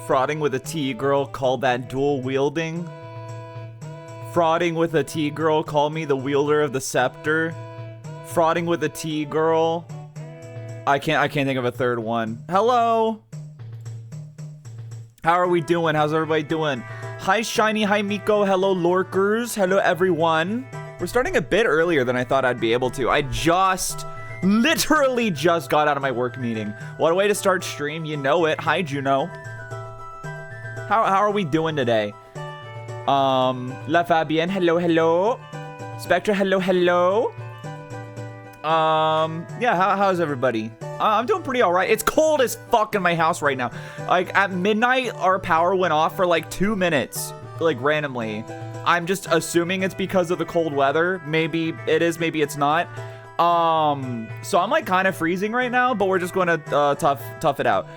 Frauding with a T girl, call that dual wielding. Frauding with a T girl, call me the wielder of the scepter. Frauding with a T girl. I can't think of a third one. Hello. How are we doing? How's everybody doing? Hi Shiny, hi Miko, hello lurkers, hello everyone. We're starting a bit earlier than I thought I'd be able to. I literally just got out of my work meeting. What a way to start stream, you know it. Hi Juno. How are we doing today? La Fabienne, hello, hello. Spectra, hello, hello. Yeah, how's everybody? I'm doing pretty all right. It's cold as fuck in my house right now. Like, at midnight, our power went off for like 2 minutes, like randomly. I'm just assuming it's because of the cold weather. Maybe it is, maybe it's not. So I'm like kind of freezing right now, but we're just going to tough it out.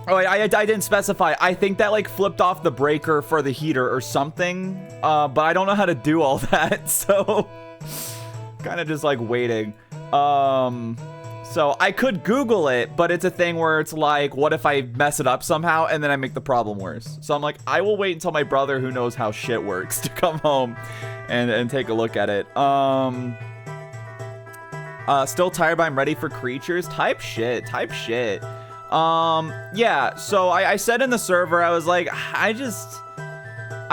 Oh, I didn't specify. I think that like flipped off the breaker for the heater or something. But I don't know how to do all that, so kind of just like waiting. So I could Google it, but it's a thing where it's like, what if I mess it up somehow and then I make the problem worse? So I'm like, I will wait until my brother, who knows how shit works, to come home and take a look at it. Still tired, but I'm ready for creatures. Type shit. Yeah, so I said in the server, I was like, I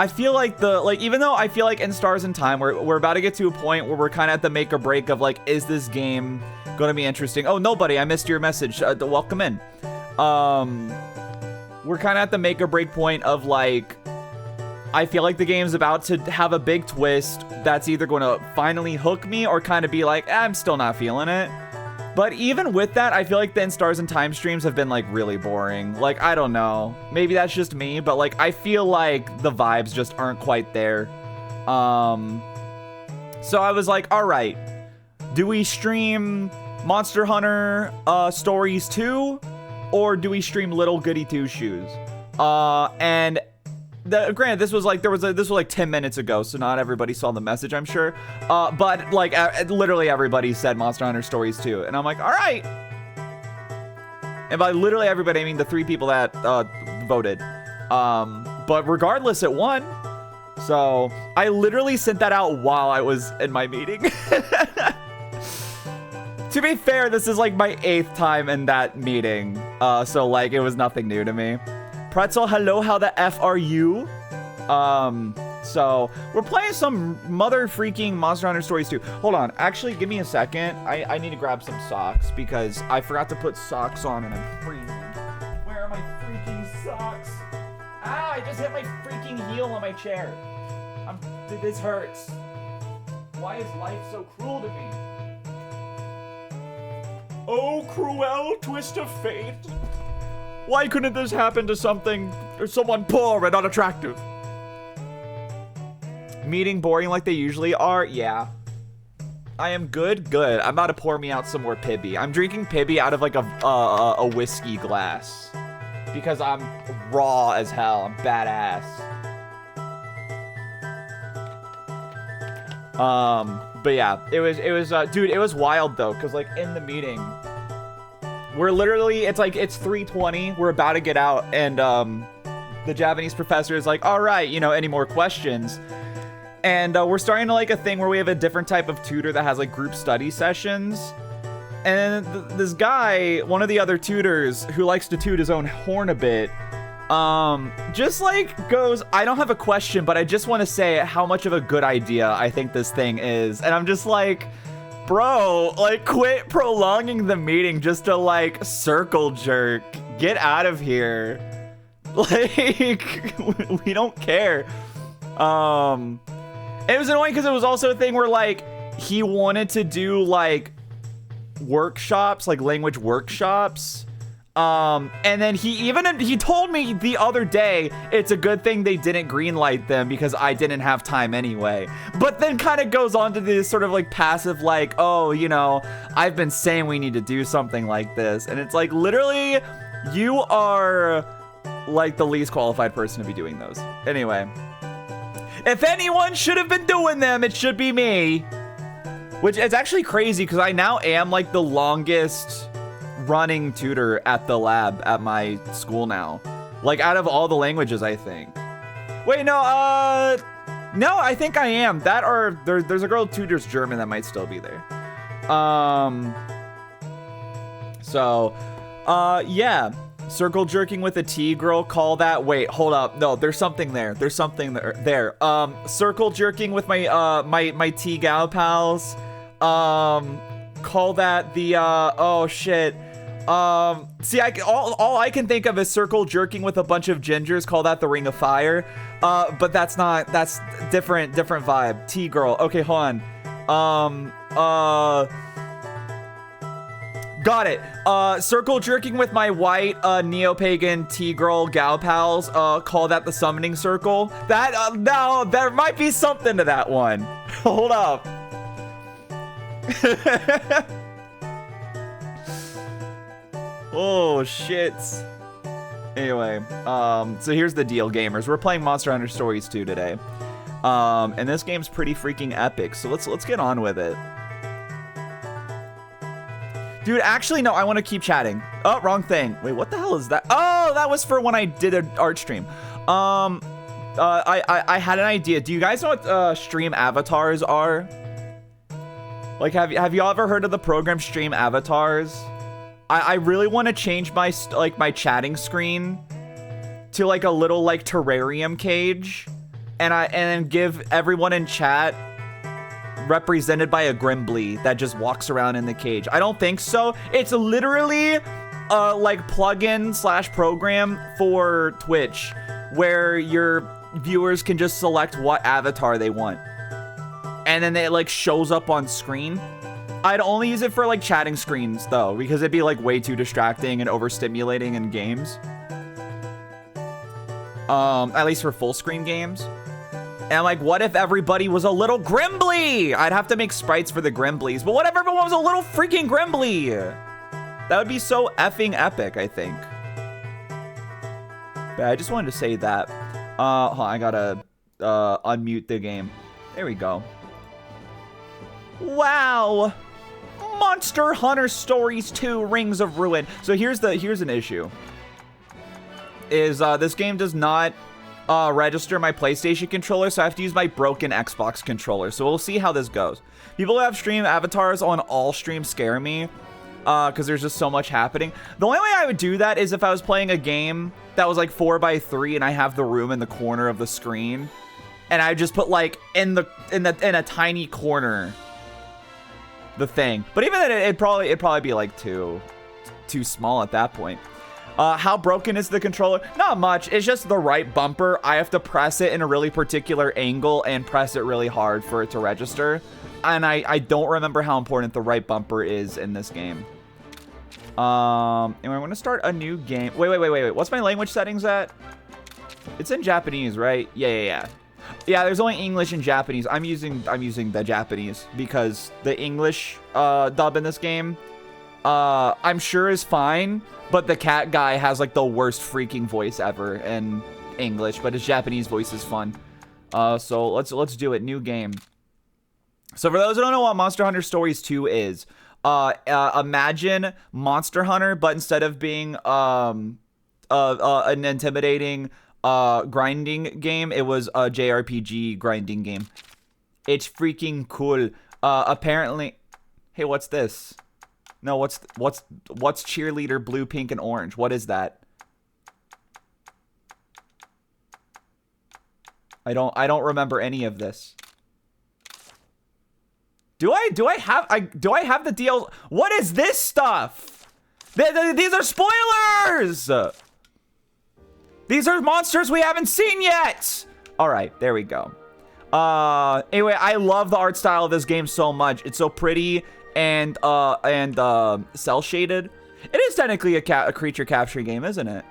feel like even though I feel like in Stars in Time, we're about to get to a point where we're kind of at the make or break of like, is this game going to be interesting? Oh, nobody, I missed your message. Welcome in. We're kind of at the make or break point of like, I feel like the game's about to have a big twist that's either going to finally hook me or kind of be like, I'm still not feeling it. But even with that, I feel like the In Stars in Time streams have been like really boring. Like, I don't know. Maybe that's just me, but like, I feel like the vibes just aren't quite there. So I was like, all right, do we stream Monster Hunter Stories 2? Or do we stream Little Goody Two Shoes? And granted, this was like 10 minutes ago, so not everybody saw the message, I'm sure. But like literally everybody said Monster Hunter Stories 2, and I'm like, all right. And by literally everybody, I mean the 3 people that voted. But regardless, it won. So I literally sent that out while I was in my meeting. To be fair, this is like my 8th time in that meeting. So like it was nothing new to me. Pretzel, hello, how the F are you? So we're playing some mother freaking Monster Hunter Stories 2. Hold on, actually give me a second. I need to grab some socks because I forgot to put socks on and I'm freezing. Where are my freaking socks? Ah, I just hit my freaking heel on my chair. This hurts. Why is life so cruel to me? Oh, cruel twist of fate. Why couldn't this happen to someone poor and unattractive? Meeting boring like they usually are? Yeah. I am good? Good. I'm about to pour me out some more Pibby. I'm drinking Pibby out of like a whiskey glass. Because I'm raw as hell. I'm badass. But yeah, it was dude, it was wild though. Cause like in the meeting, we're literally, it's 3:20. We're about to get out, and the Japanese professor is like, all right, any more questions? And we're starting to like a thing where we have a different type of tutor that has like group study sessions. And this guy, one of the other tutors who likes to toot his own horn a bit, just like goes, I don't have a question, but I just want to say how much of a good idea I think this thing is. And I'm just like, bro, like, quit prolonging the meeting just to, like, circle jerk. Get out of here. Like, we don't care. It was annoying because it was also a thing where, like, he wanted to do, like, workshops, like, language workshops. And then he told me the other day it's a good thing they didn't greenlight them because I didn't have time anyway. But then kind of goes on to this sort of like passive like, oh, I've been saying we need to do something like this. And it's like, literally, you are like the least qualified person to be doing those. Anyway, if anyone should have been doing them, it should be me. Which is actually crazy because I now am like the longest running tutor at the lab at my school now. Like, out of all the languages, I think. Wait, no, no, I think I am. That or there's a girl who tutors German that might still be there. Yeah. Circle jerking with a T girl, call that. Wait, hold up. No, there's something there. There's something there. Circle jerking with my my T gal pals. Call that the oh shit. See, all I can think of is circle jerking with a bunch of gingers. Call that the Ring of Fire. But that's different vibe. T girl. Okay, hold on. Got it. Circle jerking with my white neo-pagan T-girl gal pals. Call that the summoning circle. That no, there might be something to that one. Hold up. Oh shit. Anyway, so here's the deal, gamers. We're playing Monster Hunter Stories 2 today. And this game's pretty freaking epic. So let's get on with it. Dude, actually, no, I want to keep chatting. Oh, wrong thing. Wait, what the hell is that? Oh, that was for when I did an art stream. I had an idea. Do you guys know what stream avatars are? Like, have y'all ever heard of the program Stream Avatars? I really want to change my my chatting screen to like a little like terrarium cage, and then give everyone in chat represented by a Grimbly that just walks around in the cage. I don't think so. It's literally like plugin / program for Twitch where your viewers can just select what avatar they want, and then it like shows up on screen. I'd only use it for like chatting screens though, because it'd be like way too distracting and overstimulating in games. At least for full screen games. And I'm like, what if everybody was a little Grimbly? I'd have to make sprites for the Grimblies, but what if everyone was a little freaking Grimbly? That would be so effing epic, I think. But I just wanted to say that. Hold on, I gotta unmute the game. There we go. Wow. Monster Hunter Stories 2 Rings of Ruin. So here's an issue. Is this game does not register my PlayStation controller, so I have to use my broken Xbox controller. So we'll see how this goes. People who have stream avatars on all streams scare me, because there's just so much happening. The only way I would do that is if I was playing a game that was like 4x3 and I have the room in the corner of the screen, and I just put like in a tiny corner the thing. But even then, it'd probably be like too small at that point. How broken is the controller? Not much. It's just the right bumper. I have to press it in a really particular angle and press it really hard for it to register. And I don't remember how important the right bumper is in this game. Anyway, I'm gonna start a new game. Wait. What's my language settings at? It's in Japanese, right? Yeah. Yeah, there's only English and Japanese. I'm using the Japanese because the English dub in this game, I'm sure is fine. But the cat guy has like the worst freaking voice ever in English, but his Japanese voice is fun. So let's do it. New game. So for those who don't know what Monster Hunter Stories 2 is, imagine Monster Hunter, but instead of being an intimidating grinding game, it was a JRPG grinding game. It's freaking cool. Apparently, hey, what's this? No, what's cheerleader blue, pink, and orange? What is that? I don't remember any of this. Do I have the deal? What is this stuff? These are spoilers. These are monsters we haven't seen yet. All right, there we go. Anyway, I love the art style of this game so much. It's so pretty and cell shaded. It is technically a creature capture game, isn't it?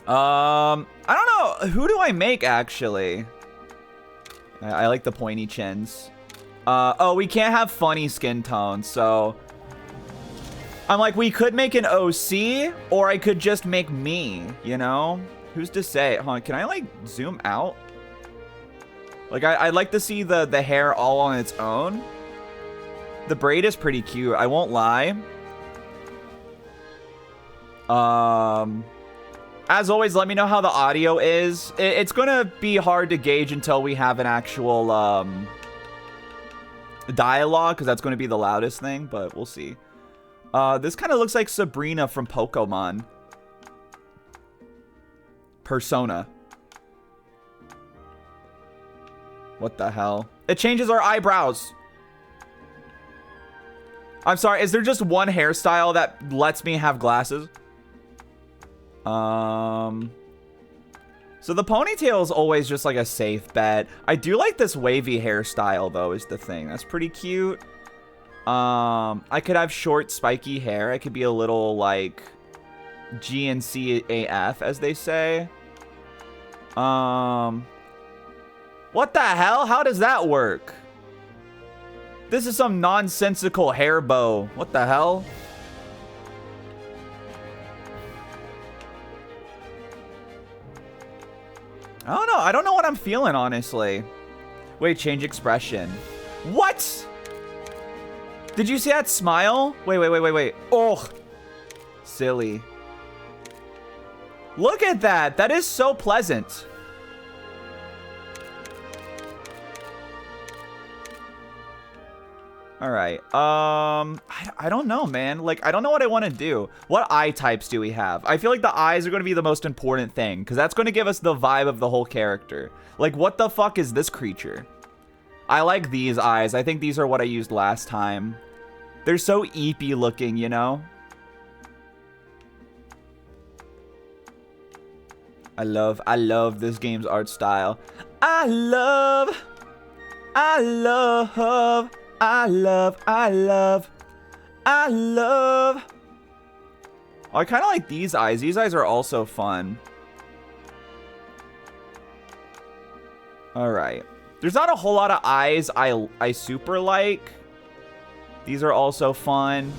I don't know. Who do I make actually? I like the pointy chins. Oh, we can't have funny skin tones, so I'm like, we could make an OC, or I could just make me, you know? Who's to say? Hold on, can I like zoom out? Like, I'd like to see the hair all on its own. The braid is pretty cute, I won't lie. As always, let me know how the audio is. It's gonna be hard to gauge until we have an actual dialogue, because that's gonna be the loudest thing, but we'll see. This kind of looks like Sabrina from Pokemon. Persona. What the hell? It changes our eyebrows. I'm sorry, is there just one hairstyle that lets me have glasses? So the ponytail is always just like a safe bet. I do like this wavy hairstyle though, is the thing. That's pretty cute. I could have short spiky hair. I could be a little like GNC AF, as they say. What the hell? How does that work? This is some nonsensical hair bow. What the hell? I don't know. I don't know what I'm feeling, honestly. Wait, change expression. What? Did you see that smile? Wait. Oh, silly. Look at that. That is so pleasant. All right. I don't know, man. Like, I don't know what I want to do. What eye types do we have? I feel like the eyes are going to be the most important thing, because that's going to give us the vibe of the whole character. Like, what the fuck is this creature? I like these eyes. I think these are what I used last time. They're so eepy looking, you know? I love this game's art style. I love. Oh, I kind of like these eyes. These eyes are also fun. All right. There's not a whole lot of eyes I super like. These are also fun.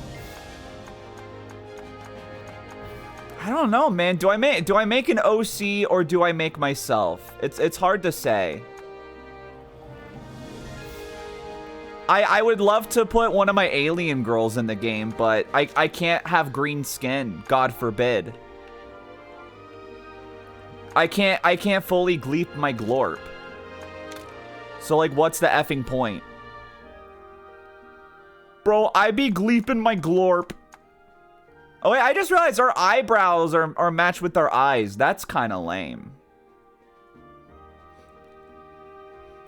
I don't know, man. Do I make an OC or do I make myself? It's hard to say. I would love to put one of my alien girls in the game, but I can't have green skin. God forbid. I can't fully gleep my glorp. So, like, what's the effing point? Bro, I be gleeping my glorp. Oh, wait, I just realized our eyebrows are matched with our eyes. That's kind of lame.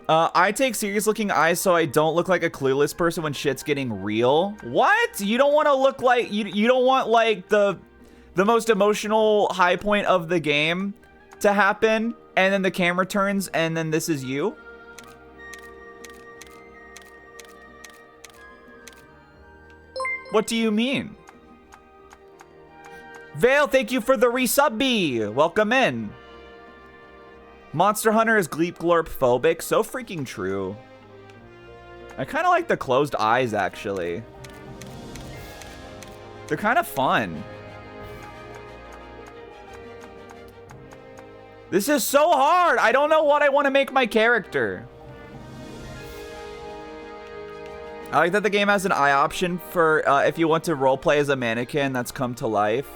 I take serious looking eyes so I don't look like a clueless person when shit's getting real. What? You don't want to look like, you don't want like the most emotional high point of the game to happen and then the camera turns and then this is you? What do you mean? Vale, thank you for the resub. Welcome in. Monster Hunter is Gleep Glorp phobic. So freaking true. I kind of like the closed eyes, actually. They're kind of fun. This is so hard. I don't know what I want to make my character. I like that the game has an eye option for if you want to roleplay as a mannequin that's come to life.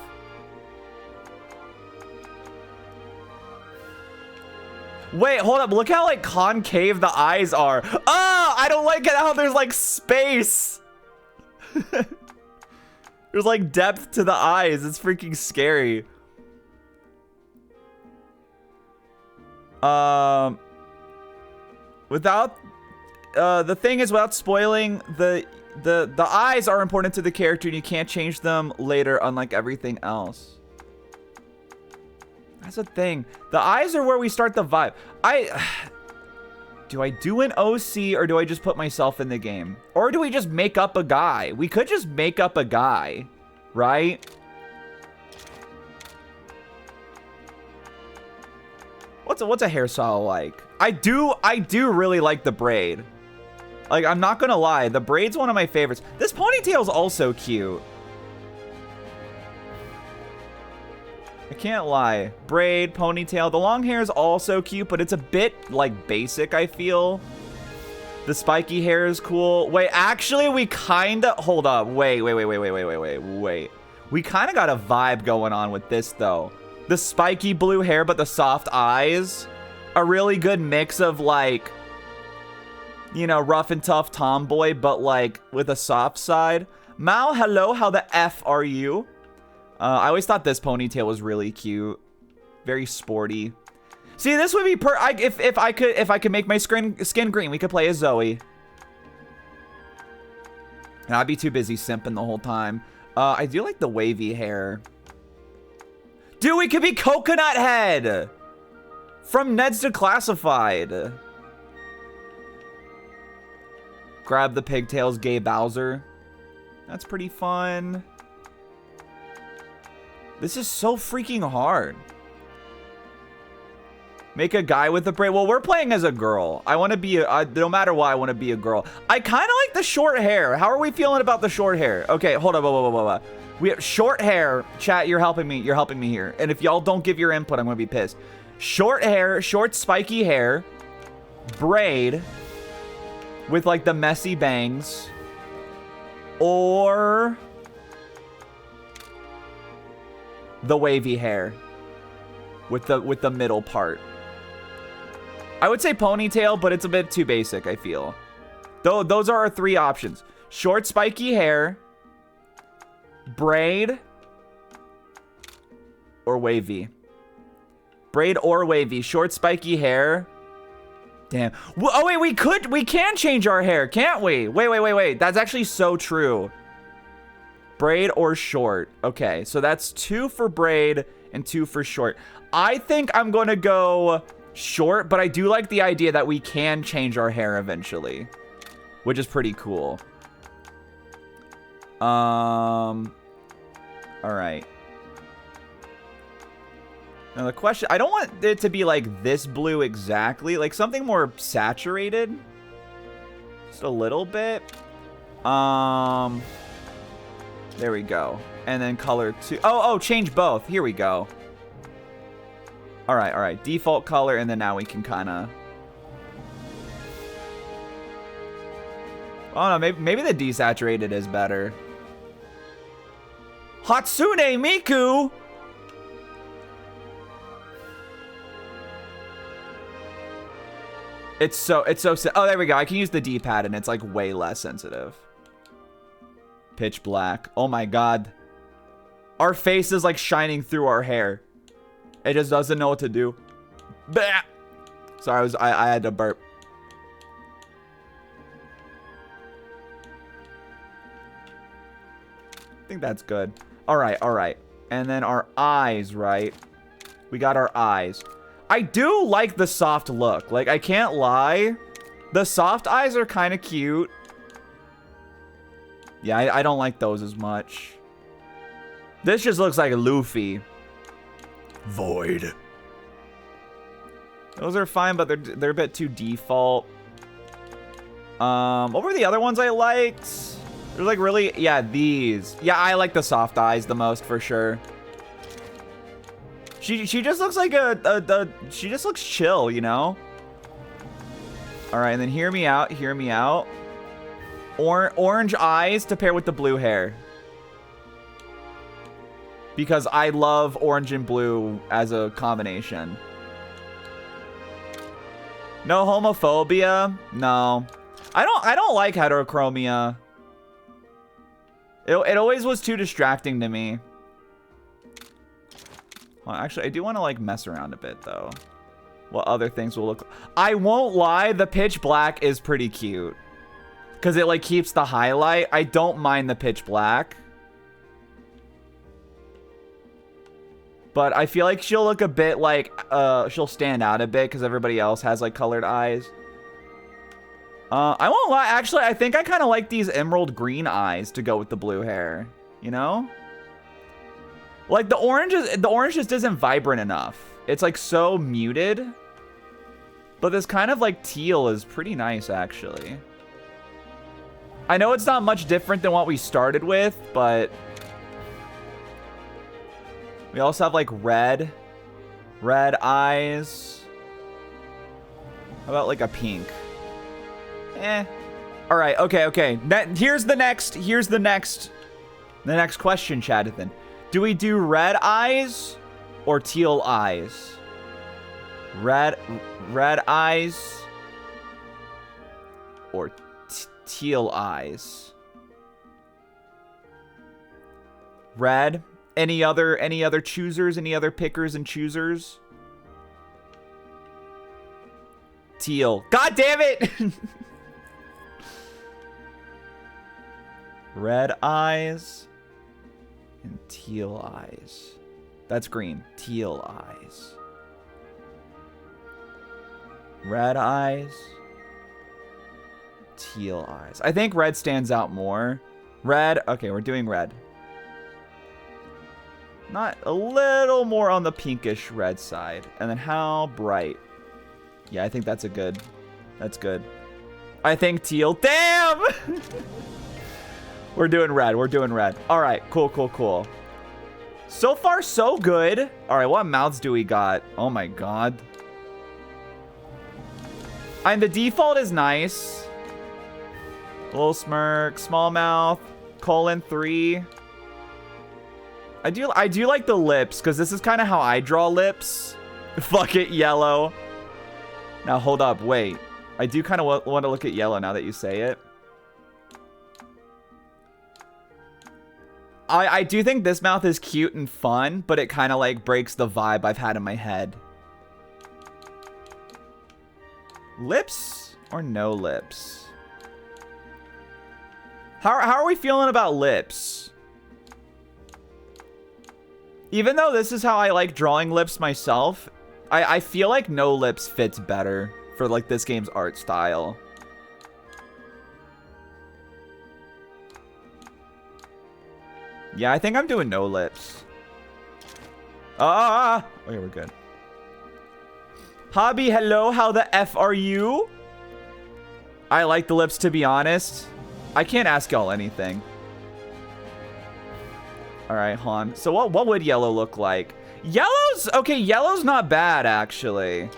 Wait, hold up. Look how, like, concave the eyes are. Oh, I don't like it how there's, like, space. There's, like, depth to the eyes. It's freaking scary. Without... the thing is, without spoiling, the eyes are important to the character and you can't change them later, unlike everything else. That's the thing. The eyes are where we start the vibe. Do I do an OC or do I just put myself in the game? Or do we just make up a guy? We could just make up a guy, right? What's a hairstyle like? I do really like the braid. Like, I'm not gonna lie, the braid's one of my favorites. This ponytail's also cute. I can't lie. Braid, ponytail. The long hair is also cute, but it's a bit, like, basic, I feel. The spiky hair is cool. Wait, actually, we kinda... Hold up. Wait. We kind of got a vibe going on with this, though. The spiky blue hair, but the soft eyes. A really good mix of, like, you know, rough and tough tomboy, but, like, with a soft side. Mao, hello, how the F are you? I always thought this ponytail was really cute. Very sporty. See, this would be if I could make my skin green, we could play as Zoe. And I'd be too busy simping the whole time. I do like the wavy hair. Dude, we could be Coconut Head from Ned's Declassified. Grab the pigtails, gay Bowser. That's pretty fun. This is so freaking hard. Make a guy with a braid. Well, we're playing as a girl. I want to be no matter what, I want to be a girl. I kind of like the short hair. How are we feeling about the short hair? Okay, hold on. Whoa. We have short hair. Chat, you're helping me. You're helping me here. And if y'all don't give your input, I'm going to be pissed. Short hair, short spiky hair, braid with like the messy bangs, or the wavy hair with the middle part. I would say ponytail, but it's a bit too basic, I feel. Though those are our three options. Short spiky hair, braid, or wavy. Braid or wavy. Short spiky hair. Damn. Oh wait, we can change our hair, can't we? Wait. That's actually so true. Braid or short. Okay, so that's 2 for braid and 2 for short. I think I'm gonna go short, but I do like the idea that we can change our hair eventually, which is pretty cool. All right. Now the question, I don't want it to be like this blue exactly, like something more saturated. Just a little bit. There we go. And then color 2. Oh, change both. Here we go. All right. Default color, and then now we can kind of... Oh, no, maybe the desaturated is better. Hatsune Miku! It's so... Oh, there we go. I can use the D-pad, and it's, like, way less sensitive. Pitch black. Oh, my God. Our face is, like, shining through our hair. It just doesn't know what to do. Bah! Sorry, I had to burp. I think that's good. All right. And then our eyes, right? We got our eyes. I do like the soft look. Like, I can't lie. The soft eyes are kind of cute. Yeah, I don't like those as much. This just looks like a Luffy. Void. Those are fine, but they're a bit too default. What were the other ones I liked? There's like really, yeah, these. Yeah, I like the soft eyes the most for sure. She just looks like she just looks chill, you know? All right, and then hear me out. Orange eyes to pair with the blue hair. Because I love orange and blue as a combination. No homophobia? No. I don't like heterochromia. It always was too distracting to me. Well, actually, I do want to like mess around a bit though. What other things will look... I won't lie, the pitch black is pretty cute. Because it like keeps the highlight. I don't mind the pitch black. But I feel like she'll look a bit like, she'll stand out a bit because everybody else has like colored eyes. I won't lie, actually, I think I kind of like these emerald green eyes to go with the blue hair, you know? Like the orange just isn't vibrant enough. It's like so muted. But this kind of like teal is pretty nice, actually. I know it's not much different than what we started with, but... We also have like red eyes. How about like a pink? All right, okay. Here's the next question, Chadithan. Do we do red eyes or teal eyes? Red eyes or teal eyes? Red. Any other choosers? Any other pickers and choosers? Teal. God damn it! Red eyes and teal eyes. That's green. Teal eyes. Red eyes. Teal eyes. I think red stands out more. Red. Okay, we're doing red. Not a little more on the pinkish red side. And then how bright? Yeah, I think that's a good. That's good. I think teal. Damn! We're doing red. We're doing red. All right. Cool, cool, cool. So far, so good. All right. What mouths do we got? Oh, my God. And the default is nice. Little smirk. Small mouth. :3. I do like the lips, because this is kind of how I draw lips. Fuck it, yellow. Now, hold up. Wait. I do kind of want to look at yellow now that you say it. I do think this mouth is cute and fun, but it kind of like breaks the vibe I've had in my head. Lips or no lips? How are we feeling about lips? Even though this is how I like drawing lips myself, I feel like no lips fits better for like this game's art style. Yeah, I think I'm doing no lips. Okay, we're good. Hobby, hello, how the F are you? I like the lips, to be honest. I can't ask y'all anything. All right, Han. So what would yellow look like? Yellow's, okay, yellow's not bad, actually.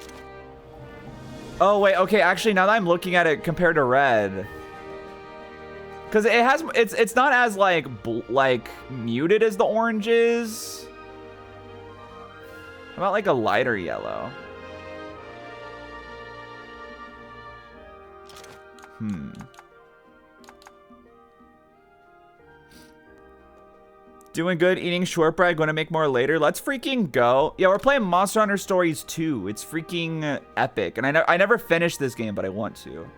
Oh, wait, okay, actually, now that I'm looking at it compared to red. Because it has, it's not as like muted as the oranges. How about like a lighter yellow? Doing good, eating shortbread, gonna make more later. Let's freaking go. Yeah, we're playing Monster Hunter Stories 2. It's freaking epic. And I never finished this game, but I want to.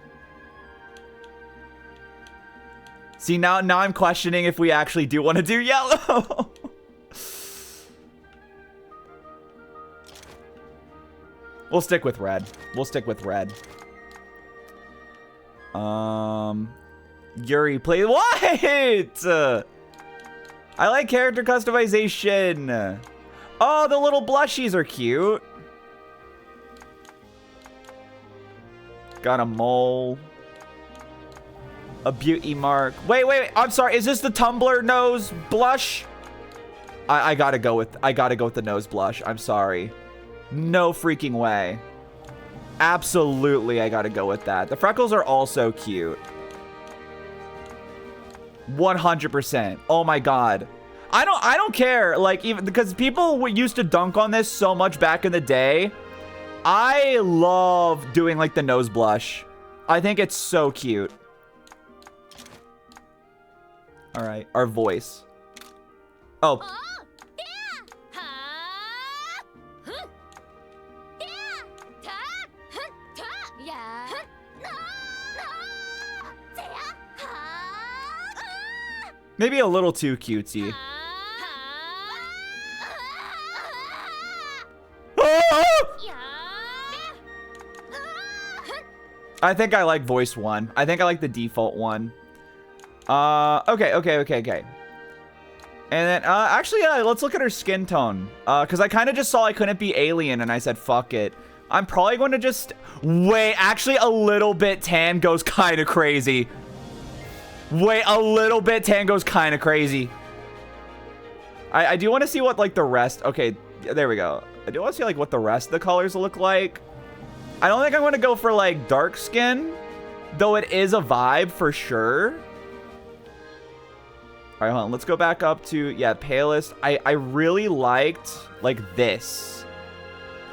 See, now I'm questioning if we actually do want to do yellow. We'll stick with red. We'll stick with red. Yooree, play what? I like character customization. Oh, the little blushies are cute. Got a mole. A beauty mark. Wait. I'm sorry. Is this the Tumblr nose blush? I gotta go with the nose blush. I'm sorry. No freaking way. Absolutely, I gotta go with that. The freckles are also cute. 100%. Oh my God. I don't care. Like, even because people used to dunk on this so much back in the day. I love doing like the nose blush. I think it's so cute. All right, our voice. Oh. Maybe a little too cutesy. I think I like voice 1. I think I like the default one. Okay. And then, actually, let's look at her skin tone. Because I kind of just saw I couldn't be alien, and I said, fuck it. I'm probably going to just... Wait, actually, a little bit tan goes kind of crazy. Wait, a little bit tan goes kind of crazy. I do want to see what, like, the rest... Okay, there we go. I do want to see, like, what the rest of the colors look like. I don't think I'm going to go for, like, dark skin. Though it is a vibe for sure. All right, hold on. Let's go back up to, yeah, palest. I really liked, like, this.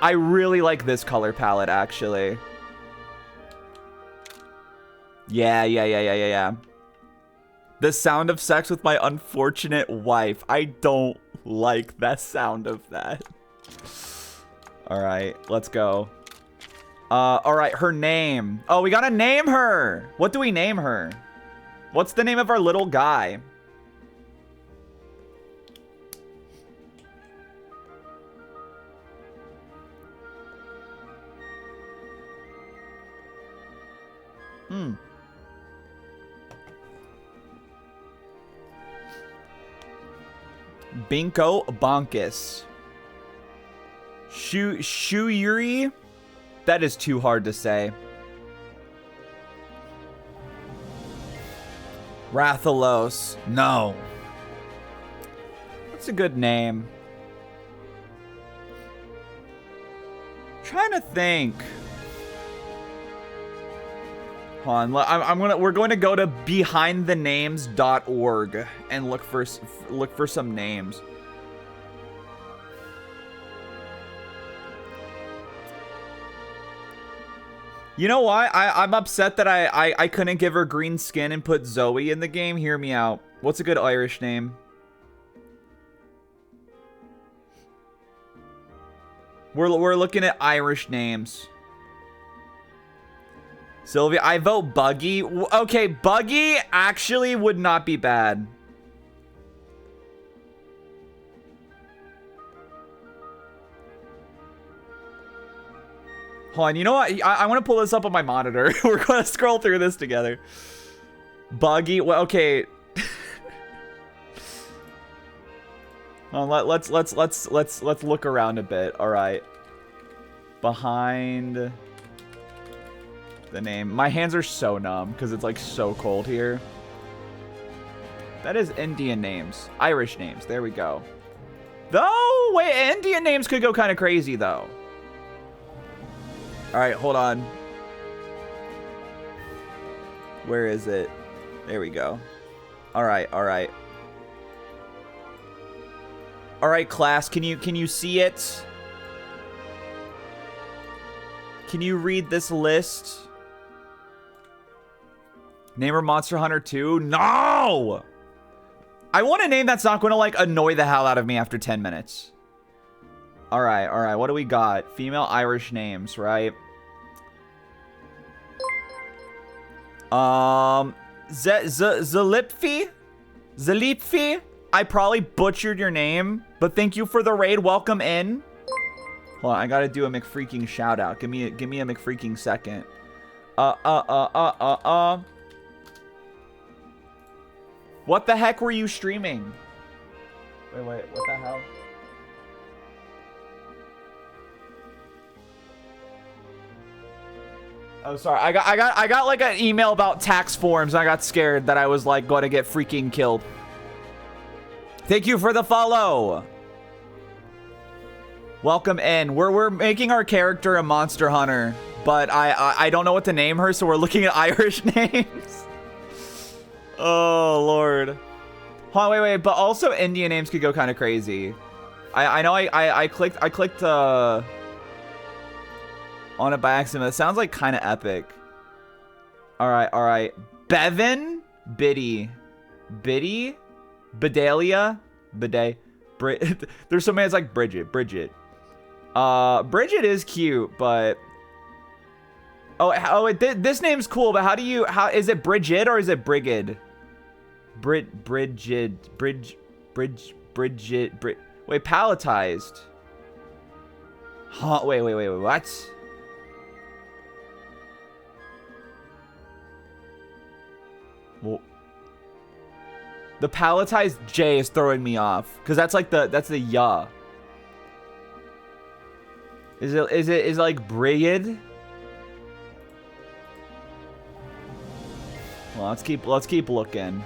I really like this color palette, actually. Yeah. The sound of sex with my unfortunate wife. I don't like that sound of that. All right, let's go. All right, her name. Oh, we gotta name her. What do we name her? What's the name of our little guy? Binko Bonkus. Yooree? That is too hard to say. Rathalos. No. That's a good name. Trying to think. Hold on. We're going to go to behindthenames.org and look for some names. You know why? I'm upset that I couldn't give her green skin and put Zoe in the game. Hear me out. What's a good Irish name? We're looking at Irish names. Sylvia, I vote Buggy. Okay, Buggy actually would not be bad. Hold on, you know what? I want to pull this up on my monitor. We're going to scroll through this together. Buggy. Well, okay. Let's look around a bit. All right. Behind the name. My hands are so numb because it's like so cold here. That is Indian names. Irish names. There we go. Though, wait, Indian names could go kind of crazy though. All right, hold on. Where is it? There we go. All right. All right, class, can you see it? Can you read this list? Name her Monster Hunter 2? No! I want a name that's not going to, like, annoy the hell out of me after 10 minutes. All right. What do we got? Female Irish names, right? Zalipfi? I probably butchered your name, but thank you for the raid. Welcome in. Hold on, I gotta do a McFreaking shout out. Give me a McFreaking second. What the heck were you streaming? Wait, what the hell? Oh, sorry. I got like an email about tax forms. And I got scared that I was like going to get freaking killed. Thank you for the follow. Welcome in. We're making our character a monster hunter, but I don't know what to name her, so we're looking at Irish names. Oh Lord. Hold on, wait. But also Indian names could go kind of crazy. I know I clicked on it by accident. It sounds like kind of epic. All right. Bevan, Biddy, Bedalia, Bidet. There's so many. It's like Bridget. Bridget is cute, but this name's cool. But how is it Bridget or is it Brigid? Bridget. Wait, palletized. Huh? Wait. What? Well, the palletized J is throwing me off because that's the ya. Is it like Brigid? Well, let's keep looking.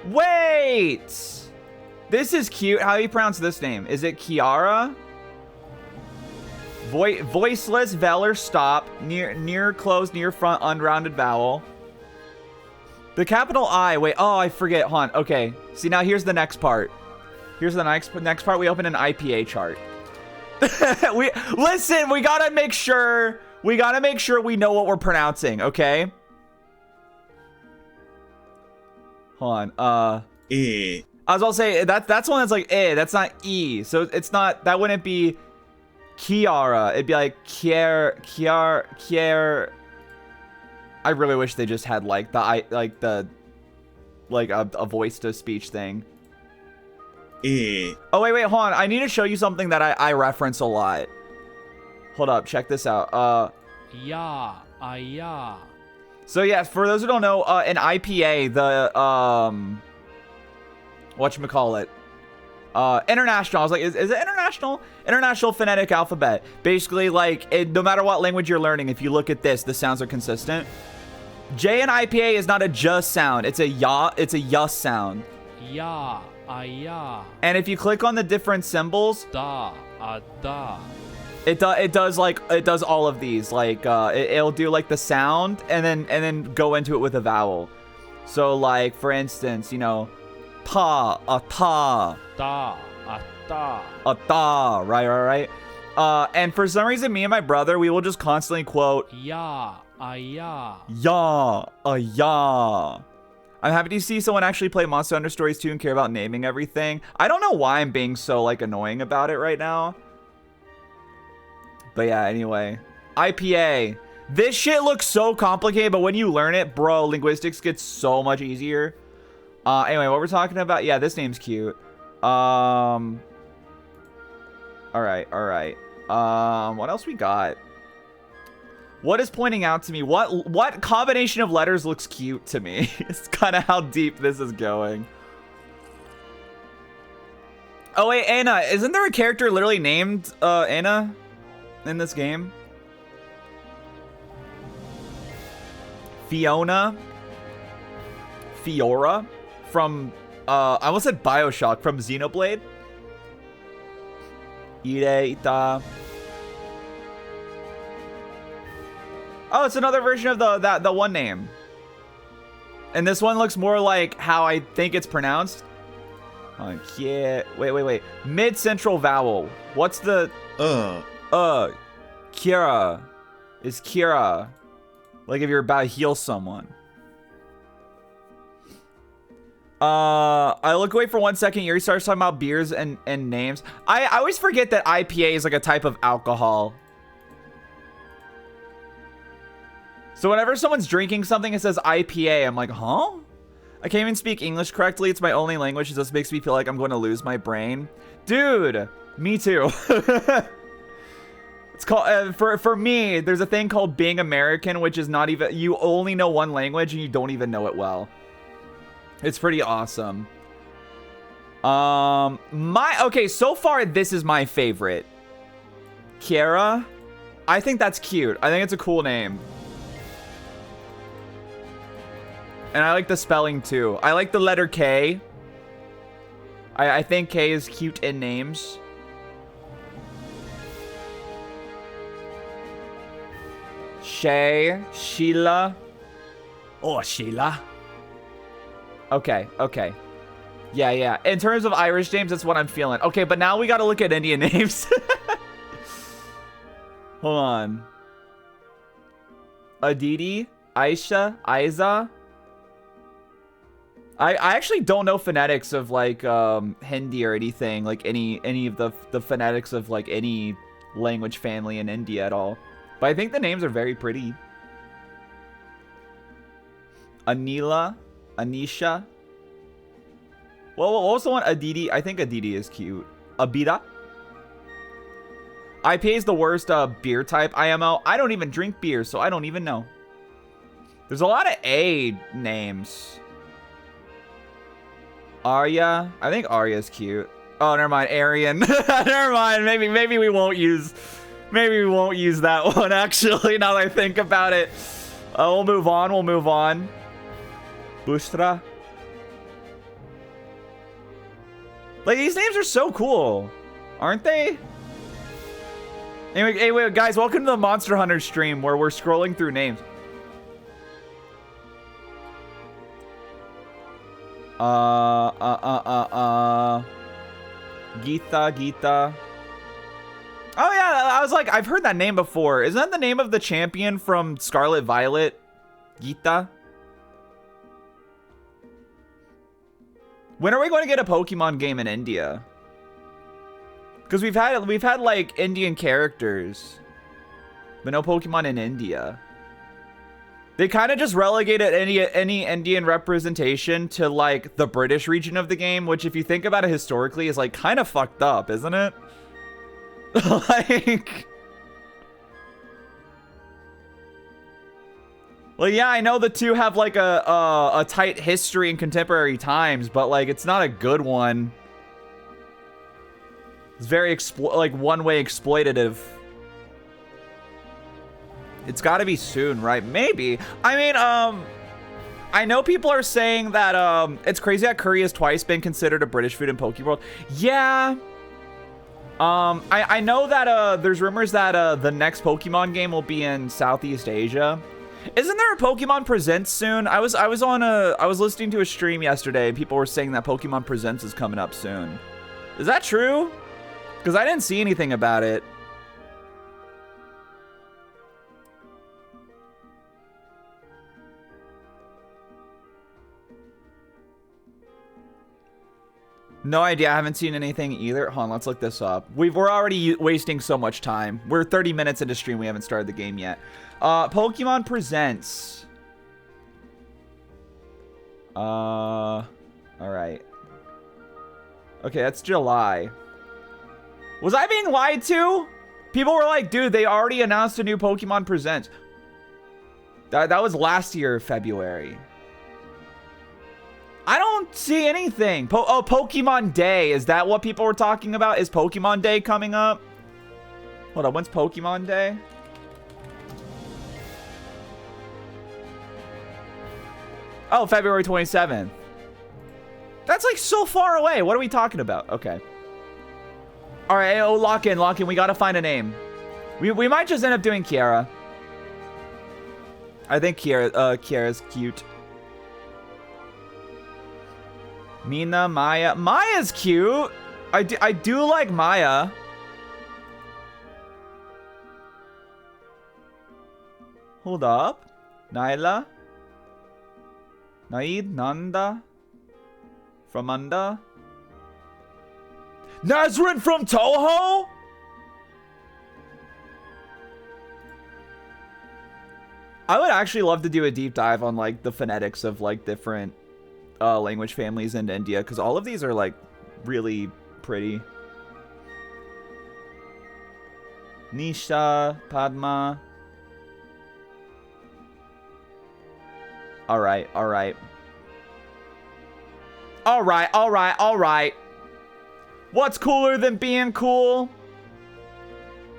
Wait! This is cute. How do you pronounce this name? Is it Kiara? Voiceless, velar, stop, near, close, near front, unrounded vowel. The capital I. Wait. Oh, I forget. Hold on. Okay. See, now here's the next part. Here's the next part. We open an IPA chart. Listen. We gotta make sure. We gotta make sure we know what we're pronouncing. Okay. Hold on. E. I was about to say that's one that's like eh. That's not E. So it's not. That wouldn't be Kiara. It'd be like Kier. I really wish they just had like a voice to speech thing. E. Oh wait, hold on. I need to show you something that I reference a lot. Hold up, check this out. Yeah. So yeah, for those who don't know, an IPA, the whatchamacallit, international. I was like, is it international? International phonetic alphabet. Basically, like, no matter what language you're learning, if you look at this, the sounds are consistent. J in IPA is not a j sound. It's a ya. It's a y sound. Yeah. And if you click on the different symbols, Da. it does all of these. Like, it'll do like the sound and then go into it with a vowel. So like, for instance, you know, ta, a ta. Da. A ta, right. And for some reason, me and my brother, we will just constantly quote Yeah. ya, a ya. I'm happy to see someone actually play Monster Hunter Stories 2 and care about naming everything. I don't know why I'm being so like annoying about it right now. But yeah, anyway. IPA. This shit looks so complicated, but when you learn it, bro, linguistics gets so much easier. Anyway, what we're talking about, yeah, this name's cute. Alright. What else we got? What is pointing out to me? What combination of letters looks cute to me? It's kind of how deep this is going. Oh wait, Anna. Isn't there a character literally named Anna in this game? Fiora from I almost said BioShock, from Xenoblade. Ita. Oh, it's another version of the one name. And this one looks more like how I think it's pronounced. Yeah. Wait. Mid-central vowel. What's the Kira. Is Kira. Like if you're about to heal someone. I look away for 1 second. Yooree starts talking about beers and names. I always forget that IPA is like a type of alcohol. So whenever someone's drinking something, it says IPA. I'm like, huh? I can't even speak English correctly. It's my only language. It just makes me feel like I'm going to lose my brain. Dude, me too. It's called, for me, there's a thing called being American, which is not even, you only know one language and you don't even know it well. It's pretty awesome. Okay, so far this is my favorite. Kiara. I think that's cute. I think it's a cool name. And I like the spelling too. I like the letter K. I think K is cute in names. Sheila. Oh, Sheila. Okay. Yeah. In terms of Irish names, that's what I'm feeling. Okay, but now we gotta look at Indian names. Hold on. Aditi, Aisha, Aiza. I actually don't know phonetics of like Hindi or anything, like any of the phonetics of like any language family in India at all. But I think the names are very pretty. Anila, Anisha. Well, what was the one? Aditi. I think Aditi is cute. Abida. IPA is the worst beer type, IMO. I don't even drink beer, so I don't even know. There's a lot of A names. Arya. I think Arya is cute. Oh, never mind. Aryan. Never mind. Maybe we won't use. Maybe we won't use that one. Actually, now that I think about it, we'll move on. Bushra. Like, these names are so cool, aren't they? Anyway, guys, welcome to the Monster Hunter stream where we're scrolling through names. Geeta. Oh yeah, I was like, I've heard that name before. Isn't that the name of the champion from Scarlet Violet? Geeta? When are we going to get a Pokemon game in India? Because we've had like Indian characters, but no Pokemon in India. They kind of just relegated any Indian representation to like the British region of the game, which if you think about it historically is like kind of fucked up, isn't it? Like, yeah, I know the two have like a tight history in contemporary times, but like it's not a good one. It's very like one-way exploitative. It's got to be soon, right? Maybe. I mean, I know people are saying that it's crazy that curry has twice been considered a British food in Pokeworld. Yeah. I know that there's rumors that the next Pokemon game will be in Southeast Asia. Isn't there a Pokemon Presents soon? I was listening to a stream yesterday and people were saying that Pokemon Presents is coming up soon. Is that true? Because I didn't see anything about it. No idea. I haven't seen anything either. Hold on, let's look this up. We're already wasting so much time. We're 30 minutes into stream. We haven't started the game yet. Pokemon Presents. All right. Okay, that's July. Was I being lied to? People were like, dude, they already announced a new Pokemon Presents. That was last year, February. I don't see anything. Oh, Pokemon Day. Is that what people were talking about? Is Pokemon Day coming up? Hold on, when's Pokemon Day? Oh, February 27th. That's like so far away. What are we talking about? Okay. All right, oh, lock in. We gotta find a name. We might just end up doing Kiara. I think Kiara's cute. Mina, Maya. Maya's cute. I do like Maya. Hold up. Nyla. Naid, Nanda. Framanda. Nazrin from Toho? I would actually love to do a deep dive on like the phonetics of like different language families in India, because all of these are like really pretty. Nisha, Padma. All right. What's cooler than being cool?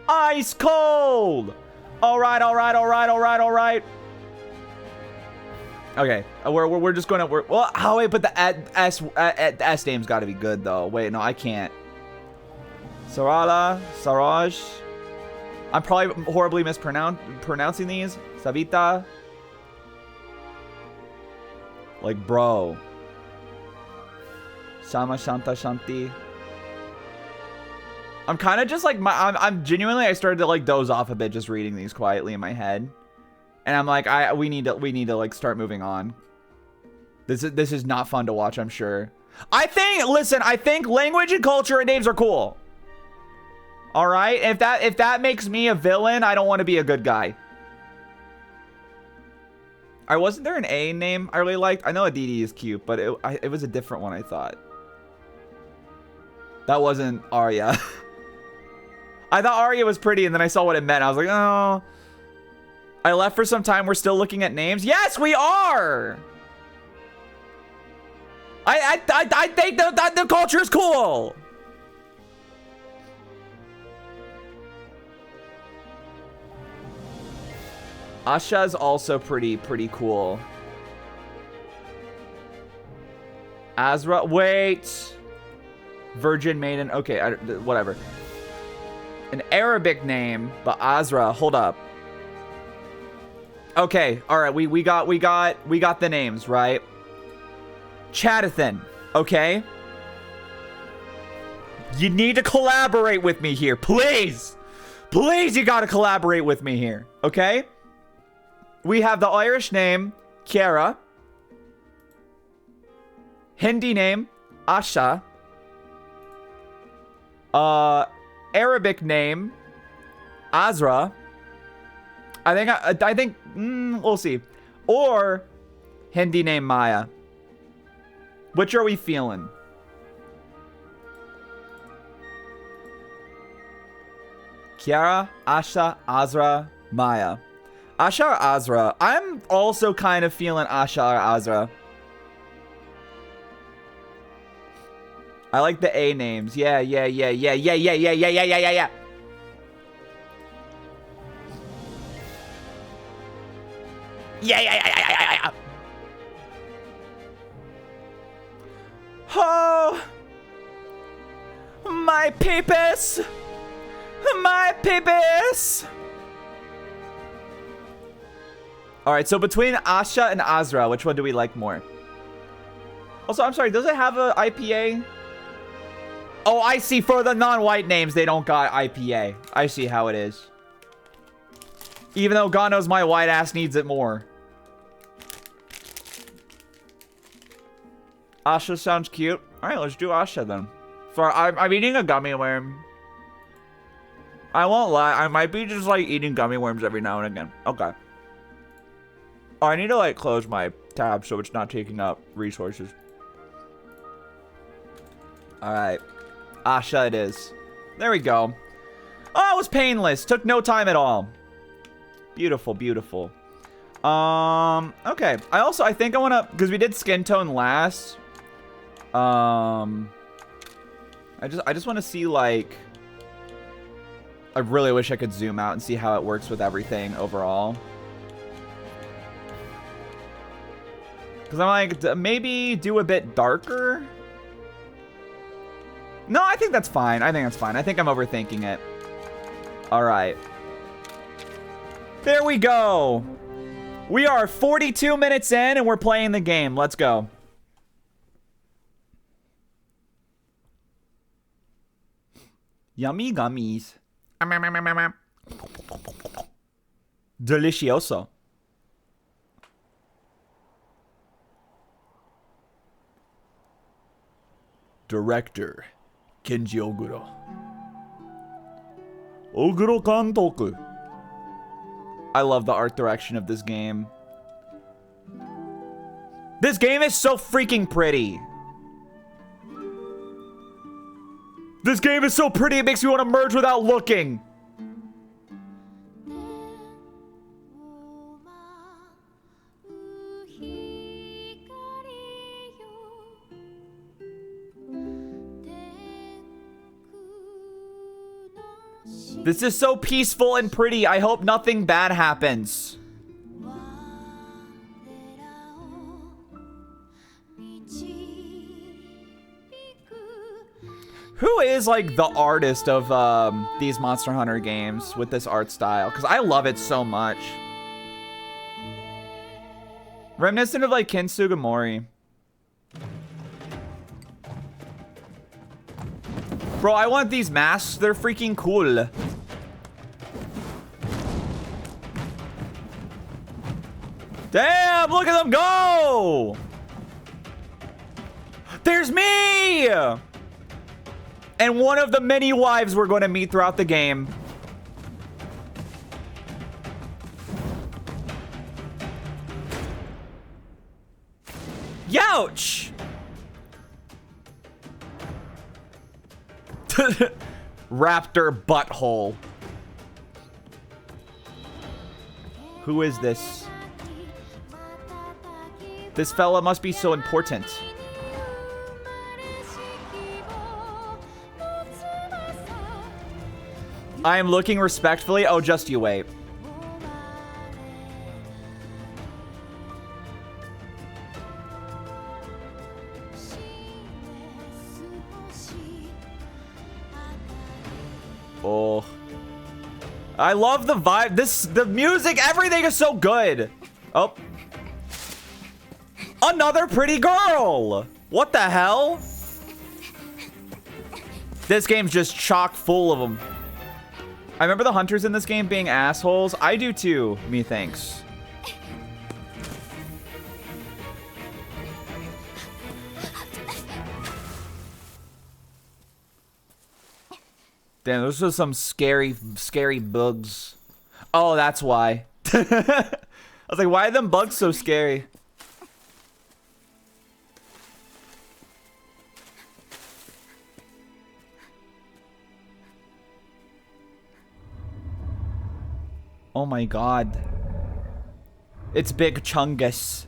Ice cold. All right. Okay, we're just gonna well. Oh wait, but the S name's got to be good though. Wait, no, I can't. Saraj. I'm probably horribly mispronouncing these. Savita. Like bro. Shama Shanta Shanti. I'm kind of just like I'm genuinely I started to like doze off a bit just reading these quietly in my head. And I'm like, we need to like start moving on. This is not fun to watch, I'm sure. I think language and culture and names are cool. All right, if that makes me a villain, I don't want to be a good guy. Wasn't there an A name I really liked? I know Aditi is cute, but it was a different one I thought. That wasn't Arya. I thought Arya was pretty, and then I saw what it meant. I was like, oh. I left for some time. We're still looking at names. Yes, we are. I think the culture is cool. Asha's also pretty cool. Azra, wait. Virgin Maiden. Okay, whatever. An Arabic name, but Azra. Hold up. Okay, all right. We got the names right. Chatathan, okay? You need to collaborate with me here, please. Please, you gotta collaborate with me here, okay? We have the Irish name, Kiara. Hindi name, Asha. Arabic name, Azra. I think, we'll see. Or Hindi name, Maya. Which are we feeling? Kiara, Asha, Azra, Maya. Asha or Azra? I'm also kind of feeling Asha or Azra. I like the A names. Yeah. Yeah. Oh, my peepus. My peepus. All right, so between Asha and Azra, which one do we like more? Also, I'm sorry, does it have a IPA? Oh, I see. For the non-white names, they don't got IPA. I see how it is. Even though God knows my white ass needs it more. Asha sounds cute. All right, let's do Asha then. I'm eating a gummy worm. I won't lie. I might be just like eating gummy worms every now and again. Okay. Oh, I need to like close my tab so it's not taking up resources. All right. Asha it is. There we go. Oh, it was painless. Took no time at all. Beautiful, beautiful. Okay. I think I want to, because we did skin tone last. I just want to see like, I really wish I could zoom out and see how it works with everything overall. Because I'm like, maybe do a bit darker. No, I think that's fine. I think I'm overthinking it. All right. There we go. We are 42 minutes in and we're playing the game. Let's go. Yummy gummies. Delicioso. Director Kenji Oguro. Oguro Kantoku. I love the art direction of this game. This game is so freaking pretty. This game is so pretty, it makes me want to merge without looking. This is so peaceful and pretty. I hope nothing bad happens. Who is like the artist of these Monster Hunter games with this art style? Because I love it so much. Reminiscent of like Ken Sugimori. Bro, I want these masks. They're freaking cool. Damn, look at them go! There's me! And one of the many wives we're going to meet throughout the game. Youch! Raptor butthole. Who is this? This fella must be so important. I am looking respectfully. Oh, just you wait. Oh. I love the vibe. The music, everything is so good. Oh. Another pretty girl! What the hell? This game's just chock full of them. I remember the hunters in this game being assholes. I do too, methinks. Damn, those are some scary bugs. Oh, that's why. I was like, why are them bugs so scary? Oh my god. It's Big Chungus.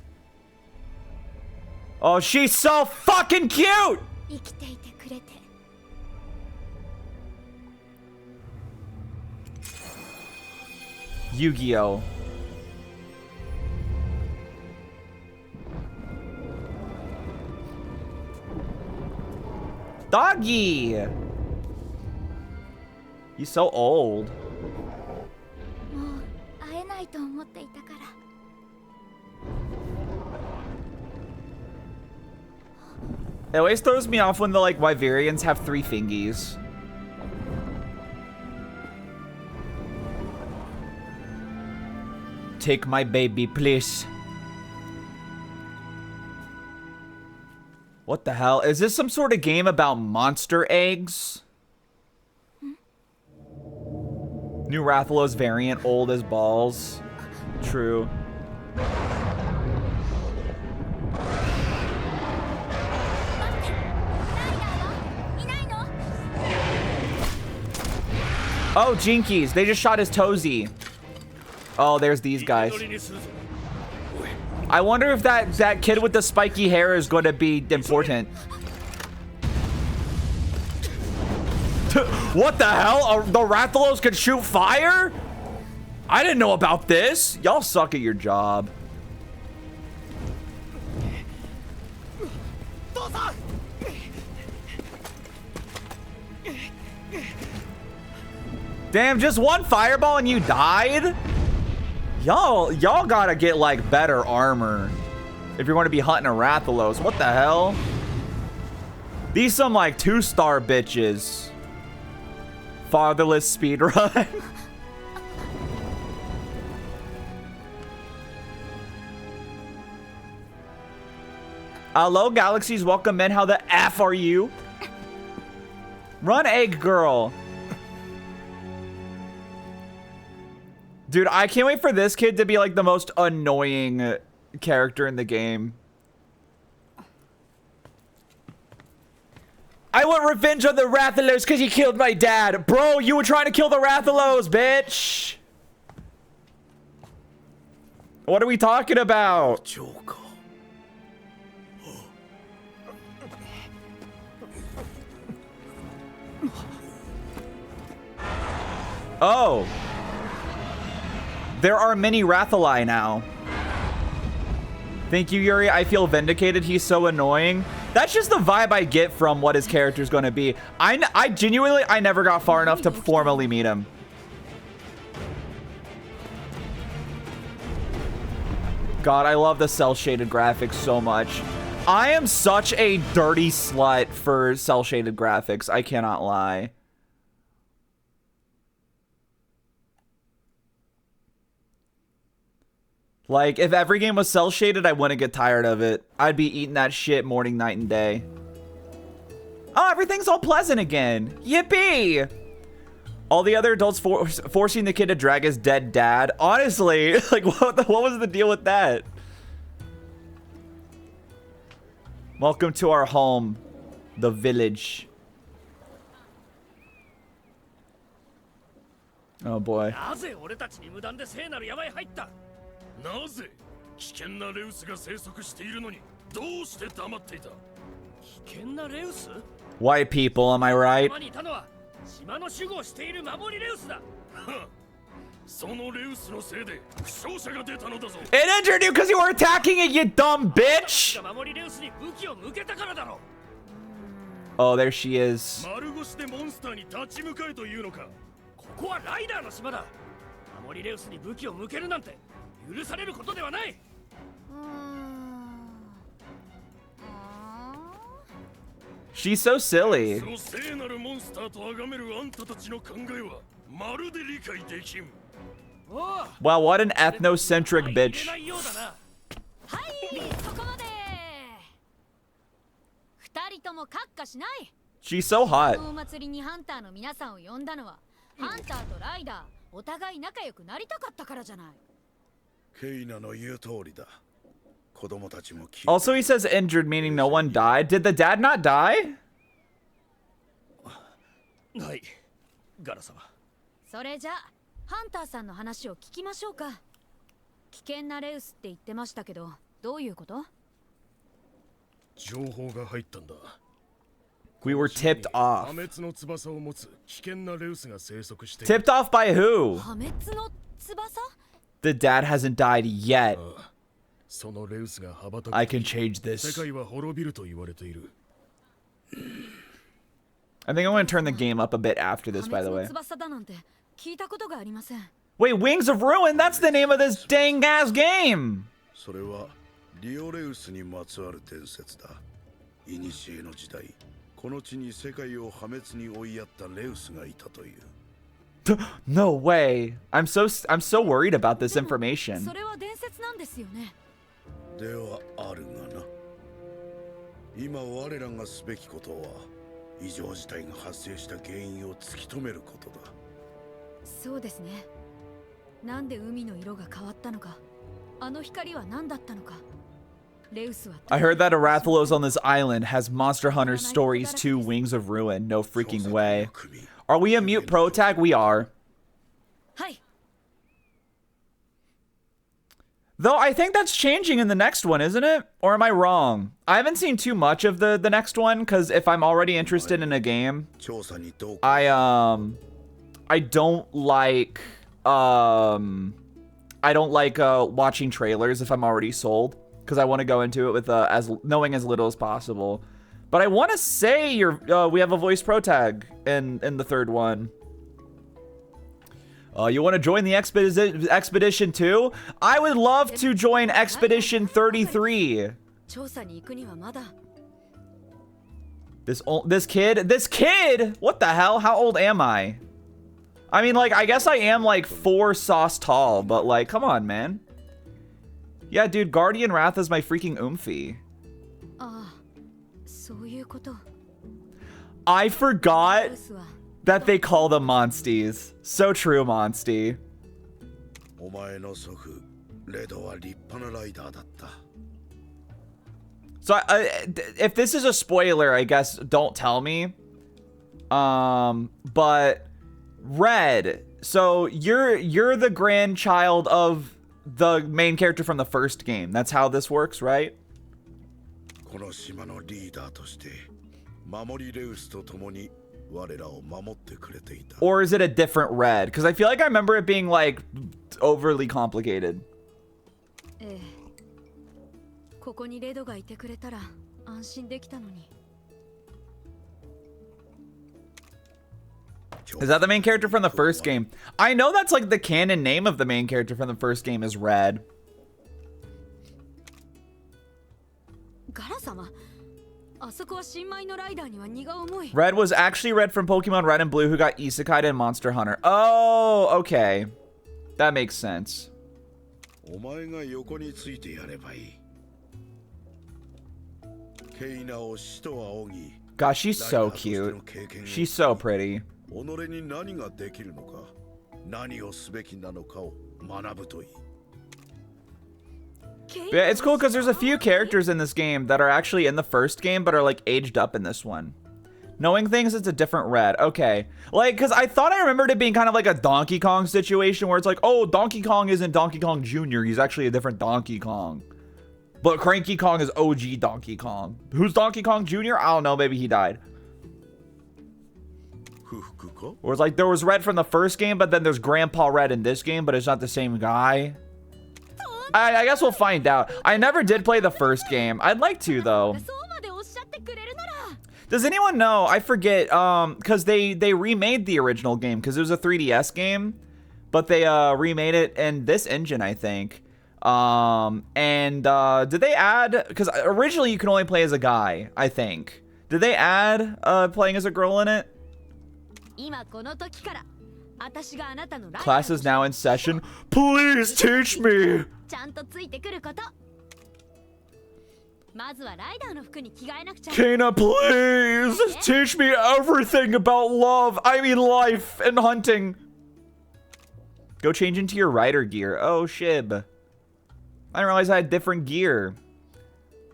Oh, she's so fucking cute! Yu-Gi-Oh! Doggy! He's so old. It always throws me off when the like Wyverians have 3 fingies. Take my baby, please. What the hell? Is this some sort of game about monster eggs? New Rathalos variant, old as balls. True. Oh, Jinkies. They just shot his Tozy. Oh, there's these guys. I wonder if that kid with the spiky hair is going to be important. What the hell? The Rathalos can shoot fire? I didn't know about this. Y'all suck at your job. Damn, just one fireball and you died? Y'all gotta get like better armor if you're going to be hunting a Rathalos. What the hell? These some like 2-star bitches. Fatherless speedrun. Hello, Galaxies. Welcome in. How the F are you? Run, egg girl. Dude, I can't wait for this kid to be like the most annoying character in the game. I want revenge on the Rathalos because he killed my dad. Bro, you were trying to kill the Rathalos, bitch. What are we talking about? Oh. There are many Rathalai now. Thank you, Yooree. I feel vindicated. He's so annoying. That's just the vibe I get from what his character's going to be. I genuinely, I never got far enough to formally meet him. God, I love the cel-shaded graphics so much. I am such a dirty slut for cel-shaded graphics. I cannot lie. Like, if every game was cel-shaded, I wouldn't get tired of it. I'd be eating that shit morning, night, and day. Oh, everything's all pleasant again. Yippee! All the other adults forcing the kid to drag his dead dad. Honestly, like, what was the deal with that? Welcome to our home, the village. Oh, boy. なぜ危険なレウスが生息しているのにどうして黙っていた危険なレウス White people, am I right? 島にいたのは島の守護をしている守りレウスだそのレウスのせいで負傷者が出たのだぞ It injured you because you were attacking it, you dumb bitch! 守りレウスに武器を向けたからだろ Oh, there she is. 丸腰でモンスターに立ち向かえというのかここはライダーの島だ守りレウスに武器を向けるなんて許されることではない She's so silly. その聖なるモンスターと崇めるあんたたちの考えはまるで理解できん。 Wow, what an ethnocentric bitch. ないようだな。はい、そこまで。二人とも閣下しない。 She's so hot. このお祭りにハンターの皆さんを呼んだのは、ハンターとライダーお互い仲良くなりたかったからじゃない。ケイナの言う通りだ。子供たちも聞いて Also, he says injured, meaning no one died. Did the dad not die? はい、ガラ様。それじゃあハンターさんの話を聞きましょうか。危険なレウスって言ってましたけど、どういうこと？情報が入ったんだ。 We were tipped off. 破滅の翼を持つ危険なレウスが生息してい Tipped る。off by who? 破滅の翼？ The dad hasn't died yet. そのレウスが羽ばたく。 I can change 世 this. 界は滅びると言われている。 I think I'm going to turn the game up a bit after this, 破 by the 滅の way. 翼だなんて聞いたことがありません。 Wait, Wings of Ruin? That's the name of this dang ass game! それはリオレウスにまつわる伝説だ。古の時代、この地に世界を破滅に追いやったレウスがいたという。 No way. I'm so worried about this でも information. それは伝説なんですよね。ではあるがな。今我らがすべきことは異常事態が発生した原因を突き止めることだ。そうですね。なんで海の色が変わったのか、あの光は何だったのか。レウスは I heard that Arathalos on this island has Monster Hunter Stories 2 Wings of Ruin. No freaking way. Are we a mute pro tag? We are. はい。 Though I think that's changing in the next one, isn't it? Or am I wrong? I haven't seen too much of the next one, because if I'm already interested in a game, I don't like watching trailers if I'm already sold, because I want to go into it with as knowing as little as possible. But I want to say we have a voice pro tag in the third one. You want to join the expedition too? I would love to join Expedition 33. 調査に行くにはまだ。 This kid? What the hell? How old am I? I mean, like, I guess I am like 4 sauce tall, but like, come on, man. Yeah, dude, Guardian Wrath is my freaking oomphy. ああ、そういうこと。 I レ forgot ウスは that they call them Monsties. So true, Monstie. お前の祖父レドは立派なライダーだった。 So if this is a spoiler, I guess don't tell me. But Red, so you're the grandchild of the main character from the first game. That's how this works, right? この島のリーダーとして守りレウスと共に我らを守ってくれていた。 Or is it a different Red? Because I feel like I remember it being like overly complicated. ええ。ここにレドがいてくれたら安心できたのに。 Is that the main character from the first game? I know that's like the canon name of the main character from the first game is Red. ガラ様、あそこは新米のライダーには荷が重い。 Red was actually Red from Pokemon Red and Blue who got isekai'd in Monster Hunter. Oh, okay. That makes sense. お前が横についてやればいい。ケイナを死と仰ぎ。 Gosh, she's so cute. She's so pretty. 己に何ができるのか、何をすべきなのかを学ぶといい。 Yeah, it's cool because there's a few characters in this game that are actually in the first game but are like aged up in this one. Knowing things, it's a different Red. Okay. Like, because I thought I remembered it being kind of like a Donkey Kong situation where it's like, oh, Donkey Kong isn't Donkey Kong Jr. He's actually a different Donkey Kong. But Cranky Kong is OG Donkey Kong. Who's Donkey Kong Jr.? I don't know. Maybe he died. Or it's like there was Red from the first game, but then there's Grandpa Red in this game, but it's not the same guy. I guess we'll find out. I never did play the first game. I'd like to, though. そうまでおっしゃってくれるなら。 Does anyone know? I forget, because they remade the original game, because it was a 3DS game, but they remade it in this engine, I think. Did they add, because originally you could only play as a guy, I think. Did they add playing as a girl in it? 今この時から私があなたのライバル Class is now in session. Please teach me. ちゃんとついてくること。まずはライダーの服に着替えなくちゃ。 Kana, please teach me everything about love. I mean life and hunting. Go change into your rider gear. Oh, shib. I didn't realize I had different gear.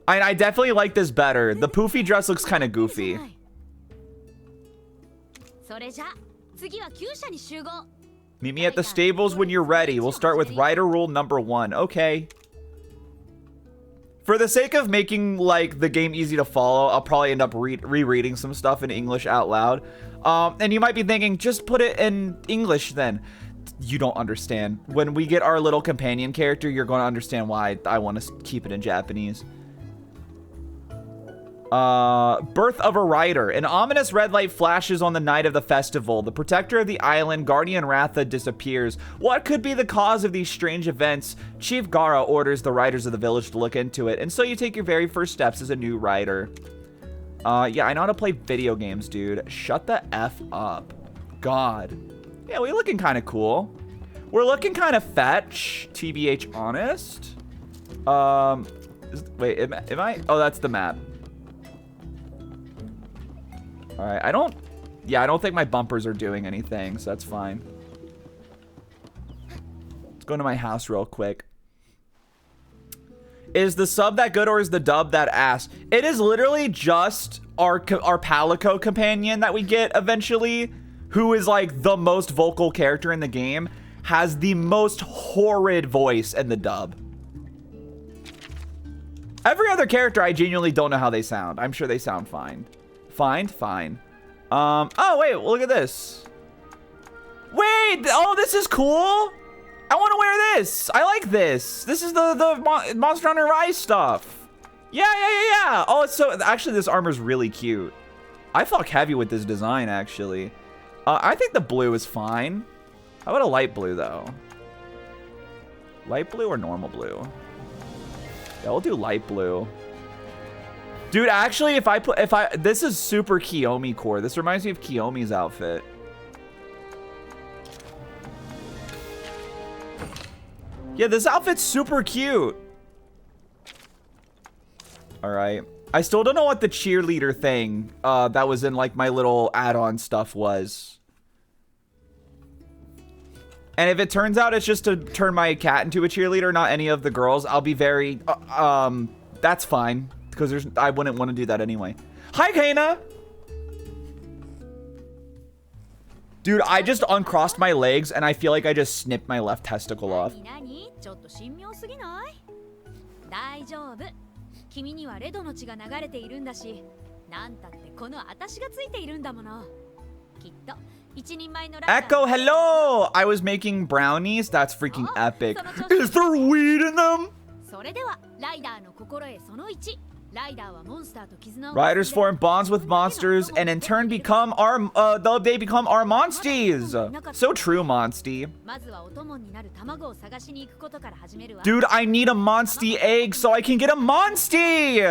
I definitely like this better. The poofy dress looks kind of goofy. それじゃ次は厩舎に集合。 Meet me at the stables when you're ready. We'll start with rider rule number 1. Okay. For the sake of making like the game easy to follow, I'll probably end up rereading some stuff in English out loud. And you might be thinking, just put it in English then. You don't understand. When we get our little companion character, you're going to understand why I want to keep it in Japanese. Birth of a rider. An ominous red light flashes on the night of the festival. The protector of the island, Guardian Ratha, disappears. What could be the cause of these strange events? Chief Gara orders the riders of the village to look into it, and so you take your very first steps as a new rider. Yeah, I know how to play video games, dude. Shut the F up. God. Yeah, we're looking kind of cool. We're looking kind of fetch, TBH honest. Wait, am I? Oh, that's the map. All right, I don't think my bumpers are doing anything, so that's fine. Let's go into my house real quick. Is the sub that good or is the dub that ass? It is literally just our Palico companion that we get eventually, who is like the most vocal character in the game, has the most horrid voice in the dub. Every other character, I genuinely don't know how they sound. I'm sure they sound fine. Fine. Oh, wait, well, look at this. Wait, oh, this is cool. I want to wear this. I like this. This is the Monster Hunter Rise stuff. Yeah. Oh, it's so, actually, this armor's really cute. I fuck heavy with this design, actually. I think the blue is fine. How about a light blue, though? Light blue or normal blue? Yeah, we'll do light blue. Dude, actually, this is super Kiyomi core. This reminds me of Kiyomi's outfit. Yeah, this outfit's super cute. All right. I still don't know what the cheerleader thing that was in like my little add-on stuff was. And if it turns out it's just to turn my cat into a cheerleader, not any of the girls, I'll be very, that's fine. Because I wouldn't want to do that anyway. Hi, Kana! Dude, I just uncrossed my legs and I feel like I just snipped my left testicle off. ちょっと神妙すぎない？大丈夫。君にはレドの血が流れているんだし、なんたってこの私がついているんだもの。きっと一人前のライダー。 Echo, hello! I was making brownies. That's freaking epic. Is there weed in them? それではライダーの心得その1。Riders form bonds with monsters and in turn become they become our monsties. So true, Monstie. Dude, I need a Monstie egg so I can get a Monstie.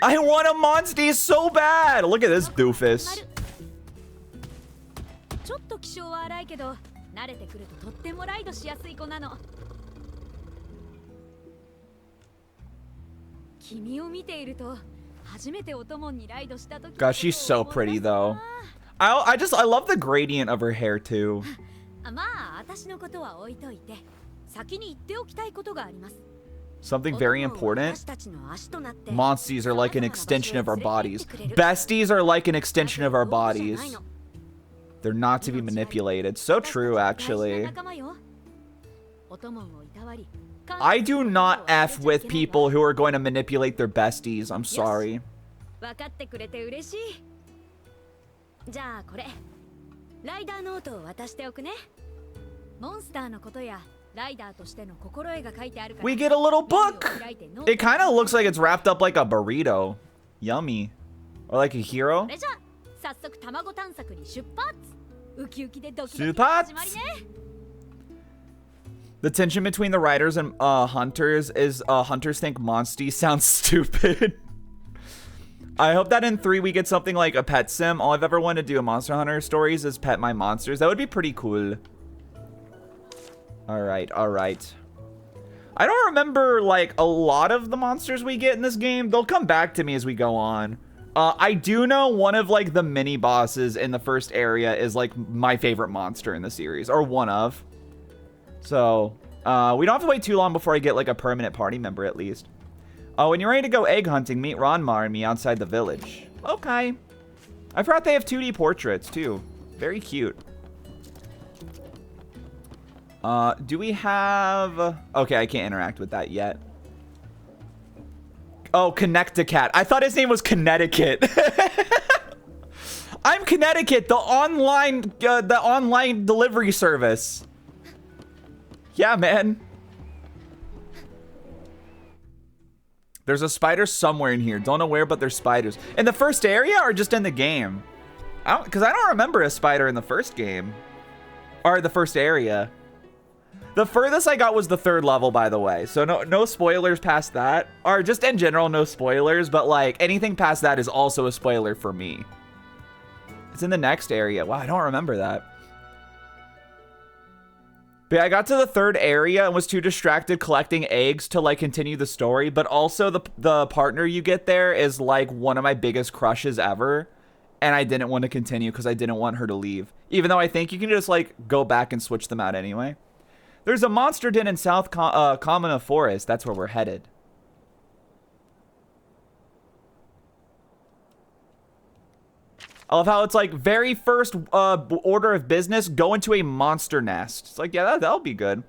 I want a Monstie so bad. Look at this doofus. Gosh, she's so pretty though. I love the gradient of her hair too. Something very important. Monsties are like an extension of our bodies. Besties are like an extension of our bodies. They're not to be manipulated. So true, actually. I do not F with people who are going to manipulate their besties. I'm sorry. We get a little book. It kind of looks like it's wrapped up like a burrito. Yummy. Or like a hero. Supats. The tension between the riders and hunters is hunters think Monstie sounds stupid. I hope that in 3 we get something like a pet sim. All I've ever wanted to do in Monster Hunter stories is pet my monsters. That would be pretty cool. All right, all right. I don't remember like a lot of the monsters we get in this game. They'll come back to me as we go on. I do know one of like the mini bosses in the first area is like my favorite monster in the series, or one of. So we don't have to wait too long before I get like a permanent party member at least. When you're ready to go egg hunting, meet Ranma and me outside the village. Okay. I forgot they have 2D portraits too. Very cute. Do we have... Okay, I can't interact with that yet. Oh, Connect-a-Cat. I thought his name was Connecticut. I'm Connecticut, the online delivery service. Yeah, man. There's a spider somewhere in here. Don't know where, but there's spiders. In the first area or just in the game? Because I don't remember a spider in the first game. Or the first area. The furthest I got was the 3rd level, by the way. So no spoilers past that. Or just in general, no spoilers. But like anything past that is also a spoiler for me. It's in the next area. Wow, I don't remember that. But yeah, I got to the 3rd area and was too distracted collecting eggs to like continue the story. But also the partner you get there is like one of my biggest crushes ever. And I didn't want to continue because I didn't want her to leave. Even though I think you can just like go back and switch them out anyway. There's a monster den in South Kamina Forest. That's where we're headed. I love how it's like very first order of business, go into a monster nest. It's like, yeah, that'll be good.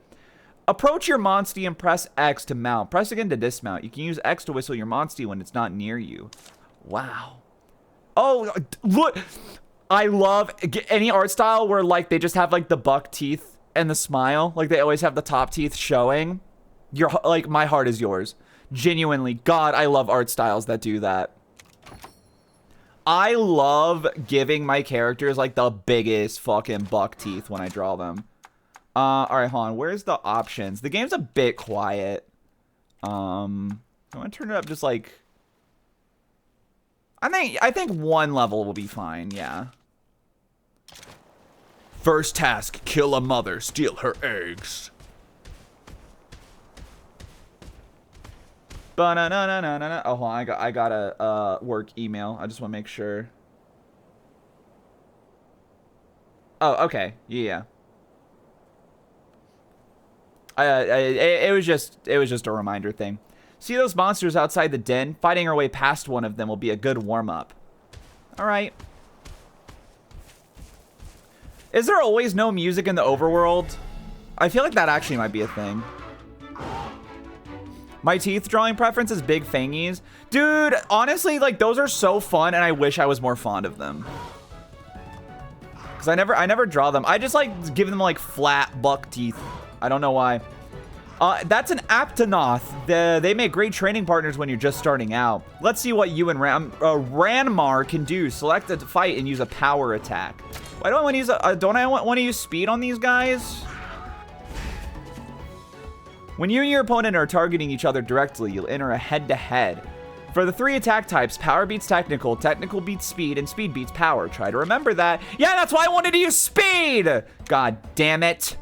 Approach your monstie and press X to mount. Press again to dismount. You can use X to whistle your monstie when it's not near you. Wow. Oh, look. I love any art style where like they just have like the buck teeth and the smile. Like they always have the top teeth showing. You're like, my heart is yours. Genuinely. God, I love art styles that do that. I love giving my characters like the biggest fucking buck teeth when I draw them. All right, hold on. Where's the options? The game's a bit quiet. I want to turn it up just like... I think 1 level will be fine, yeah. First task, kill a mother, steal her eggs. Ba-na-na-na-na-na. Oh, hold on. I got a work email. I just want to make sure. Oh, okay. Yeah. It was just a reminder thing. See those monsters outside the den? Fighting our way past one of them will be a good warm-up. All right. Is there always no music in the overworld? I feel like that actually might be a thing. My teeth drawing preference is big fangies. Dude, honestly, like those are so fun and I wish I was more fond of them. Cause I never draw them. I just like give them like flat buck teeth. I don't know why. That's an Aptonoth. They make great training partners when you're just starting out. Let's see what you and Ranmar can do. Select a fight and use a power attack. Why don't I want to use don't I want to use speed on these guys? When you and your opponent are targeting each other directly, you'll enter a head-to-head. For the 3 attack types, power beats technical, technical beats speed, and speed beats power. Try to remember that. Yeah, that's why I wanted to use speed! God damn it.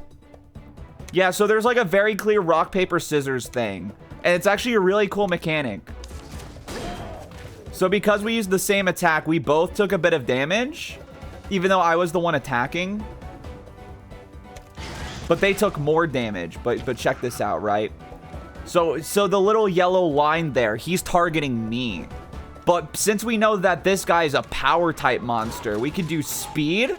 Yeah, so there's like a very clear rock, paper, scissors thing. And it's actually a really cool mechanic. So because we used the same attack, we both took a bit of damage. Even though I was the one attacking. But they took more damage. But check this out, right? So the little yellow line there, he's targeting me. But since we know that this guy is a power type monster, we can do speed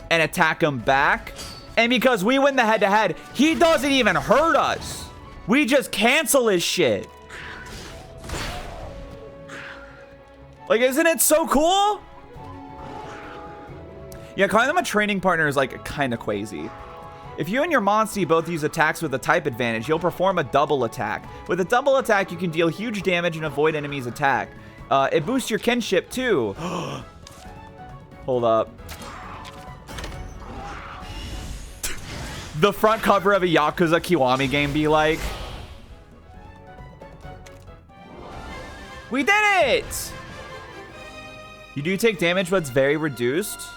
and attack him back. And because we win the head-to-head, he doesn't even hurt us. We just cancel his shit. Like, isn't it so cool? Yeah, calling them a training partner is like kind of crazy. If you and your Monstie both use attacks with a type advantage, you'll perform a double attack. With a double attack, you can deal huge damage and avoid enemies' attack. It boosts your kinship too. Hold up. The front cover of a Yakuza Kiwami game be like. We did it! You do take damage, but it's very reduced.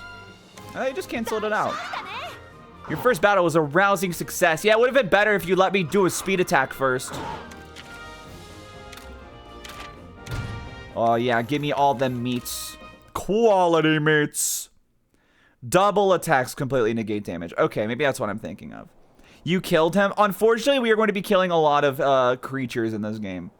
I just canceled it out. Your first battle was a rousing success. Yeah, it would have been better if you let me do a speed attack first. Oh, yeah, give me all them meats. Quality meats. Double attacks completely negate damage. Okay, maybe that's what I'm thinking of. You killed him. Unfortunately, we are going to be killing a lot of creatures in this game.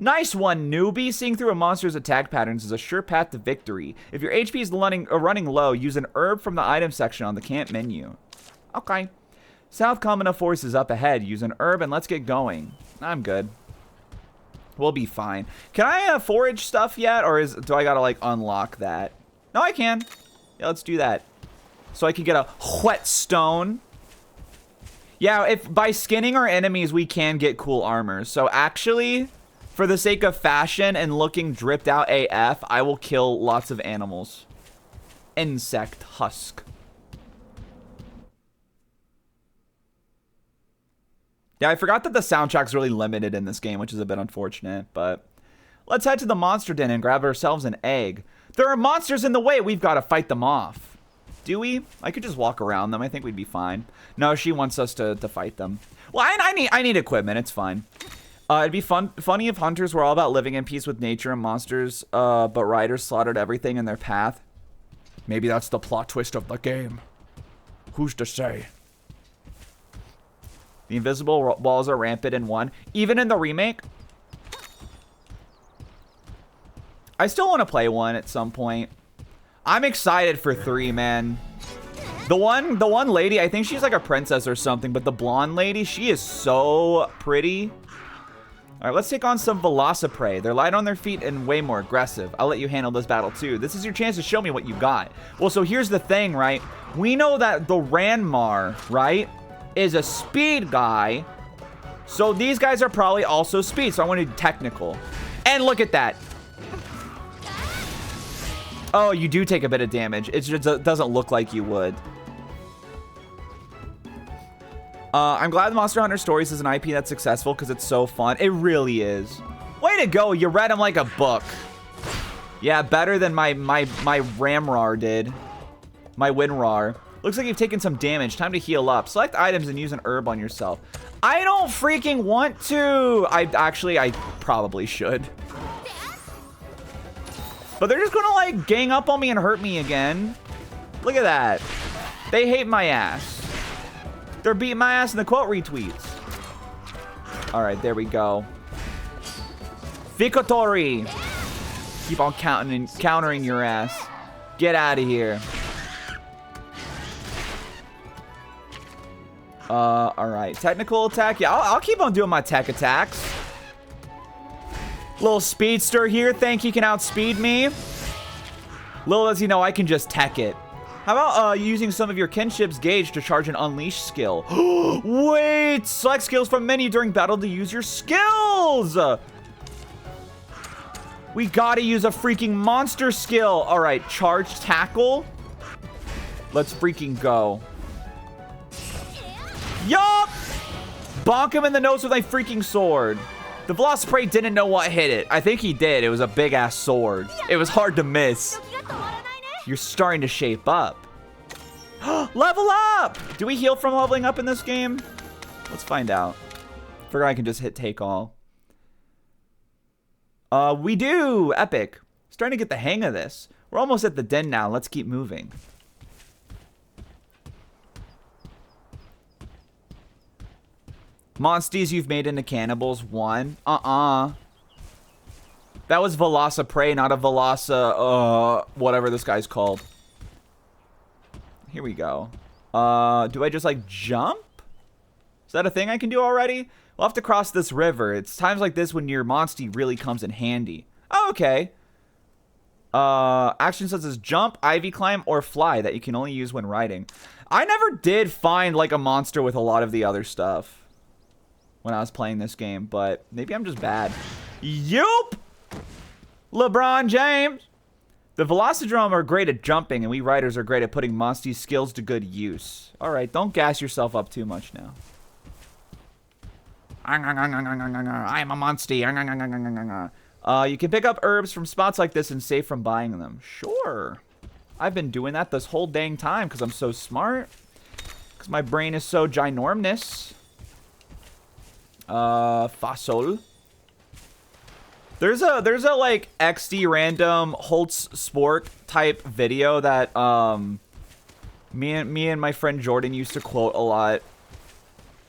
Nice one, newbie. Seeing through a monster's attack patterns is a sure path to victory. If your HP is running low, use an herb from the item section on the camp menu. Okay. South Kamina Force is up ahead. Use an herb and let's get going. I'm good. We'll be fine. Can I forage stuff yet? Or do I gotta, like, unlock that? No, I can. Yeah, let's do that. So I can get a whetstone. Yeah, if by skinning our enemies, we can get cool armor. So actually, for the sake of fashion and looking dripped out AF, I will kill lots of animals. Insect husk. Yeah, I forgot that the soundtrack's really limited in this game, which is a bit unfortunate, but let's head to the monster den and grab ourselves an egg. There are monsters in the way. We've got to fight them off. Do we? I could just walk around them. I think we'd be fine. No, she wants us to fight them. Well, I need equipment. It's fine. It'd be funny if hunters were all about living in peace with nature and monsters, but riders slaughtered everything in their path. Maybe that's the plot twist of the game. Who's to say? The invisible walls are rampant in 1. Even in the remake? I still want to play 1 at some point. I'm excited for 3, man. The one lady, I think she's like a princess or something, but the blonde lady, she is so pretty. All right, let's take on some Velociprey. They're light on their feet and way more aggressive. I'll let you handle this battle too. This is your chance to show me what you got. Well, so here's the thing, right? We know that the Ranmar, right, is a speed guy. So these guys are probably also speed. So I want to do technical. And look at that. Oh, you do take a bit of damage. It just doesn't look like you would. I'm glad Monster Hunter Stories is an IP that's successful because it's so fun. It really is. Way to go. You read them like a book. Yeah, better than my Ramrar did. My Winrar. Looks like you've taken some damage. Time to heal up. Select items and use an herb on yourself. I don't freaking want to. I probably should. But they're just gonna like gang up on me and hurt me again. Look at that. They hate my ass. They're beating my ass in the quote retweets. All right, there we go. Vikotori. Keep on countering your ass. Get out of here. All right. Technical attack. Yeah, I'll keep on doing my tech attacks. Little speedster here. Think he can outspeed me. Little does he know I can just tech it. How about using some of your kinship's gauge to charge an unleash skill? Wait! Select skills from menu during battle to use your skills! We gotta use a freaking monster skill. All right, charge tackle. Let's freaking go. Yup! Bonk him in the nose with my freaking sword. The Velociprey didn't know what hit it. I think he did. It was a big-ass sword. It was hard to miss. You're starting to shape up. Level up! Do we heal from leveling up in this game? Let's find out. Forgot I can just hit take all. We do! Epic. Starting to get the hang of this. We're almost at the den now. Let's keep moving. Monsties you've made into cannibals. 1. That was Velociprey, not a whatever this guy's called. Here we go. Do I just like jump? Is that a thing I can do already? We'll have to cross this river. It's times like this when your monstie really comes in handy. Oh, okay. Action such as jump, ivy climb, or fly that you can only use when riding. I never did find like a monster with a lot of the other stuff when I was playing this game, but maybe I'm just bad. Yup! LeBron James! The Velocidrome are great at jumping, and we riders are great at putting Monsty's skills to good use. Alright, don't gas yourself up too much now. I am a Monstie. You can pick up herbs from spots like this and save from buying them. Sure. I've been doing that this whole dang time because I'm so smart. Because my brain is so ginormous. Fasol. There's a like XD random Holtz Sport type video that me and my friend Jordan used to quote a lot.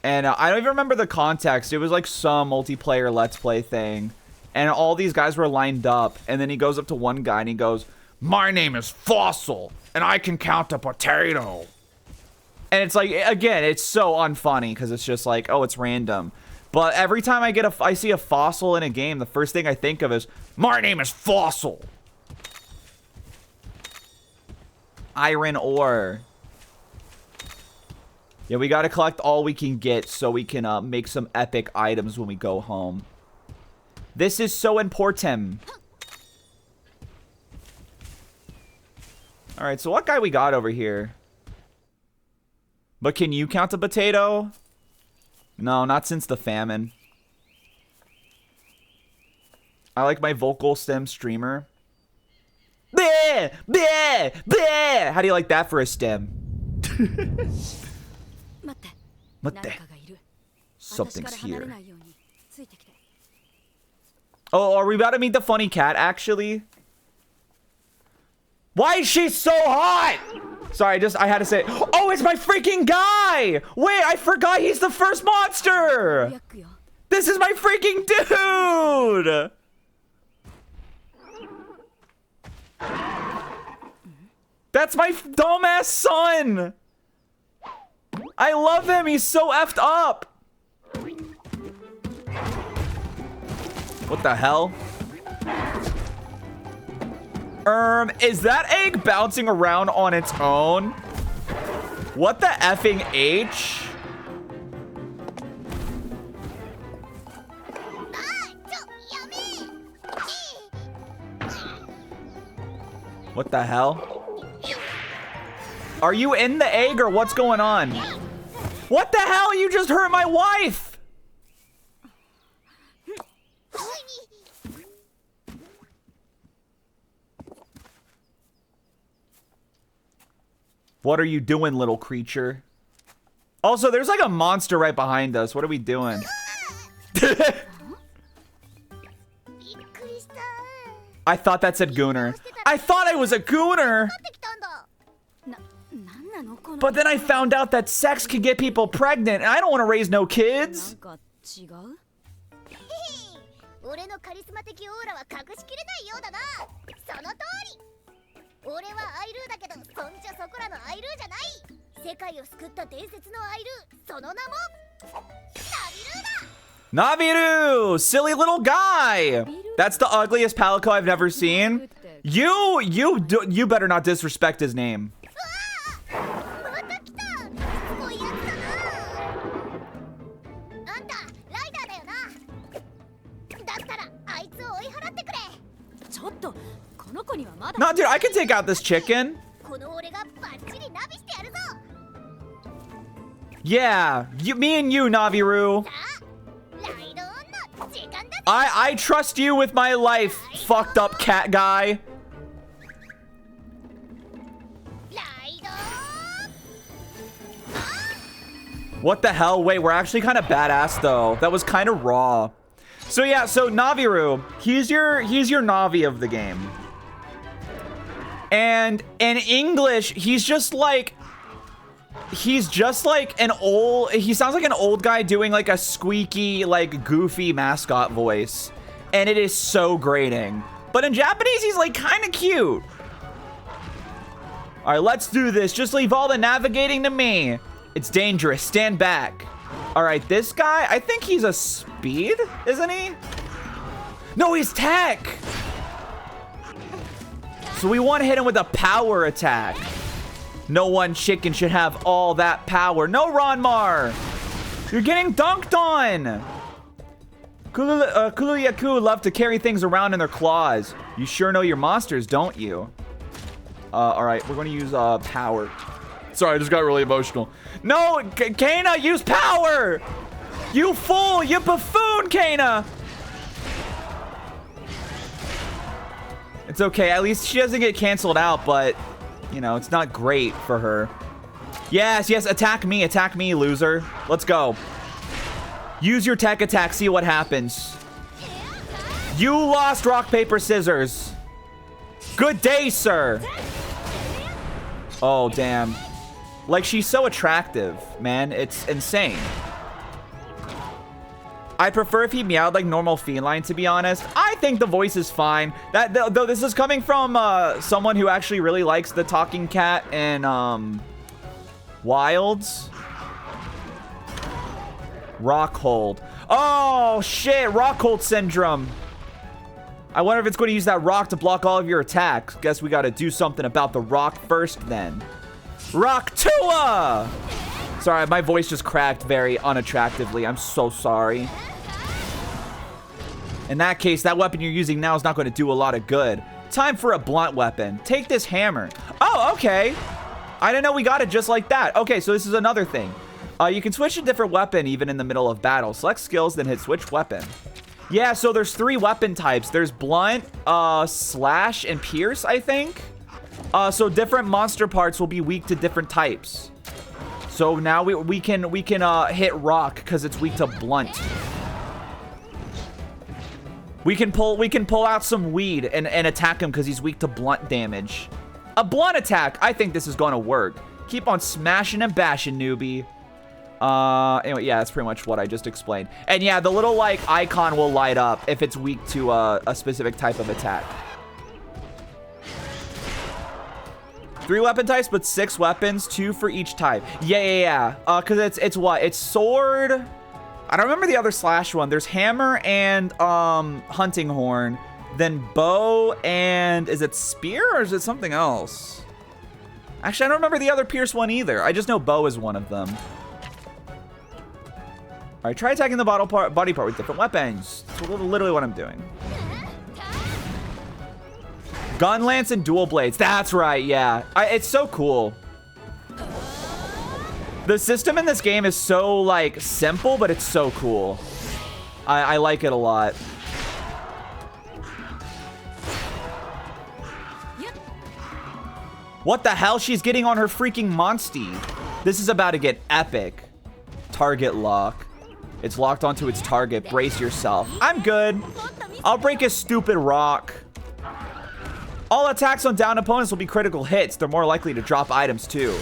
And I don't even remember the context. It was like some multiplayer Let's Play thing. And all these guys were lined up. And then he goes up to one guy and he goes, "My name is Fossil, and I can count a potato." And it's like, again, it's so unfunny because it's just like, oh, it's random. But every time I see a fossil in a game, the first thing I think of is, "My name is Fossil." Iron ore. Yeah, we gotta collect all we can get so we can make some epic items when we go home. This is so important. Alright, so what guy we got over here? But can you count a potato? No, not since the famine. I like my vocal stem streamer. Bleh! Bleh! Bleh! How do you like that for a stem? Something's here. Oh, are we about to meet the funny cat, actually? Why is she so hot? Sorry, I had to say, oh, it's my freaking guy! Wait, I forgot he's the first monster! This is my freaking dude! That's my dumbass son! I love him, he's so effed up! What the hell? Is that egg bouncing around on its own? What the effing H? What the hell? Are you in the egg or what's going on? What the hell? You just hurt my wife! What are you doing, little creature? Also, there's like a monster right behind us. What are we doing? I thought that said gooner. I thought I was a gooner! But then I found out that sex can get people pregnant, and I don't want to raise no kids! Naviru! Silly little guy! That's the ugliest Palico I've never seen. You better not disrespect his name. No, dude, I can take out this chicken. Yeah, me and you, Naviru. I trust you with my life, fucked up cat guy. What the hell? Wait, we're actually kind of badass though. That was kind of raw. So yeah, so Naviru, he's your Navi of the game. And in English, he's just like an old, he sounds like an old guy doing like a squeaky, like goofy mascot voice. And it is so grating. But in Japanese, he's like kind of cute. All right, let's do this. Just leave all the navigating to me. It's dangerous. Stand back. All right, this guy, I think he's a speed, isn't he? No, he's tech. So we want to hit him with a power attack. No one chicken should have all that power. No, Ronmar. You're getting dunked on. Kuluyaku love to carry things around in their claws. You sure know your monsters, don't you? All right, we're going to use power. Sorry, I just got really emotional. No, Kana, use power. You fool, you buffoon, Kana. It's okay. At least she doesn't get canceled out, but, you know, it's not great for her. Yes, yes, attack me, loser. Let's go. Use your tech attack, see what happens. You lost rock, paper, scissors. Good day, sir. Oh, damn. Like, she's so attractive, man. It's insane. I prefer if he meowed like normal feline, to be honest. I think the voice is fine. Though this is coming from someone who actually really likes the talking cat and Wilds. Rockhold. Oh, shit. Rockhold syndrome. I wonder if it's going to use that rock to block all of your attacks. Guess we got to do something about the rock first then. Rock Tua! Sorry, my voice just cracked very unattractively. I'm so sorry. In that case, that weapon you're using now is not going to do a lot of good. Time for a blunt weapon. Take this hammer. Oh, okay. I didn't know we got it just like that. Okay, so this is another thing. You can switch to a different weapon even in the middle of battle. Select skills, then hit switch weapon. Yeah, so there's 3 weapon types. There's blunt, slash, and pierce, I think. So different monster parts will be weak to different types. So now we can hit rock because it's weak to blunt. We can pull out some weed and attack him because he's weak to blunt damage. A blunt attack. I think this is going to work. Keep on smashing and bashing, newbie. Anyway, yeah, that's pretty much what I just explained. And yeah, the little like icon will light up if it's weak to a specific type of attack. 3 weapon types, but 6 weapons, 2 for each type. Yeah. Cause it's what? It's sword. I don't remember the other slash one. There's hammer and hunting horn, then bow and is it spear or is it something else? Actually, I don't remember the other pierce one either. I just know bow is one of them. All right, try attacking the body part with different weapons. That's literally what I'm doing. Gun lance and dual blades. That's right, yeah. It's so cool. The system in this game is so, like, simple, but it's so cool. I like it a lot. What the hell? She's getting on her freaking Monstie. This is about to get epic. Target lock. It's locked onto its target. Brace yourself. I'm good. I'll break a stupid rock. All attacks on downed opponents will be critical hits. They're more likely to drop items too.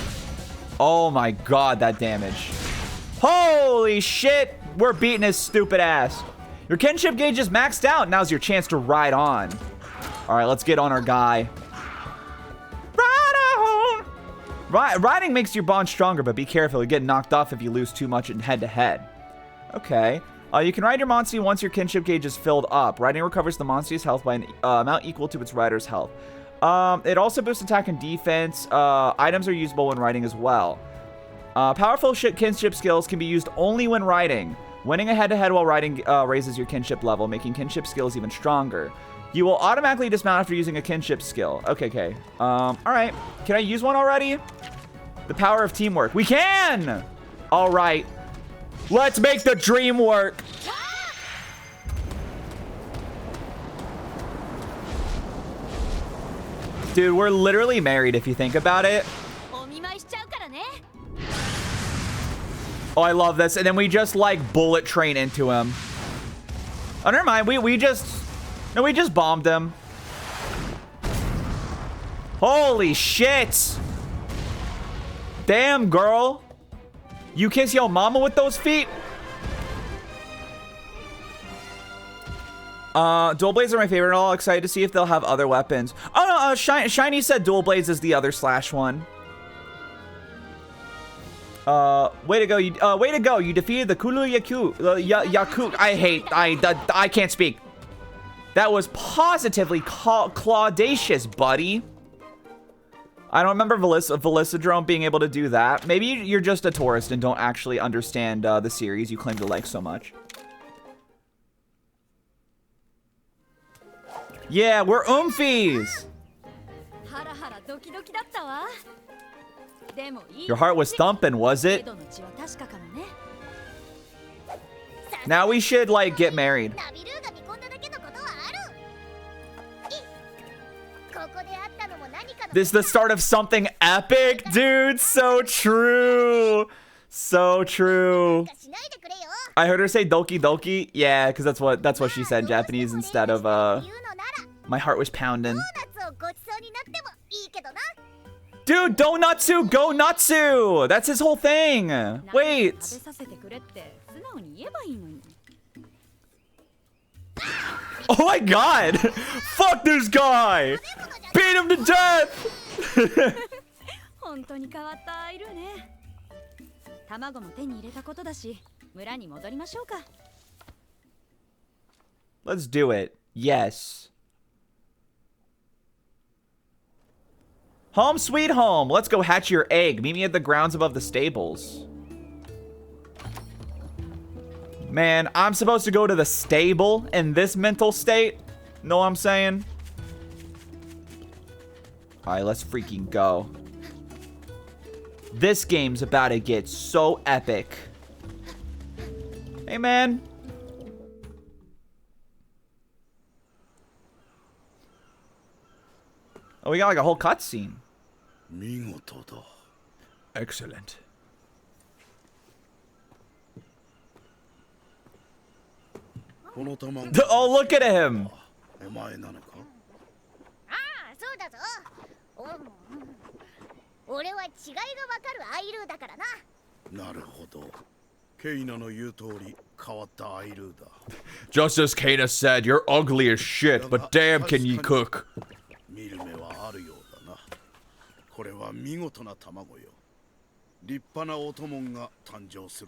Oh my god, that damage. Holy shit. We're beating his stupid ass. Your kinship gauge is maxed out. Now's your chance to ride on. All right, let's get on our guy. Ride on. Riding makes your bond stronger, but be careful. You get knocked off if you lose too much in head-to-head. Okay. You can ride your Monstie once your kinship gauge is filled up. Riding recovers the Monstie's health by an amount equal to its rider's health. It also boosts attack and defense. Items are usable when riding as well. Powerful kinship skills can be used only when riding. Winning a head-to-head while riding raises your kinship level, making kinship skills even stronger. You will automatically dismount after using a kinship skill. Okay. All right. Can I use one already? The power of teamwork. We can! All right. Let's make the dream work. Dude, we're literally married if you think about it. Oh, I love this. And then we just like bullet train into him. Oh, never mind. We just bombed him. Holy shit. Damn, girl. You kiss your mama with those feet? Dual blades are my favorite. I'm all excited to see if they'll have other weapons. Oh no, Shiny said dual blades is the other slash one. Way to go! Way to go! You defeated the Kulu Yaku. I can't speak. That was positively claudacious, buddy. I don't remember Velicodrome being able to do that. Maybe you're just a tourist and don't actually understand the series you claim to like so much. Yeah, we're oomfies! Your heart was thumping, was it? Now we should, like, get married. This is the start of something epic, dude. So true. So true. I heard her say Doki Doki. Yeah, because that's what she said in Japanese instead of my heart was pounding. Dude, donutsu, go nutsu. That's his whole thing. Wait. Oh my god. Fuck this guy. Beat him to death. Let's do it. Yes. Home sweet home. Let's go hatch your egg. Meet me at the grounds above the stables. Man, I'm supposed to go to the stable in this mental state? Know what I'm saying? Alright, let's freaking go. This game's about to get so epic. Hey, man. Oh, we got like a whole cutscene. Excellent. Oh, look at him. Just as Kana said, you're ugly as shit, but damn can you cook.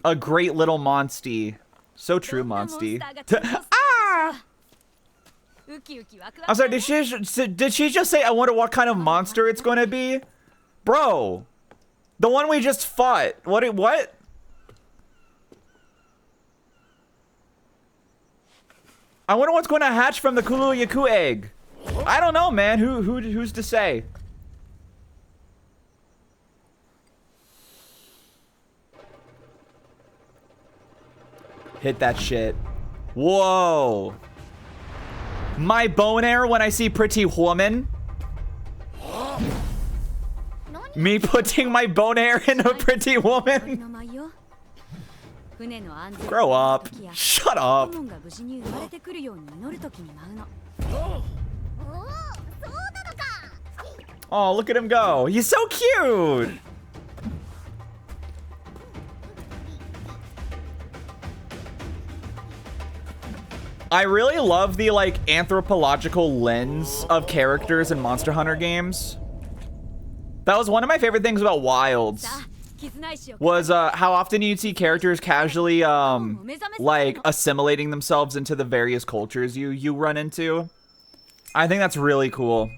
A great little monstie. So true, monstie. Ah! I'm sorry, did she just say, I wonder what kind of monster it's going to be? Bro, the one we just fought. What? I wonder what's going to hatch from the Kulu-Yaku egg. I don't know, man. Who's to say? Hit that shit. Whoa. My boner when I see pretty woman. Me putting my boner in a pretty woman. Grow up. Shut up. Oh, look at him go. He's so cute. I really love the like anthropological lens of characters in Monster Hunter games. That was one of my favorite things about Wilds. Was how often you'd see characters casually like assimilating themselves into the various cultures you run into. I think that's really cool.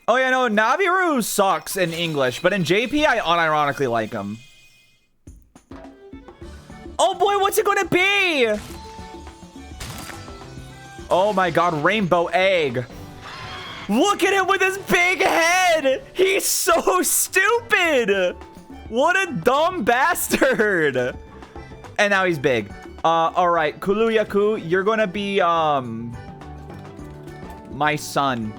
Oh yeah, no, Naviru sucks in English, but in JP I unironically like him. Oh boy, what's it gonna be? Oh my god, rainbow egg. Look at him with his big head. He's so stupid. What a dumb bastard. And now he's big. All right, Kulu-Yaku, you're gonna be, my son.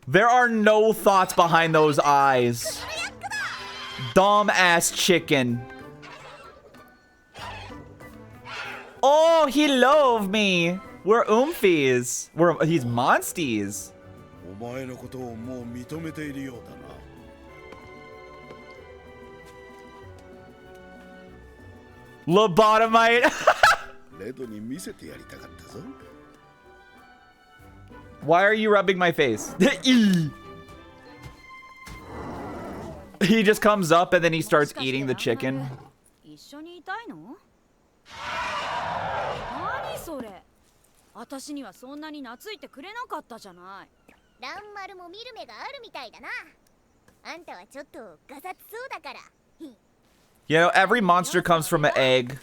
There are no thoughts behind those eyes. Dumb ass chicken. Oh, he loved me. We're oomfies. He's monsties. Lobotomite. Why are you rubbing my face? He just comes up and then he starts eating the chicken. You know, every monster comes from an egg.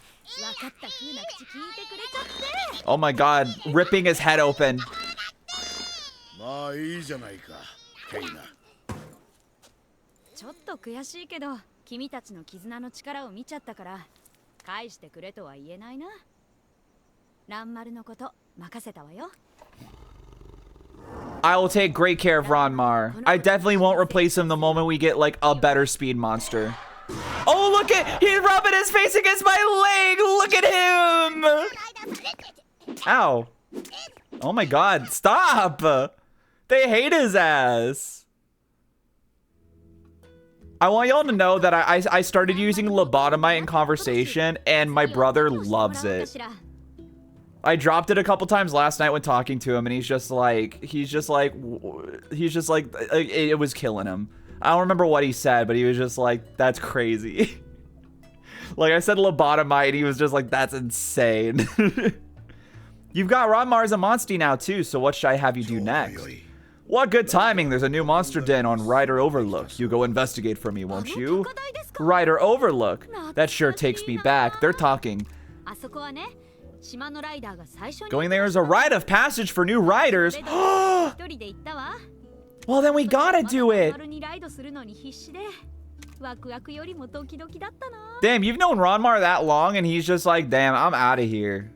Oh my god, ripping his head open. 君たちの絆の力を見ちゃったから返してくれとは言えないな。蘭丸のこと任せたわよ。 I will take great care of Ronmar. I definitely won't replace him the moment we get like a better speed monster. Oh, look at, he's rubbing his face against my leg. Look at him. Ow. Oh my god, stop. They hate his ass. I want y'all to know that I started using lobotomite in conversation and my brother loves it. I dropped it a couple times last night when talking to him and he's just like, it was killing him. I don't remember what he said, but he was just like, that's crazy. Like I said lobotomite and he was just like, that's insane. You've got Ronmar as a monster now too, so what should I have you do next? What good timing, there's a new monster den on Rider Overlook. You go investigate for me, won't you? Rider Overlook. That sure takes me back. They're talking. Going there is a rite of passage for new riders. Well, then we gotta do it. Damn, you've known Ronmar that long and he's just like, damn, I'm out of here.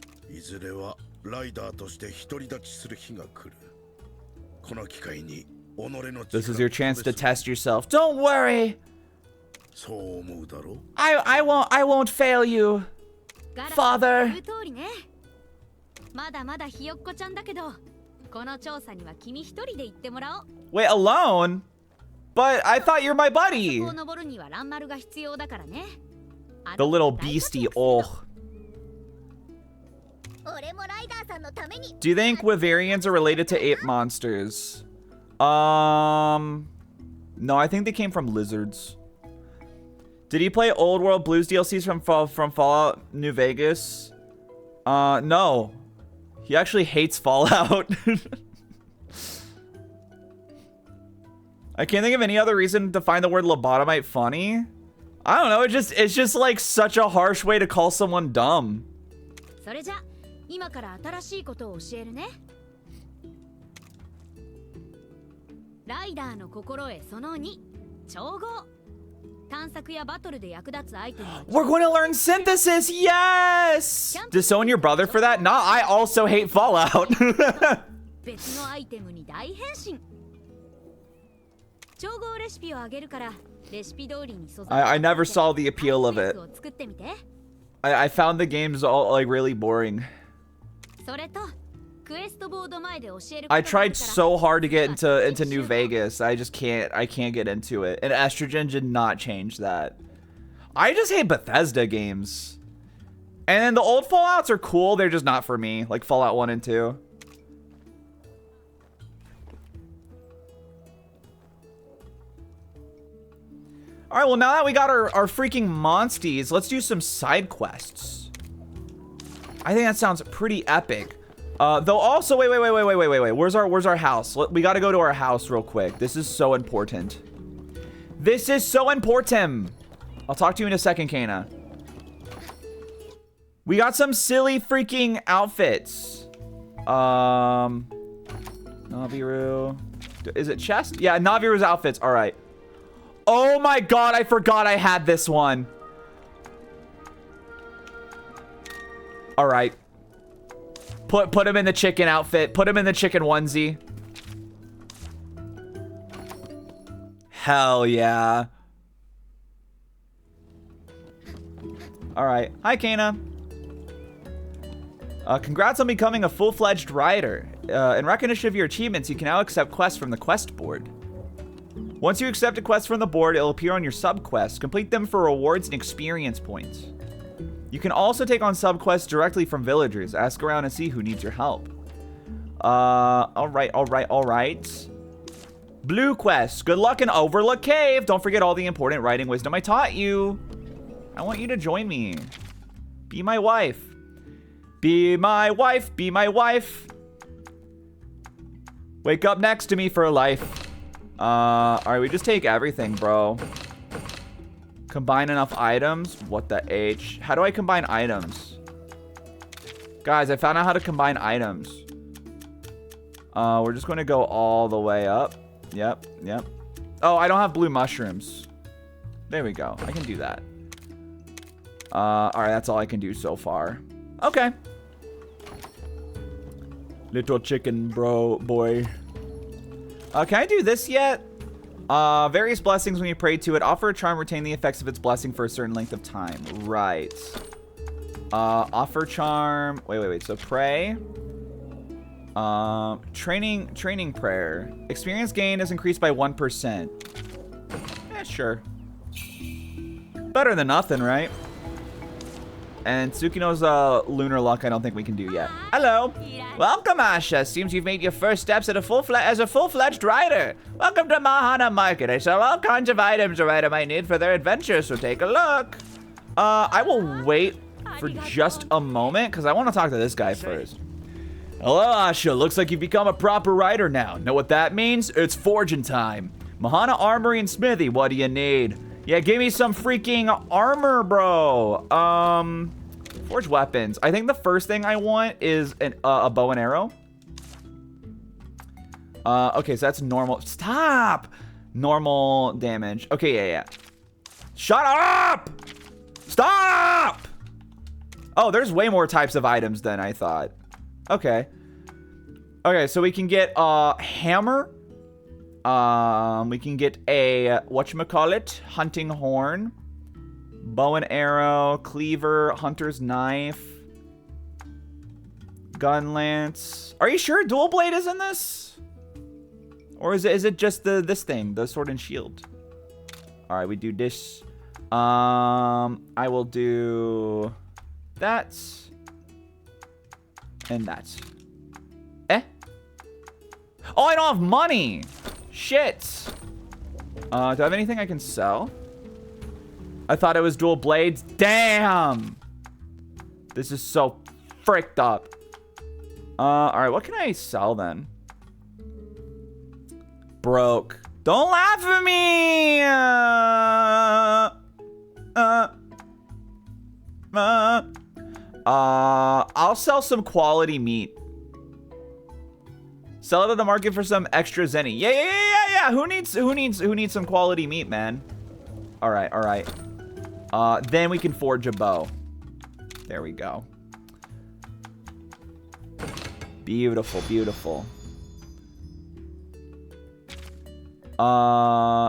This is your chance to test yourself. Don't worry. I won't fail you. Father. Wait, alone? But I thought you're my buddy. The little beastie, oh. Do you think Wyverians are related to ape monsters? No, I think they came from lizards. Did he play Old World Blues DLCs from Fallout New Vegas? No. He actually hates Fallout. I can't think of any other reason to find the word lobotomite funny. I don't know, it's just like such a harsh way to call someone dumb. We're going to learn synthesis, yes! Disown your brother for that? Nah, I also hate Fallout. I never saw the appeal of it. I found the games all like really boring. I tried so hard to get into New Vegas. I can't get into it. And Estrogen did not change that. I just hate Bethesda games. And then the old Fallouts are cool, they're just not for me. Like Fallout 1 and 2. Alright, well now that we got our freaking monsties, let's do some side quests. I think that sounds pretty epic. Though also, wait. Where's our house? We gotta go to our house real quick. This is so important. This is so important. I'll talk to you in a second, Kana. We got some silly freaking outfits. Naviru. Is it chest? Yeah, Naviru's outfits. All right. Oh my god, I forgot I had this one. All right. Put him in the chicken outfit. Put him in the chicken onesie. Hell yeah. All right. Hi, Kana. Congrats on becoming a full-fledged rider. In recognition of your achievements, you can now accept quests from the quest board. Once you accept a quest from the board, it'll appear on your sub-quests. Complete them for rewards and experience points. You can also take on sub-quests directly from villagers. Ask around and see who needs your help. All right. Blue quest. Good luck in Overlook Cave. Don't forget all the important writing wisdom I taught you. I want you to join me. Be my wife. Be my wife. Be my wife. Wake up next to me for life. All right, we just take everything, bro. Combine enough items? What the H? How do I combine items? Guys, I found out how to combine items. We're just going to go all the way up. Yep. Oh, I don't have blue mushrooms. There we go. I can do that. All right, that's all I can do so far. Okay. Little chicken boy. Can I do this yet? Various blessings when you pray to it. Offer a charm, retain the effects of its blessing for a certain length of time. Right. Offer charm. Wait. So pray. Training prayer. Experience gain is increased by 1%. Yeah, sure. Better than nothing, right? And Tsukino's lunar luck I don't think we can do yet. Hello. Welcome, Asha. Seems you've made your first steps at as a full-fledged rider. Welcome to Mahana Market. I sell all kinds of items a rider might need for their adventure, so take a look. I will wait for just a moment because I want to talk to this guy first. Hello, Asha. Looks like you've become a proper rider now. Know what that means? It's forging time. Mahana Armory and Smithy, what do you need? Yeah, give me some freaking armor, bro. Forge weapons. I think the first thing I want is a bow and arrow. Okay, so that's normal. Stop! Normal damage. Okay, yeah. Shut up! Stop! Oh, there's way more types of items than I thought. Okay. Okay, so we can get a hammer. We can get a, whatchamacallit, hunting horn, bow and arrow, cleaver, hunter's knife, gun lance. Are you sure dual blade is in this? Or is it just this thing, the sword and shield? All right, we do this. I will do that and that. Eh? Oh, I don't have money. Shit. Do I have anything I can sell? I thought it was dual blades. Damn. This is so fricked up. All right, what can I sell then? Broke. Don't laugh at me. I'll sell some quality meat. Sell it at the market for some extra zenny. Yeah. Who needs some quality meat, man? All right. Then we can forge a bow. There we go. Beautiful.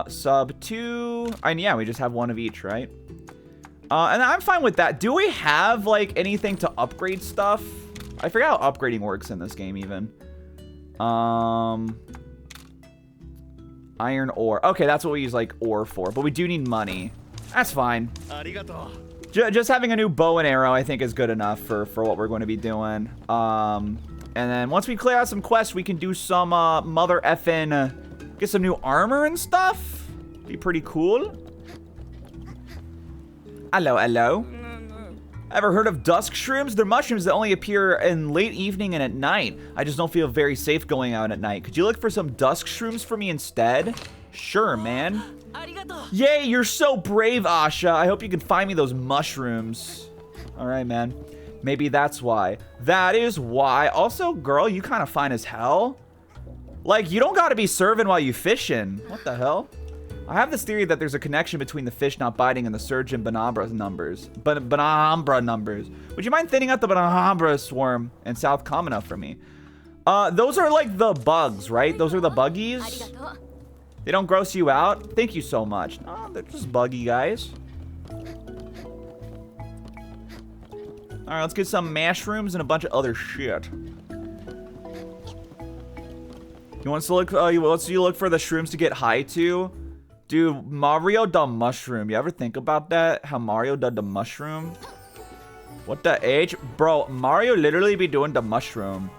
Sub 2. And yeah, we just have one of each, right? And I'm fine with that. Do we have like anything to upgrade stuff? I forgot how upgrading works in this game even. Iron ore. Okay, that's what we use like ore for, but we do need money. That's fine. Just having a new bow and arrow I think is good enough for what we're going to be doing. And then once we clear out some quests, we can do some mother effin' get some new armor and stuff. Be pretty cool. Hello. Ever heard of dusk shrooms? They're mushrooms that only appear in late evening and at night. I just don't feel very safe going out at night. Could you look for some dusk shrooms for me instead? Sure, man. Yay, you're so brave, Asha. I hope you can find me those mushrooms. All right, man. Maybe that's why. That is why. Also, girl, you kind of fine as hell. Like, you don't got to be serving while you fishing. What the hell? I have this theory that there's a connection between the fish not biting and the surge in Banabra numbers. Banabra numbers. Would you mind thinning out the Banabra swarm in South Kamina for me? Those are like the bugs, right? Those are the buggies. They don't gross you out? Thank you so much. No, they're just buggy guys. All right, let's get some mushrooms and a bunch of other shit. You want us to look? You look for the shrooms to get high to? Dude, Mario the mushroom. You ever think about that? How Mario did the mushroom? What the H? Bro, Mario literally be doing the mushroom.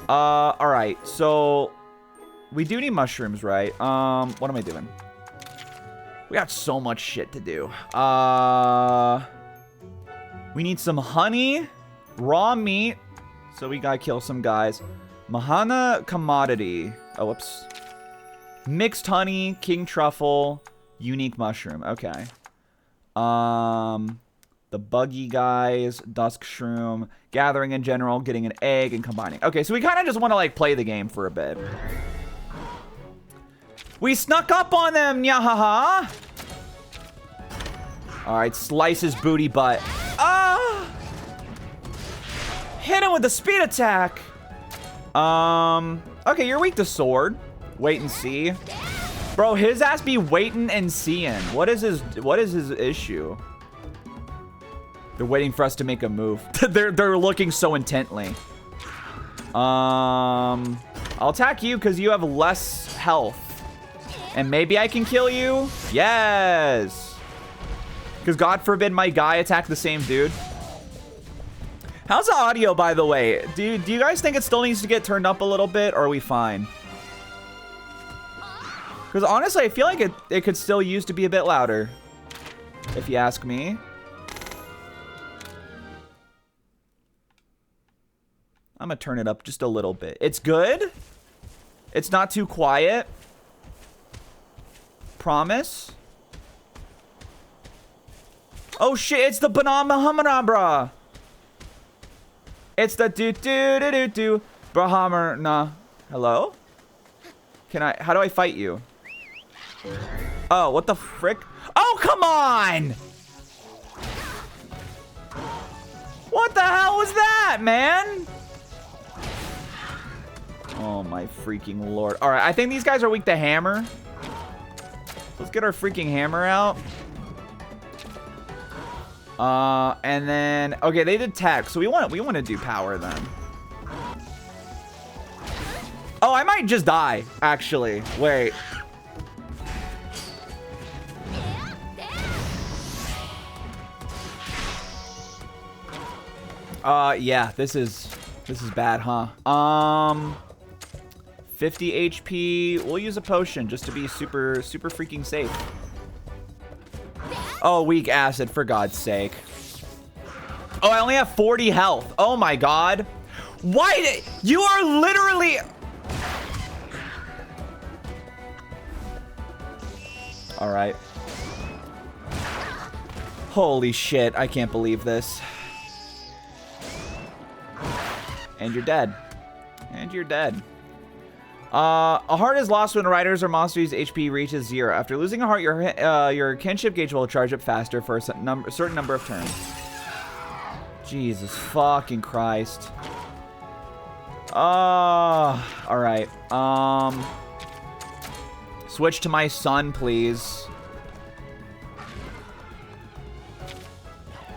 All right. So we do need mushrooms, right? What am I doing? We got so much shit to do. We need some honey, raw meat. So we gotta kill some guys. Mahana commodity. Oh, whoops. Mixed honey, king truffle, unique mushroom. Okay. The buggy guys, dusk shroom, gathering in general, getting an egg, and combining. Okay, so we kind of just want to like play the game for a bit. We snuck up on them, nyahaha. All right, slice his booty butt. Ah! Hit him with the speed attack. Okay, you're weak to sword. Wait and see. Bro, his ass be waiting and seeing. What is his issue? They're waiting for us to make a move. they're looking so intently. I'll attack you because you have less health. And maybe I can kill you? Yes. Because God forbid my guy attack the same dude. How's the audio, by the way? Do you guys think it still needs to get turned up a little bit, or are we fine? Because honestly, I feel like it could still use to be a bit louder, if you ask me. I'm gonna turn it up just a little bit. It's good. It's not too quiet. Promise. Oh shit, it's the Banama. It's the do Brahmana. Hello? How do I fight you? Oh, what the frick? Oh, come on! What the hell was that, man? Oh my freaking lord. All right, I think these guys are weak to hammer. Let's get our freaking hammer out. And then, okay, they did tech, so we want to do power then. Oh, I might just die, actually. Wait. Yeah, this is bad, huh? 50 HP. We'll use a potion just to be super freaking safe. Oh, weak acid, for God's sake. Oh, I only have 40 health. Oh my God. Why? You are literally... All right. Holy shit, I can't believe this. And you're dead. And you're dead. A heart is lost when riders or monsters' HP reaches 0. After losing a heart, your kinship gauge will charge up faster for a certain number of turns. Jesus fucking Christ. Alright. Switch to my son, please.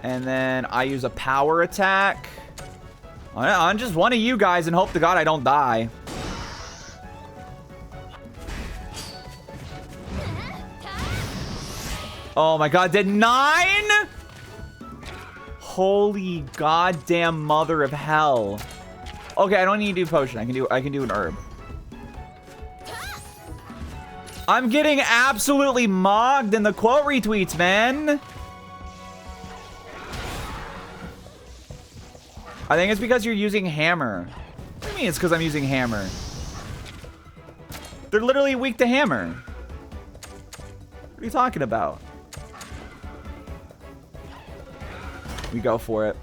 And then I use a power attack. On just one of you guys and hope to God I don't die. Oh my God, did 9? Holy goddamn mother of hell. Okay, I don't need to do potion. I can do an herb. I'm getting absolutely mogged in the quote retweets, man. I think it's because you're using hammer. What do you mean it's because I'm using hammer? They're literally weak to hammer. What are you talking about? We go for it.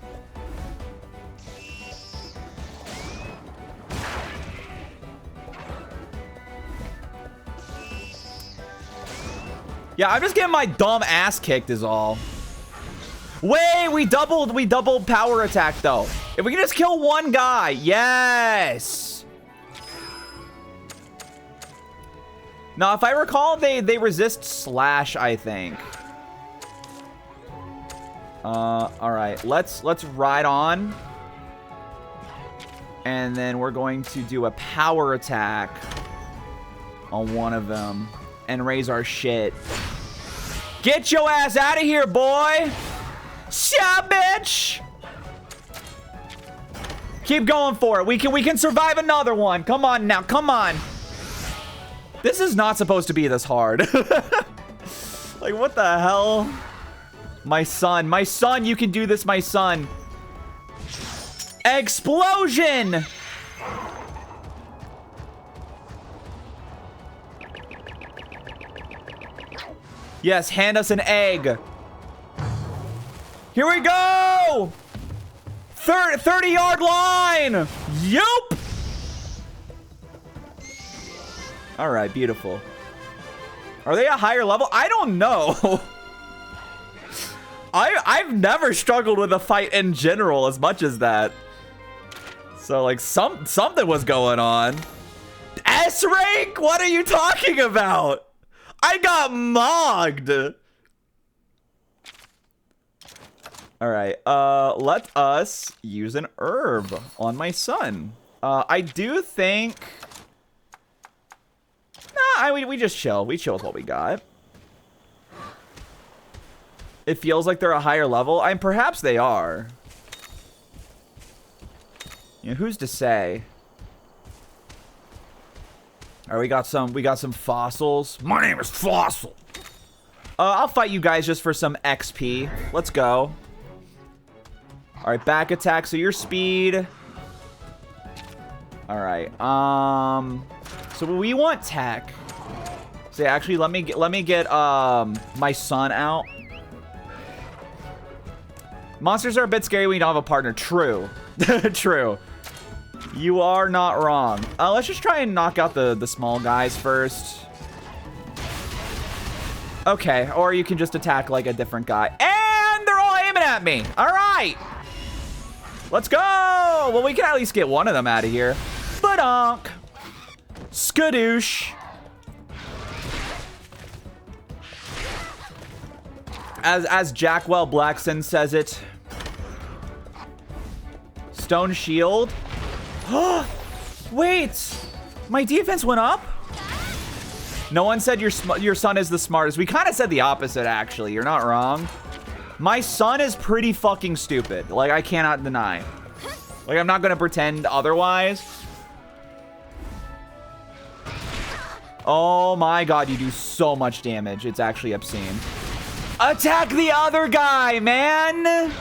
Yeah, I'm just getting my dumb ass kicked is all. Wait, we doubled power attack though. If we can just kill one guy, yes. Now, if I recall, they resist slash, I think. All right, let's ride on. And then we're going to do a power attack on one of them and raise our shit. Get your ass out of here, boy. Yeah, bitch. Keep going for it. We can survive another one. Come on now. Come on. This is not supposed to be this hard. Like, what the hell? My son, you can do this, my son. Explosion! Yes, hand us an egg. Here we go! 30-yard line! Yup! All right, beautiful. Are they a higher level? I don't know. I've never struggled with a fight in general as much as that. So like something was going on. S rank? What are you talking about? I got mogged. All right, let us use an herb on my son. I do think, nah, we just chill. We chill with what we got. It feels like they're a higher level. Perhaps they are. You know, who's to say? All right, we got some fossils. My name is Fossil. I'll fight you guys just for some XP. Let's go. All right, back attack. So your speed. All right. So we want tech. So actually, let me get my son out. Monsters are a bit scary when you don't have a partner. True. True. You are not wrong. Let's just try and knock out the small guys first. Okay, or you can just attack like a different guy. And they're all aiming at me. All right. Let's go. Well, we can at least get one of them out of here. Badonk. Skadoosh. As Jackwell Blackson says it. Stone shield. Wait, my defense went up? No one said your son is the smartest. We kind of said the opposite, actually. You're not wrong. My son is pretty fucking stupid. Like, I cannot deny. Like, I'm not gonna pretend otherwise. Oh my god, you do so much damage. It's actually obscene. Attack the other guy, man!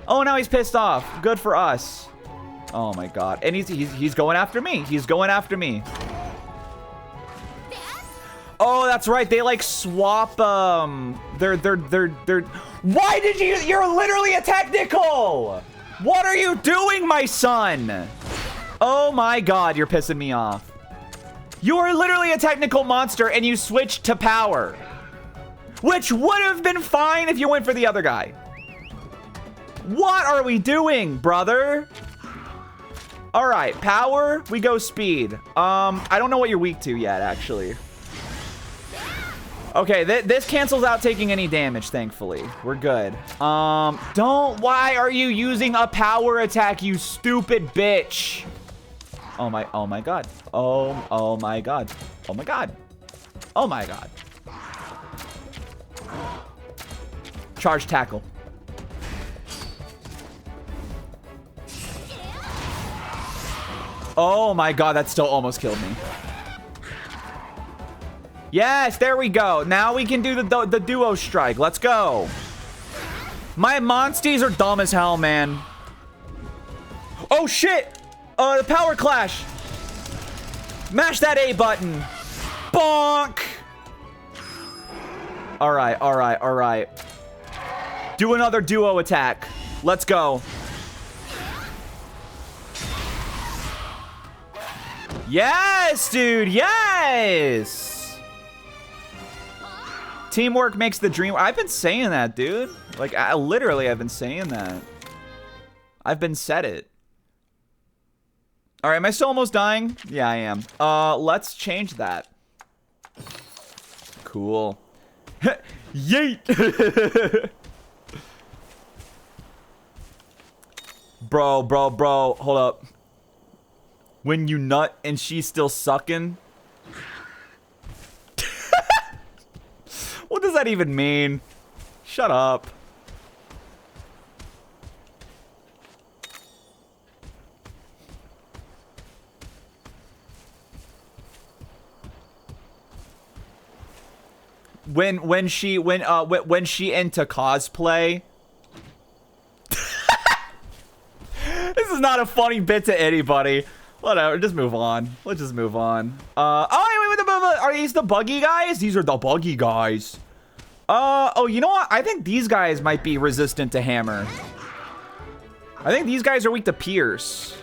Oh, now he's pissed off. Good for us. Oh my god. And he's going after me. He's going after me. Oh, that's right. They like swap they're why did you're literally a technical! What are you doing, my son? Oh my god, you're pissing me off. You are literally a technical monster and you switched to power. Which would have been fine if you went for the other guy. What are we doing, brother? All right, power, we go speed. I don't know what you're weak to yet, actually. Okay, this cancels out taking any damage, thankfully. We're good. Why are you using a power attack, you stupid bitch? Oh my god. Oh my god. Oh my god. Oh my god. Charge tackle. Oh my god, that still almost killed me. Yes, there we go. Now we can do the duo strike. Let's go. My monsties are dumb as hell, man. Oh shit! The power clash. Mash that A button. Bonk. All right, all right, all right. Do another duo attack. Let's go. Yes, dude. Yes. Teamwork makes the dream. I've been saying that, dude. Like, literally, I've been saying that. I've been said it. All right, am I still almost dying? Yeah, I am. Let's change that. Cool. Yeet. Bro. Hold up. When you nut and she's still sucking. What does that even mean? Shut up. When she into cosplay. This is not a funny bit to anybody. Whatever, just move on. Let's just move on. Oh, wait, are these the buggy guys? These are the buggy guys. Oh, you know what? I think these guys might be resistant to hammer. I think these guys are weak to pierce.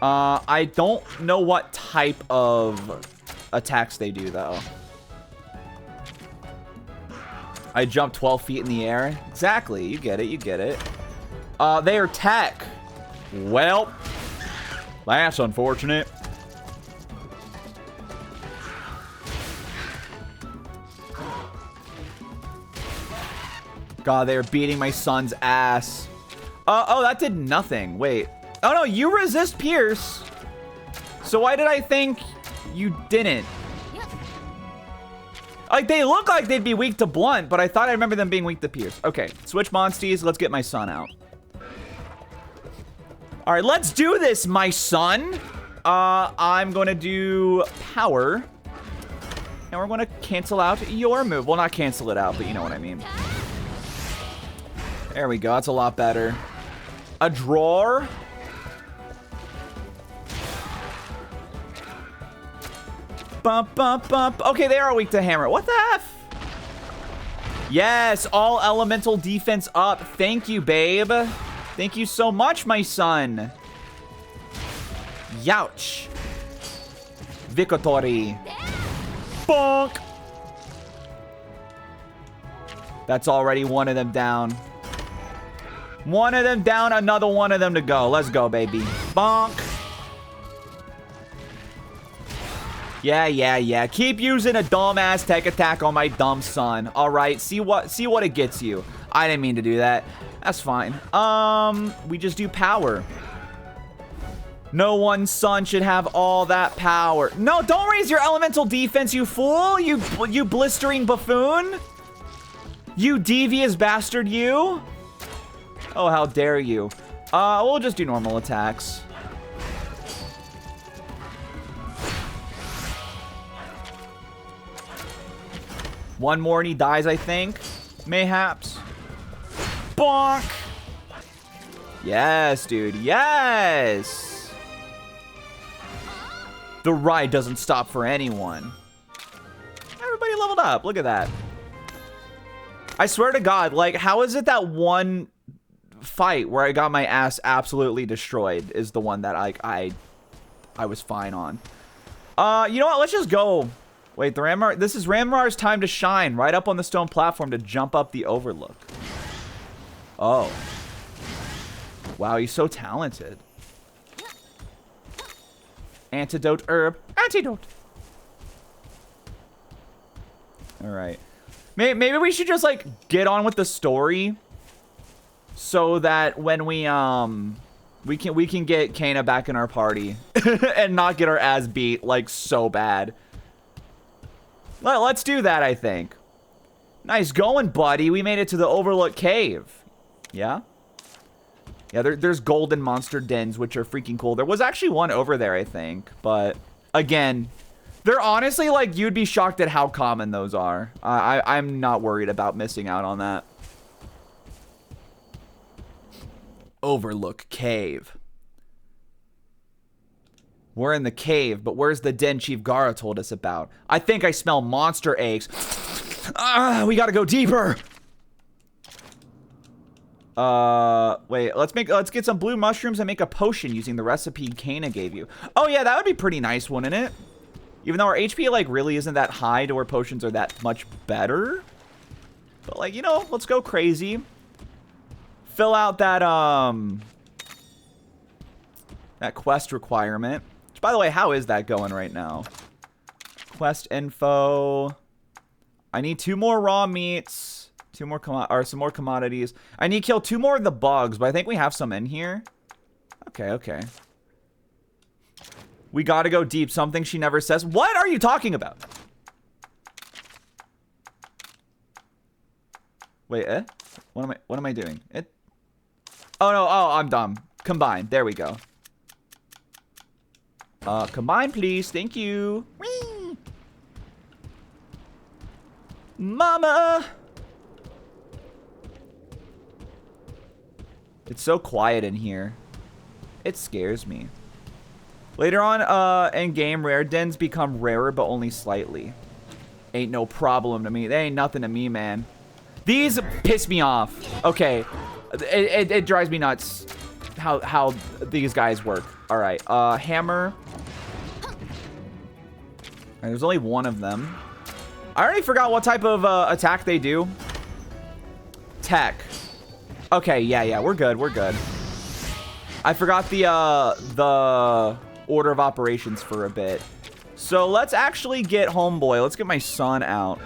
I don't know what type of attacks they do, though. I jumped 12 feet in the air. Exactly. You get it. You get it. They are tech. Well, that's unfortunate. God, they're beating my son's ass. Oh, that did nothing. Wait. Oh, no, you resist Pierce. So why did I think you didn't? Like, they look like they'd be weak to Blunt, but I thought I remember them being weak to Pierce. Okay, switch monsties. Let's get my son out. All right, let's do this, my son. I'm going to do power. And we're going to cancel out your move. Well, not cancel it out, but you know what I mean. There we go. That's a lot better. A drawer. Bump, bump, bump. Okay, they are weak to hammer. What the F? Yes, all elemental defense up. Thank you, babe. Thank you so much, my son. Youch. Victory. Bonk. That's already one of them down. One of them down, another one of them to go. Let's go, baby. Bonk. Yeah. Keep using a dumbass tech attack on my dumb son. All right, see what it gets you. I didn't mean to do that. That's fine. We just do power. No one's son should have all that power. No, don't raise your elemental defense, you fool. You blistering buffoon. You devious bastard, you. Oh, how dare you. We'll just do normal attacks. One more and he dies, I think. Mayhaps. Bonk. Yes, dude. Yes. The ride doesn't stop for anyone. Everybody leveled up. Look at that. I swear to God, like, how is it that one fight where I got my ass absolutely destroyed is the one that I was fine on? You know what? Let's just go. Wait, the Ramrar. This is Ramrar's time to shine. Right up on the stone platform to jump up the overlook. Oh. Wow, he's so talented. Antidote herb. Antidote. All right. Maybe we should just, like, get on with the story so that when we can get Kana back in our party and not get our ass beat, like, so bad. Let's do that, I think. Nice going, buddy. We made it to the Overlook Cave. Yeah? Yeah, there's golden monster dens, which are freaking cool. There was actually one over there, I think. But, again, they're honestly, like, you'd be shocked at how common those are. I'm not worried about missing out on that. Overlook Cave. We're in the cave, but where's the den Chief Gara told us about? I think I smell monster eggs. We gotta go deeper. Wait, let's get some blue mushrooms and make a potion using the recipe Kana gave you. Oh yeah, that would be pretty nice, wouldn't it? Even though our HP, like, really isn't that high to where potions are that much better. But, like, you know, let's go crazy. Fill out that, that quest requirement. Which, by the way, how is that going right now? Quest info. I need 2 more raw meats. 2 more some more commodities. I need to kill 2 more of the bugs, but I think we have some in here. Okay. We gotta go deep. Something she never says. What are you talking about? Wait, What am I doing? Oh no, I'm dumb. Combine. There we go. Combine, please. Thank you. Whee! Mama! It's so quiet in here. It scares me. Later on, in game, rare dens become rarer, but only slightly. Ain't no problem to me. They ain't nothing to me, man. These piss me off. Okay, it drives me nuts how these guys work. All right, hammer. All right, there's only one of them. I already forgot what type of attack they do. Tech. Okay, yeah, we're good, we're good. I forgot the order of operations for a bit. So let's actually get homeboy. Let's get my son out.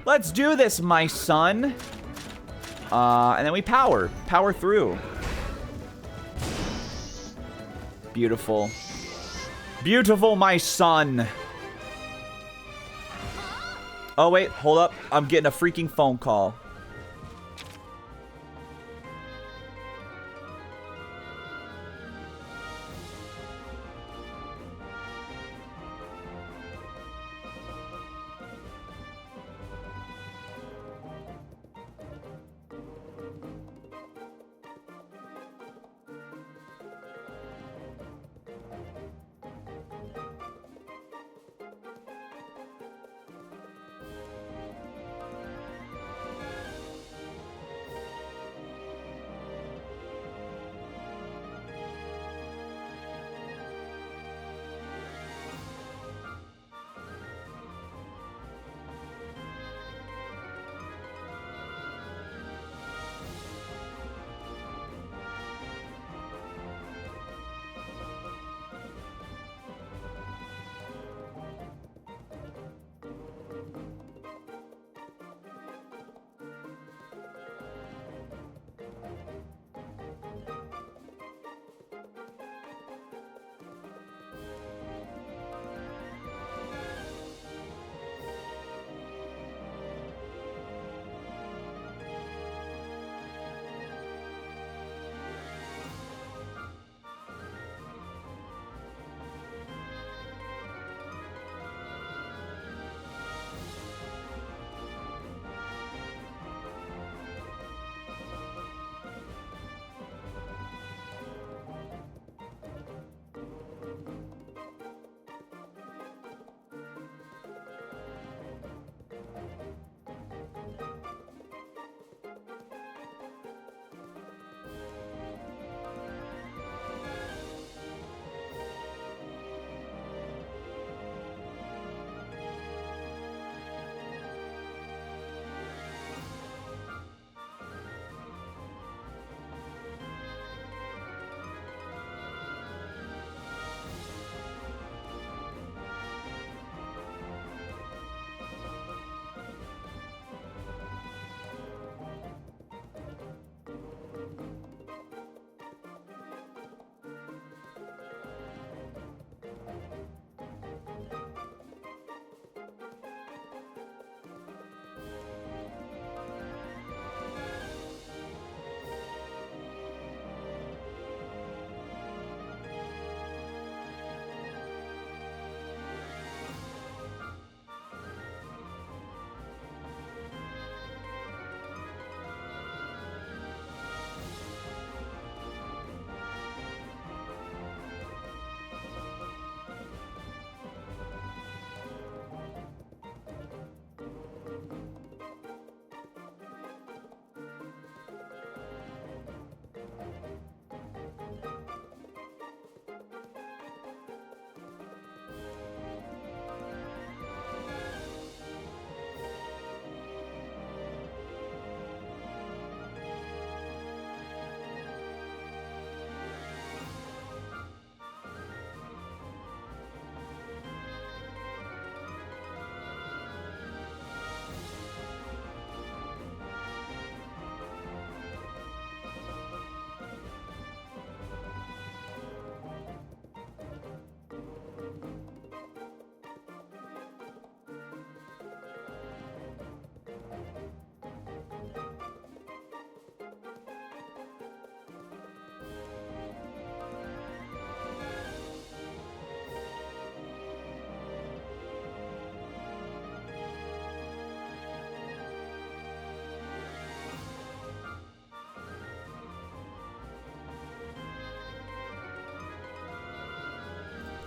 Let's do this, my son. And then we power through. Beautiful. Beautiful, my son. Oh, wait, hold up. I'm getting a freaking phone call.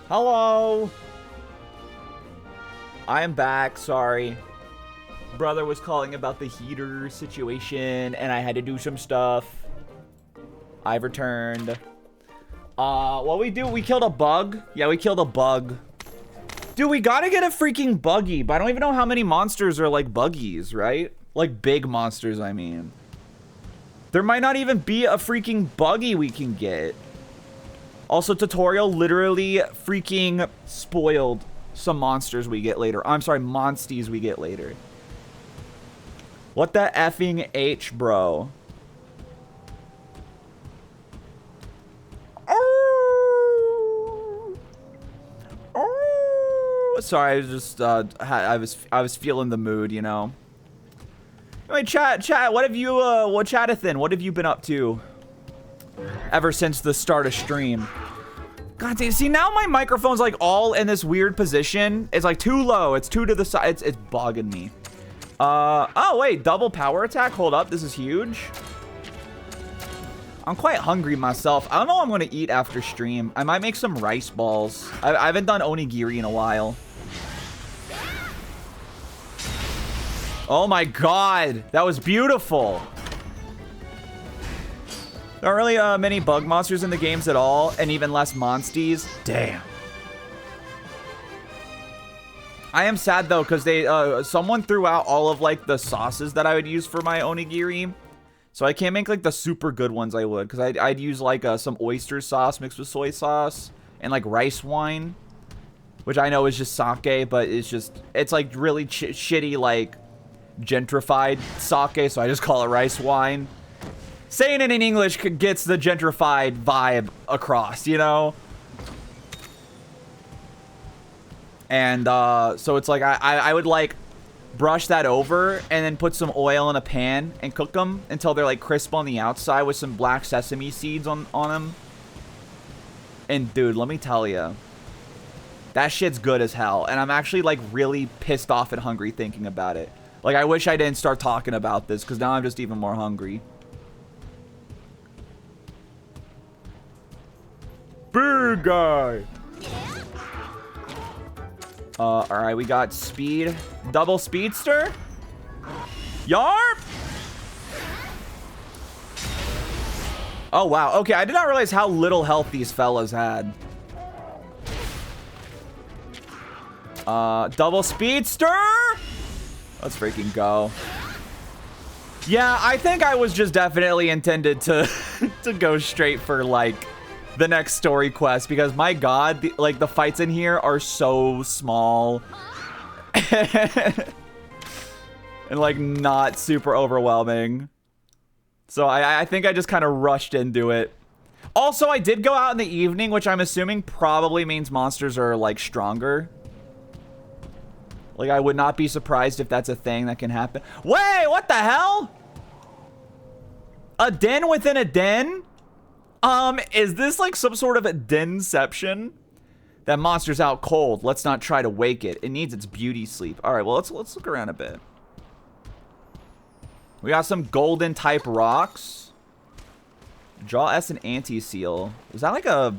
Hello. I am back. Sorry. Brother was calling about the heater situation, and I had to do some stuff. I've returned. What we do? We killed a bug. Yeah, we killed a bug. Dude, we gotta get a freaking buggy, but I don't even know how many monsters are like buggies, right? Like big monsters, I mean. There might not even be a freaking buggy we can get. Also, tutorial literally freaking spoiled some monsters we get later. I'm sorry, monsties we get later. What the effing H, bro? Sorry, I was just I was feeling the mood, you know. Anyway, chat, what have you what chatithin? What have you been up to ever since the start of stream? God damn, see now my microphone's like all in this weird position. It's like too low. It's too to the side. It's bugging me. Oh wait, double power attack. Hold up, this is huge. I'm quite hungry myself. I don't know what I'm gonna eat after stream. I might make some rice balls. I haven't done onigiri in a while. Oh my god, that was beautiful. There aren't really many bug monsters in the games at all, and even less monsties. Damn. I am sad though, because they someone threw out all of like the sauces that I would use for my onigiri. So I can't make like the super good ones I would, because I'd use like some oyster sauce mixed with soy sauce and like rice wine, which I know is just sake, but it's like really shitty like gentrified sake, so I just call it rice wine. Saying it in English gets the gentrified vibe across, you know? And so it's like I would like brush that over and then put some oil in a pan and cook them until they're like crisp on the outside with some black sesame seeds on them. And dude, let me tell you, that shit's good as hell. And I'm actually like really pissed off and hungry thinking about it. Like, I wish I didn't start talking about this, because now I'm just even more hungry. Big guy! Alright, we got speed. Double speedster? Yarp! Oh, wow. Okay, I did not realize how little health these fellas had. Double speedster? Let's freaking go. Yeah, I think I was just definitely intended to to go straight for like the next story quest, because my god, the fights in here are so small and like not super overwhelming. So I think I just kind of rushed into it. Also, I did go out in the evening, which I'm assuming probably means monsters are like stronger. Like, I would not be surprised if that's a thing that can happen. Wait, what the hell? A den within a den? Is this like some sort of a denception? That monster's out cold. Let's not try to wake it. It needs its beauty sleep. All right, well, let's look around a bit. We got some golden type rocks. Draw S and anti-seal. Is that like a...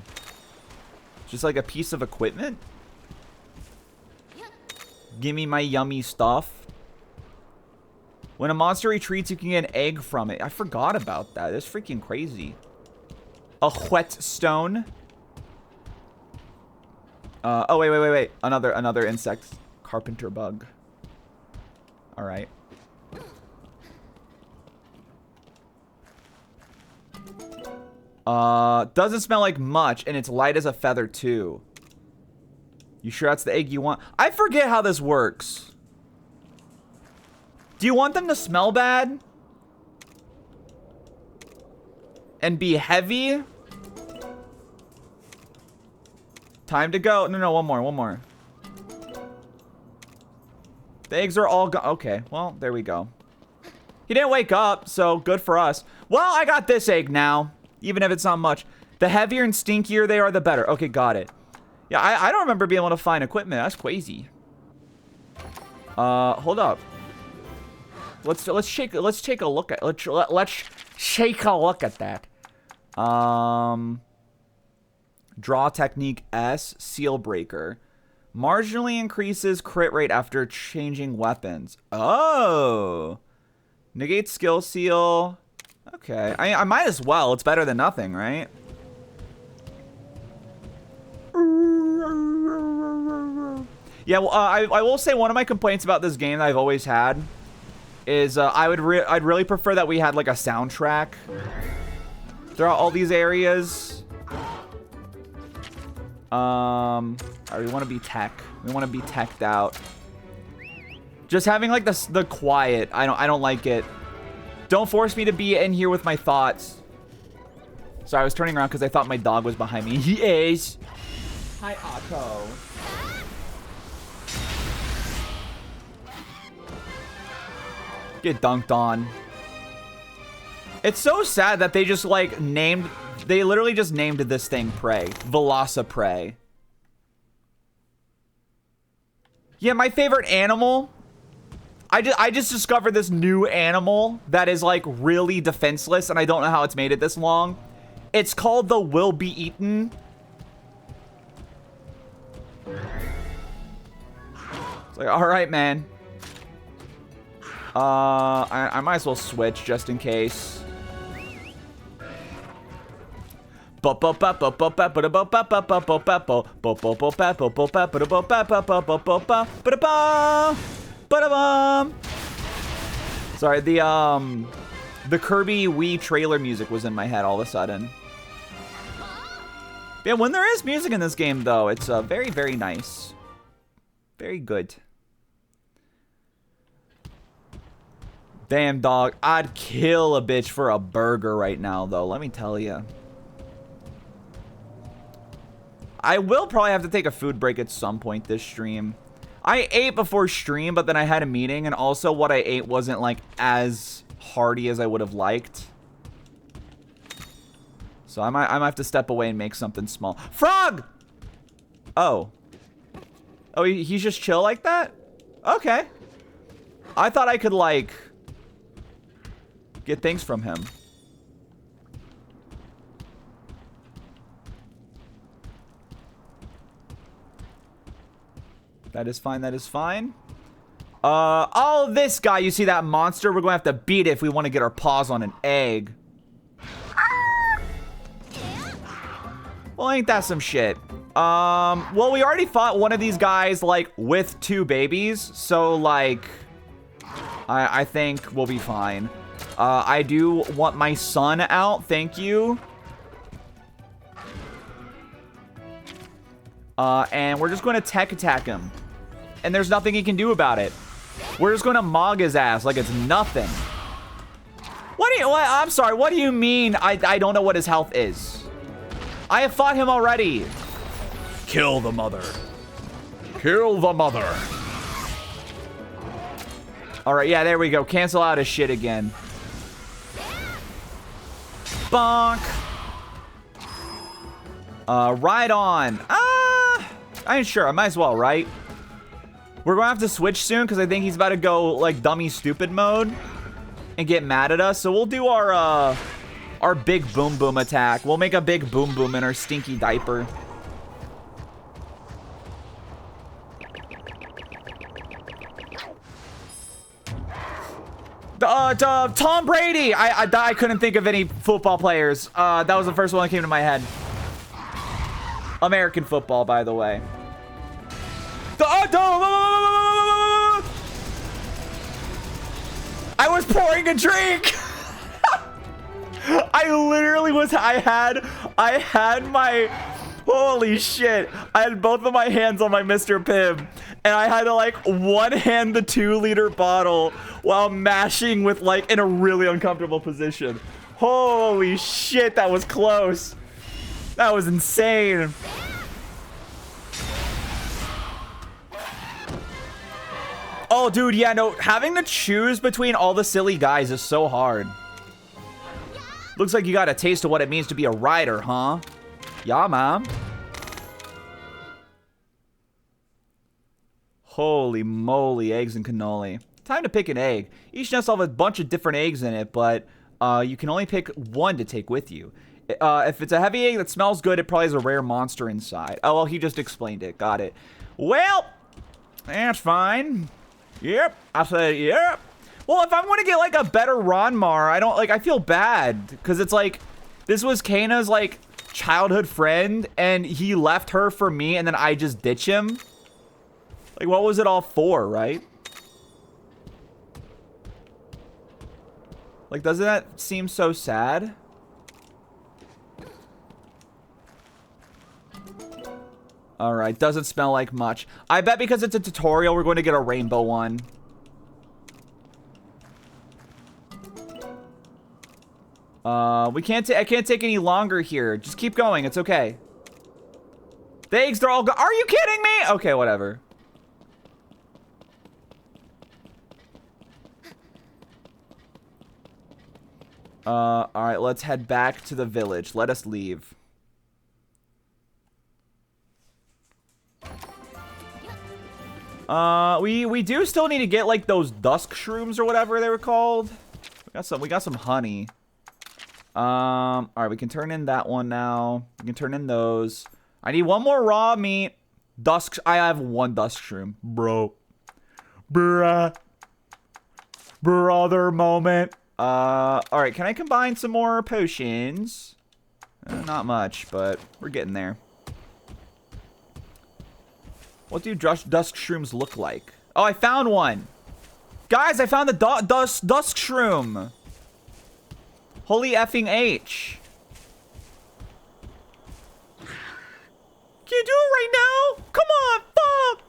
just like a piece of equipment? Give me my yummy stuff. When a monster retreats, you can get an egg from it. I forgot about that. That's freaking crazy. A whetstone. Oh, wait. Another insect. Carpenter bug. All right. Doesn't smell like much, and it's light as a feather, too. You sure that's the egg you want? I forget how this works. Do you want them to smell bad? And be heavy? Time to go. No, one more. The eggs are all gone. Okay, well, there we go. He didn't wake up, so good for us. Well, I got this egg now, even if it's not much. The heavier and stinkier they are, the better. Okay, got it. Yeah, I don't remember being able to find equipment. That's crazy. Hold up. Let's take a look at let's shake a look at that. Draw technique S, seal breaker. Marginally increases crit rate after changing weapons. Oh. Negate skill seal. Okay. I might as well. It's better than nothing, right? Yeah, well, I will say one of my complaints about this game that I've always had is I'd really prefer that we had like a soundtrack throughout all these areas. Alright, we want to be tech. We want to be teched out. Just having like the quiet. I don't like it. Don't force me to be in here with my thoughts. Sorry, I was turning around because I thought my dog was behind me. He is. Hi, Otto. Get dunked on. It's so sad that they just like named. They literally just named this thing Prey. Velociprey. Yeah, my favorite animal. I just discovered this new animal that is like really defenseless, and I don't know how it's made it this long. It's called the Will Be Eaten. It's like, all right, man. I might as well switch just in case. Sorry, the Kirby Wii trailer music was in my head all of a sudden. Yeah, when there is music in this game, though, it's very, very nice. Very good. Damn, dog. I'd kill a bitch for a burger right now, though. Let me tell you. I will probably have to take a food break at some point this stream. I ate before stream, but then I had a meeting, and also what I ate wasn't, like, as hearty as I would have liked. So I might have to step away and make something small. Frog! Oh. Oh, he's just chill like that? Okay. I thought I could, like, get things from him. That is fine, that is fine. Oh, this guy, you see that monster? We're gonna have to beat it if we want to get our paws on an egg. Well, ain't that some shit? Well, we already fought one of these guys, like, with 2 babies. So, like, I think we'll be fine. I do want my son out. Thank you. And we're just going to tech attack him. And there's nothing he can do about it. We're just going to mog his ass like it's nothing. I'm sorry, what do you mean I don't know what his health is? I have fought him already. Kill the mother. Kill the mother. Alright, yeah, there we go. Cancel out his shit again. Bonk. Right on. I ain't sure. I might as well, right? We're gonna have to switch soon because I think he's about to go like dummy stupid mode and get mad at us. So we'll do our big boom boom attack. We'll make a big boom boom in our stinky diaper. Tom Brady. I couldn't think of any football players. That was the first one that came to my head. American football, by the way. I was pouring a drink. I literally was. I had my. Holy shit! I had both of my hands on my Mr. Pibb, and I had to like one hand the 2-liter bottle while mashing with like in a really uncomfortable position. Holy shit! That was close. That was insane. Oh, dude, yeah, no, having to choose between all the silly guys is so hard. Looks like you got a taste of what it means to be a rider, huh? Yeah, man. Holy moly, eggs and cannoli. Time to pick an egg. Each nest will have a bunch of different eggs in it, but you can only pick one to take with you. If it's a heavy egg that smells good, it probably has a rare monster inside. Oh, well, he just explained it. Got it. Well, that's fine. Yep. I said, yep. Well, if I want to get, like, a better Ronmar, I feel bad. Because it's, like, this was Kana's, like, childhood friend, and he left her for me, and then I just ditch him. Like, what was it all for, right? Like, doesn't that seem so sad? Alright, doesn't smell like much. I bet because it's a tutorial, we're going to get a rainbow one. I can't take any longer here. Just keep going, it's okay. The eggs, they're all go- Are you kidding me? Okay, whatever. Alright, let's head back to the village. Let us leave. We do still need to get like those dusk shrooms or whatever they were called. We got some honey. Alright, we can turn in that one now. We can turn in those. I need one more raw meat. I have one dusk shroom. Bro. Bruh. Brother moment. Alright, can I combine some more potions? Not much, but we're getting there. What do dusk shrooms look like? Oh, I found one. Guys, I found the dusk shroom. Holy effing H. Can you do it right now? Come on, fuck.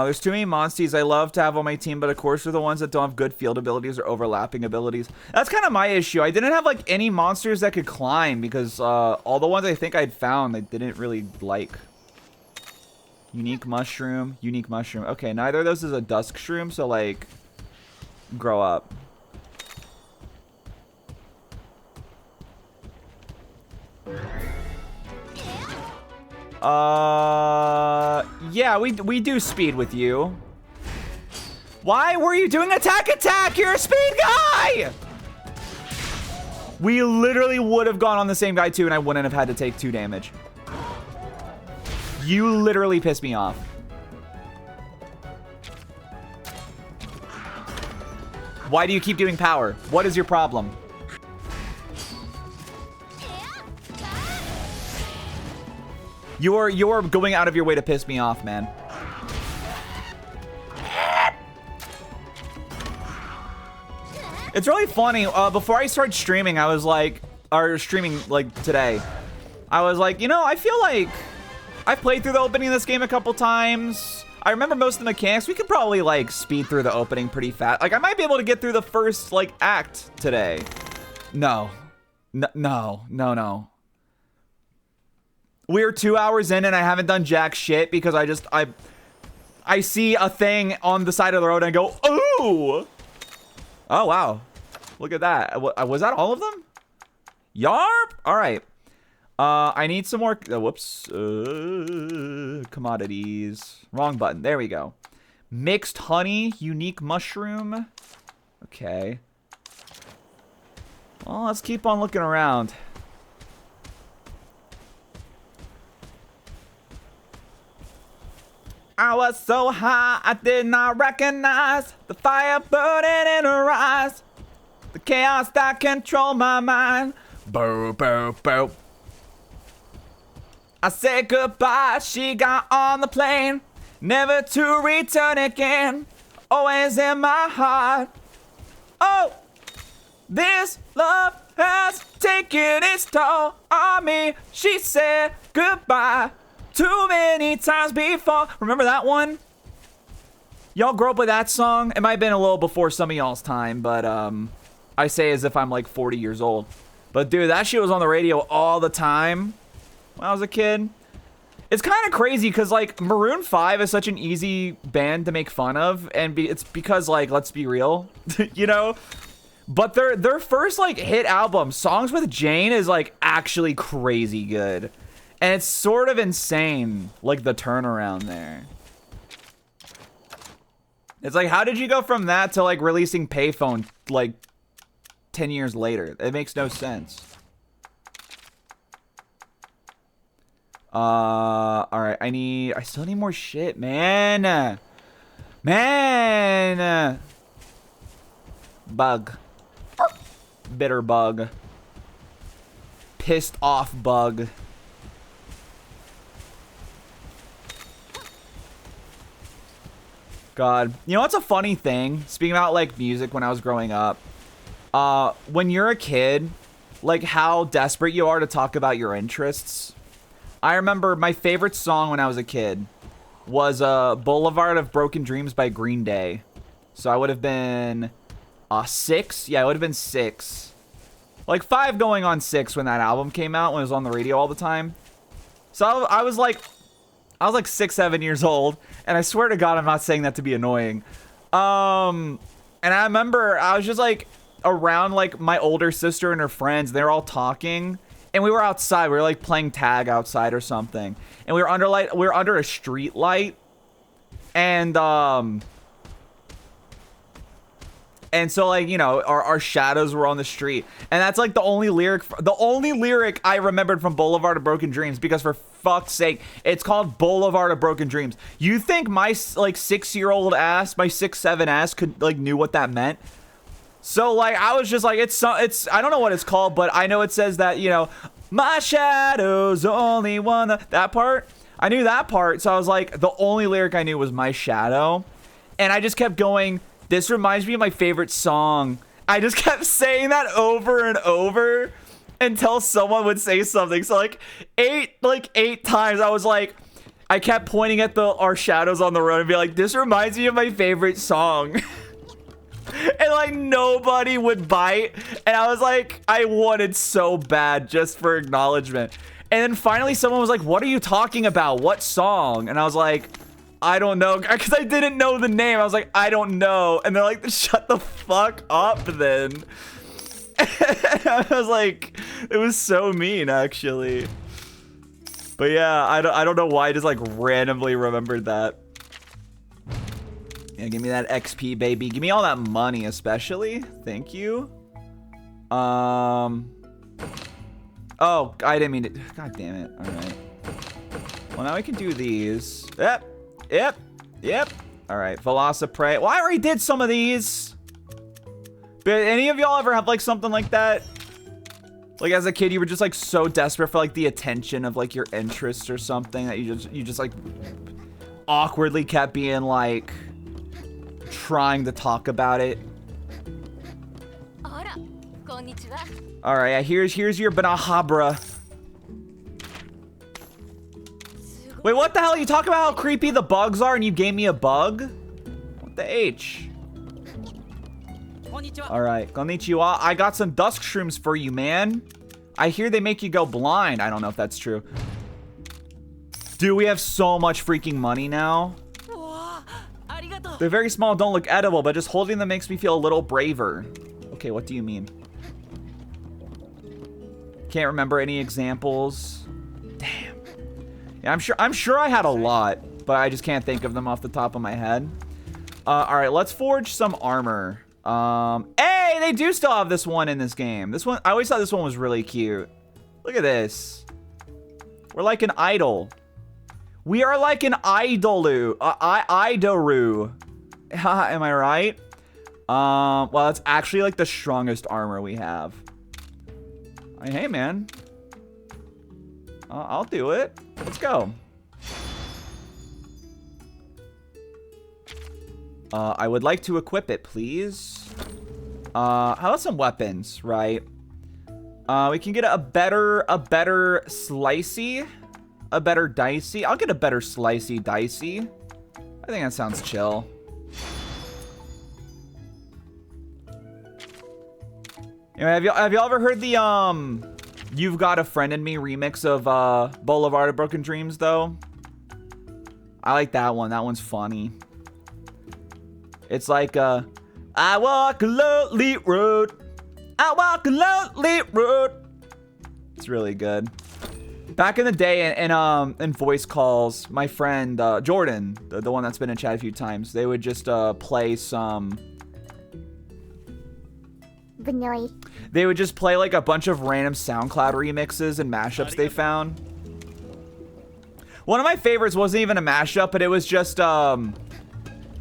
There's too many monsties I love to have on my team, but of course they're the ones that don't have good field abilities or overlapping abilities. That's kind of my issue. I didn't have like any monsters that could climb because all the ones I think I'd found I didn't really like. Unique mushroom. Okay, neither of those is a dusk shroom, so like, grow up. Yeah, we do speed with you. Why were you doing attack? You're a speed guy! We literally would have gone on the same guy too, and I wouldn't have had to take 2 damage. You literally pissed me off. Why do you keep doing power? What is your problem? You're going out of your way to piss me off, man. It's really funny. Before I started streaming, I was like, today, I was like, you know, I feel like I've played through the opening of this game a couple times. I remember most of the mechanics. We could probably like speed through the opening pretty fast. Like I might be able to get through the first like act today. No. We're 2 hours in and I haven't done jack shit because I see a thing on the side of the road and I go, ooh! Oh, wow. Look at that. Was that all of them? Yarp! Alright. I need some more, whoops. Commodities. Wrong button. There we go. Mixed honey, unique mushroom. Okay. Well, let's keep on looking around. I was so high, I did not recognize the fire burning in her eyes. The chaos that controlled my mind. Boo, boo, boo. I said goodbye, she got on the plane. Never to return again. Always in my heart. Oh, this love has taken its toll on me. She said goodbye too many times before. Remember that one? Y'all grew up with that song? It might have been a little before some of y'all's time, but I say as if I'm like 40 years old. But dude, that shit was on the radio all the time when I was a kid. It's kind of crazy because like Maroon 5 is such an easy band to make fun of, and it's because like, let's be real, you know? But their first like hit album, Songs with Jane, is like actually crazy good. And it's sort of insane, like the turnaround there. It's like, how did you go from that to like releasing Payphone like 10 years later? It makes no sense. All right, I still need more shit, man. Bug. Bitter bug. Pissed off bug. God. You know what's a funny thing? Speaking about like music when I was growing up. When you're a kid, like how desperate you are to talk about your interests. I remember my favorite song when I was a kid was Boulevard of Broken Dreams by Green Day. So I would have been 6. Yeah, I would have been 6. Like 5 going on 6 when that album came out, when it was on the radio all the time. So I was like 6, 7 years old, and I swear to God, I'm not saying that to be annoying. And I remember I was just like around like my older sister and her friends. They were all talking, and we were outside. We were like playing tag outside or something, and we were under a street light, and so like, you know, our shadows were on the street, and that's like the only lyric I remembered from Boulevard of Broken Dreams, because for fuck's sake, it's called Boulevard of Broken Dreams. You think my like 6-year-old ass, my 6'7" ass could like knew what that meant? So like I was just like, it's I don't know what it's called, but I know it says that, you know, my shadow's only one, that part. I knew that part, so I was like, the only lyric I knew was my shadow, and I just kept going, this reminds me of my favorite song. I just kept saying that over and over until someone would say something. So like eight times I was like, I kept pointing at our shadows on the road and be like, this reminds me of my favorite song. And like nobody would bite, and I was like, I wanted so bad just for acknowledgement. And then finally someone was like, what are you talking about? What song? And I was like, I don't know, because I didn't know the name. I was like, I don't know. And they're like, shut the fuck up then. I was like, it was so mean, actually. But yeah, I don't know why I just like randomly remembered that. Yeah, give me that XP, baby. Give me all that money, especially. Thank you. Oh, I didn't mean to. God damn it. All right. Well, now we can do these. Yep. All right, Velociprey. Well, I already did some of these. But any of y'all ever have like something like that? Like as a kid, you were just like so desperate for like the attention of like your interests or something that you just like awkwardly kept being like trying to talk about it. All right, yeah, here's your Banahabra. Wait, what the hell? You talk about how creepy the bugs are and you gave me a bug? What the H? All right, konnichiwa. I got some dusk shrooms for you, man. I hear they make you go blind. I don't know if that's true. Dude, we have so much freaking money now. They're very small, don't look edible, but just holding them makes me feel a little braver. Okay, what do you mean? Can't remember any examples. Damn. Yeah, I'm sure I had a lot, but I just can't think of them off the top of my head. All right, let's forge some armor. Hey, they do still have this one in this game. This one, I always thought this one was really cute. Look at this. We're like an idol. We are like an idolu. Idoru. Am I right? Well, that's actually like the strongest armor we have. Hey, man. I'll do it. Let's go. I would like to equip it, please. How about some weapons, right? We can get a better slicey, a better dicey. I'll get a better slicey dicey. I think that sounds chill. Anyway, have y'all ever heard the You've Got a Friend in Me remix of Boulevard of Broken Dreams though? I like that one. That one's funny. It's like I walk a lonely road. I walk a lonely road. It's really good. Back in the day in voice calls, my friend Jordan, the one that's been in chat a few times, they would just play some. They would just play like a bunch of random SoundCloud remixes and mashups they found. One of my favorites wasn't even a mashup, but it was just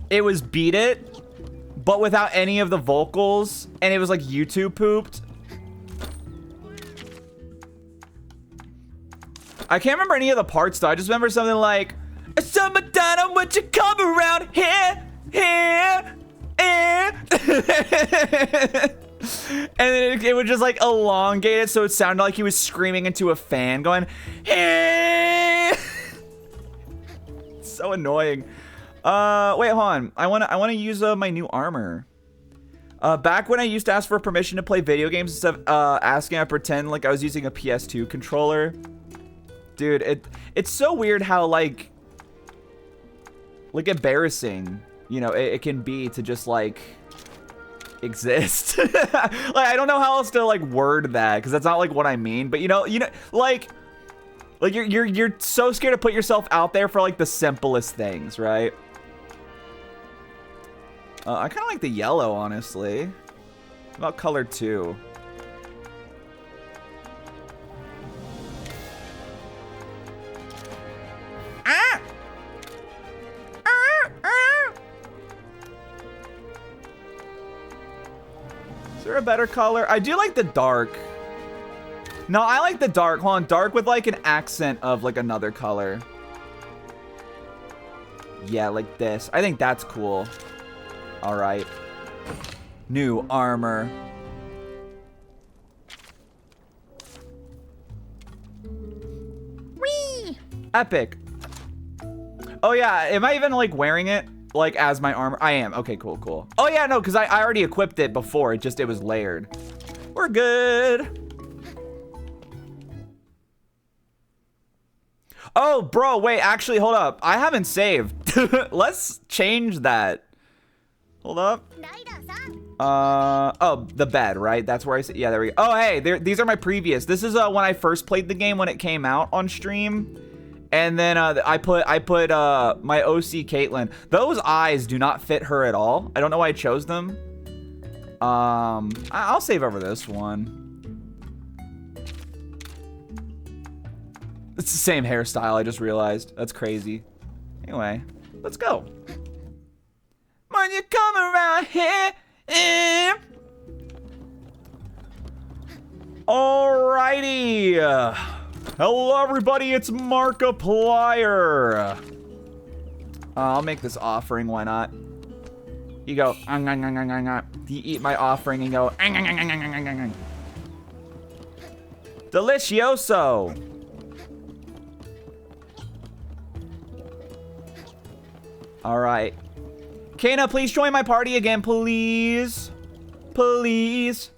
it was Beat It, but without any of the vocals, and it was like YouTube pooped. I can't remember any of the parts though. I just remember something like, "Summertime, would you come around here? And then it would just like elongate it so it sounded like he was screaming into a fan going, so annoying. Wait, hold on. I wanna use my new armor. Back when I used to ask for permission to play video games instead of asking, I pretend like I was using a PS2 controller. Dude, it's so weird how like embarrassing, you know, it can be to just like exist. Like I don't know how else to like word that because that's not like what I mean, but you know like you're so scared to put yourself out there for like the simplest things, right? I kind of like the yellow, honestly. What about color 2? Ah! Is there a better color? I do like the dark. No, I like the dark. Hold on, dark with like an accent of like another color. Yeah, like this. I think that's cool. All right. New armor. Whee! Epic. Oh yeah, am I even like wearing it like as my armor? I am. Okay, cool. Oh yeah, no, because I already equipped it before. It was layered. We're good. Oh, bro, wait, actually, hold up. I haven't saved. Let's change that. Hold up. Oh, the bed, right? That's where I see. Yeah, there we go. Oh, hey, these are my previous. This is when I first played the game when it came out on stream. And then I put my OC Caitlyn. Those eyes do not fit her at all. I don't know why I chose them. I'll save over this one. It's the same hairstyle, I just realized. That's crazy. Anyway, let's go. When you come around here. Alrighty. Hello, everybody. It's Markiplier. I'll make this offering. Why not? You go. You eat my offering and go. Delicioso. All right. Kana, please join my party again, please. Please.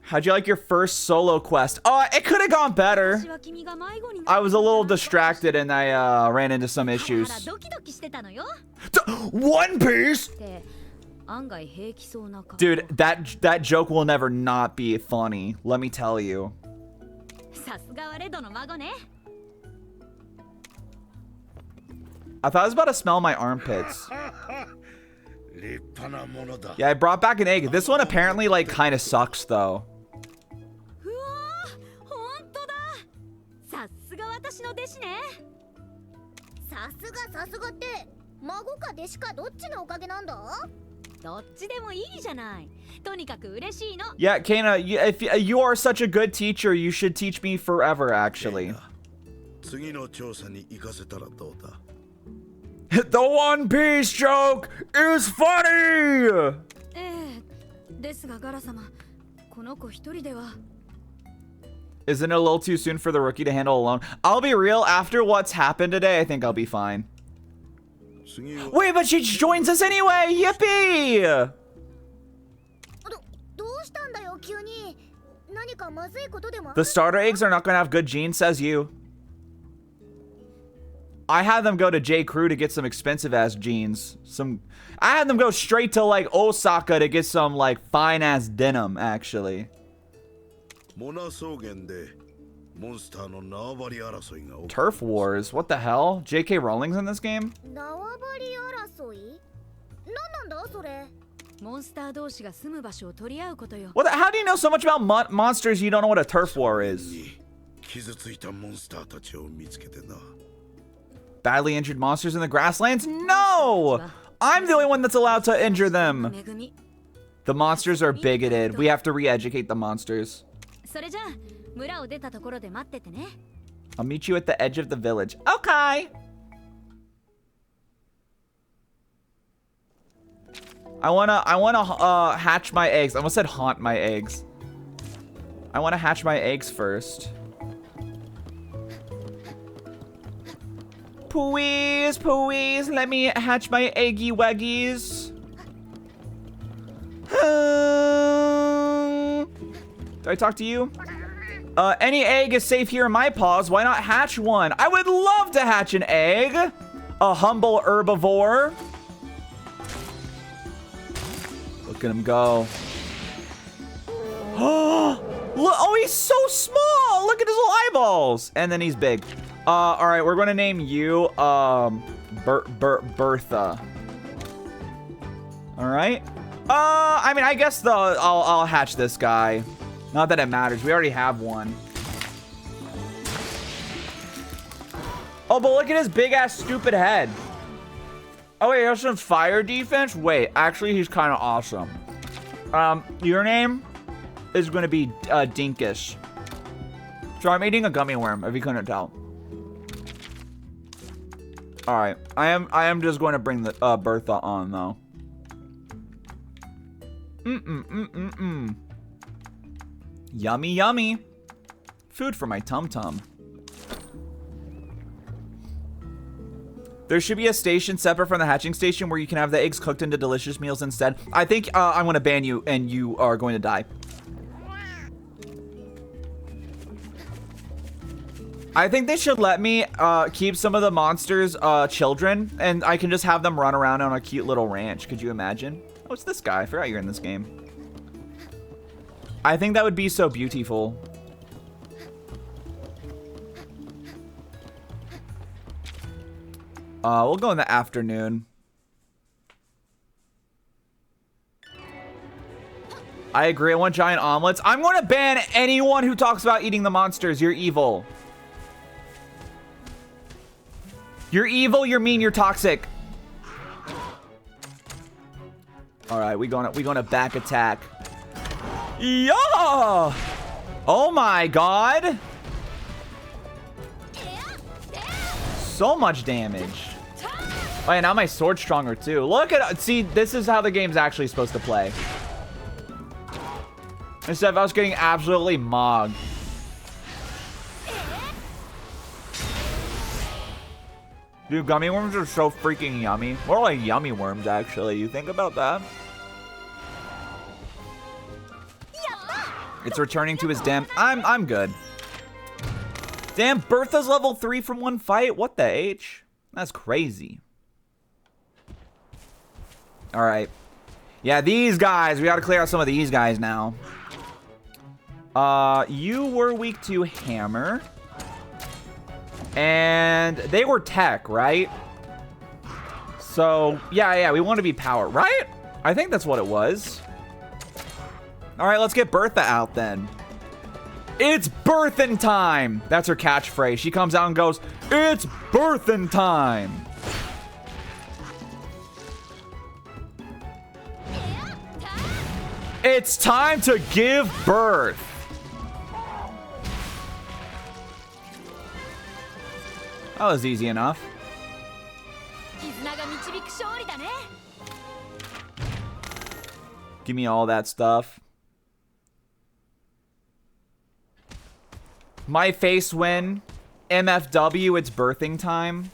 How'd you like your first solo quest? Oh, it could have gone better. I was a little distracted and I ran into some issues. One Piece? Dude, that joke will never not be funny. Let me tell you. I thought I was about to smell my armpits. Yeah, I brought back an egg. This one apparently like kind of sucks though. Yeah, Kana, if you are such a good teacher, you should teach me forever, actually. The One Piece joke is funny! Isn't it a little too soon for the rookie to handle alone? I'll be real, after what's happened today, I think I'll be fine. Wait, but she joins us anyway! Yippee! The starter eggs are not gonna have good genes, says you. I had them go to J. Crew to get some expensive ass jeans. I had them go straight to like Osaka to get some like fine ass denim, actually. Turf Wars? What the hell? J.K. Rowling's in this game? What? How do you know so much about monsters you don't know what a turf war is? Badly injured monsters in the grasslands? No! I'm the only one that's allowed to injure them. The monsters are bigoted. We have to re-educate the monsters. I'll meet you at the edge of the village. Okay. I wanna hatch my eggs. I almost said haunt my eggs. I wanna hatch my eggs first. Please, please, let me hatch my eggy waggies. Do I talk to you? Any egg is safe here in my paws. Why not hatch one? I would love to hatch an egg. A humble herbivore. Look at him go. Oh, he's so small. Look at his little eyeballs. And then he's big. All right, we're gonna name you Bertha. All right. I mean, I guess I'll hatch this guy. Not that it matters. We already have one. Oh, but look at his big ass stupid head. Oh wait, he has some fire defense. Wait, actually, he's kind of awesome. Your name is gonna be Dinkish. So I'm eating a gummy worm, if you couldn't tell. All right, I am just going to bring the Bertha on though. Yummy, yummy. Food for my tum-tum. There should be a station separate from the hatching station where you can have the eggs cooked into delicious meals instead. I think I'm going to ban you and you are going to die. I think they should let me keep some of the monsters' children, and I can just have them run around on a cute little ranch. Could you imagine? Oh, it's this guy. I forgot you're in this game. I think that would be so beautiful. We'll go in the afternoon. I agree. I want giant omelets. I'm going to ban anyone who talks about eating the monsters. You're evil. You're evil, you're mean, you're toxic. All right, we gonna back attack. Yeah! Oh my god! So much damage. Oh yeah, now my sword's stronger too. Look at, see, this is how the game's actually supposed to play. Instead of us getting absolutely mogged. Dude, gummy worms are so freaking yummy. More like yummy worms, actually. You think about that? It's returning to his den. I'm good. Damn, Bertha's level 3 from one fight? What the H? That's crazy. Alright. Yeah, these guys. We gotta clear out some of these guys now. You were weak to hammer. And they were tech, right? So, yeah, we want to be power, right? I think that's what it was. All right, let's get Bertha out then. It's birthin' time. That's her catchphrase. She comes out and goes, it's birthin' time. It's time to give birth. That was easy enough. Give me all that stuff. My face win. MFW, it's birthing time.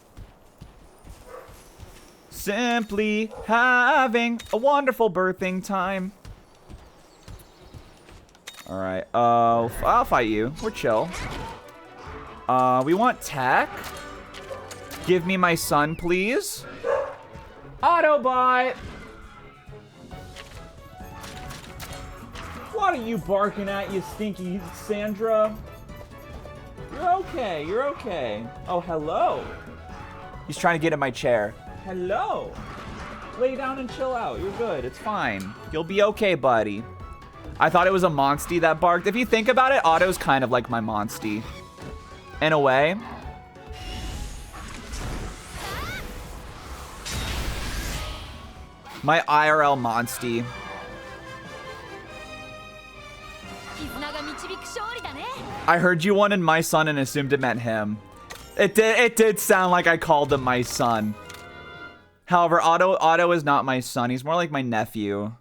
Simply having a wonderful birthing time. Alright, I'll fight you. We're chill. We want tech. Give me my son, please. Autobot! What are you barking at, you stinky Sandra? You're okay, you're okay. Oh, hello. He's trying to get in my chair. Hello. Lay down and chill out. You're good. It's fine. You'll be okay, buddy. I thought it was a Monstie that barked. If you think about it, Otto's kind of like my Monstie. In a way. My IRL Monstie. 勝利だね。 I heard you wanted my son and assumed it meant him. It did sound like I called him my son. However, Otto is not my son. He's more like my nephew.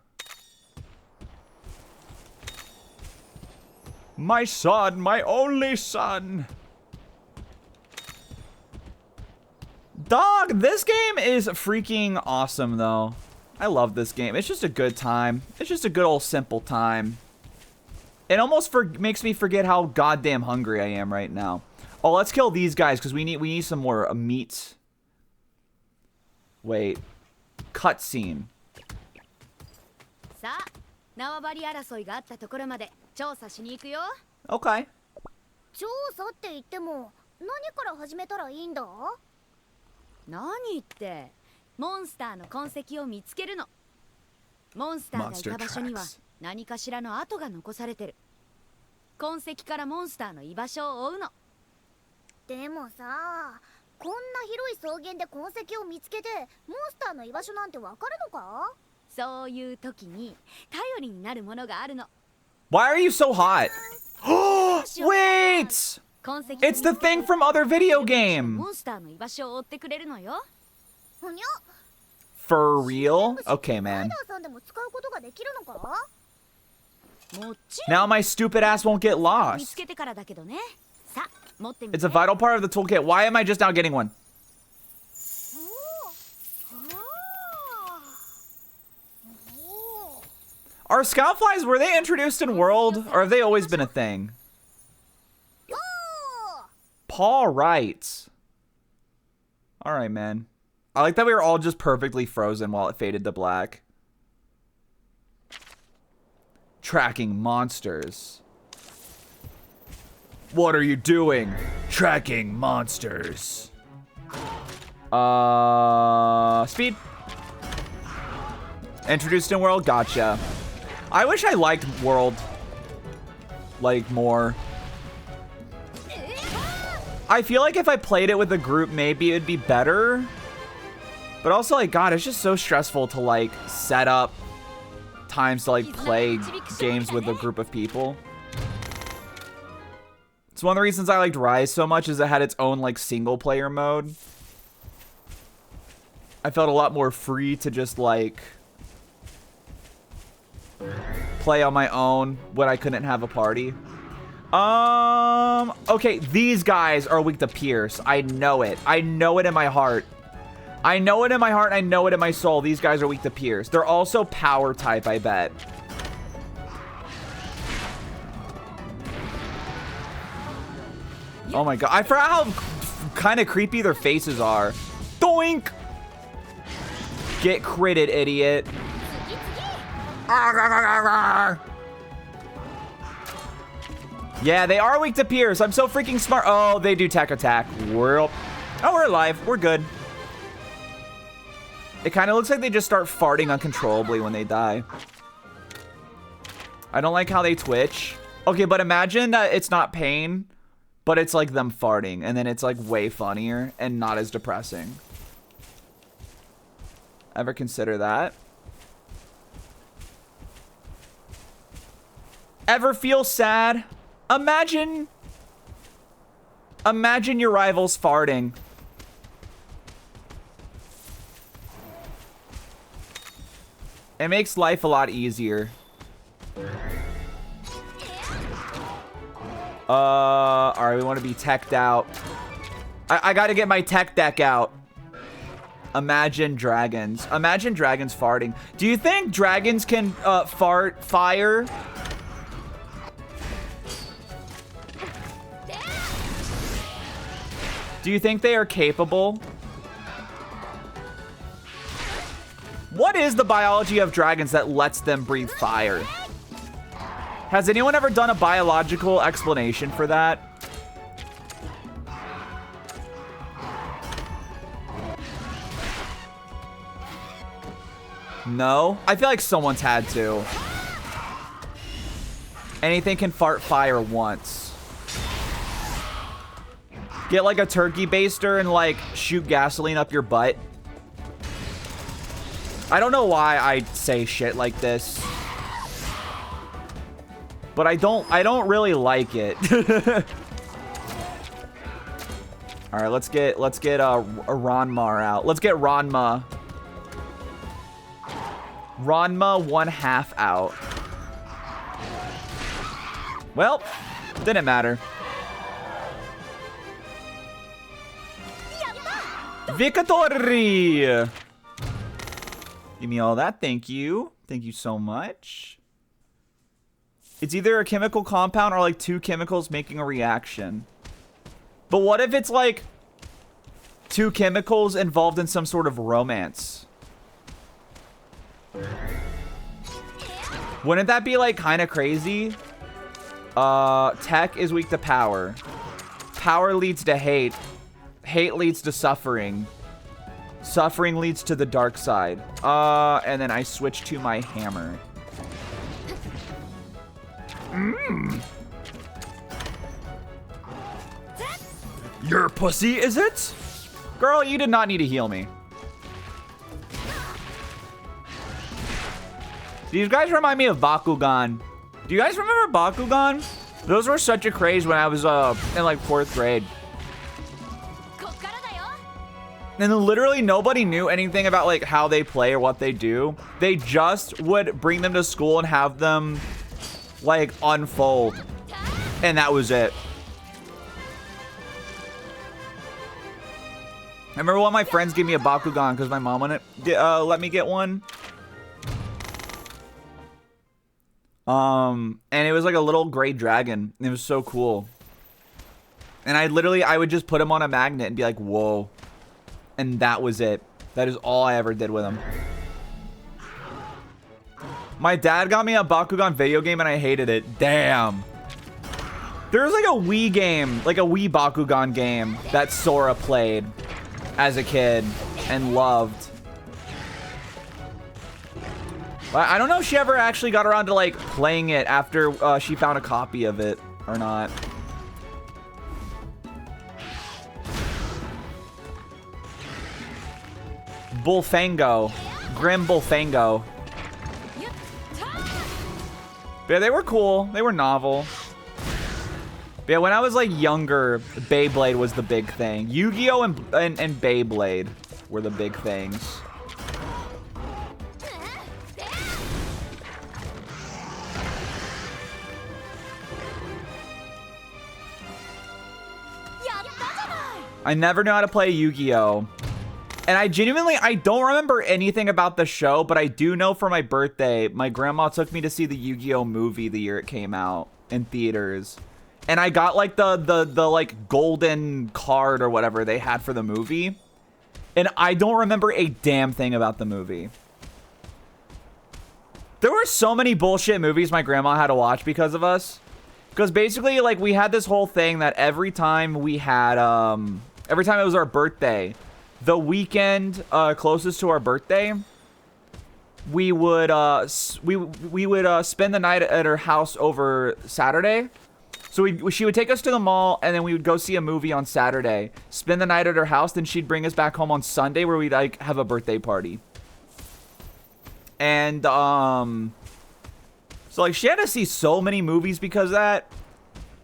My son, my only son. Dog, this game is freaking awesome, though. I love this game. It's just a good time. It's just a good old simple time. It almost makes me forget how goddamn hungry I am right now. Oh, let's kill these guys because we need some more meat. Wait. Cutscene. さあ、縄張り争いがあったところまで調査しに行くよ。 Okay. 調査って言っても何から始めたらいいんだ？何って、モンスターの痕跡を見つけるの。モンスターがいた場所には何かしらの跡が残されてる。痕跡からモンスターの居場所を追うの。でもさ、こんな広い草原で痕跡を見つけてモンスターの居場所なんてわかるのか？そういう時に頼りになるものがあるの。 Why are you so hot? Wait! 痕跡 It's the thing from other video game. モンスターの居場所を追ってくれるのよ。ふにゃ。 For real? Okay, ライ man. ダーさんでも使うことができるのか？もちろん Now my stupid ass won't get 見 lost. つけてからだけどね。さあ、持ってみて。 It's a vital part of the toolkit. Why am I just now getting one? Are scoutflies, were they introduced in World, or have they always been a thing? Paul writes. Alright, man. I like that we were all just perfectly frozen while it faded to black. Tracking monsters. What are you doing? Tracking monsters. Speed. Introduced in World, gotcha. I wish I liked World, like, more. I feel like if I played it with a group, maybe it'd be better. But also, like, God, it's just so stressful to, like, set up times to, like, play games with a group of people. It's one of the reasons I liked Rise so much is it had its own, like, single-player mode. I felt a lot more free to just, like, play on my own when I couldn't have a party. Okay, these guys are weak to Pierce. I know it. I know it in my heart. I know it in my heart and I know it in my soul. These guys are weak to Pierce. They're also power type, I bet. Oh my god. I forgot how kind of creepy their faces are. Doink! Get critted, idiot. Yeah, they are weak to Pierce. I'm so freaking smart. Oh, they do tech attack. Oh, we're alive. We're good. It kind of looks like they just start farting uncontrollably when they die. I don't like how they twitch. Okay, but imagine that it's not pain, but it's like them farting, and then it's like way funnier and not as depressing. Ever consider that? Ever feel sad? Imagine your rivals farting. It makes life a lot easier. Alright, we want to be teched out. I gotta get my tech deck out. Imagine dragons. Imagine dragons farting. Do you think dragons can fart fire? Do you think they are capable? What is the biology of dragons that lets them breathe fire? Has anyone ever done a biological explanation for that? No? I feel like someone's had to. Anything can fart fire once. Get like a turkey baster and like shoot gasoline up your butt. I don't know why I say shit like this. but I don't really like it. All right, let's get a Ranma out. Let's get Ranma. Ranma 1/2 out. Well, didn't matter. Victory! Give me all that, thank you. Thank you so much. It's either a chemical compound or like two chemicals making a reaction. But what if it's like two chemicals involved in some sort of romance? Wouldn't that be like kind of crazy? Tech is weak to power. Power leads to hate. Hate leads to suffering. Suffering leads to the dark side. And then I switch to my hammer. Your pussy, is it? Girl, you did not need to heal me. These guys remind me of Bakugan. Do you guys remember Bakugan? Those were such a craze when I was in like 4th grade. And then literally nobody knew anything about like how they play or what they do. They just would bring them to school and have them like unfold. And that was it. I remember one of my friends gave me a Bakugan because my mom wouldn't let me get one. And it was like a little gray dragon. It was so cool. And I would just put him on a magnet and be like, whoa. And that was it. That is all I ever did with him. My dad got me a Bakugan video game and I hated it. Damn. There was like a Wii game, like a Wii Bakugan game that Sora played as a kid and loved. I don't know if she ever actually got around to like playing it after she found a copy of it or not. Bullfango. Grim Bullfango. Yeah, they were cool. They were novel. But yeah, when I was like younger, Beyblade was the big thing. Yu-Gi-Oh! and Beyblade were the big things. I never knew how to play Yu-Gi-Oh! And I don't remember anything about the show, but I do know for my birthday, my grandma took me to see the Yu-Gi-Oh! Movie the year it came out in theaters. And I got like the like golden card or whatever they had for the movie. And I don't remember a damn thing about the movie. There were so many bullshit movies my grandma had to watch because of us. Because basically, like, we had this whole thing that every time we had, every time it was our birthday, the weekend closest to our birthday, we would spend the night at her house over Saturday. So she would take us to the mall, and then we would go see a movie on Saturday, spend the night at her house, then she'd bring us back home on Sunday where we'd like have a birthday party. And so like she had to see so many movies because of that.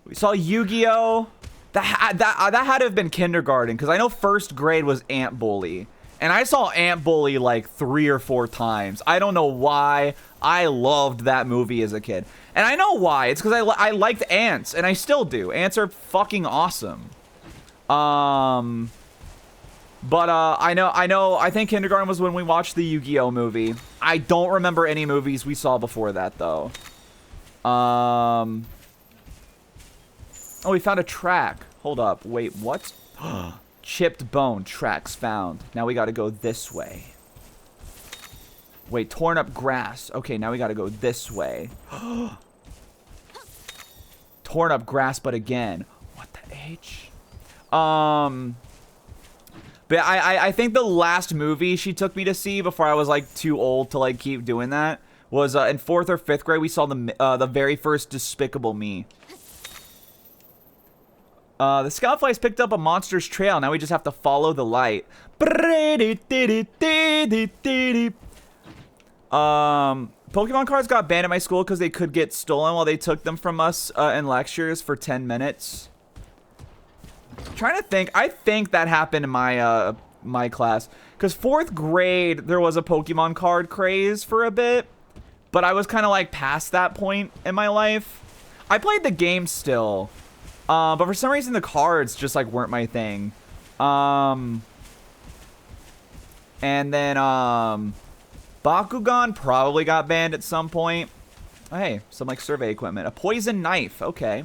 We saw Yu-Gi-Oh! That had to have been kindergarten, because I know 1st grade was Ant Bully. And I saw Ant Bully like 3 or 4 times. I don't know why. I loved that movie as a kid. And I know why. It's because I liked ants, and I still do. Ants are fucking awesome. But I think kindergarten was when we watched the Yu-Gi-Oh! Movie. I don't remember any movies we saw before that, though. Oh, we found a track. Hold up. Wait, what? Chipped bone. Tracks found. Now we gotta go this way. Wait, torn up grass. Okay, now we gotta go this way. Torn up grass, but again. What the H? But I think the last movie she took me to see before I was like too old to like keep doing that was in 4th or 5th grade. We saw the very first Despicable Me. The Scoutflies picked up a monster's trail. Now we just have to follow the light. Pokemon cards got banned at my school because they could get stolen while they took them from us in lectures for 10 minutes. Trying to think. I think that happened in my my class. Because 4th grade, there was a Pokemon card craze for a bit. But I was kind of like past that point in my life. I played the game still. But for some reason, the cards just like weren't my thing. And then Bakugan probably got banned at some point. Oh, hey, some like survey equipment. A poison knife. Okay.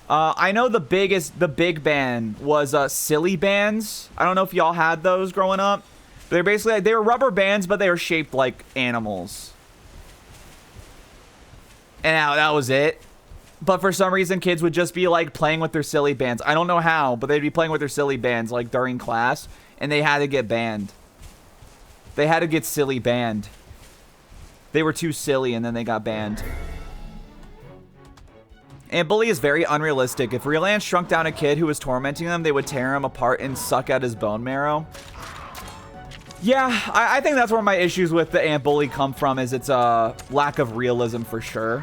I know the big ban was silly bands. I don't know if y'all had those growing up. But they're basically like, they were rubber bands, but they were shaped like animals. And that was it. But for some reason, kids would just be like playing with their silly bands. I don't know how, but they'd be playing with their silly bands like during class, and they had to get banned. They had to get silly banned. They were too silly, and then they got banned. And bully is very unrealistic. If real ants shrunk down a kid who was tormenting them, they would tear him apart and suck out his bone marrow. Yeah, I think that's where my issues with the ant bully come from, is its lack of realism for sure.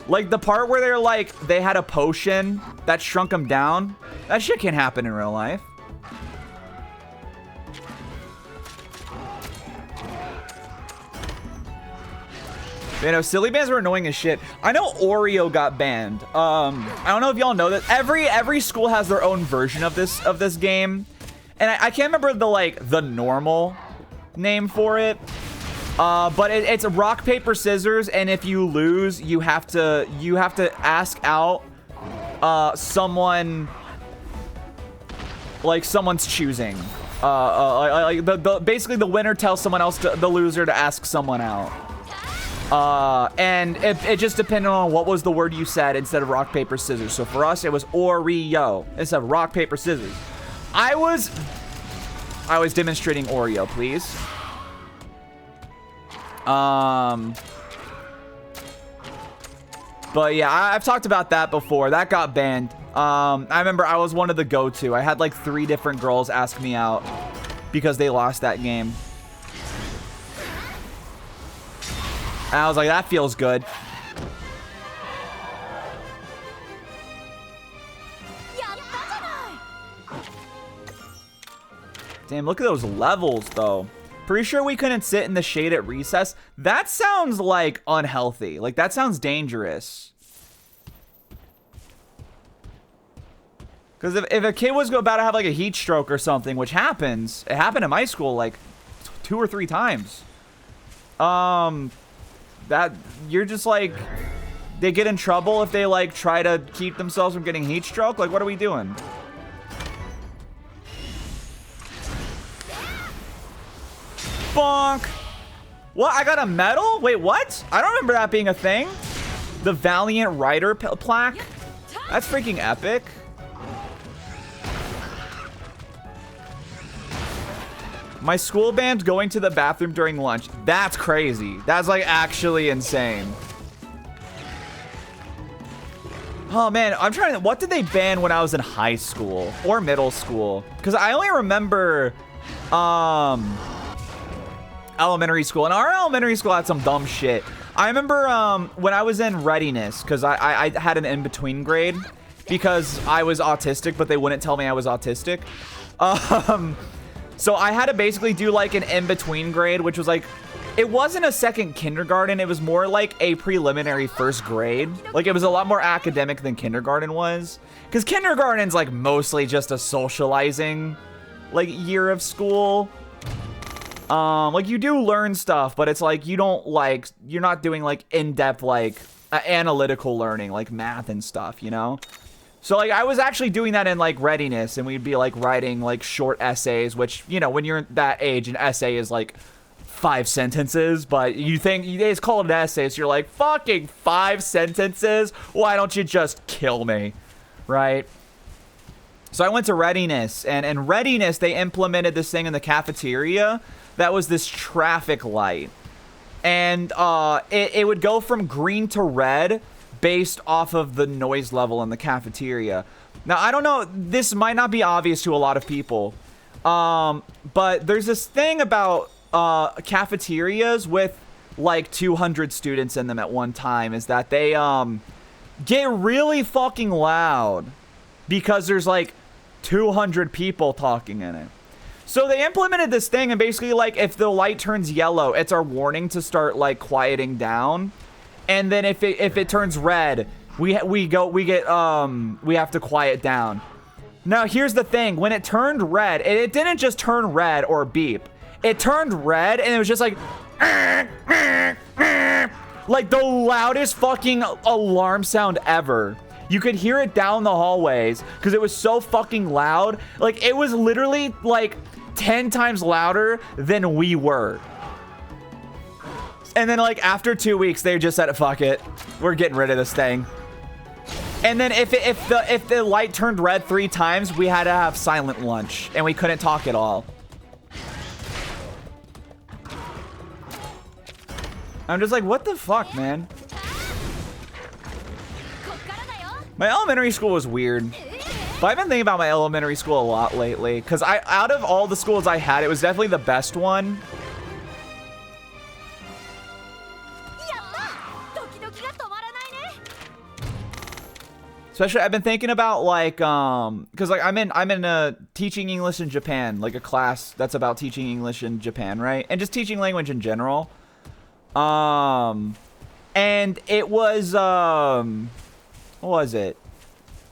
Like the part where they're like, they had a potion that shrunk them down. That shit can't happen in real life. You know, silly bands were annoying as shit. I know Oreo got banned. I don't know if y'all know that every school has their own version of this game, and I can't remember the normal name for it. But it's a rock paper scissors, and if you lose, you have to ask out someone, like someone's choosing. Basically the winner tells someone else the loser to ask someone out. And it just depended on what was the word you said instead of rock, paper, scissors. So for us, it was Oreo instead of rock, paper, scissors. I was demonstrating Oreo, please. But yeah, I've talked about that before. That got banned. I remember I was one of the go-to. I had like 3 different girls ask me out because they lost that game. And I was like, that feels good. Damn, look at those levels, though. Pretty sure we couldn't sit in the shade at recess. That sounds, like, unhealthy. Like, that sounds dangerous. Because if a kid was about to have, like, a heat stroke or something, which happens. It happened in my school, like, 2 or 3 times. That, you're just, like... They get in trouble if they, like, try to keep themselves from getting heat stroke? Like, what are we doing? Bonk. What? I got a medal? Wait, what? I don't remember that being a thing. The Valiant Rider plaque? That's freaking epic. My school banned going to the bathroom during lunch. That's crazy. That's like actually insane. Oh man, I'm trying to... What did they ban when I was in high school or middle school? Because I only remember... elementary school, and our elementary school had some dumb shit. I remember when I was in readiness, because I had an in-between grade because I was autistic, but they wouldn't tell me I was autistic. So I had to basically do like an in-between grade, which was like, it wasn't a second kindergarten, it was more like a preliminary first grade. Like, it was a lot more academic than kindergarten was, because kindergarten's like mostly just a socializing like year of school. Like, you do learn stuff, but it's like, you don't like, you're not doing like in-depth like analytical learning, like math and stuff, you know? So like, I was actually doing that in like readiness, and we'd be like writing like short essays, which, you know, when you're that age, an essay is like 5 sentences, but you think it's called an essay, so you're like, fucking 5 sentences? Why don't you just kill me? Right? So I went to readiness, and in readiness, they implemented this thing in the cafeteria that was this traffic light. And it would go from green to red based off of the noise level in the cafeteria. Now, I don't know, this might not be obvious to a lot of people, but there's this thing about cafeterias with like 200 students in them at one time is that they get really fucking loud because there's like 200 people talking in it. So they implemented this thing, and basically like if the light turns yellow, it's our warning to start like quieting down. And then if it turns red, we have to quiet down. Now here's the thing, when it turned red, it didn't just turn red or beep. It turned red and it was just like the loudest fucking alarm sound ever. You could hear it down the hallways because it was so fucking loud. Like it was literally like 10 times louder than we were. And then like after 2 weeks, they just said, fuck it, we're getting rid of this thing. And then if the light turned red 3 times, we had to have silent lunch and we couldn't talk at all. I'm just like, what the fuck, man? My elementary school was weird. But I've been thinking about my elementary school a lot lately. Because out of all the schools I had, it was definitely the best one. Especially, I've been thinking about like, because like I'm in teaching English in Japan, like a class that's about teaching English in Japan, right? And just teaching language in general. And it was, what was it?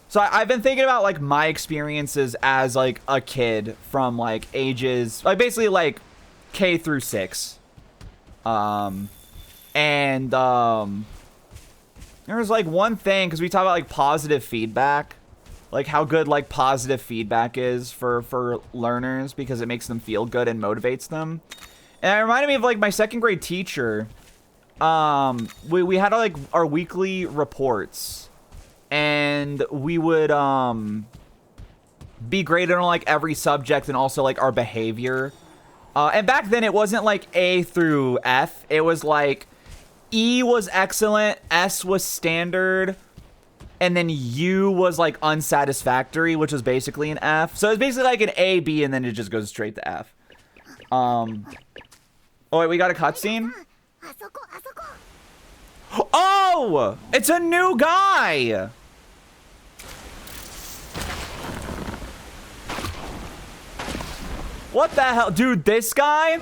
So I've been thinking about like my experiences as like a kid from like ages, like basically like K through 6. There was like one thing, because we talk about like positive feedback, like how good like positive feedback is for learners because it makes them feel good and motivates them. And it reminded me of like my 2nd grade teacher. We had like our weekly reports, and we would be graded on like every subject and also like our behavior. And back then it wasn't like A through F. It was like E was excellent, S was standard, and then U was like unsatisfactory, which was basically an F. So it's basically like an A, B, and then it just goes straight to F. Oh wait, we got a cutscene? Oh! It's a new guy! What the hell? Dude, this guy?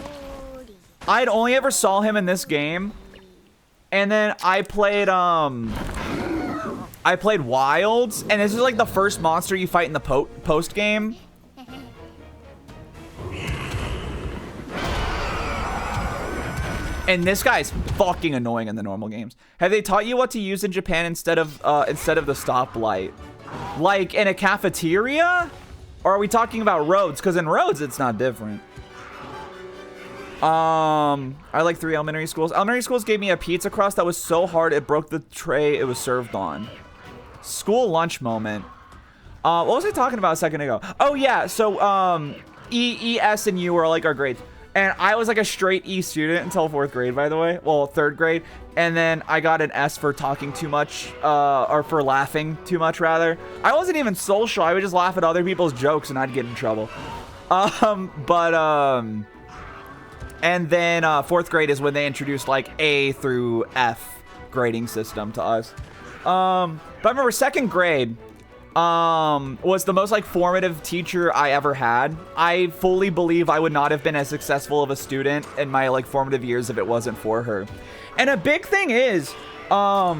I'd only ever saw him in this game. And then I played Wilds, and this is like the first monster you fight in the post game. And this guy's fucking annoying in the normal games. Have they taught you what to use in Japan instead of the stoplight? Like in a cafeteria? Or are we talking about roads? Because in roads, it's not different. I like 3 elementary schools. Elementary schools gave me a pizza crust that was so hard it broke the tray it was served on. School lunch moment. What was I talking about a second ago? Oh yeah, so E, S, and U were like our grades. And I was like a straight E student until 4th grade, by the way. Well, 3rd grade. And then I got an S for talking too much, or for laughing too much, rather. I wasn't even social. I would just laugh at other people's jokes and I'd get in trouble. And then 4th grade is when they introduced like A through F grading system to us. But I remember 2nd grade was the most like formative teacher I ever had. I fully believe I would not have been as successful of a student in my like formative years if it wasn't for her. And a big thing is, I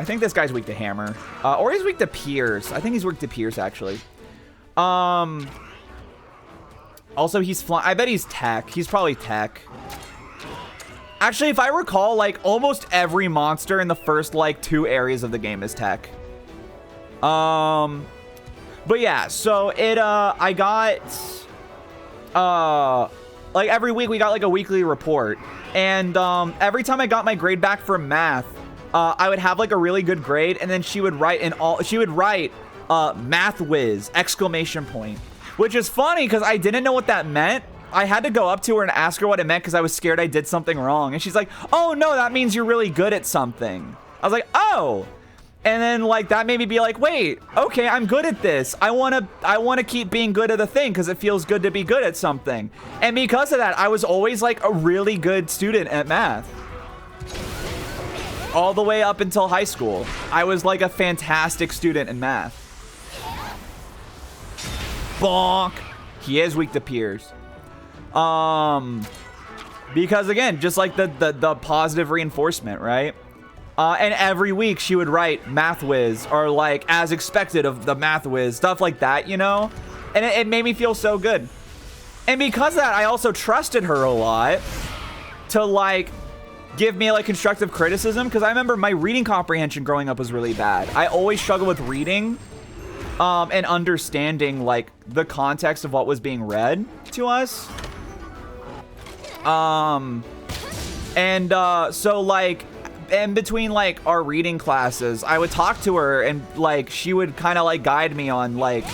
think this guy's weak to hammer, or he's weak to Piers. I think he's weak to Piers actually. Also, he's flying. I bet he's tech. He's probably tech. Actually, if I recall, like, almost every monster in the first, like, 2 areas of the game is tech. But yeah, so it, I got, like, every week we got, like, a weekly report. And, every time I got my grade back from math, I would have, like, a really good grade. And then she would write math whiz, exclamation point. Which is funny because I didn't know what that meant. I had to go up to her and ask her what it meant because I was scared I did something wrong. And she's like, oh no, that means you're really good at something. I was like, oh. And then like that made me be like, wait, okay, I'm good at this. I want to keep being good at the thing because it feels good to be good at something. And because of that, I was always like a really good student at math. All the way up until high school. I was like a fantastic student in math. Bonk. He is weak to peers. Because again, just like the positive reinforcement, right? And every week she would write math whiz or like as expected of the math whiz, stuff like that, you know? And it made me feel so good. And because of that, I also trusted her a lot to like give me like constructive criticism. Because I remember my reading comprehension growing up was really bad. I always struggled with reading and understanding like the context of what was being read to us. So like, in between like our reading classes, I would talk to her and like she would kind of like guide me on like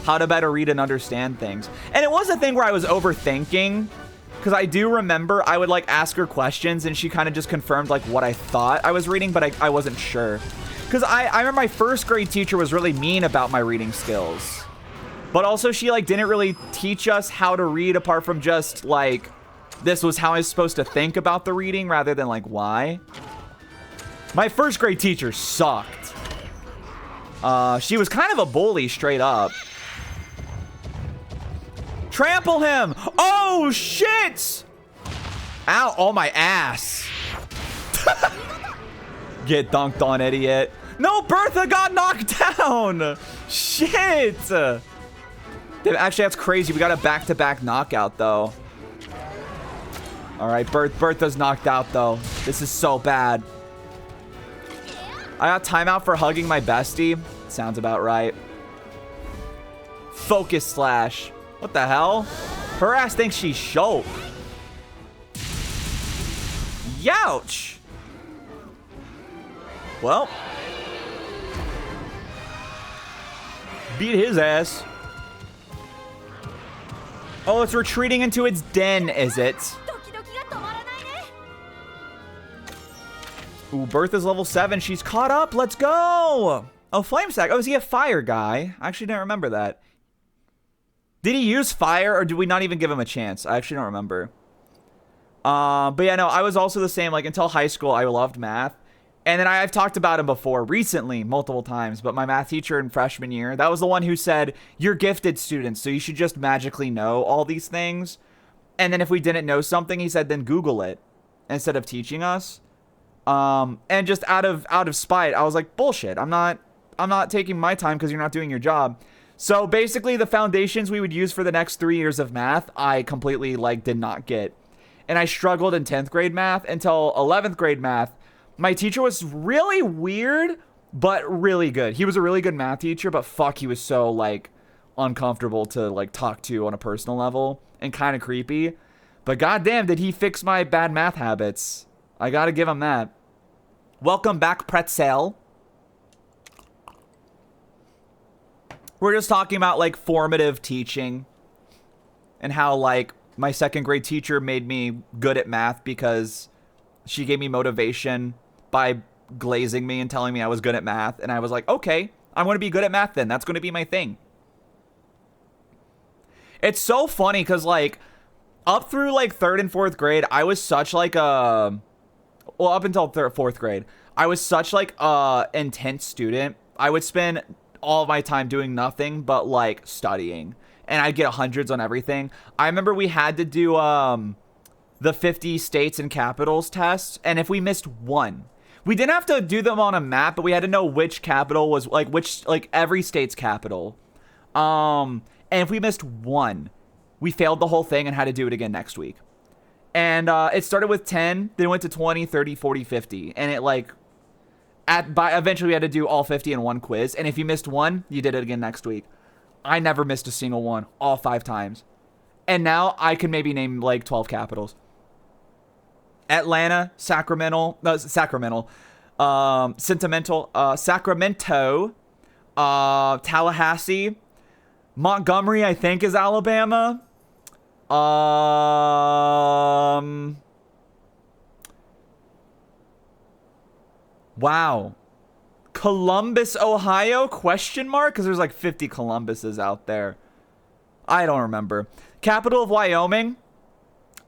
how to better read and understand things. And it was a thing where I was overthinking, because I do remember I would like ask her questions and she kind of just confirmed like what I thought I was reading, but I wasn't sure. Because I remember my first grade teacher was really mean about my reading skills, but also she like didn't really teach us how to read apart from just like this was how I was supposed to think about the reading rather than like why. My first grade teacher sucked. She was kind of a bully, straight up. Trample him! Oh, shit! Ow, oh my ass. Get dunked on, idiot. No, Bertha got knocked down! Shit! Actually, that's crazy. We got a back-to-back knockout, though. Alright, Bertha's knocked out, though. This is so bad. I got timeout for hugging my bestie. Sounds about right. Focus slash. What the hell? Her ass thinks she's show. Youch. Well. Beat his ass. Oh, it's retreating into its den, is it? Ooh, Bertha's level 7. She's caught up. Let's go. Oh, Flame Sack. Oh, is he a fire guy? I actually didn't remember that. Did he use fire or did we not even give him a chance? I actually don't remember. But yeah, no, I was also the same. Like until high school, I loved math. And then I've talked about him before recently, multiple times. But my math teacher in freshman year, that was the one who said, you're gifted students, so you should just magically know all these things. And then if we didn't know something, he said, then Google it instead of teaching us. And just out of spite, I was like, bullshit. I'm not taking my time because you're not doing your job. So basically the foundations we would use for the next 3 years of math, I completely like did not get. And I struggled in 10th grade math until 11th grade math. My teacher was really weird, but really good. He was a really good math teacher, but fuck, he was so like uncomfortable to like talk to on a personal level and kind of creepy. But goddamn, did he fix my bad math habits. I gotta give him that. Welcome back, Pretzel. We're just talking about like formative teaching and how like my second grade teacher made me good at math because she gave me motivation by glazing me and telling me I was good at math. And I was like, okay, I'm going to be good at math then. That's going to be my thing. It's so funny because like up through like 3rd and 4th grade, I was such like a... Well, up until 4th grade, I was such like a intense student. I would spend all of my time doing nothing but like studying. And I'd get hundreds on everything. I remember we had to do the 50 states and capitals test. And if we missed one, we didn't have to do them on a map, but we had to know which capital was like every state's capital. And if we missed one, we failed the whole thing and had to do it again next week. And it started with 10, then it went to 20, 30, 40, 50. And it like, eventually we had to do all 50 in one quiz. And if you missed one, you did it again next week. I never missed a single one, all 5 times. And now I can maybe name like 12 capitals. Atlanta, Sacramento, Tallahassee, Montgomery, I think is Alabama. Wow. Columbus, Ohio? Question mark? Because there's like 50 Columbuses out there. I don't remember. Capital of Wyoming?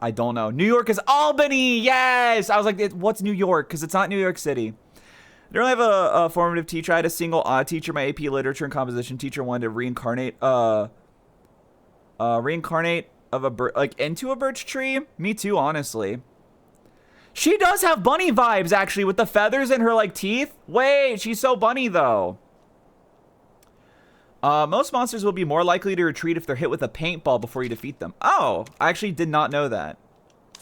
I don't know. New York is Albany. Yes. I was like, what's New York? Because it's not New York City. I don't have a formative teacher. I had a single odd teacher. My AP literature and composition teacher wanted to reincarnate of a like into a birch tree. Me too, honestly. She does have bunny vibes, actually, with the feathers in her like teeth. Wait, she's so bunny though. Most monsters will be more likely to retreat if they're hit with a paintball before you defeat them. Oh, I actually did not know that.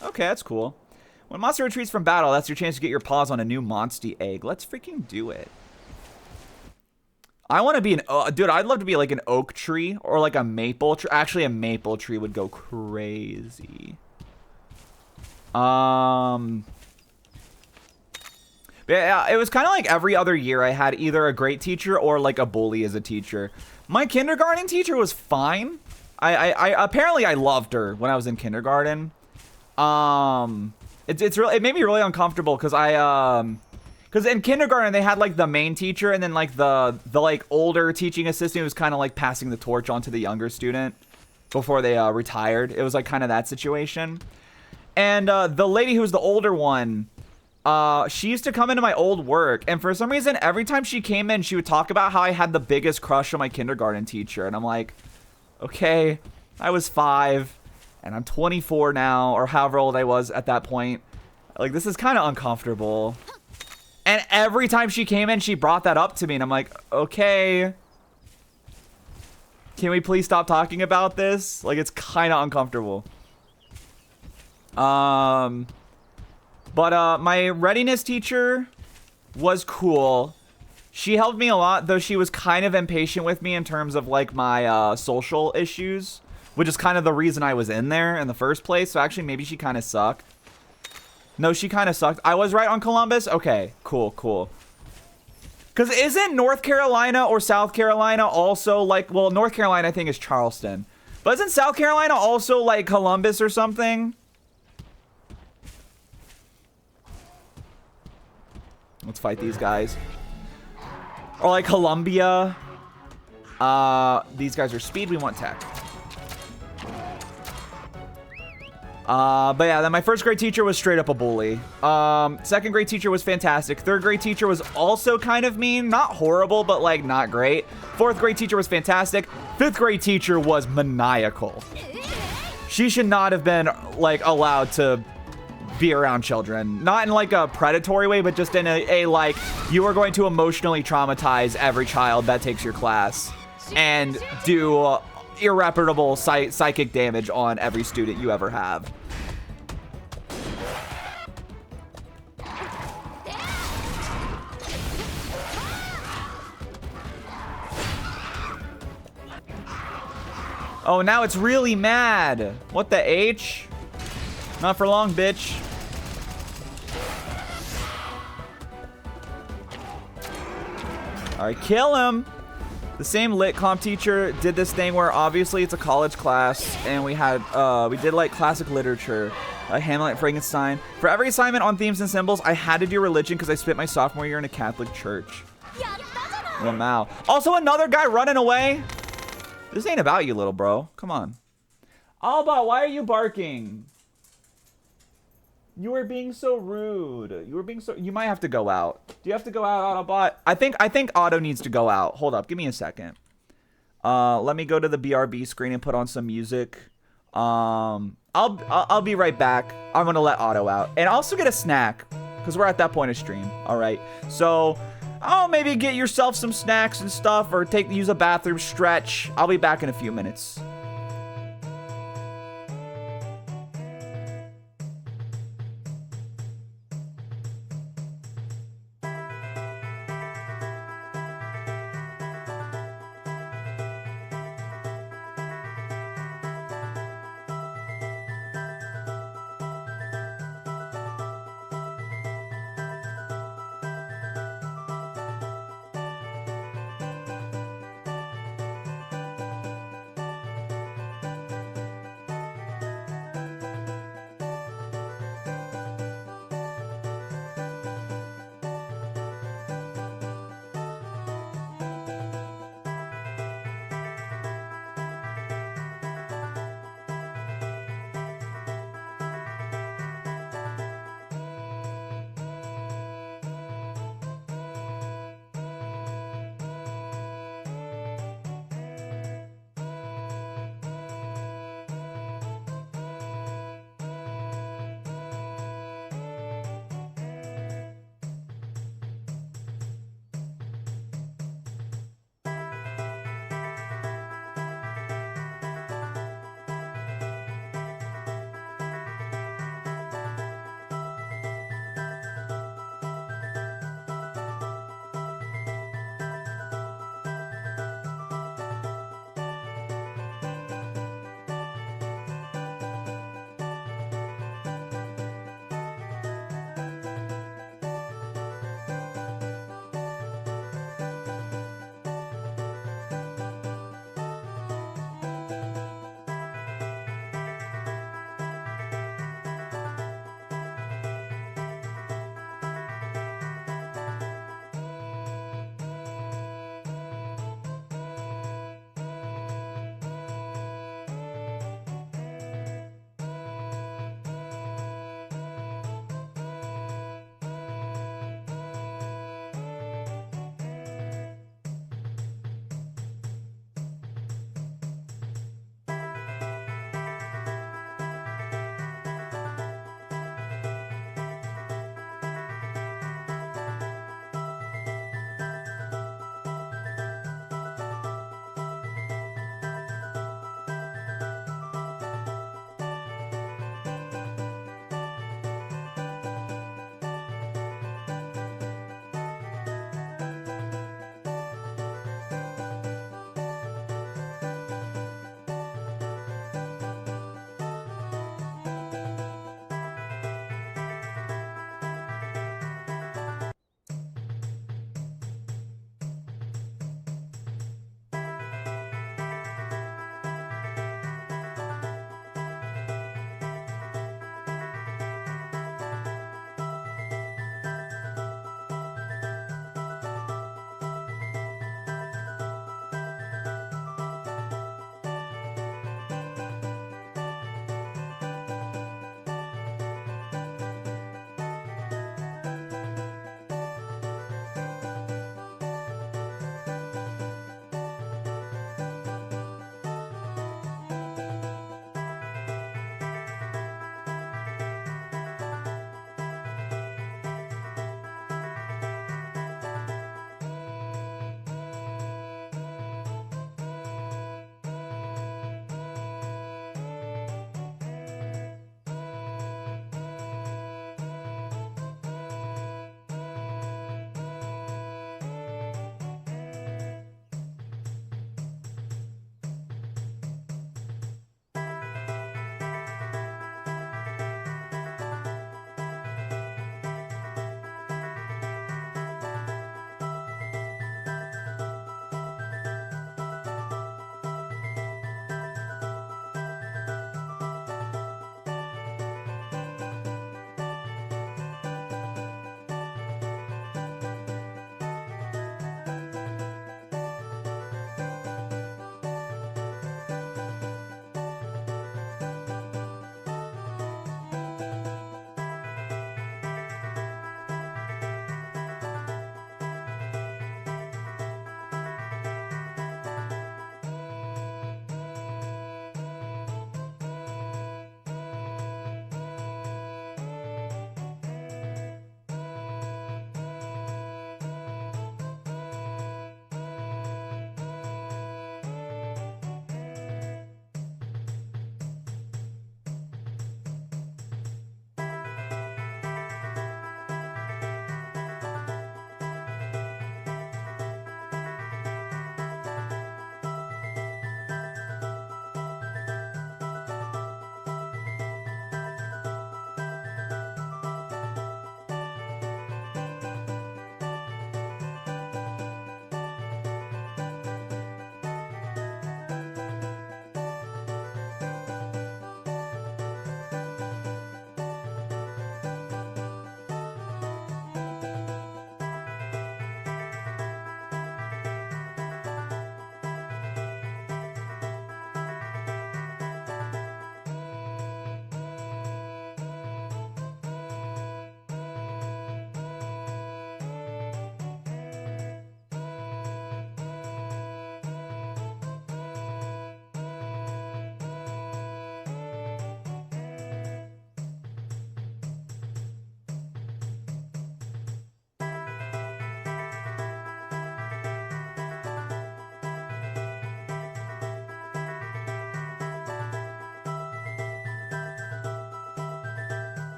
Okay, that's cool. When a monster retreats from battle, that's your chance to get your paws on a new Monsty egg. Let's freaking do it. I want to be an... dude, I'd love to be like an oak tree or like a maple tree. Actually, a maple tree would go crazy. Yeah, it was kind of like every other year I had either a great teacher or like a bully as a teacher. My kindergarten teacher was fine. I apparently I loved her when I was in kindergarten. It's really, it made me really uncomfortable because because in kindergarten they had like the main teacher and then like the like older teaching assistant who was kind of like passing the torch on to the younger student before they retired. It was like kind of that situation. And the lady who was the older one, she used to come into my old work, and for some reason, every time she came in, she would talk about how I had the biggest crush on my kindergarten teacher, and I'm like, okay, I was 5, and I'm 24 now, or however old I was at that point. Like, this is kind of uncomfortable. And every time she came in, she brought that up to me, and I'm like, okay, can we please stop talking about this? Like, it's kind of uncomfortable. But my readiness teacher was cool. She helped me a lot, though she was kind of impatient with me in terms of like my social issues, which is kind of the reason I was in there in the first place. So actually, maybe she kind of sucked. No, she kind of sucked. I was right on Columbus? Okay, cool, cool. Because isn't North Carolina or South Carolina also like, well, North Carolina I think is Charleston. But isn't South Carolina also like Columbus or something? Let's fight these guys. Or like Columbia. These guys are speed. We want tech. But yeah, then my first grade teacher was straight up a bully. Second grade teacher was fantastic. Third grade teacher was also kind of mean. Not horrible, but like not great. Fourth grade teacher was fantastic. Fifth grade teacher was maniacal. She should not have been like allowed to be around children. Not in like a predatory way, but just in a like, you are going to emotionally traumatize every child that takes your class and do irreparable psychic damage on every student you ever have. Oh, now it's really mad. What the H? Not for long, bitch. All right, kill him. The same lit comp teacher did this thing where obviously it's a college class and we had we did like classic literature, Hamlet, Frankenstein. For every assignment on themes and symbols, I had to do religion because I spent my sophomore year in a Catholic church. Wow. Also another guy running away. This ain't about you, little bro. Come on. Alba, why are you barking? You were being so rude. You were being so... You might have to go out. Do you have to go out, Autobot? I think Otto needs to go out. Hold up. Give me a second. Let me go to the BRB screen and put on some music. I'll be right back. I'm going to let Otto out. And also get a snack. Because we're at that point of stream. All right. So... Oh, maybe get yourself some snacks and stuff. Or use a bathroom, stretch. I'll be back in a few minutes.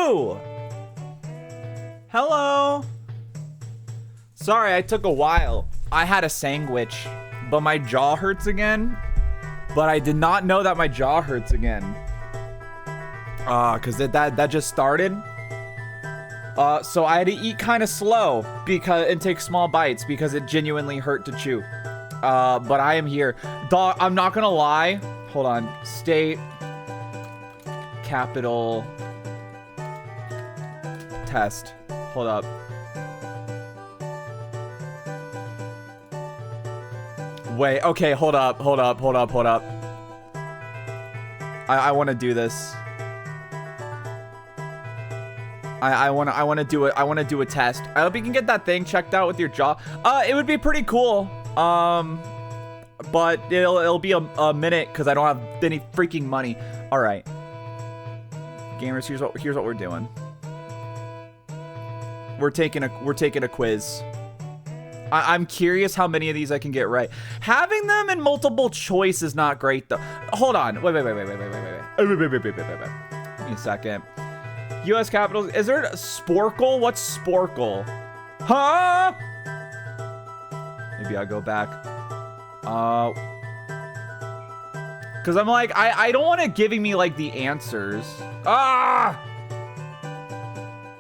you? Hello. Sorry, I took a while. I had a sandwich, but my jaw hurts again. But I did not know that my jaw hurts again. Cause that just started. So I had to eat kind of slow and take small bites because it genuinely hurt to chew. But I am here. Dog, I'm not gonna lie. Hold on. State, capital, test. Hold up. Wait, okay, hold up. I want to do this. I want to do it. I want to do a test. I hope you can get that thing checked out with your jaw. It would be pretty cool. But it'll be a minute because I don't have any freaking money. All right, gamers. Here's what we're doing. We're taking a quiz. I'm curious how many of these I can get right. Having them in multiple choice is not great though. Hold on. Wait. Give me a second. U.S. capitals. Is there a Sporkle? What's Sporkle? Huh? Maybe I'll go back. Cause I'm like, I don't want it giving me like the answers.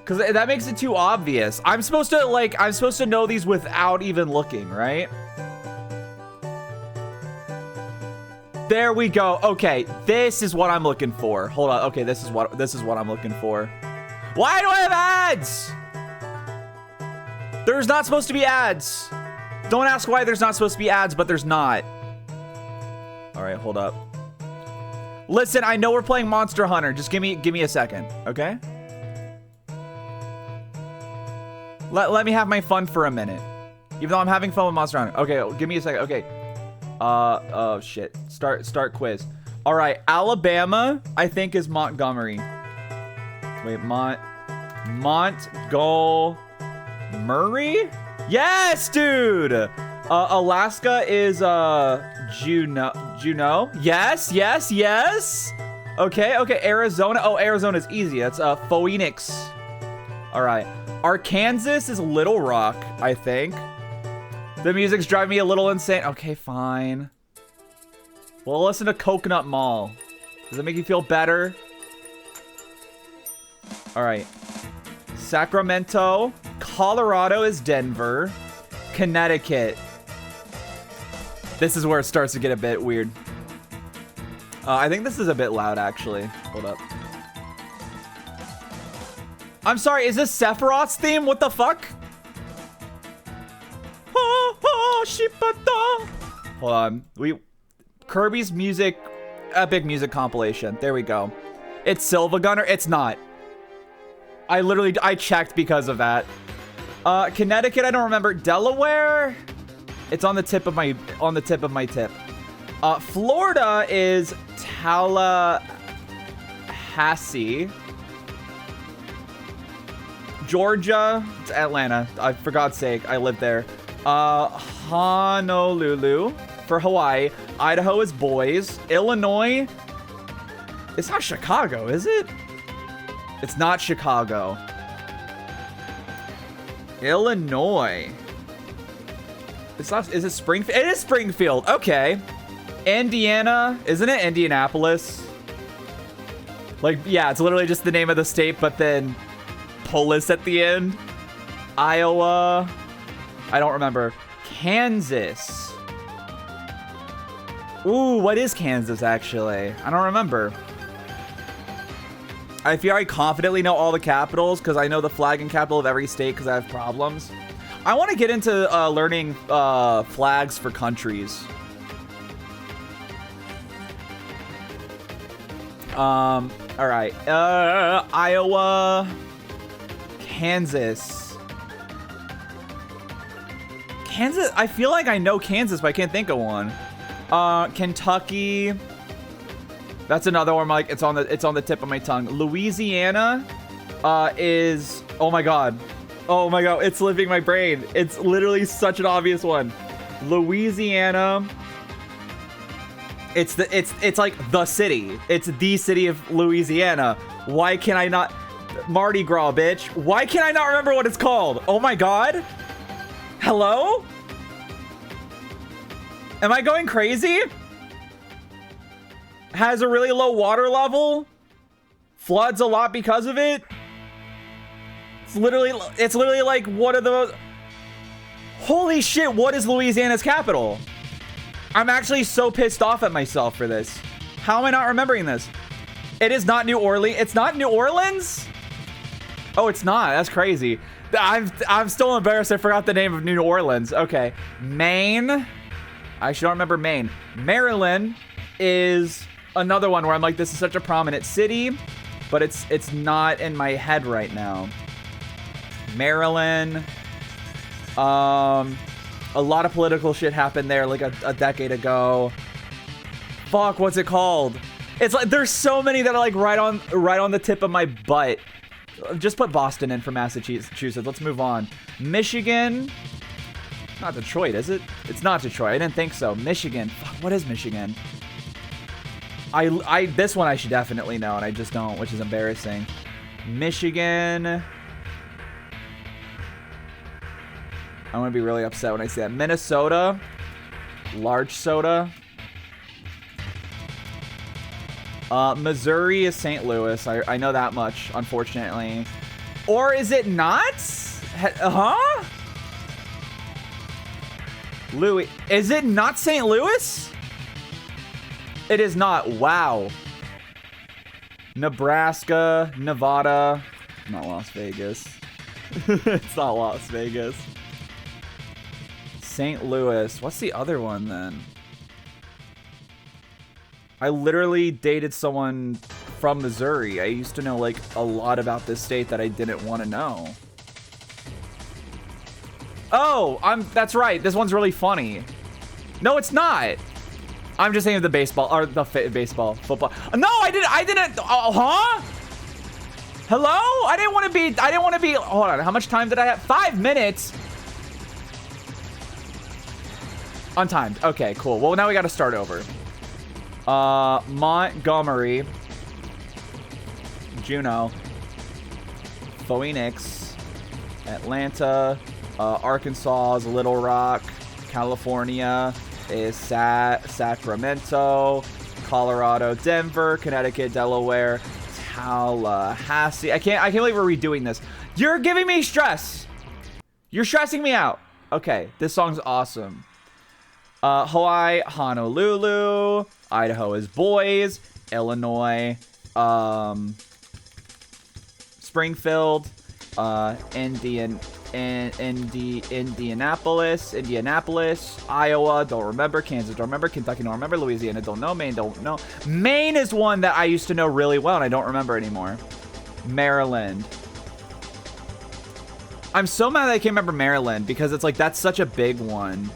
Cause that makes it too obvious. I'm supposed to know these without even looking, right? There we go. Okay, this is what I'm looking for. Hold on. Okay, this is what I'm looking for. Why do I have ads? There's not supposed to be ads. Don't ask why there's not supposed to be ads, but there's not. All right, hold up. Listen, I know we're playing Monster Hunter. Just give me a second, okay? Let me have my fun for a minute. Even though I'm having fun with Monster Hunter. Okay, give me a second. Okay. Oh shit. Start quiz. All right, Alabama, I think is Montgomery. Wait, Montgomery? Yes, dude. Alaska is Juneau. Yes. Okay. Arizona. Oh, Arizona's easy. That's Phoenix. All right. Arkansas is Little Rock, I think. The music's driving me a little insane. Okay, fine. Well, listen to Coconut Mall. Does that make you feel better? All right. Sacramento. Colorado is Denver. Connecticut. This is where it starts to get a bit weird. I think this is a bit loud, actually. Hold up. I'm sorry, is this Sephiroth's theme? What the fuck? Hold on. Kirby's music, epic music compilation. There we go. It's Silva Gunner. It's not. I checked because of that. Connecticut, I don't remember. Delaware, it's on the tip of my tip. Florida is Tallahassee. Georgia, it's Atlanta. For God's sake, I live there. Honolulu for Hawaii. Idaho is Boise. Illinois, it's not Chicago, is it? It's not Chicago. Illinois. It's not, is it Springfield? It is Springfield. Okay. Indiana, isn't it Indianapolis? Like, yeah, it's literally just the name of the state, but then Polis at the end. Iowa. I don't remember. Kansas. Ooh, what is Kansas, actually? I don't remember. I feel I confidently know all the capitals because I know the flag and capital of every state because I have problems. I want to get into learning flags for countries. All right. Iowa. Kansas. I feel like I know Kansas, but I can't think of one. Kentucky. That's another one. Like it's on the tip of my tongue. Louisiana is, oh my god, it's living my brain. It's literally such an obvious one. Louisiana. It's like the city. It's the city of Louisiana. Why can I not? Mardi Gras, bitch. Why can't I not remember what it's called? Oh my god. Hello? Am I going crazy? Has a really low water level. Floods a lot because of it. It's literally like one of the... Holy shit, what is Louisiana's capital? I'm actually so pissed off at myself for this. How am I not remembering this? It is not New Orleans. It's not New Orleans? Oh, it's not. That's crazy. I'm still embarrassed I forgot the name of New Orleans. Okay. Maine. I actually don't remember Maine. Maryland is another one where I'm like, this is such a prominent city, but it's not in my head right now. Maryland. A lot of political shit happened there like a decade ago. Fuck, what's it called? It's like there's so many that are like right on the tip of my butt. Just put Boston in for Massachusetts. Let's move on. Michigan. Not Detroit, is it? It's not Detroit. I didn't think so. Michigan. Fuck, what is Michigan? This one I should definitely know, and I just don't, which is embarrassing. Michigan. I'm gonna be really upset when I see that. Minnesota. Large soda. Missouri is St. Louis. I know that much, unfortunately. Or is it not? Huh? Louis. Is it not St. Louis? It is not. Wow. Nebraska, Nevada. Not Las Vegas. It's not Las Vegas. St. Louis. What's the other one then? I literally dated someone from Missouri. I used to know like a lot about this state that I didn't want to know. Oh, that's right. This one's really funny. No, it's not. I'm just saying the baseball or the football. No, I didn't. Huh? Hello? I didn't want to be. Hold on. How much time did I have? 5 minutes. Untimed. Okay, cool. Well, now we got to start over. Montgomery, Juneau, Phoenix, Atlanta, Arkansas is Little Rock, California is Sacramento, Colorado, Denver, Connecticut, Delaware, Tallahassee. I can't believe we're redoing this. You're giving me stress. You're stressing me out. Okay, this song's awesome. Hawaii, Honolulu, Idaho is Boise, Illinois, Springfield, Indianapolis, Iowa, don't remember, Kansas, don't remember, Kentucky, don't remember, Louisiana, don't know, Maine, don't know. Maine is one that I used to know really well and I don't remember anymore. Maryland. I'm so mad that I can't remember Maryland because it's like, that's such a big one.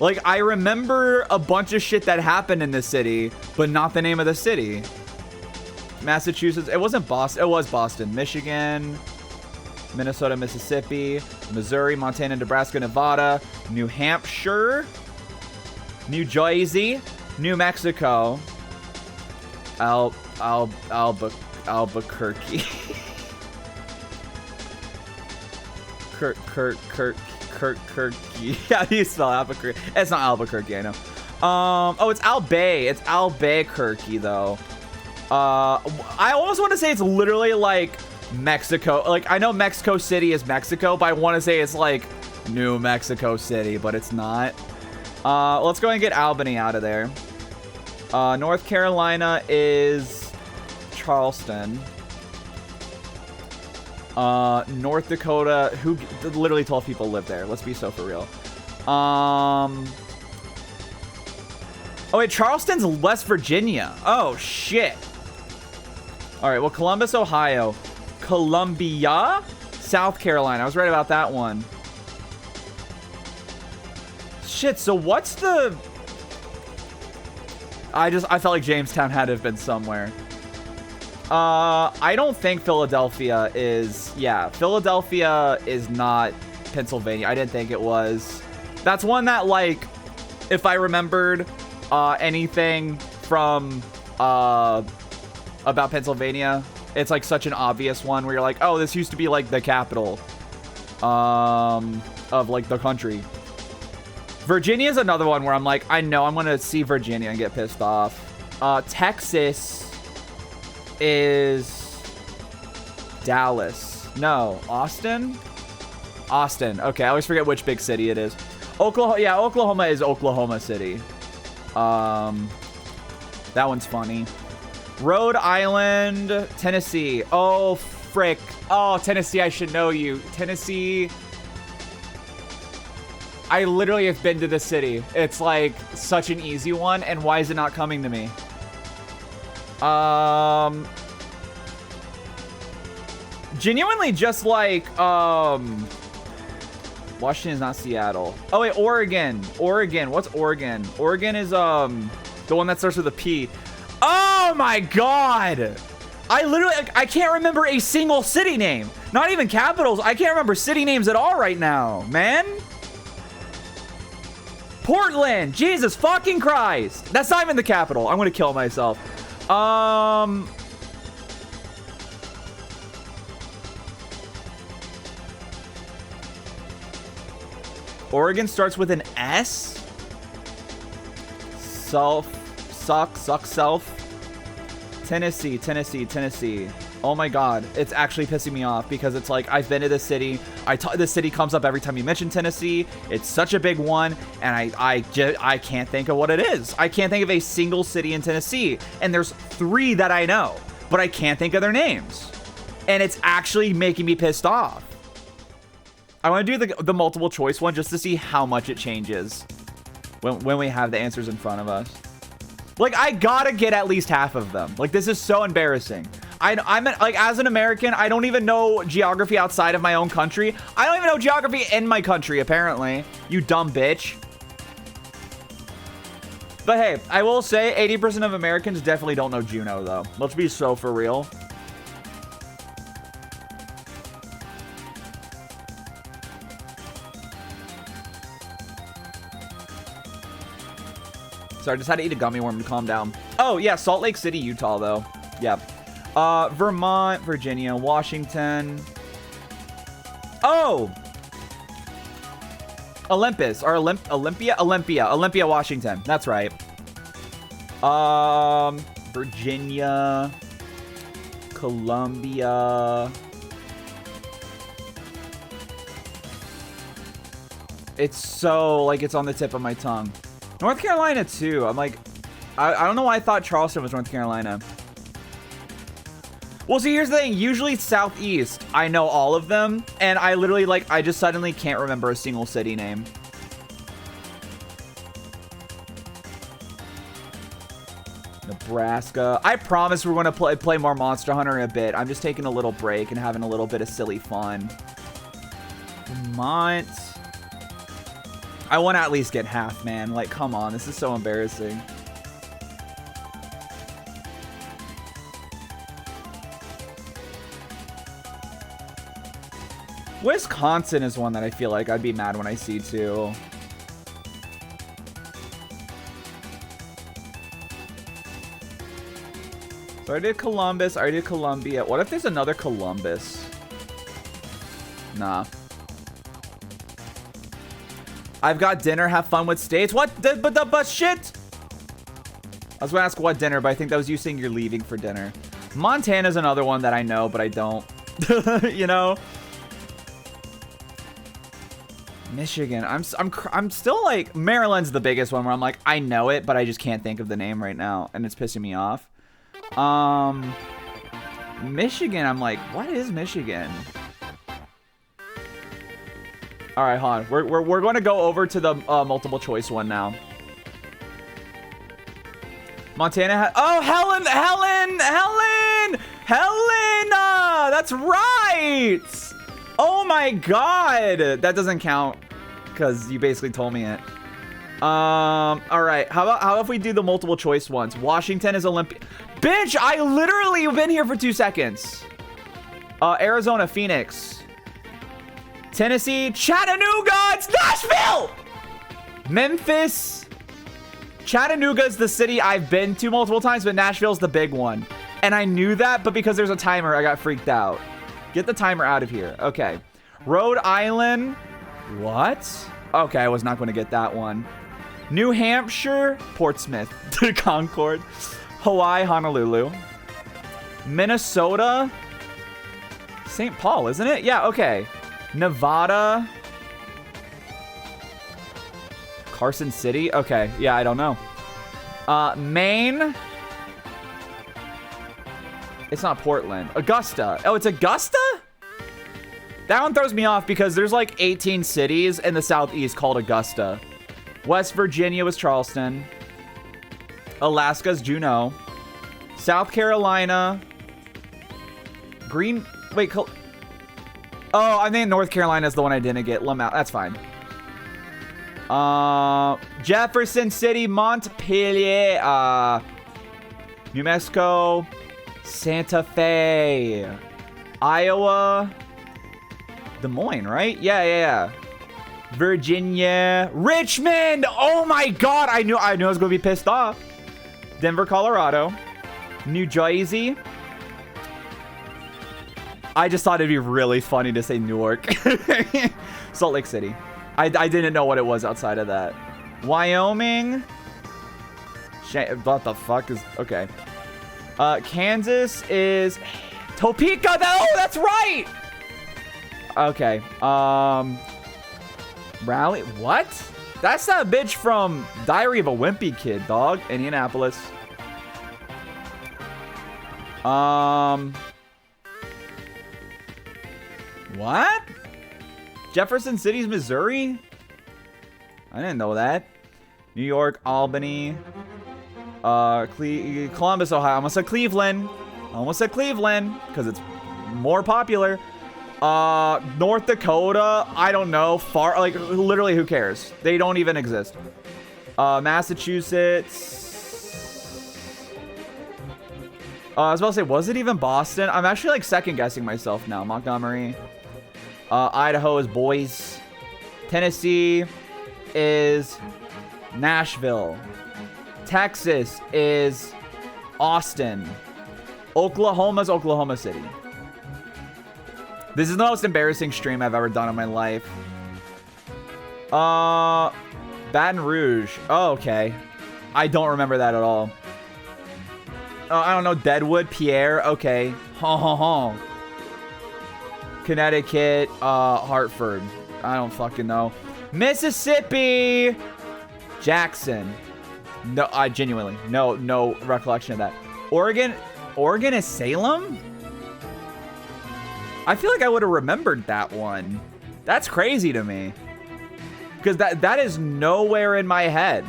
Like, I remember a bunch of shit that happened in this city, but not the name of the city. Massachusetts. It wasn't Boston. It was Boston. Michigan, Minnesota, Mississippi, Missouri, Montana, Nebraska, Nevada, New Hampshire, New Jersey, New Mexico, Albuquerque. Kirky. How do you spell Albuquerque? It's not Albuquerque, I know. Oh, it's Albay. It's Albuquerque, though. I almost want to say it's literally like Mexico. Like, I know Mexico City is Mexico, but I want to say it's like New Mexico City, but it's not. Let's go and get Albany out of there. North Carolina is Charleston. North Dakota, who literally 12 people live there. Let's be so for real. Oh wait, Charleston's West Virginia. Oh shit. All right, well, Columbus, Ohio. Columbia, South Carolina. I was right about that one. Shit, so what's the... I felt like Jamestown had to have been somewhere. I don't think Philadelphia is... Yeah, Philadelphia is not Pennsylvania. I didn't think it was. That's one that, like, if I remembered anything from about Pennsylvania. It's like such an obvious one where you're like, oh, this used to be like the capital of like the country. Virginia is another one where I'm like, I know I'm gonna see Virginia and get pissed off. Texas is Dallas. No, Austin? Austin. Okay, I always forget which big city it is. Oklahoma. Yeah, Oklahoma is Oklahoma City. That one's funny. Rhode Island, Tennessee. Oh, frick. Oh, Tennessee, I should know you. Tennessee. I literally have been to this city. It's like such an easy one, and why is it not coming to me? Genuinely just like, Washington is not Seattle. Oh wait, Oregon. Oregon. What's Oregon? Oregon is, the one that starts with a P. Oh my God. I literally, I can't remember a single city name. Not even capitals. I can't remember city names at all right now, man. Portland. Jesus fucking Christ. That's not even the capital. I'm gonna kill myself. Oregon starts with an S. Self. Tennessee. Oh my God, it's actually pissing me off because it's like I've been to this city. This city comes up every time you mention Tennessee. It's such a big one, and I can't think of what it is. I can't think of a single city in Tennessee, and there's 3 that I know, but I can't think of their names, and it's actually making me pissed off. I want to do the multiple choice one just to see how much it changes when we have the answers in front of us. Like, I gotta get at least half of them. Like, this is so embarrassing. I'm like, as an American, I don't even know geography outside of my own country. I don't even know geography in my country, apparently. You dumb bitch. But hey, I will say 80% of Americans definitely don't know Juneau, though. Let's be so for real. Sorry, I just had to eat a gummy worm to calm down. Oh, yeah, Salt Lake City, Utah, though. Yeah. Vermont, Virginia, Washington. Oh! Olympus, or Olympia, Washington. That's right. Virginia, Columbia. It's so, like, it's on the tip of my tongue. North Carolina, too. I'm like, I don't know why I thought Charleston was North Carolina. Well, see, here's the thing. Usually Southeast, I know all of them. And I literally, like, I just suddenly can't remember a single city name. Nebraska. I promise we're going to play more Monster Hunter in a bit. I'm just taking a little break and having a little bit of silly fun. Vermont. I want to at least get half, man. Like, come on. This is so embarrassing. Wisconsin is one that I feel like I'd be mad when I see, too. So I did Columbus. I did Columbia. What if there's another Columbus? Nah. I've got dinner. Have fun with states. What? But shit. I was going to ask what dinner, but I think that was you saying you're leaving for dinner. Montana's another one that I know, but I don't. You know? Michigan. I'm still like, Maryland's the biggest one where I'm like, I know it, but I just can't think of the name right now, and it's pissing me off. Michigan. I'm like, what is Michigan? All right, hold on. We're going to go over to the multiple choice one now. Montana. Oh, Helena. That's right. Oh my God. That doesn't count because you basically told me it. All right. How if we do the multiple choice ones? Washington is Olympia. Bitch, I literally have been here for 2 seconds. Arizona, Phoenix. Tennessee, Chattanooga, it's Nashville! Memphis. Chattanooga is the city I've been to multiple times, but Nashville's the big one. And I knew that, but because there's a timer, I got freaked out. Get the timer out of here. Okay. Rhode Island. What? Okay, I was not going to get that one. New Hampshire. Portsmouth. Concord. Hawaii, Honolulu. Minnesota. St. Paul, isn't it? Yeah, okay. Nevada. Carson City? Okay, yeah, I don't know. Maine. It's not Portland. Augusta. Oh, it's Augusta? That one throws me off because there's like 18 cities in the southeast called Augusta. West Virginia was Charleston. Alaska's Juneau. South Carolina. Wait, oh, I think North Carolina is the one I didn't get. Lamau. That's fine. Jefferson City, Montpelier, New Mexico, Santa Fe, Iowa, Des Moines, right? Yeah. Virginia, Richmond. Oh my God, I knew I was gonna be pissed off. Denver, Colorado, New Jersey. I just thought it'd be really funny to say Newark. Salt Lake City. I didn't know what it was outside of that. Wyoming. What the fuck is... Okay. Kansas is... Topeka. Oh, that's right. Okay. Raleigh. What? That's that bitch from Diary of a Wimpy Kid, dog. Indianapolis. What? Jefferson City's Missouri? I didn't know that. New York, Albany, Columbus, Ohio. I almost said Cleveland. Because it's more popular. North Dakota, I don't know. Far, like, literally, who cares? They don't even exist. Massachusetts. I was about to say, was it even Boston? I'm actually, like, second guessing myself now. Montgomery. Idaho is Boise. Tennessee is Nashville. Texas is Austin. Oklahoma's Oklahoma City. This is the most embarrassing stream I've ever done in my life. Baton Rouge. Oh, okay. I don't remember that at all. I don't know. Deadwood, Pierre. Okay. Connecticut, Hartford. I don't fucking know. Mississippi, Jackson. No, I genuinely no recollection of that. Oregon is Salem. I feel like I would have remembered that one. That's crazy to me, because that is nowhere in my head.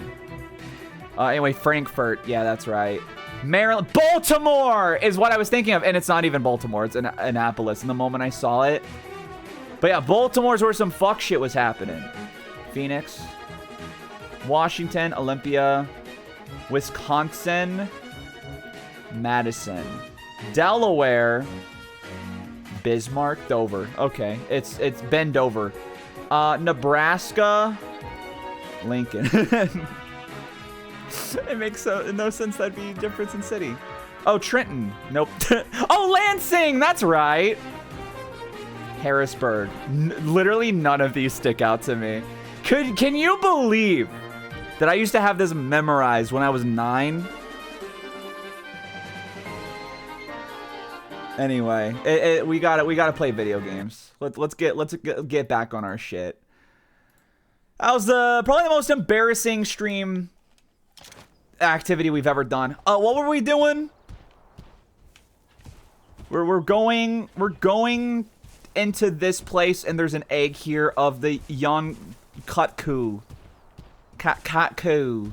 Anyway, Frankfurt. Yeah, that's right. Maryland. Baltimore is what I was thinking of, and it's not even Baltimore. It's Annapolis. And the moment I saw it, but yeah, Baltimore's where some fuck shit was happening. Phoenix, Washington, Olympia, Wisconsin, Madison, Delaware, Bismarck, Dover. Okay, it's Ben Dover. Nebraska, Lincoln. It makes no sense that'd be difference in city. Oh, Trenton. Nope. Oh, Lansing. That's right. Harrisburg. Literally none of these stick out to me. Can you believe that I used to have this memorized when I was 9? Anyway, we gotta play video games. Let's get back on our shit. That was probably the most embarrassing stream activity we've ever done. What were we doing? We're going into this place, and there's an egg here of the young Katku. Katku.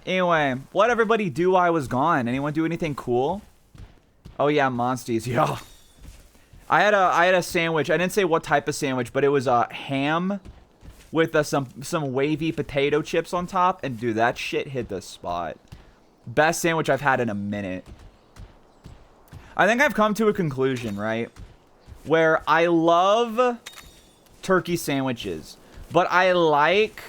Anyway, what'd everybody do while I was gone? Anyone do anything cool? Oh yeah, Monsties. Yeah. I had a sandwich. I didn't say what type of sandwich, but it was ham with some wavy potato chips on top, and dude, that shit hit the spot. Best sandwich I've had in a minute. I think I've come to a conclusion, right? Where I love turkey sandwiches, but I like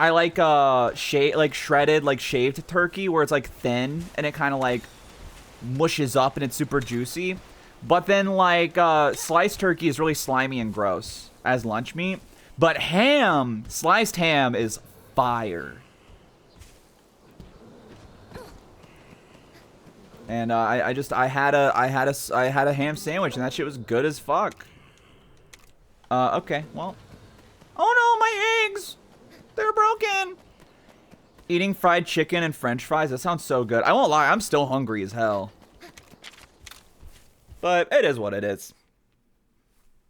I like like shredded, like shaved turkey, where it's like thin and it kind of like mushes up and it's super juicy. But then like sliced turkey is really slimy and gross as lunch meat. But ham, sliced ham is fire. And I had a ham sandwich and that shit was good as fuck. Okay, well. Oh no, my eggs! They're broken. Eating fried chicken and french fries, that sounds so good. I won't lie, I'm still hungry as hell. But it is what it is.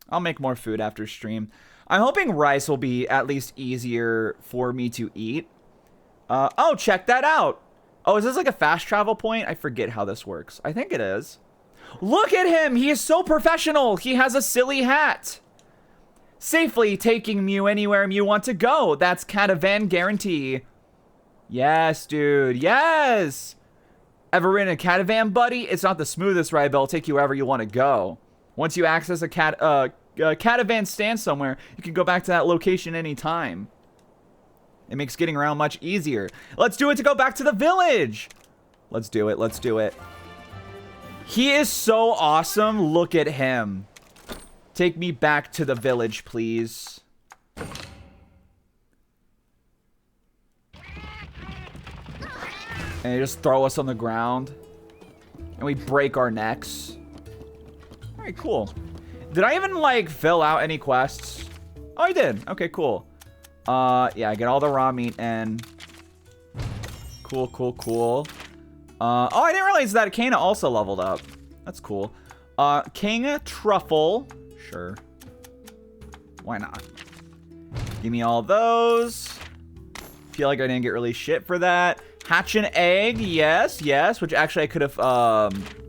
I'll make more food after stream. I'm hoping rice will be at least easier for me to eat. Oh, check that out. Oh, is this like a fast travel point? I forget how this works. I think it is. Look at him. He is so professional. He has a silly hat. Safely taking Mew anywhere Mew want to go. That's Catavan guarantee. Yes, dude. Yes. Ever ridden a Catavan, buddy? It's not the smoothest ride, but it'll take you wherever you want to go. Once you access a Catavan stand somewhere, you can go back to that location anytime. It makes getting around much easier. Let's do it to go back to the village. Let's do it. Let's do it. He is so awesome. Look at him. Take me back to the village, please. And they just throw us on the ground. And we break our necks. Alright, cool. Did I even, like, fill out any quests? Oh, I did. Okay, cool. Yeah, I get all the raw meat and... Cool, cool, cool. Oh, I didn't realize that Kana also leveled up. That's cool. King Truffle. Sure. Why not? Give me all those. Feel like I didn't get really shit for that. Hatch an egg. Yes, yes. Which actually I could have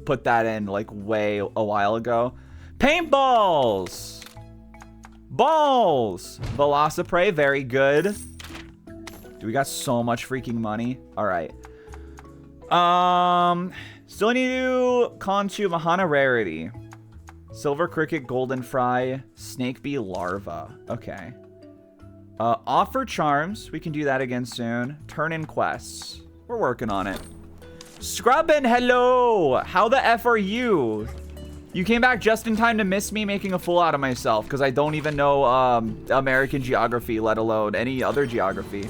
put that in like way a while ago. Paintballs. Balls. Velociprey. Very good. Dude, we got so much freaking money. All right. Still need to Conchu Mahana Rarity. Silver Cricket, Golden Fry, Snake Bee Larva. Okay. Offer Charms. We can do that again soon. Turn in quests. We're working on it. Scrubbin', hello! How the F are you? You came back just in time to miss me making a fool out of myself because I don't even know American geography, let alone any other geography.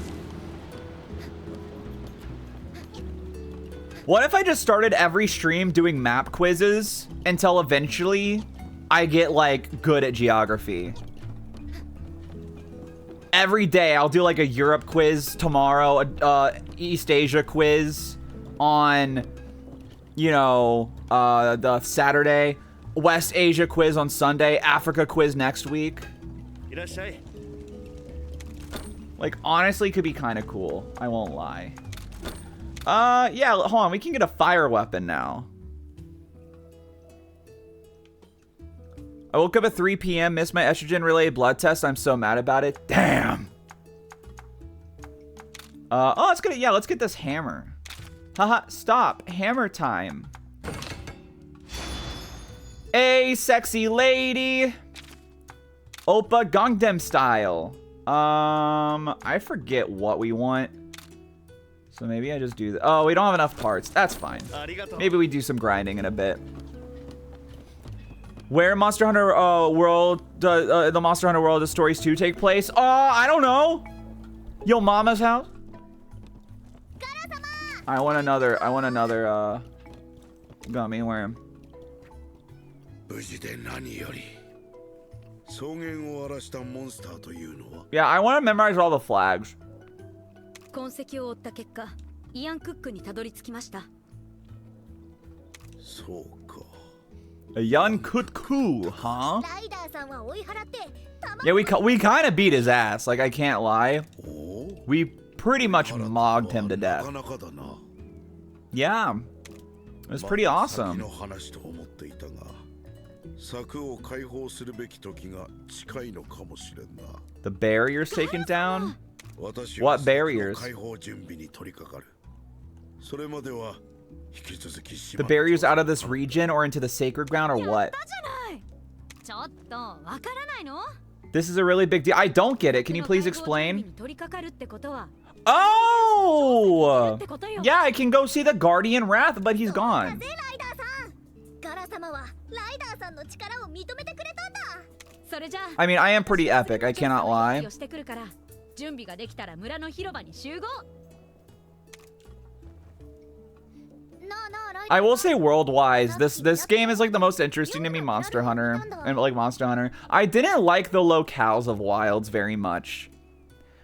What if I just started every stream doing map quizzes until eventually I get, like, good at geography? Every day I'll do, like, a Europe quiz tomorrow, a East Asia quiz on, you know, the Saturday, West Asia quiz on Sunday, Africa quiz next week. Like, honestly, could be kind of cool. I won't lie. Yeah, hold on. We can get a fire weapon now. I woke up at 3 p.m., missed my estrogen-related blood test. I'm so mad about it. Damn. Oh, let's get it. Yeah, let's get this hammer. Haha, stop. Hammer time. Hey, sexy lady. Oppa Gangnam Style. I forget what we want. So maybe I just do that. Oh, we don't have enough parts. That's fine. Maybe we do some grinding in a bit. Where Monster Hunter World, the Monster Hunter World, the Stories 2 take place? I don't know. Yo mama's house? I want another gummy worm. Yeah, I want to memorize all the flags. 痕跡を追った結果、イアンクックにたどり着きました。そうか。A young Kutku, huh? Yeah, we kind of beat his ass. Like, I can't lie. We pretty much mogged him to death. Yeah. It was pretty awesome. The barriers taken down? What barriers? The barriers out of this region or into the sacred ground or what? This is a really big deal. I don't get it. Can you please explain? Oh! Yeah, I can go see the Guardian Wrath, but he's gone. ぜライダーさんガラ様はライダーさんの力を認めてくれたんだ I mean, I am pretty epic. I cannot lie. 準備ができたら村の広場に集合 I will say world-wise, this game is like the most interesting to me, Monster Hunter. And like Monster Hunter. I didn't like the locales of Wilds very much.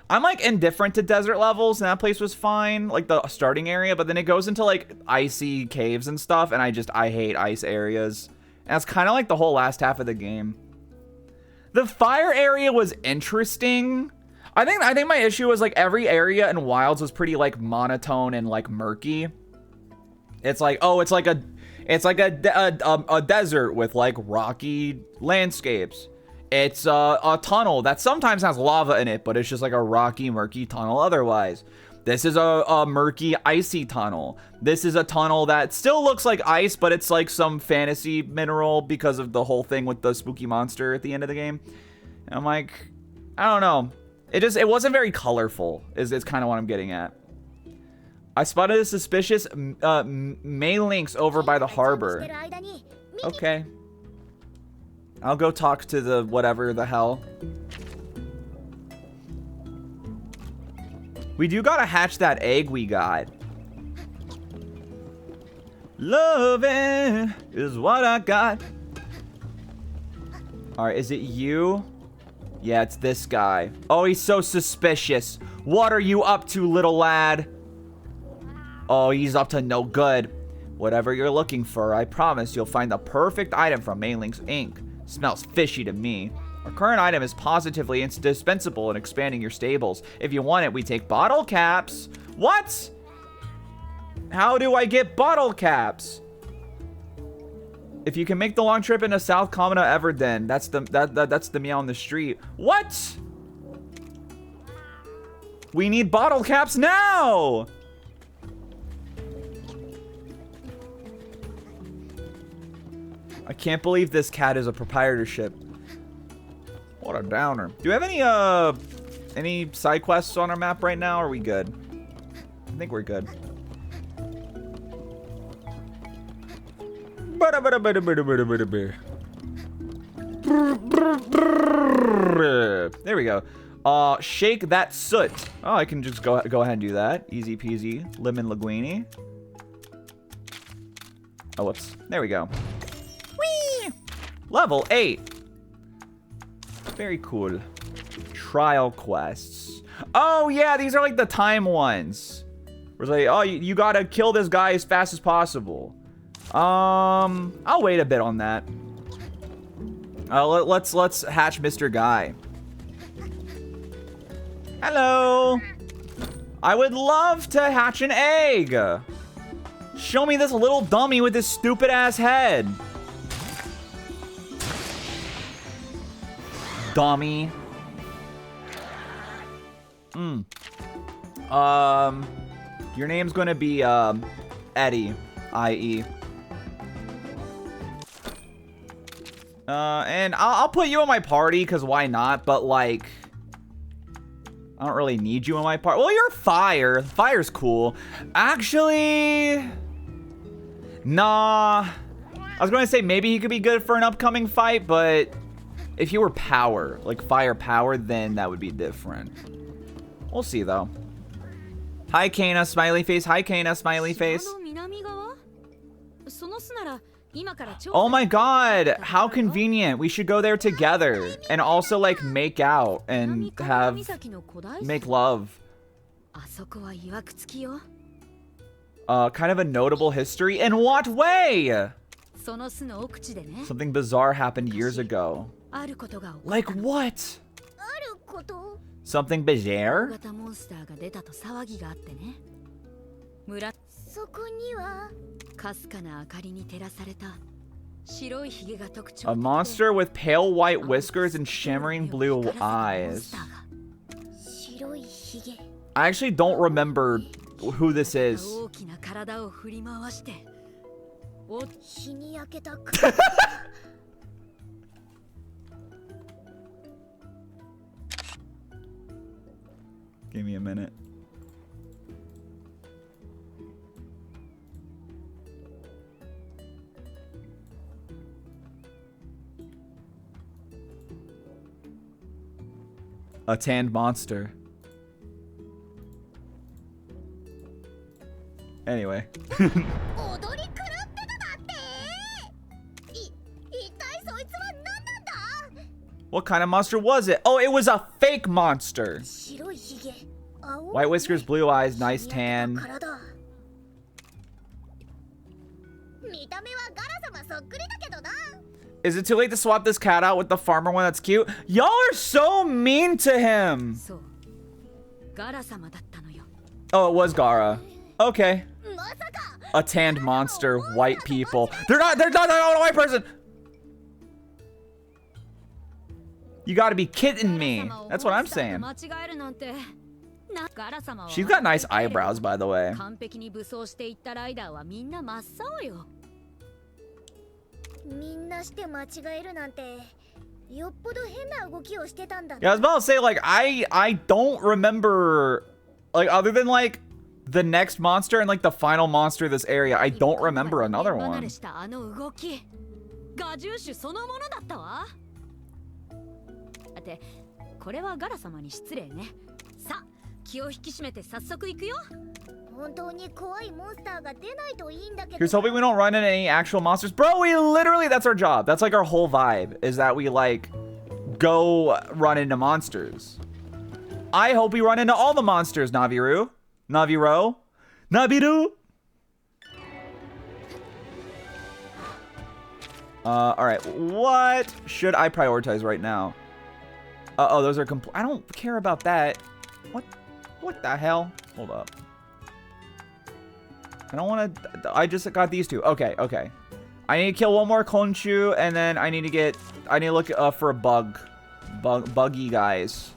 I'm like indifferent to desert levels, and that place was fine, like the starting area, but then it goes into like icy caves and stuff, and I hate ice areas. And that's kind of like the whole last half of the game. The fire area was interesting. I think my issue was like every area in Wilds was pretty like monotone and like murky. It's like, oh, it's like a desert with like rocky landscapes. It's a tunnel that sometimes has lava in it, but it's just like a rocky, murky tunnel otherwise. This is a murky, icy tunnel. This is a tunnel that still looks like ice, but it's like some fantasy mineral because of the whole thing with the spooky monster at the end of the game. And I'm like, I don't know. It wasn't very colorful, is kind of what I'm getting at. I spotted a suspicious May-Lynx over by the harbor. Okay. I'll go talk to the whatever the hell. We do gotta hatch that egg we got. Loving is what I got. Alright, is it you? Yeah, it's this guy. Oh, he's so suspicious. What are you up to, little lad? Oh, he's up to no good. Whatever you're looking for, I promise you'll find the perfect item from May-Lynx Inc. Smells fishy to me. Our current item is positively indispensable in expanding your stables. If you want it, we take bottle caps. What? How do I get bottle caps? If you can make the long trip into South Common Everden, that's the meow on the street. What? We need bottle caps now. I can't believe this cat is a proprietorship. What a downer. Do we have any side quests on our map right now? Or are we good? I think we're good. There we go. Shake that soot. Oh, I can just go ahead and do that. Easy peasy. Lemon linguine. Oh, whoops. There we go. Whee! Level 8. Very cool. Trial quests. Oh, yeah, these are like the time ones. Where it's like, oh, you gotta kill this guy as fast as possible. I'll wait a bit on that. Let's hatch Mr. Guy. Hello. I would love to hatch an egg. Show me this little dummy with this stupid ass head. Dummy. Your name's gonna be Eddie, i.e. And I'll put you in my party, because why not? But, like, I don't really need you in my party. Well, you're fire. Fire's cool. Actually, nah. I was going to say maybe he could be good for an upcoming fight, but if you were power, like fire power, then that would be different. We'll see, though. Hi, Kana, smiley face. Hi, Kana, smiley face. Oh my god, how convenient. We should go there together and also like make out and make love. Kind of a notable history. In what way? Something bizarre happened years ago. Like what? Something bizarre? A monster with pale white whiskers and shimmering blue eyes. I actually don't remember who this is. Give me a minute. A tanned monster. Anyway. 踊り狂ってただって一体そいつは何なんだ What kind of monster was it? Oh, it was a fake monster. 白いひげ、青い White whiskers, blue eyes, nice tan. 体見た目はガラ様そっくりだけどな Is it too late to swap this cat out with the farmer one that's cute? Y'all are so mean to him. そうガラ様だったのよ Oh, it was Gara. Okay. まさか A tanned monster, white people. They're not a white person. You gotta be kidding me. That's what I'm saying. 間違えるなんてなガラ様は She's got nice eyebrows, by the way. 完璧に武装していったライダーはみんな真っ青よみんなして間違えるなんてよっぽど変な動きをしてたんだ Yeah, I was about to say, like, I don't remember, like, other than, like, the next monster and, like, the final monster of this area, I don't remember another 離 one. れしたあの動きガジューシュそのものだったわだってこれはガラ様に失礼ねさあ気を引き締めて早速行くよ本当に怖いモンスターが出ないといいんだけど Here's hoping we don't run into any actual monsters. Bro, we literally, that's our job. That's, like, our whole vibe, is that we, like, go run into monsters. I hope we run into all the monsters, Naviru. Naviro. Nabiru. Alright, what should I prioritize right now? Oh, those are I don't care about that. What the hell? Hold up. I don't want to... I just got these two. Okay. I need to kill one more Khonshu, and then I need to look for a buggy guys.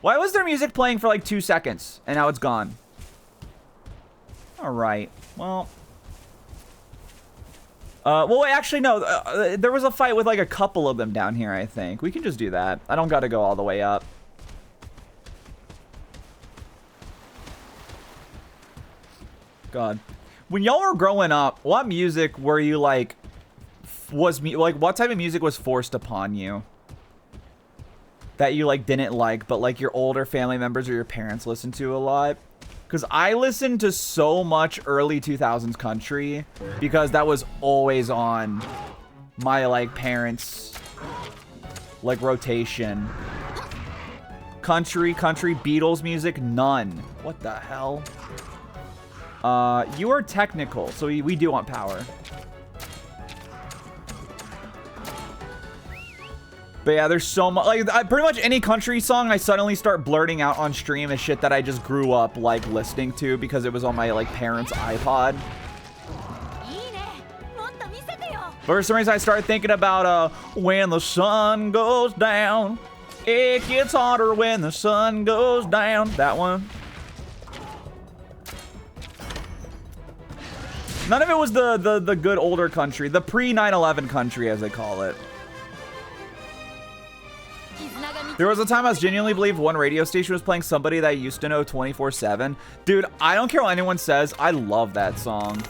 Why was their music playing for like 2 seconds, and now it's gone? Alright, well... well, wait, actually, no. There was a fight with like a couple of them down here, I think. We can just do that. I don't gotta go all the way up. God. When y'all were growing up, what music were you like... what type of music was forced upon you? That you like didn't like, but like your older family members or your parents listened to a lot? Because I listened to so much early 2000s country because that was always on my like parents' like rotation. Country, Beatles music, none. What the hell? You are technical, so we do want power. But yeah, there's so much, like, pretty much any country song I suddenly start blurting out on stream is shit that I just grew up, like, listening to because it was on my, like, parents' iPod. But for some reason, I started thinking about, when the sun goes down, it gets hotter when the sun goes down. That one. None of it was the good older country, the pre-9/11 country, as they call it. There was a time I was genuinely believed one radio station was playing Somebody That I Used to Know 24/7. Dude, I don't care what anyone says. I love that song.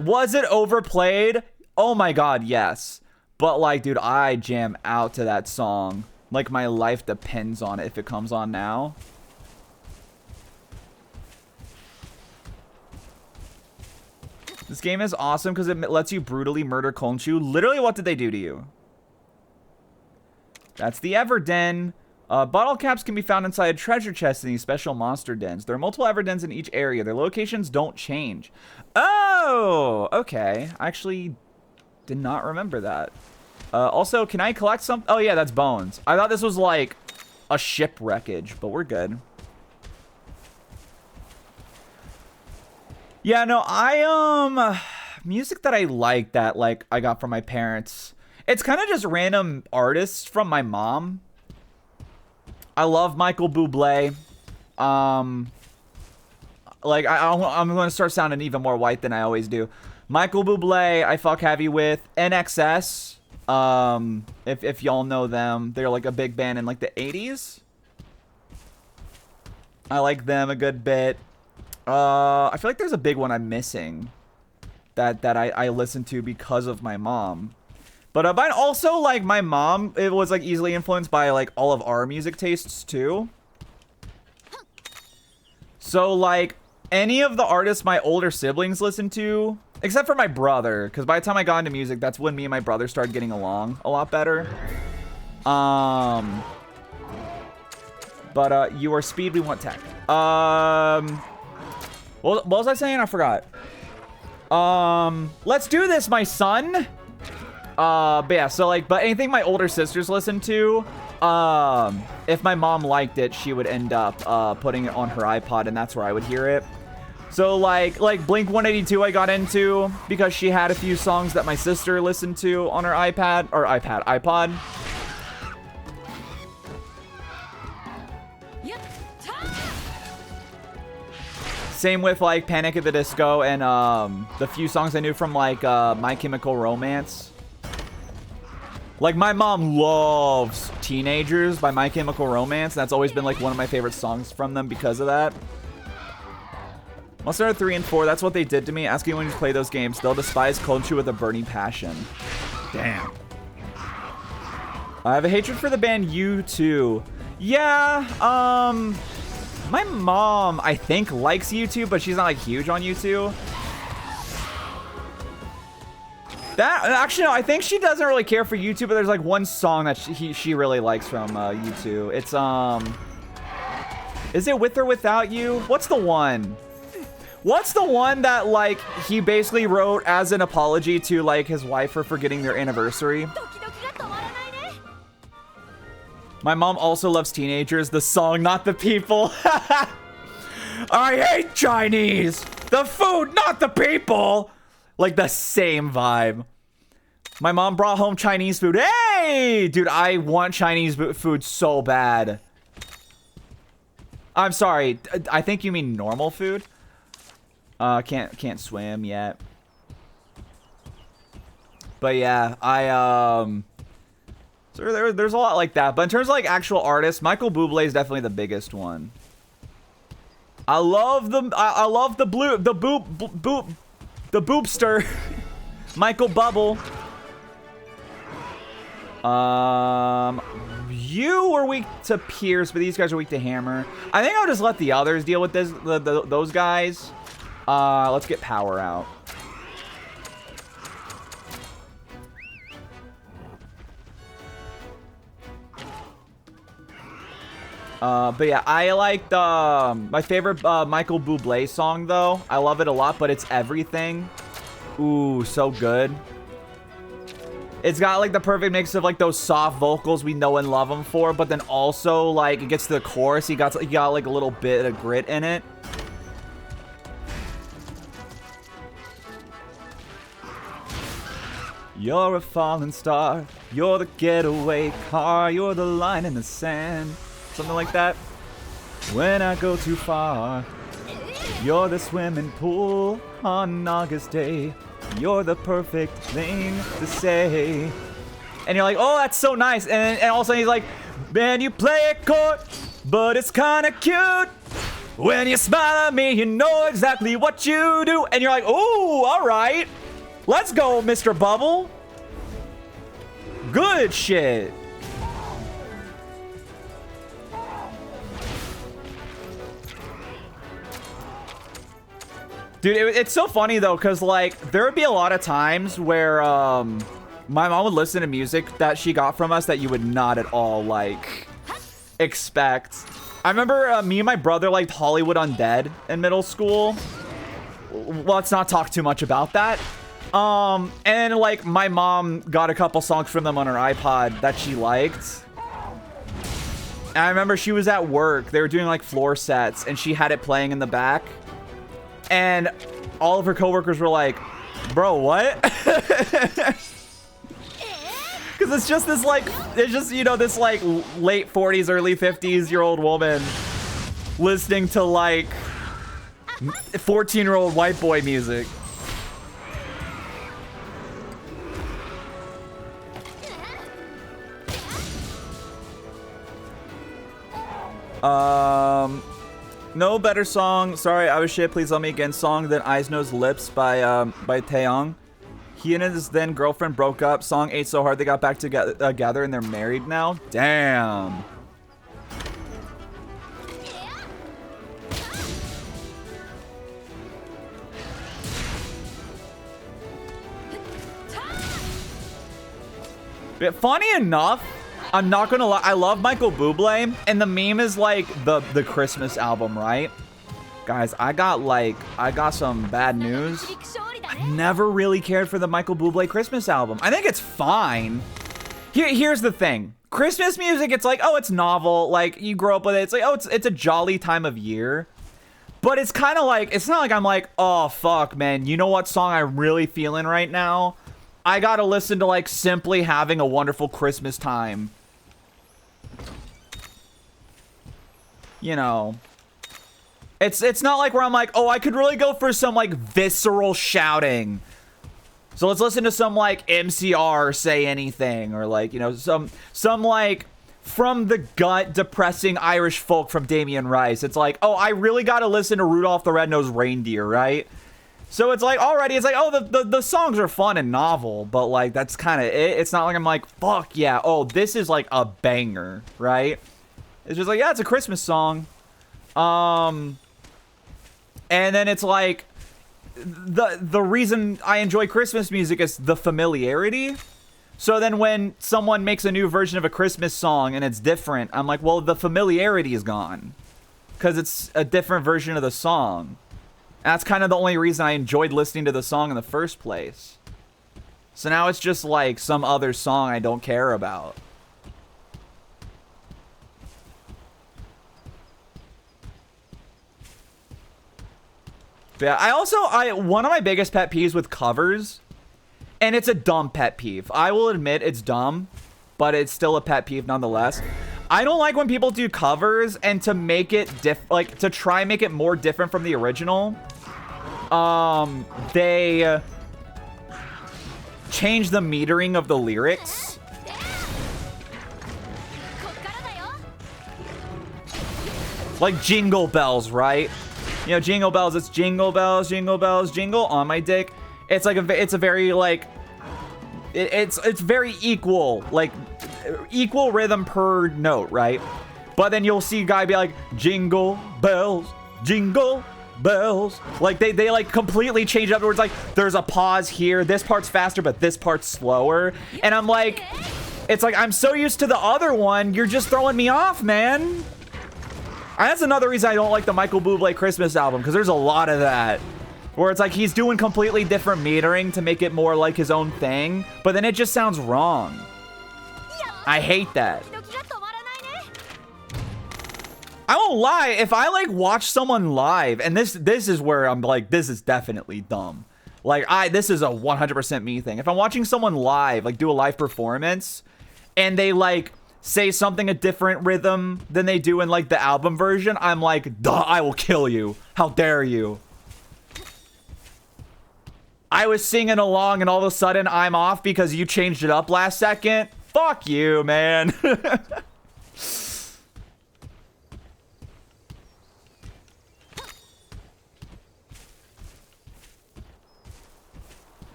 Was it overplayed? Oh my god, yes. But like, dude, I jam out to that song. Like my life depends on it if it comes on now. This game is awesome because it lets you brutally murder Khonshu. Literally, what did they do to you? That's the Everden. Bottle caps can be found inside treasure chests in these special monster dens. There are multiple Everdens in each area. Their locations don't change. Oh, okay. I actually did not remember that. Also, can I collect some? Oh, yeah, that's bones. I thought this was like a ship wreckage, but we're good. Yeah, no, music that I like that, like, I got from my parents. It's kind of just random artists from my mom. I love Michael Bublé. Like, I'm going to start sounding even more white than I always do. Michael Bublé, I fuck heavy with. NXS, if y'all know them. They're like a big band in like the 80s. I like them a good bit. I feel like there's a big one I'm missing that I listen to because of my mom. But also, like, my mom, it was, like, easily influenced by, like, all of our music tastes, too. So, like, any of the artists my older siblings listened to, except for my brother, because by the time I got into music, that's when me and my brother started getting along a lot better. But, you are speed, we want tech. What was I saying? I forgot. Let's do this, my son. But yeah, so like, but anything my older sisters listen to, if my mom liked it, she would end up, putting it on her iPod, and that's where I would hear it. So like Blink 182 I got into because she had a few songs that my sister listened to on her iPod. Same with like Panic at the Disco and the few songs I knew from like My Chemical Romance. Like my mom loves Teenagers by My Chemical Romance. That's always been like one of my favorite songs from them because of that. Monster Hunter 3 and 4, that's what they did to me. Asking when you play those games, they'll despise culture with a burning passion. Damn. I have a hatred for the band U2. Yeah, my mom, I think, likes U2, but she's not, like, huge on U2. Actually, no, I think she doesn't really care for U2, but there's, like, one song that she really likes from U2. It's, is it With or Without You? What's the one? What's the one that, like, he basically wrote as an apology to, like, his wife for forgetting their anniversary? My mom also loves Teenagers, the song, not the people. I hate Chinese! The food, not the people! Like, the same vibe. My mom brought home Chinese food. Hey! Dude, I want Chinese food so bad. I'm sorry, I think you mean normal food? Can't swim yet. But yeah, so there's a lot like that. But in terms of like actual artists, Michael Bublé is definitely the biggest one. I love the boopster. Michael Bubble. You were weak to Pierce, but these guys are weak to Hammer. I think I'll just let the others deal with this. Those guys. Let's get Power out. But yeah, I like my favorite Michael Bublé song though. I love it a lot, but it's Everything. Ooh, so good. It's got like the perfect mix of like those soft vocals we know and love him for, but then also like it gets to the chorus, he got like a little bit of grit in it. You're a falling star, you're the getaway car, you're the line in the sand. Something like that. When I go too far, you're the swimming pool on an August day. You're the perfect thing to say. And you're like, oh, that's so nice. And all of a sudden he's like, man, you play it court, but it's kind of cute. When you smile at me, you know exactly what you do. And you're like, oh, all right. Let's go, Mr. Bubble. Good shit. Dude, it's so funny, though, because, like, there would be a lot of times where my mom would listen to music that she got from us that you would not at all, like, expect. I remember me and my brother liked Hollywood Undead in middle school. Let's not talk too much about that. And, like, my mom got a couple songs from them on her iPod that she liked. And I remember she was at work. They were doing, like, floor sets, and she had it playing in the back. And all of her coworkers were like, bro, what? Because it's just this, like, it's just, you know, this, like, late 40s, early 50s-year-old woman listening to, like, 14-year-old white boy music. No better song. Sorry, I was shit. Please let me again. Song than Eyes, Nose, Lips by Taeyong. He and his then girlfriend broke up. Song ate so hard they got back together and they're married now. Damn. But funny enough, I'm not gonna lie, I love Michael Bublé, and the meme is like the Christmas album, right? Guys, I got some bad news. I never really cared for the Michael Bublé Christmas album. I think it's fine. Here's the thing. Christmas music, it's like, oh, it's novel. Like, you grow up with it. It's like, oh, it's a jolly time of year. But it's kind of like, it's not like I'm like, oh, fuck, man. You know what song I'm really feeling right now? I gotta listen to, like, Simply Having a Wonderful Christmas Time. You know. It's not like where I'm like, oh, I could really go for some, like, visceral shouting. So let's listen to some, like, MCR Say Anything. Or, like, you know, some like, from the gut depressing Irish folk from Damien Rice. It's like, oh, I really gotta listen to Rudolph the Red-Nosed Reindeer, right? So it's like, already, it's like, oh, the songs are fun and novel. But, like, that's kind of it. It's not like I'm like, fuck yeah, oh, this is, like, a banger, right? It's just like, yeah, it's a Christmas song. And then it's like, the reason I enjoy Christmas music is the familiarity. So then when someone makes a new version of a Christmas song and it's different, I'm like, well, the familiarity is gone. Because it's a different version of the song. And that's kind of the only reason I enjoyed listening to the song in the first place. So now it's just like some other song I don't care about. But yeah, one of my biggest pet peeves with covers, and it's a dumb pet peeve. I will admit it's dumb, but it's still a pet peeve nonetheless. I don't like when people do covers and to make it to try and make it more different from the original. They change the metering of the lyrics. Like Jingle Bells, right? You know, Jingle Bells, it's jingle bells, jingle on my dick. It's like it's a very like it's very equal, like equal rhythm per note, right? But then you'll see a guy be like jingle bells, like they like completely change up words. Like there's a pause here, this part's faster but this part's slower, and I'm like, it's like I'm so used to the other one, you're just throwing me off, man. And that's another reason I don't like the Michael Bublé Christmas album, because there's a lot of that. Where it's like he's doing completely different metering to make it more like his own thing, but then it just sounds wrong. I hate that. I won't lie, if I like watch someone live, and this is where I'm like, this is definitely dumb. Like this is a 100% me thing. If I'm watching someone live, like do a live performance, and they like say something a different rhythm than they do in like the album version, I'm like, duh, I will kill you. How dare you? I was singing along and all of a sudden I'm off because you changed it up last second. Fuck you, man.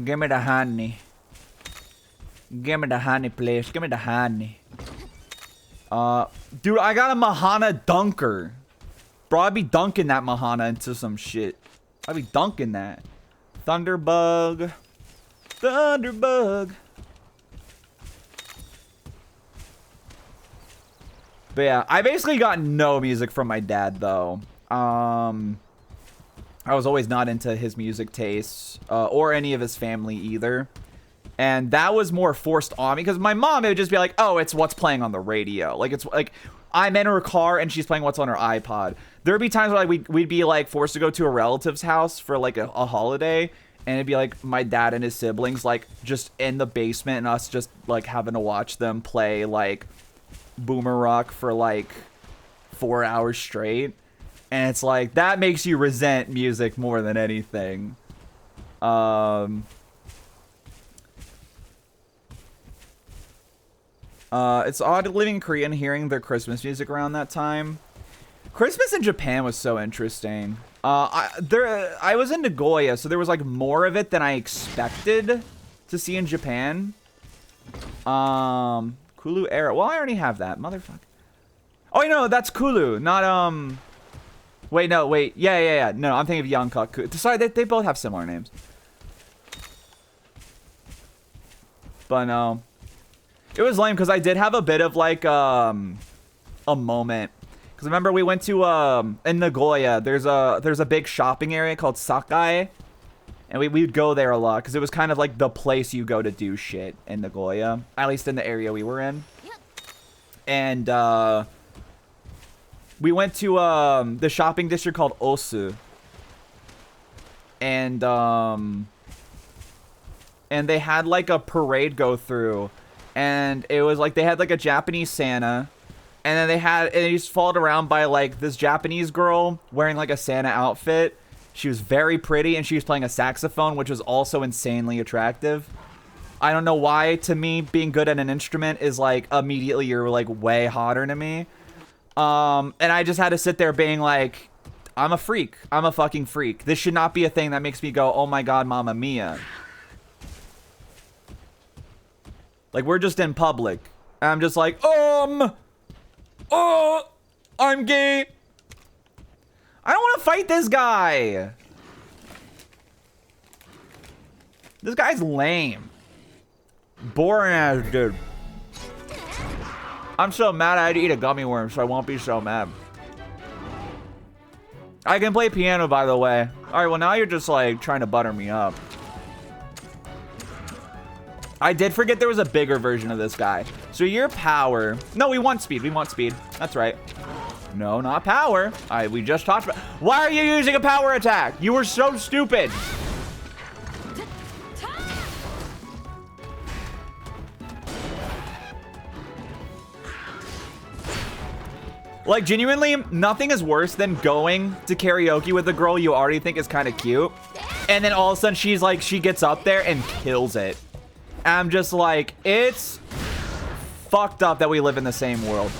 Give me the honey. Give me the honey, please. Give me the honey. Dude, I got a Mahana dunker. Bro, I'd be dunking that Mahana into some shit. I'd be dunking that. Thunderbug. Thunderbug. But yeah, I basically got no music from my dad, though. I was always not into his music tastes, or any of his family either. And that was more forced on me, because my mom, it would just be like, oh, it's what's playing on the radio. Like, it's like, I'm in her car and she's playing what's on her iPod. There'd be times where like we'd be like forced to go to a relative's house for like a holiday, and it'd be like my dad and his siblings like just in the basement and us just like having to watch them play like boomer rock for like 4 hours straight. And it's like, that makes you resent music more than anything. It's odd living in Korea and hearing their Christmas music around that time. Christmas in Japan was so interesting. I was in Nagoya, so there was like more of it than I expected to see in Japan. Kulu era. Well, I already have that, motherfucker. Oh, no, that's Kulu, not Wait, no, wait. Yeah. No, I'm thinking of Yonkok. Sorry, they both have similar names. But no, it was lame because I did have a bit of like a moment. Because remember we went to in Nagoya. There's a big shopping area called Sakai, and we would go there a lot because it was kind of like the place you go to do shit in Nagoya, at least in the area we were in. And we went to the shopping district called Osu, and they had like a parade go through, and it was like they had like a Japanese Santa. And then and he's followed around by like this Japanese girl wearing like a Santa outfit. She was very pretty and she was playing a saxophone, which was also insanely attractive. I don't know why, to me, being good at an instrument is like immediately you're like way hotter to me. And I just had to sit there being like, I'm a freak. I'm a fucking freak. This should not be a thing that makes me go, oh my god, Mamma Mia. Like, we're just in public. And I'm just like, oh, I'm gay. I don't want to fight this guy. This guy's lame. Boring ass dude. I'm so mad I had to eat a gummy worm, so I won't be so mad. I can play piano, by the way. Alright, well now you're just like trying to butter me up. I did forget there was a bigger version of this guy. So your power... No, we want speed. We want speed. That's right. No, not power. We just talked about... Why are you using a power attack? You were so stupid. Like, genuinely, nothing is worse than going to karaoke with a girl you already think is kind of cute. And then all of a sudden, she's like, she gets up there and kills it. I'm just like, it's fucked up that we live in the same world.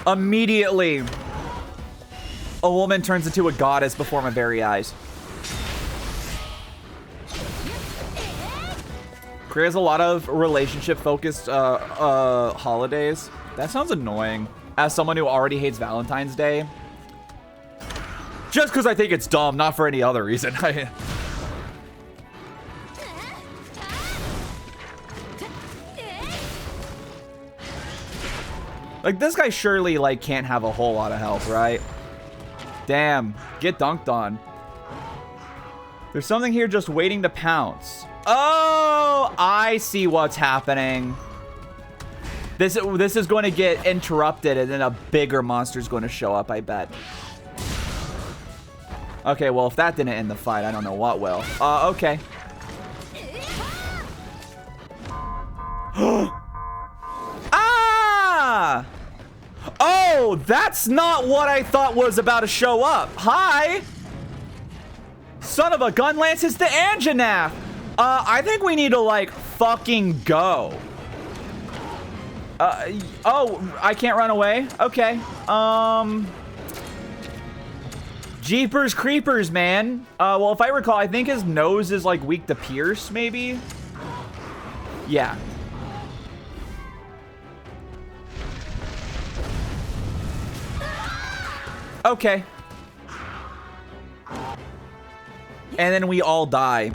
Immediately, a woman turns into a goddess before my very eyes. Korea's a lot of relationship-focused holidays. That sounds annoying. As someone who already hates Valentine's Day. Just because I think it's dumb, not for any other reason. Like, this guy surely, like, can't have a whole lot of health, right? Damn. Get dunked on. There's something here just waiting to pounce. Oh, I see what's happening. This is going to get interrupted, and then a bigger monster is going to show up, I bet. Okay, well, if that didn't end the fight, I don't know what will. Okay. Ah! Oh, that's not what I thought was about to show up. Hi! Son of a gun lances to Anjanath. I think we need to, like, fucking go. Oh, I can't run away? Okay. Jeepers creepers, man. Well, if I recall, I think his nose is, like, weak to pierce, maybe? Yeah. Okay. And then we all die.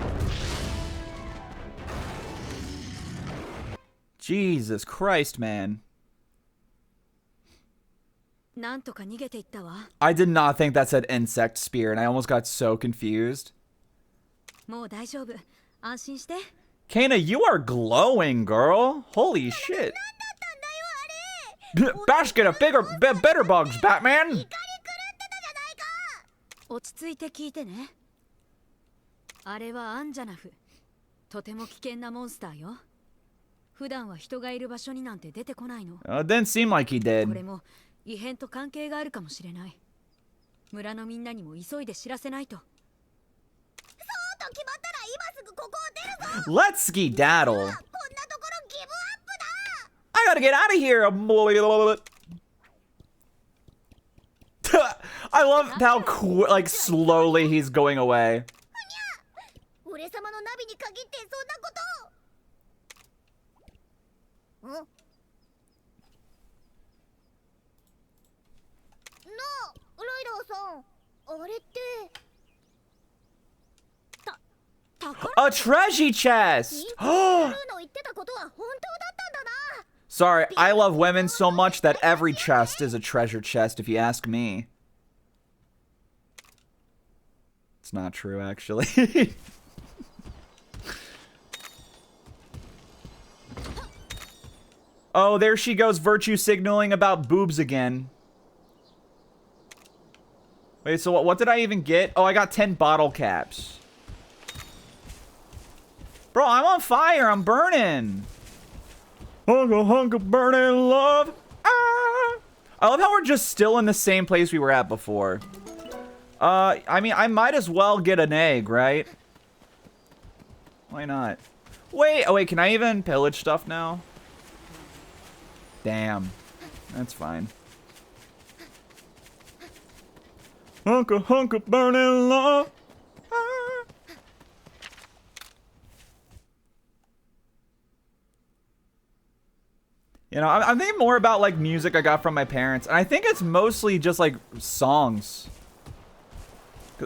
Jesus Christ, man. I did not think that said insect spear, and I almost got so confused. Kana, you are glowing, girl. Holy shit. Basket of better bugs, Batman. 落ち着いて聞いてね。あれはアンジャナフ。とても危険なモンスターよ。普段は人がいる場所になんて出てこないの。Didn't seem like he did. これも異変と関係があるかもしれない。村のみんなにも急いで知らせないと。そうと決まったら今すぐここを出るぞ。 Let's skedaddle. こんなところ気 gotta get out of here. I love how like slowly he's going away. 俺様のナビに限ってそんなことんなあ、ライダーさん、あれって A treasure chest! ブルーの言ってたことは本当だったんだな。 Sorry, I love women so much that every chest is a treasure chest, if you ask me. It's not true, actually. Oh, there she goes, virtue signaling about boobs again. Wait, so what did I even get? Oh, I got 10 bottle caps. Bro, I'm on fire. I'm burning. Hunk of burning love. Ah! I love how we're just still in the same place we were at before. I mean, I might as well get an egg, right? Why not? Wait, oh wait, can I even pillage stuff now? Damn. That's fine. Hunk of burning love. Ah. You know, I'm thinking more about like music I got from my parents, and I think it's mostly just like songs.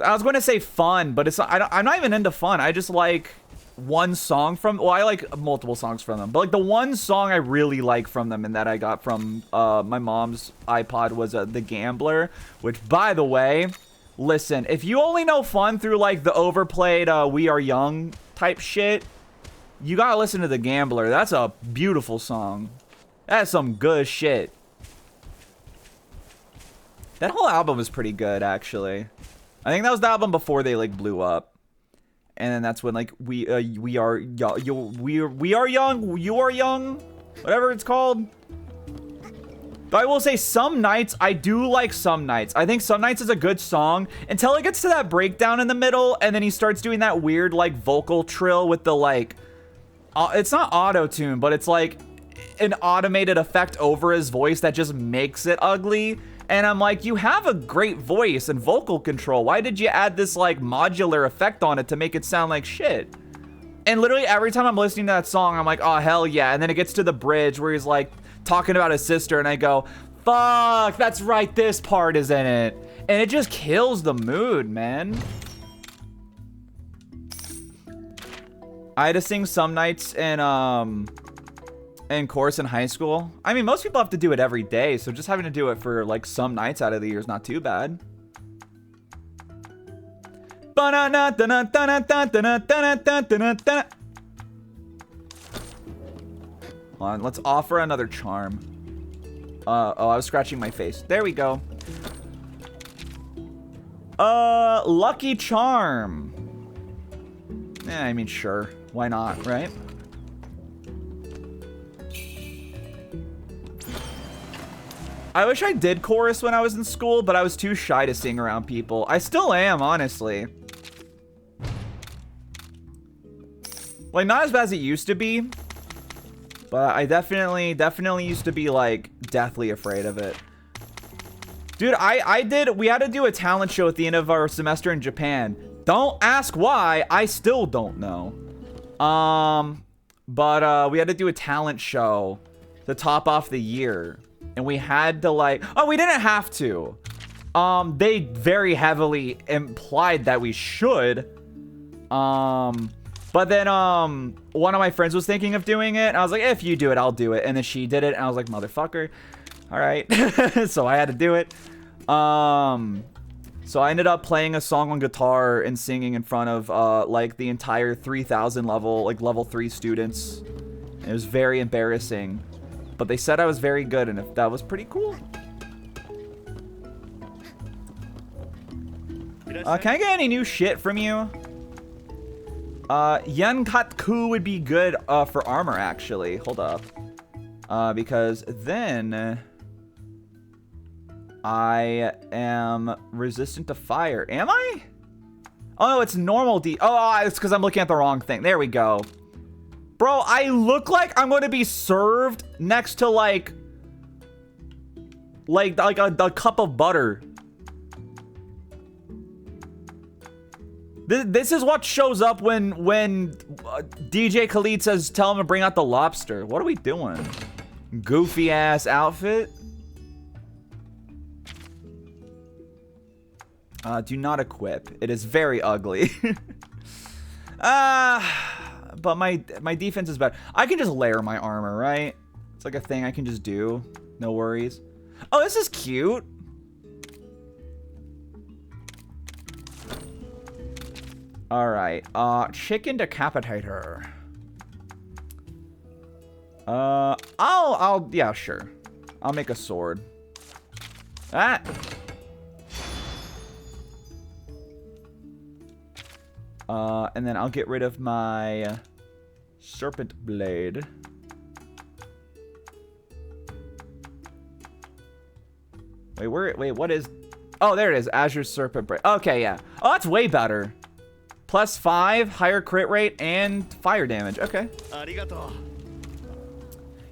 I was going to say fun, but I'm not even into fun. I just like one song from, well, I like multiple songs from them, but like the one song I really like from them and that I got from my mom's iPod was The Gambler, which, by the way, listen, if you only know fun through like the overplayed We Are Young type shit, you gotta listen to The Gambler. That's a beautiful song. That's some good shit. That whole album was pretty good, actually. I think that was the album before they like blew up, and then that's when like we are young, you are young, whatever it's called. But I will say, Some Nights, I do like Some Nights. I think Some Nights is a good song until it gets to that breakdown in the middle, and then he starts doing that weird like vocal trill with the like, it's not auto-tune, but it's like an automated effect over his voice that just makes it ugly. And I'm like, you have a great voice and vocal control. Why did you add this like modular effect on it to make it sound like shit? And literally every time I'm listening to that song, I'm like, oh, hell yeah. And then it gets to the bridge where he's like talking about his sister, and I go, fuck, that's right, this part is in it. And it just kills the mood, man. I had to sing Some Nights in chorus in high school. I mean, most people have to do it every day, so just having to do it for like some nights out of the year is not too bad. Hold on, let's offer another charm. Oh, I was scratching my face. There we go. Lucky charm. I mean, sure. Why not, right? I wish I did chorus when I was in school, but I was too shy to sing around people. I still am, honestly. Like, not as bad as it used to be, but I definitely used to be, like, deathly afraid of it. Dude, we had to do a talent show at the end of our semester in Japan. Don't ask why, I still don't know. But we had to do a talent show to top off the year. And we had to like, oh, we didn't have to. They very heavily implied that we should. But then one of my friends was thinking of doing it. And I was like, if you do it, I'll do it. And then she did it. And I was like, motherfucker. All right. So I had to do it. So I ended up playing a song on guitar and singing in front of like the entire 3,000 level, like level 3 students. It was very embarrassing. But they said I was very good, and if that was pretty cool. Can I get any new shit from you? Yankatku would be good for armor, actually. Hold up. Because then I am resistant to fire. Am I? Oh, no, it's normal D. Oh, it's because I'm looking at the wrong thing. There we go. Bro, I look like I'm going to be served next to like a cup of butter. This is what shows up when DJ Khalid says, tell him to bring out the lobster. What are we doing? Goofy ass outfit. Do not equip. It is very ugly. But my defense is better. I can just layer my armor, right? It's like a thing I can just do. No worries. Oh, this is cute. All right. Chicken decapitator. Yeah, sure. I'll make a sword. Ah. And then I'll get rid of my serpent blade. Wait, what is... Oh, there it is. Azure Serpent Blade. Okay, yeah. Oh, that's way better. +5, higher crit rate, and fire damage. Okay.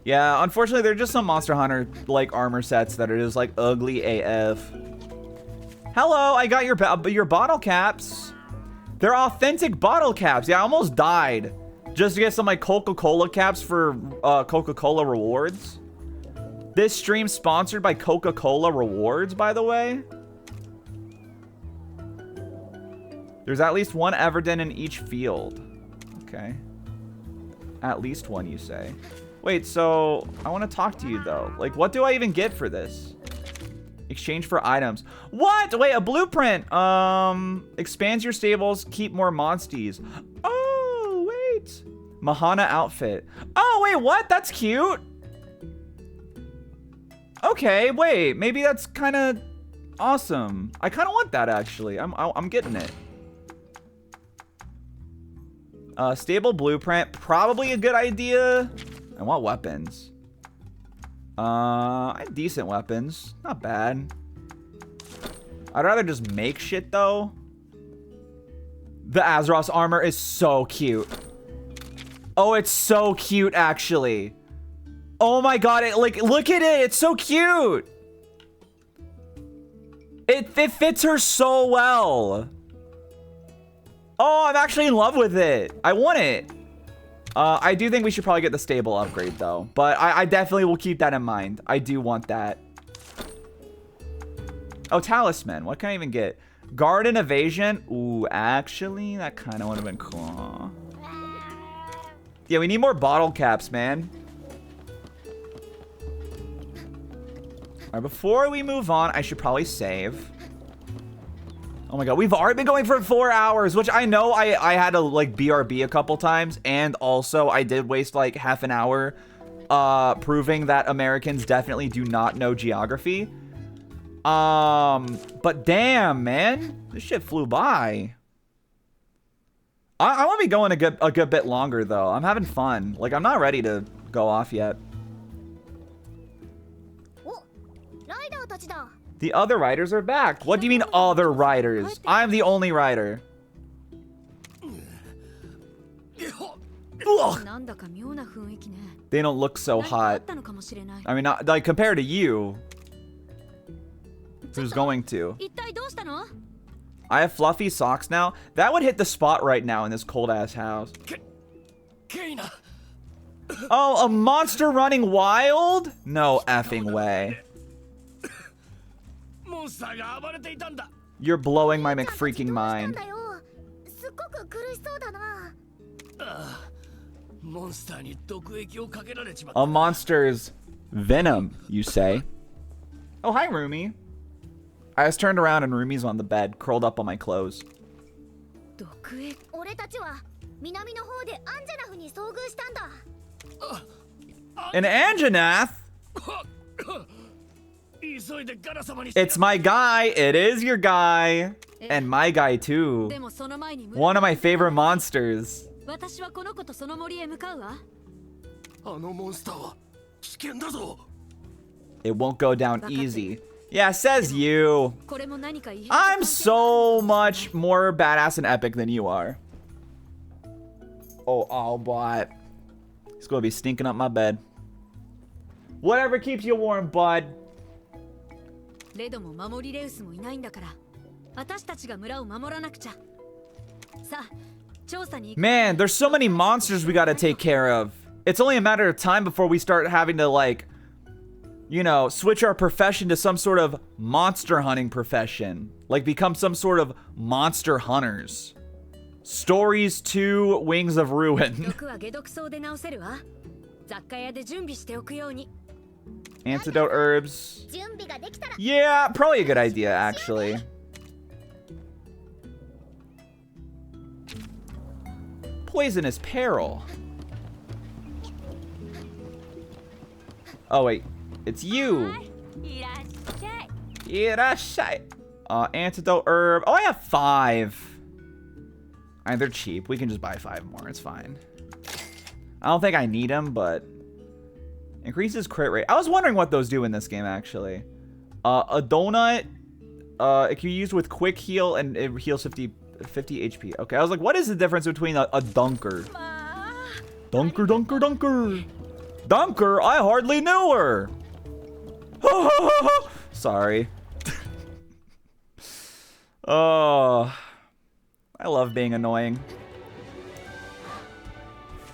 Yeah, unfortunately, there are just some Monster Hunter, like, armor sets that are just, like, ugly AF. Hello, I got your bottle caps. They're authentic bottle caps. Yeah, I almost died just to get some, like, Coca-Cola caps for Coca-Cola rewards. This stream sponsored by Coca-Cola rewards, by the way. There's at least one Everden in each field. Okay. At least one, you say. Wait, so I want to talk to you, though. Like, what do I even get for this? Exchange for items. What? Wait, a blueprint. Expands your stables, keep more monsties. Oh, wait. Mahana outfit. Oh, wait, what? That's cute. Okay, wait. Maybe that's kind of awesome. I kind of want that, actually. I'm getting it. Stable blueprint. Probably a good idea. I want weapons. I have decent weapons. Not bad. I'd rather just make shit, though. The Azeroth armor is so cute. Oh, it's so cute, actually. Oh my god, look at it. It's so cute. It fits her so well. Oh, I'm actually in love with it. I want it. I do think we should probably get the stable upgrade, though. But I definitely will keep that in mind. I do want that. Oh, talisman. What can I even get? Garden evasion. Ooh, actually, that kind of would have been cool. Yeah, we need more bottle caps, man. All right, before we move on, I should probably save. Oh my god, we've already been going for 4 hours, which I know I had to, like, BRB a couple times, and also I did waste, like, half an hour proving that Americans definitely do not know geography. But damn, man, this shit flew by. I want to be going a good bit longer, though. I'm having fun. Like, I'm not ready to go off yet. The other riders are back. What do you mean other riders? I'm the only rider. Ugh. They don't look so hot. I mean, not, like, compared to you. Who's going to? I have fluffy socks now. That would hit the spot right now in this cold-ass house. Oh, a monster running wild? No effing way. You're blowing my McFreaking mind. A monster's venom, you say? Oh, hi, Rumi. I just turned around and Rumi's on the bed, curled up on my clothes. An Anjanath? It's my guy. It is your guy. And my guy, too. One of my favorite monsters. It won't go down easy. Yeah, says you. I'm so much more badass and epic than you are. Oh, Albot. He's gonna be stinking up my bed. Whatever keeps you warm, bud. レドも守りレウスもいないんだから、私たちが村を守らなくちゃ。さあ、調査に行く。 Man, there's so many monsters we gotta take care of. It's only a matter of time before we start having to, like, you know, switch our profession to some sort of monster hunting profession. Like, become some sort of monster hunters. Stories 2 Wings of Ruin. 毒は解毒草で治せるわ。雑貨屋で準備しておくように。 Antidote herbs. 準備ができたら Yeah, probably a good idea, actually. Poisonous peril. Oh, wait. It's you. いらっしゃい。 Irashai. Antidote herb. Oh, I have 5. Alright, they're cheap. We can just buy 5 more. It's fine. I don't think I need them, but... Increases crit rate. I was wondering what those do in this game, actually. A donut. It can be used with quick heal, and it heals 50 HP. Okay, I was like, what is the difference between a dunker? Dunker, dunker, dunker. Dunker? I hardly knew her. Sorry. Oh, I love being annoying.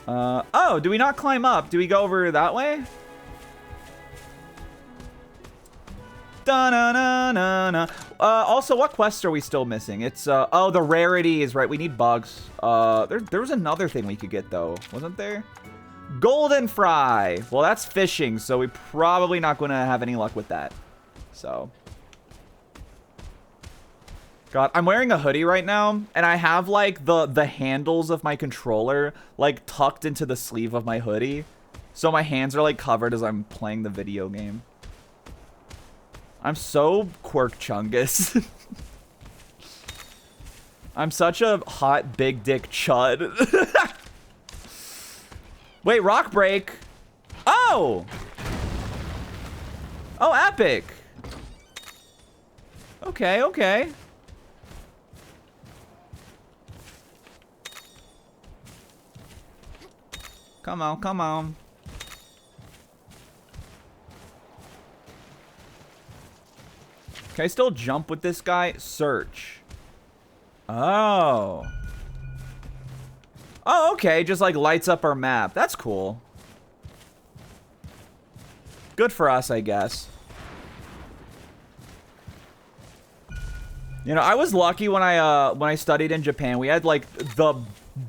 Oh, do we not climb up? Do we go over that way? Da-na-na-na-na. Also, what quests are we still missing? It's, oh, the rarities, right? We need bugs. There was another thing we could get, though. Wasn't there? Golden fry. Well, that's fishing, so we're probably not going to have any luck with that. So. God, I'm wearing a hoodie right now, and I have, like, the handles of my controller, like, tucked into the sleeve of my hoodie. So my hands are, like, covered as I'm playing the video game. I'm so Quirk Chungus. I'm such a hot big dick chud. Wait, rock break. Oh! Oh, epic. Okay, okay. Come on, come on. Can I still jump with this guy? Search. Oh. Oh, okay. Just like lights up our map. That's cool. Good for us, I guess. You know, I was lucky when I studied in Japan. We had like the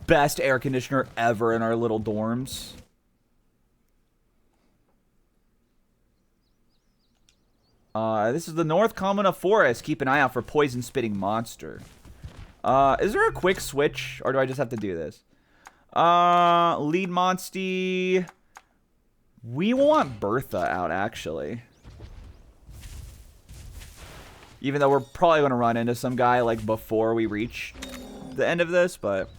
best air conditioner ever in our little dorms. This is the North Kamuna Forest. Keep an eye out for poison-spitting monster. Is there a quick switch, or do I just have to do this? Lead Monsty. We want Bertha out, actually. Even though we're probably going to run into some guy, like, before we reach the end of this, but...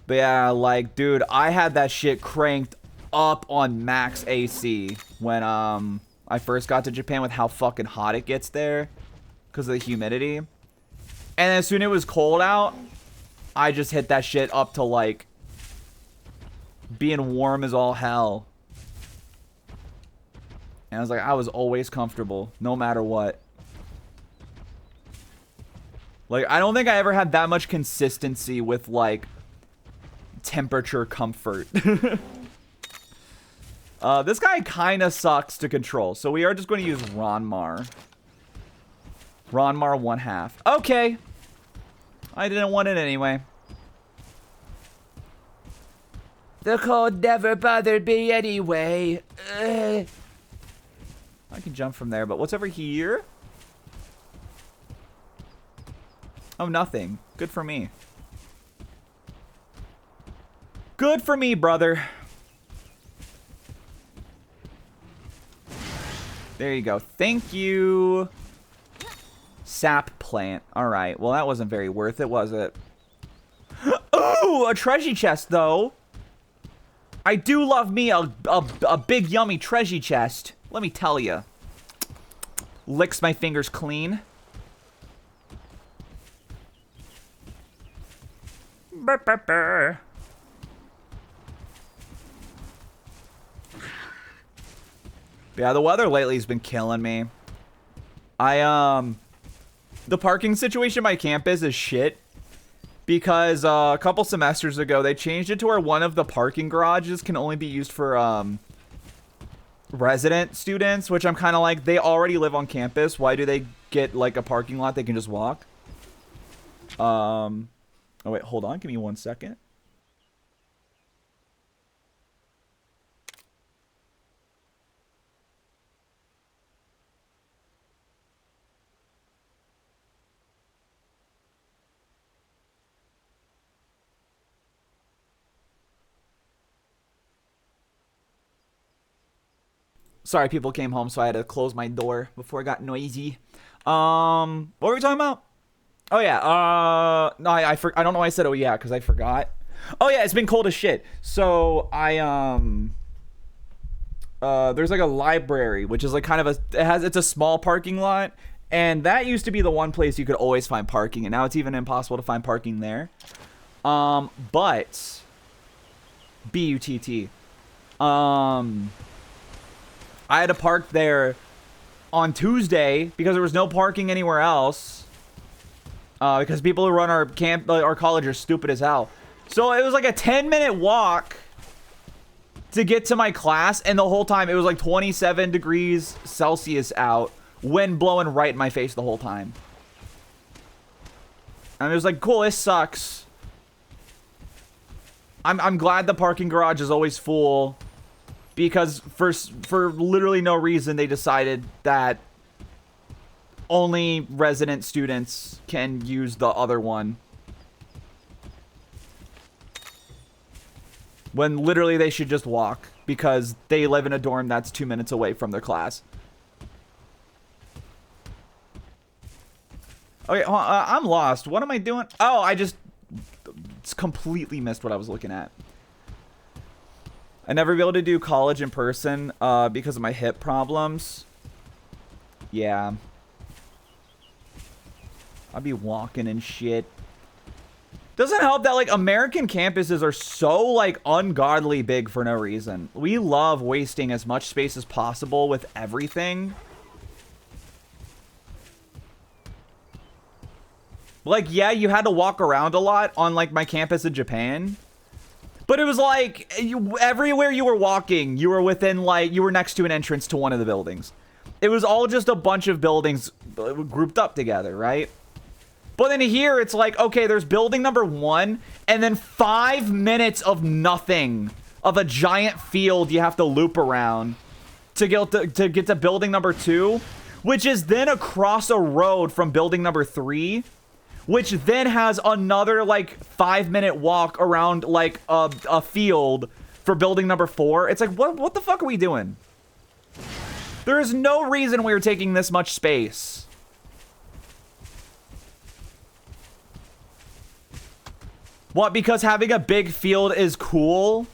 But yeah, like, dude, I had that shit cranked up on max AC when, I first got to Japan with how fucking hot it gets there because of the humidity. And as soon as it was cold out, I just hit that shit up to, like, being warm as all hell. And I was like, I was always comfortable, no matter what. Like, I don't think I ever had that much consistency with, like, temperature comfort. This guy kind of sucks to control, so we are just going to use Ronmar. Ronmar 1/2. Okay. I didn't want it anyway. The cold never bothered me anyway. Ugh. I can jump from there, but what's over here? Oh, nothing. Good for me. Good for me, brother. There you go. Thank you. Sap plant. All right. Well, that wasn't very worth it, was it? Ooh, a treasure chest, though. I do love me a big, yummy treasure chest. Let me tell you. Licks my fingers clean. Yeah, the weather lately has been killing me. The parking situation at my campus is shit because a couple semesters ago they changed it to where one of the parking garages can only be used for resident students, which I'm kind of like, they already live on campus. Why do they get like a parking lot they can just walk? Oh wait, hold on, give me 1 second. Sorry, people came home, so I had to close my door before it got noisy. What were we talking about? Oh yeah, no, I don't know why I said oh yeah, because I forgot. Oh yeah, it's been cold as shit. So there's like a library, which is like kind of it's a small parking lot, and that used to be the one place you could always find parking, and now it's even impossible to find parking there. But B-U-T-T. I had to park there on Tuesday because there was no parking anywhere else. Because people who run our college are stupid as hell. So it was like a 10-minute walk to get to my class, and the whole time it was like 27 degrees Celsius out, wind blowing right in my face the whole time. And it was like, cool, this sucks. I'm glad the parking garage is always full, because for literally no reason they decided that only resident students can use the other one. When literally they should just walk, because they live in a dorm that's 2 minutes away from their class. Okay, I'm lost. What am I doing? Oh, I just completely missed what I was looking at. I never be able to do college in person because of my hip problems. Yeah. I'd be walking and shit. Doesn't help that, like, American campuses are so, like, ungodly big for no reason. We love wasting as much space as possible with everything. Like, yeah, you had to walk around a lot on, like, my campus in Japan. But it was like, everywhere you were walking, you were within, like, you were next to an entrance to one of the buildings. It was all just a bunch of buildings grouped up together, right? But then here, it's like, okay, there's building number 1, and then 5 minutes of nothing, of a giant field you have to loop around to get to building number 2, which is then across a road from building number 3, which then has another, like, 5-minute walk around, like, a field for building number 4. It's like, what the fuck are we doing? There is no reason we are taking this much space. What, because having a big field is cool?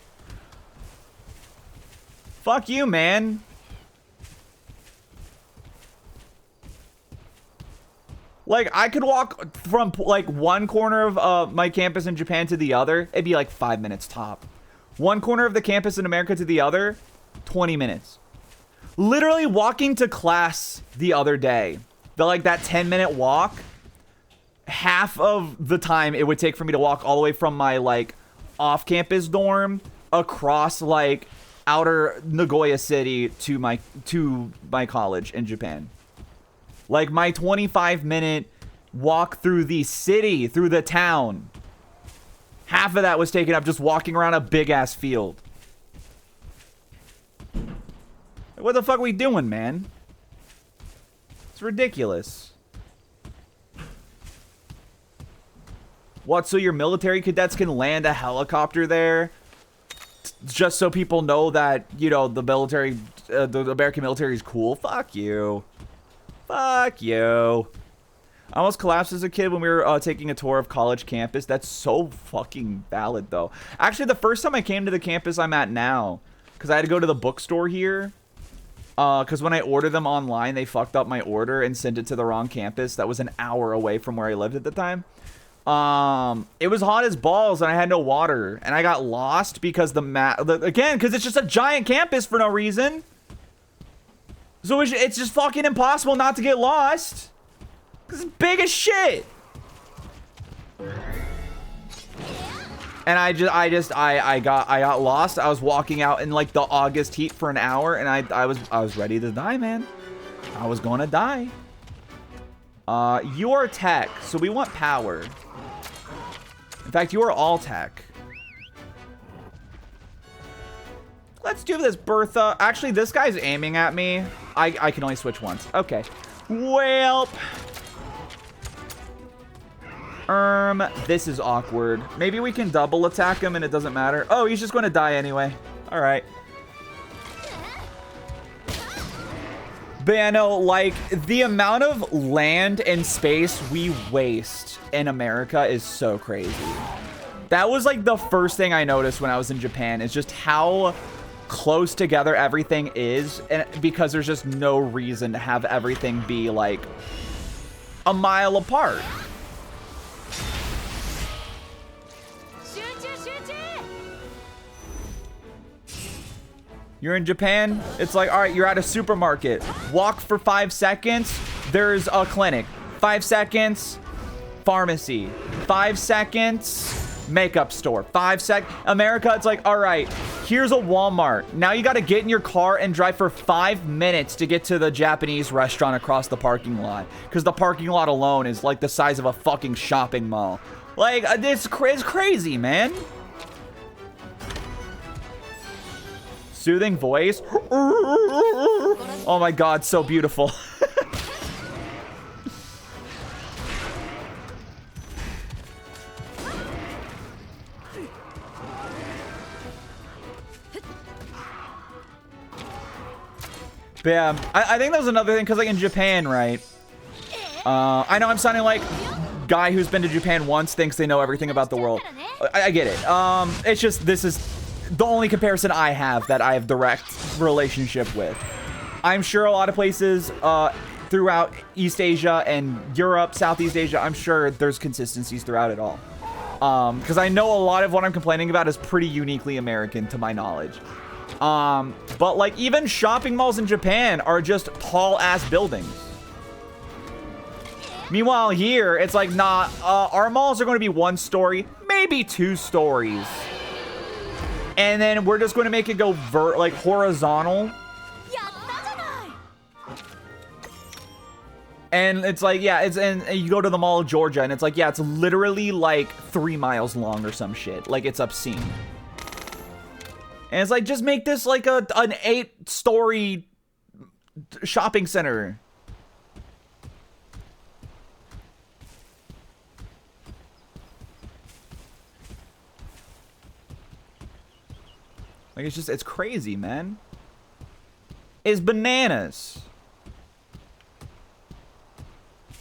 Fuck you, man. Like, I could walk from, like, one corner of my campus in Japan to the other. It'd be, like, 5 minutes top. One corner of the campus in America to the other, 20 minutes. Literally walking to class the other day, that 10-minute walk, half of the time it would take for me to walk all the way from my, like, off-campus dorm across, like, outer Nagoya City to my college in Japan. Like, my 25-minute walk through the city, through the town, half of that was taken up just walking around a big-ass field. What the fuck are we doing, man? It's ridiculous. What, so your military cadets can land a helicopter there? Just so people know that, you know, the military, the American military is cool? Fuck you. Fuck you. I almost collapsed as a kid when we were taking a tour of college campus. That's so fucking valid, though. Actually, the first time I came to the campus I'm at now, because I had to go to the bookstore here, because when I ordered them online, they fucked up my order and sent it to the wrong campus that was an hour away from where I lived at the time. It was hot as balls and I had no water and I got lost because again, because it's just a giant campus for no reason. So it's just fucking impossible not to get lost. Cause it's big as shit. And I got lost. I was walking out in like the August heat for an hour and I was ready to die, man. I was gonna die. You are tech, so we want power. In fact, you are all tech. Let's do this, Bertha. Actually, this guy's aiming at me. I can only switch once. Okay. Well. This is awkward. Maybe we can double attack him and it doesn't matter. Oh, he's just going to die anyway. All right. But yeah, no, like, the amount of land and space we waste in America is so crazy. That was, like, the first thing I noticed when I was in Japan, is just how close together everything is, and because there's just no reason to have everything be, like, a mile apart. You're in Japan, it's like, all right, you're at a supermarket. Walk for 5 seconds, there's a clinic. 5 seconds, pharmacy. 5 seconds, makeup store. America, it's like, all right, here's a Walmart. Now you gotta get in your car and drive for 5 minutes to get to the Japanese restaurant across the parking lot. Because the parking lot alone is like the size of a fucking shopping mall. Like, it's crazy, man. Soothing voice. Oh my god, so beautiful. But yeah, I think that was another thing, because like in Japan, right? I know I'm sounding like guy who's been to Japan once thinks they know everything about the world. I get it. It's just, this is the only comparison I have that I have direct relationship with. I'm sure a lot of places throughout East Asia and Europe, Southeast Asia, I'm sure there's consistencies throughout it all. Because I know a lot of what I'm complaining about is pretty uniquely American to my knowledge. But like even shopping malls in Japan are just tall ass buildings. Meanwhile here, it's like, nah, our malls are going to be 1 story, maybe 2 stories. And then we're just going to make it go like horizontal. And it's like, yeah, and you go to the Mall of Georgia and it's like, yeah, it's literally like 3 miles long or some shit. Like, it's obscene. And it's like, just make this like an 8-story shopping center. Like, it's crazy, man. It's bananas.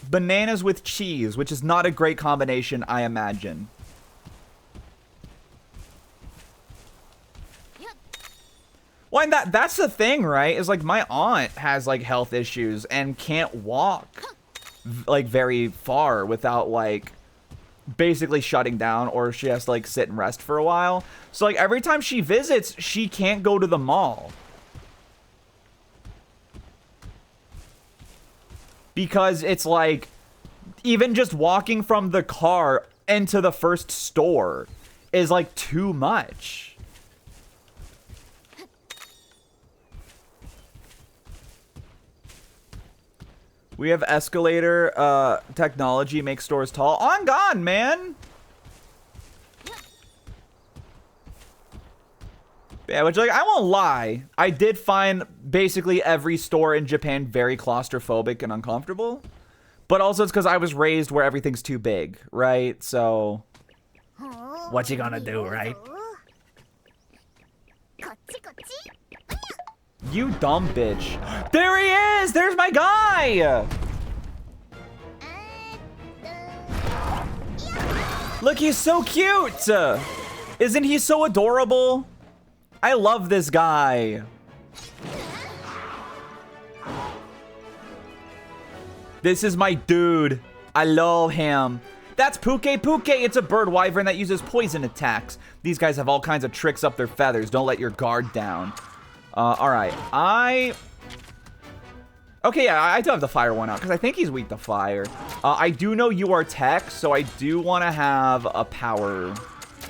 Bananas with cheese, which is not a great combination, I imagine. Well, and that's the thing, right? Is like my aunt has like health issues and can't walk like very far without like basically shutting down, or she has to like sit and rest for a while. So like every time she visits, she can't go to the mall. Because it's like, even just walking from the car into the first store is like too much. We have escalator technology, make stores tall. On gone, man. Yeah, which, like, I won't lie. I did find basically every store in Japan very claustrophobic and uncomfortable. But also it's because I was raised where everything's too big, right? So, what you gonna do, right? You dumb bitch. There he is! There's my guy! Look, he's so cute! Isn't he so adorable? I love this guy. This is my dude. I love him. That's Puke Puke. It's a bird wyvern that uses poison attacks. These guys have all kinds of tricks up their feathers. Don't let your guard down. All right. Okay, yeah, I do have the fire one out because I think he's weak to fire. I do know you are tech, so I do want to have a power.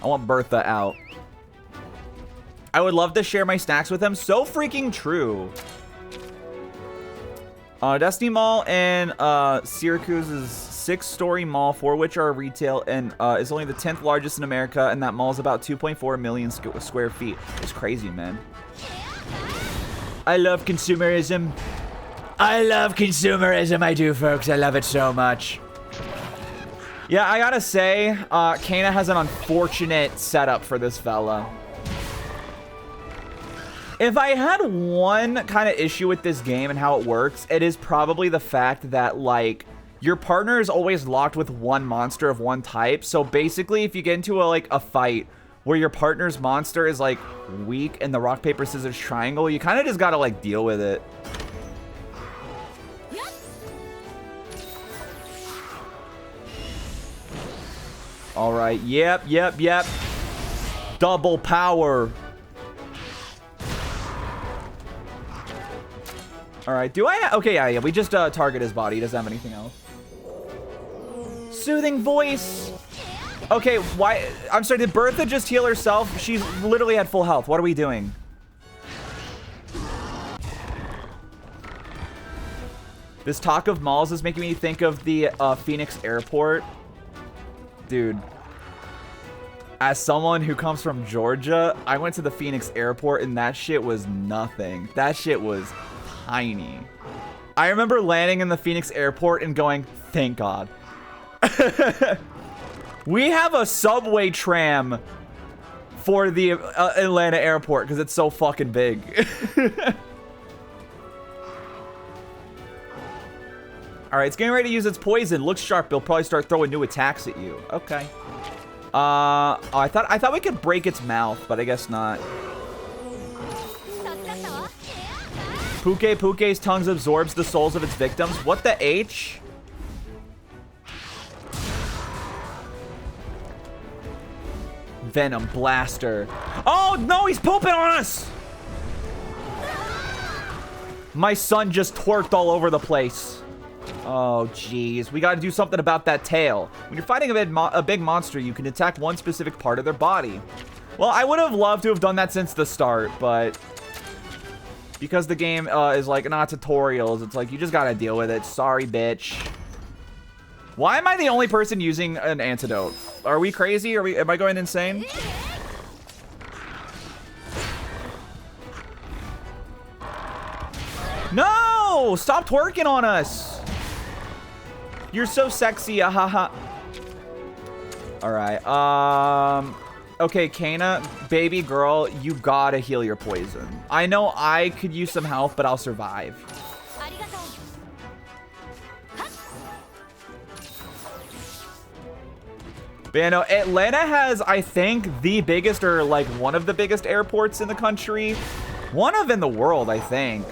I want Bertha out. I would love to share my snacks with him. So freaking true. Destiny Mall and Syracuse's 6-story mall, 4 which are retail, and is only the 10th largest in America, and that mall is about 2.4 million square feet. It's crazy, man. I love consumerism. I love consumerism, I do, folks. I love it so much. Yeah, I gotta say, Kana has an unfortunate setup for this fella. If I had one kind of issue with this game and how it works, it is probably the fact that, like, your partner is always locked with one monster of one type. So basically, if you get into a fight where your partner's monster is, like, weak in the rock, paper, scissors triangle, you kind of just gotta, like, deal with it. All right. Yep. Double power. All right. Do I? Okay. Yeah. We just target his body. He doesn't have anything else. Soothing voice. Okay. Why? I'm sorry. Did Bertha just heal herself? She's literally at full health. What are we doing? This talk of malls is making me think of the Phoenix airport. Dude, as someone who comes from Georgia, I went to the Phoenix airport and that shit was nothing. That shit was tiny. I remember landing in the Phoenix airport and going, thank God. We have a subway tram for the Atlanta airport because it's so fucking big. All right, it's getting ready to use its poison. Looks sharp. It'll probably start throwing new attacks at you. Okay. Oh, I thought we could break its mouth, but I guess not. Puke's tongue absorbs the souls of its victims. What the H? Venom Blaster. Oh, no, he's pooping on us! My son just twerked all over the place. Oh, jeez. We got to do something about that tail. When you're fighting a big monster, you can attack one specific part of their body. Well, I would have loved to have done that since the start, but because the game is like not tutorials, it's like you just got to deal with it. Sorry, bitch. Why am I the only person using an antidote? Are we crazy? Am I going insane? No! Stop twerking on us! You're so sexy, ahaha. Alright, okay, Kana, baby girl, you gotta heal your poison. I know I could use some health, but I'll survive. But yeah, no, Atlanta has, I think, the biggest, or like one of the biggest airports in the country. One of in the world, I think.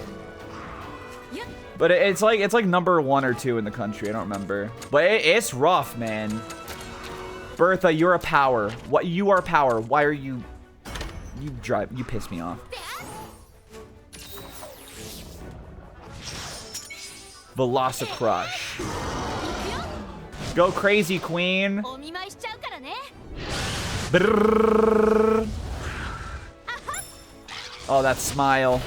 But it's like number 1 or 2 in the country. I don't remember. But it's rough, man. Bertha, you're a power. What? You are power. Why are you? You piss me off. Velocicrush. Go crazy, queen. Brrr. Oh, that smile.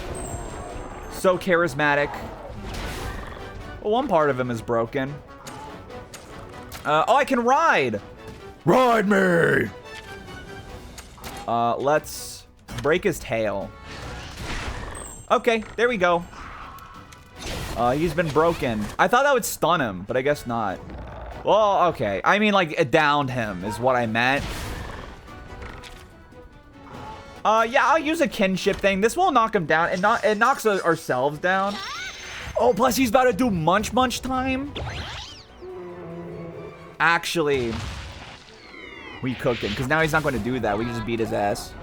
So charismatic. Well, one part of him is broken. Oh, I can ride. Ride me. Let's break his tail. Okay, there we go. He's been broken. I thought that would stun him, but I guess not. Well, okay. I mean, like, it downed him is what I meant. Yeah, I'll use a kinship thing. This will knock him down. It knocks ourselves down. Oh, plus he's about to do munch time. Actually, we cooked him because now he's not going to do that. We can just beat his ass.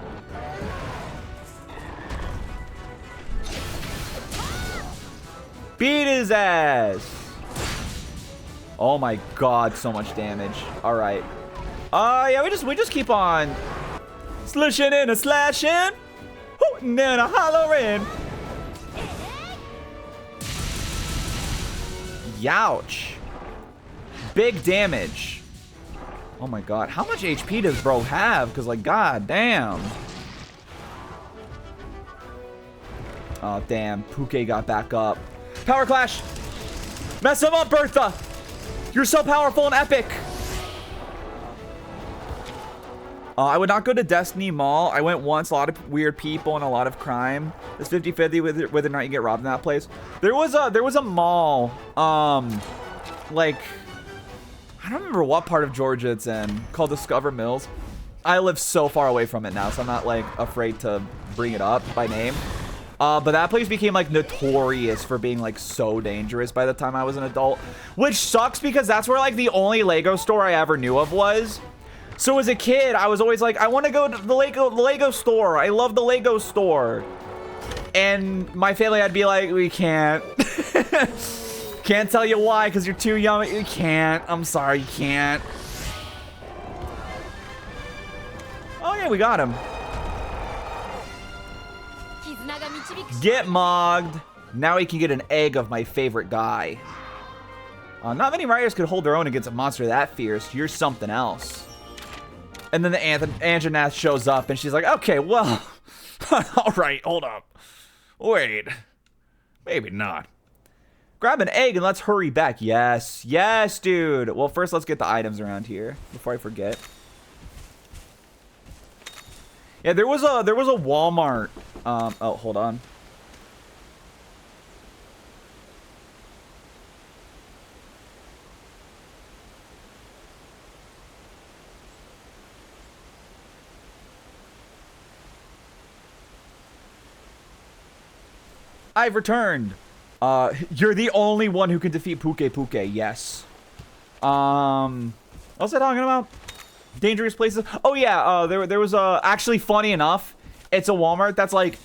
Beat his ass. Oh my god, so much damage. All right. Yeah, we just keep on slashing and a slashing, hooting and a hollering. Youch. Big damage. Oh my god, how much HP does bro have? Because like, god damn. Oh damn, Puke got back up. Power Clash. Mess him up, Bertha. You're so powerful and epic. I would not go to Destiny Mall. I went once. A lot of weird people and a lot of crime. It's 50-50 whether or not you get robbed in that place. There was a mall. Like, I don't remember what part of Georgia it's in, called Discover Mills. I live so far away from it now, so I'm not like afraid to bring it up by name. But that place became like notorious for being like so dangerous by the time I was an adult, which sucks because that's where like the only Lego store I ever knew of was. So as a kid, I was always like, I want to go to the Lego store. I love the Lego store. And my family, I'd be like, we can't. Can't tell you why, because you're too young. You can't. I'm sorry, you can't. Oh yeah, we got him. Get mogged. Now he can get an egg of my favorite guy. Not many riders could hold their own against a monster that fierce. You're something else. And then the Anjanath shows up and she's like, okay, well, all right, hold up. Wait, maybe not. Grab an egg and let's hurry back. Yes, yes, dude. Well, first let's get the items around here before I forget. Yeah, there was a Walmart. Oh, hold on. I've returned. You're the only one who can defeat Puke. Yes. What was I talking about? Dangerous places. Oh yeah. There was actually, funny enough, it's a Walmart that's like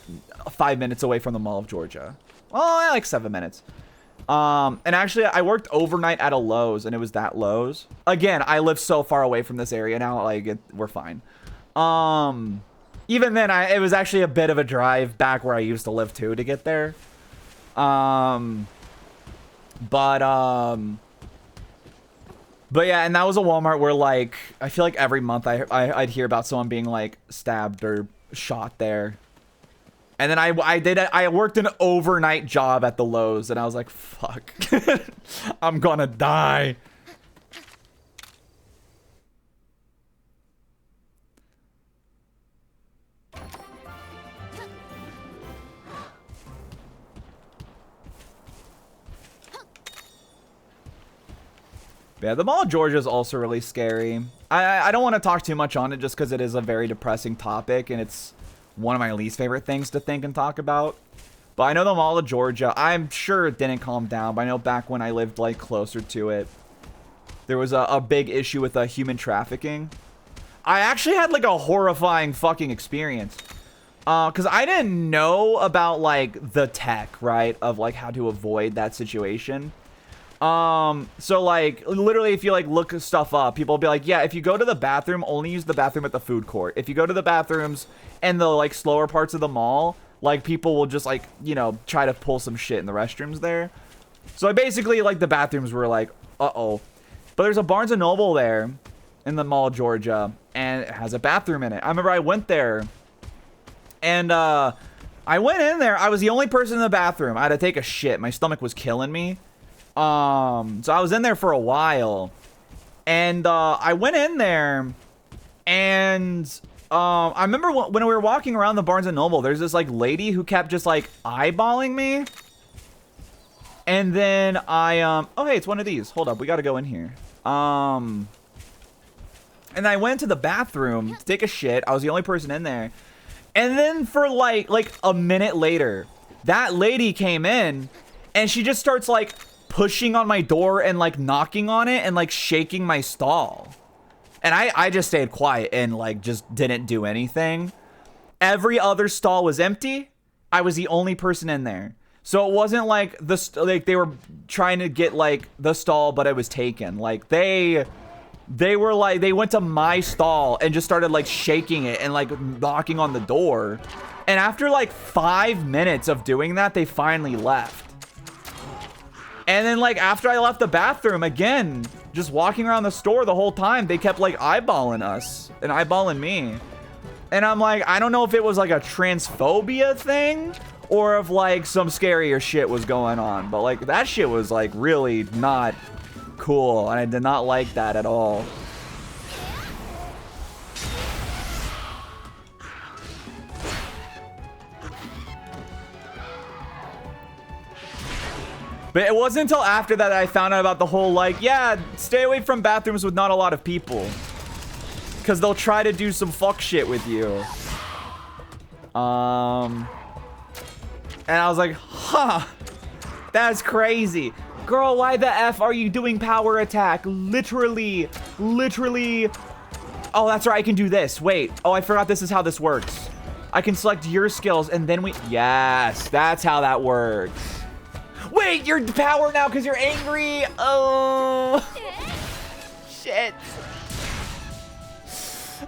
5 minutes away from the Mall of Georgia. Well, like 7 minutes. And actually, I worked overnight at a Lowe's, and it was that Lowe's. Again, I live so far away from this area now. Like, we're fine. Even then, it was actually a bit of a drive back where I used to live too to get there. But yeah, and that was a Walmart where like I feel like every month I'd hear about someone being like stabbed or shot there. And then I worked an overnight job at the Lowe's, and I was like, fuck, I'm gonna die. Yeah, the Mall of Georgia is also really scary. I don't want to talk too much on it just because it is a very depressing topic, and it's one of my least favorite things to think and talk about. But I know the Mall of Georgia, I'm sure it didn't calm down, but I know back when I lived like closer to it, there was a big issue with human trafficking. I actually had like a horrifying fucking experience. Because I didn't know about like the tech, right, of like how to avoid that situation. So like literally if you like look stuff up, people will be like, yeah, if you go to the bathroom, only use the bathroom at the food court. If you go to the bathrooms and the like slower parts of the mall, like people will just like, you know, try to pull some shit in the restrooms there. So I basically like the bathrooms were like, uh-oh. But there's a Barnes & Noble there in the Mall of Georgia, and it has a bathroom in it. I remember I went there, and I went in there. I was the only person in the bathroom. I had to take a shit. My stomach was killing me. So I was in there for a while, and I went in there, and I remember when we were walking around the Barnes & Noble, there's this like lady who kept just like eyeballing me. And then oh hey, it's one of these. Hold up, we gotta go in here. And I went to the bathroom to take a shit. I was the only person in there. And then for like a minute later, that lady came in, and she just starts like pushing on my door and like knocking on it and like shaking my stall. And I just stayed quiet and like just didn't do anything. Every other stall was empty. I was the only person in there. So it wasn't like like they were trying to get like the stall, but it was taken. Like they were like, they went to my stall and just started like shaking it and like knocking on the door. And after like 5 minutes of doing that, they finally left. And then like after I left the bathroom, again, just walking around the store the whole time, they kept like eyeballing us and eyeballing me. And I'm like, I don't know if it was like a transphobia thing or if like some scarier shit was going on. But like that shit was like really not cool. And I did not like that at all. But it wasn't until after that I found out about the whole like, yeah, stay away from bathrooms with not a lot of people. Because they'll try to do some fuck shit with you. And I was like, huh, that's crazy. Girl, why the F are you doing power attack? Literally. Oh, that's right, I can do this. Wait, oh, I forgot this is how this works. I can select your skills and then yes, that's how that works. Wait, you're power now because you're angry. Oh, shit.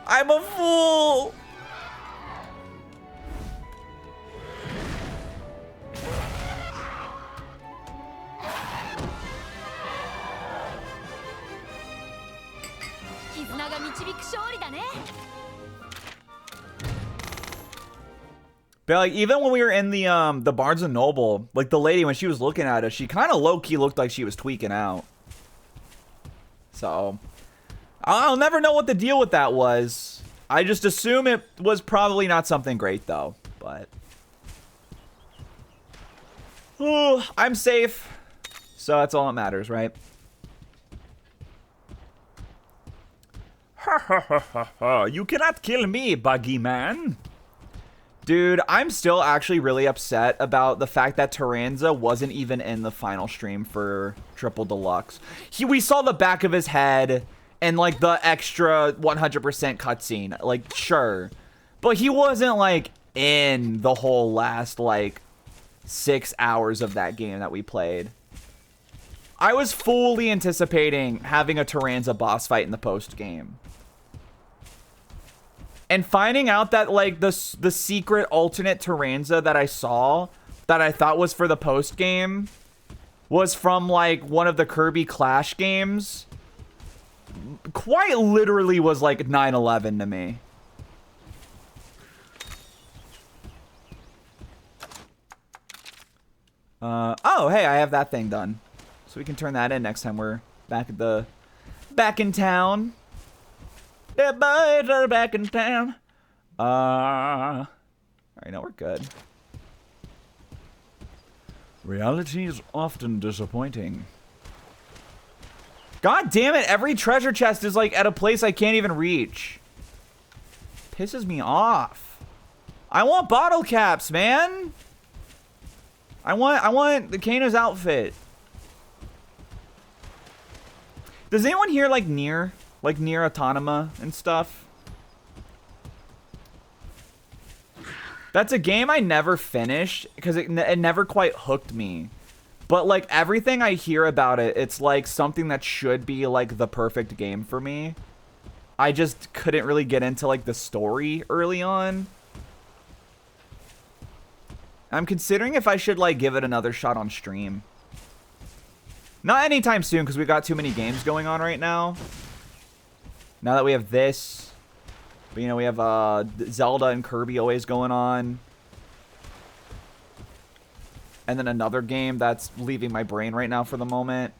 I'm a fool. But like even when we were in the Barnes and Noble, like the lady when she was looking at us, she kind of low-key looked like she was tweaking out. So I'll never know what the deal with that was. I just assume it was probably not something great though. But I'm safe, so that's all that matters, right? Ha ha ha ha ha! You cannot kill me, buggy man. Dude, I'm still actually really upset about the fact that Taranza wasn't even in the final stream for Triple Deluxe. We saw the back of his head and like the extra 100% cutscene, like sure. But he wasn't like in the whole last like 6 hours of that game that we played. I was fully anticipating having a Taranza boss fight in the post game. And finding out that, like, the secret alternate Taranza that I saw, that I thought was for the post-game, was from, like, one of the Kirby Clash games, quite literally was, like, 9/11 to me. Oh, hey, I have that thing done. So we can turn that in next time we're back in town. The boys are back in town. Alright, now we're good. Reality is often disappointing. God damn it, every treasure chest is like at a place I can't even reach. Pisses me off. I want bottle caps, man. I want the Kano's outfit. Does anyone here like Nier? Like Nier Autonoma and stuff? That's a game I never finished because it never quite hooked me. But like everything I hear about it, it's like something that should be like the perfect game for me. I just couldn't really get into like the story early on. I'm considering if I should like give it another shot on stream. Not anytime soon because we got too many games going on right now. Now that we have this, but you know, we have Zelda and Kirby always going on. And then another game that's leaving my brain right now for the moment.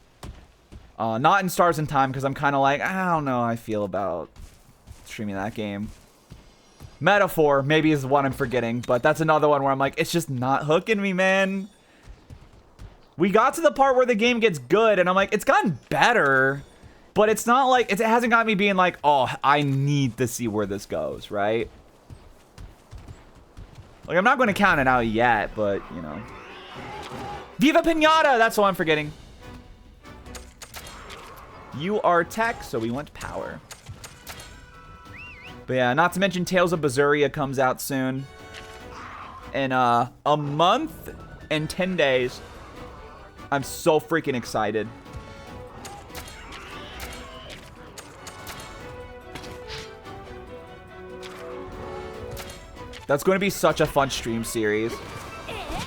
Not in Stars in Time because I'm kind of like, I don't know how I feel about streaming that game. Metaphor maybe is the one I'm forgetting, but that's another one where I'm like, it's just not hooking me, man. We got to the part where the game gets good and I'm like, it's gotten better. But it's not like, it hasn't got me being like, oh, I need to see where this goes, right? Like, I'm not going to count it out yet, but, you know. Viva Pinata! That's what I'm forgetting. You are tech, so we want power. But yeah, not to mention Tales of Berseria comes out soon. In a month in 10 days. I'm so freaking excited. That's going to be such a fun stream series.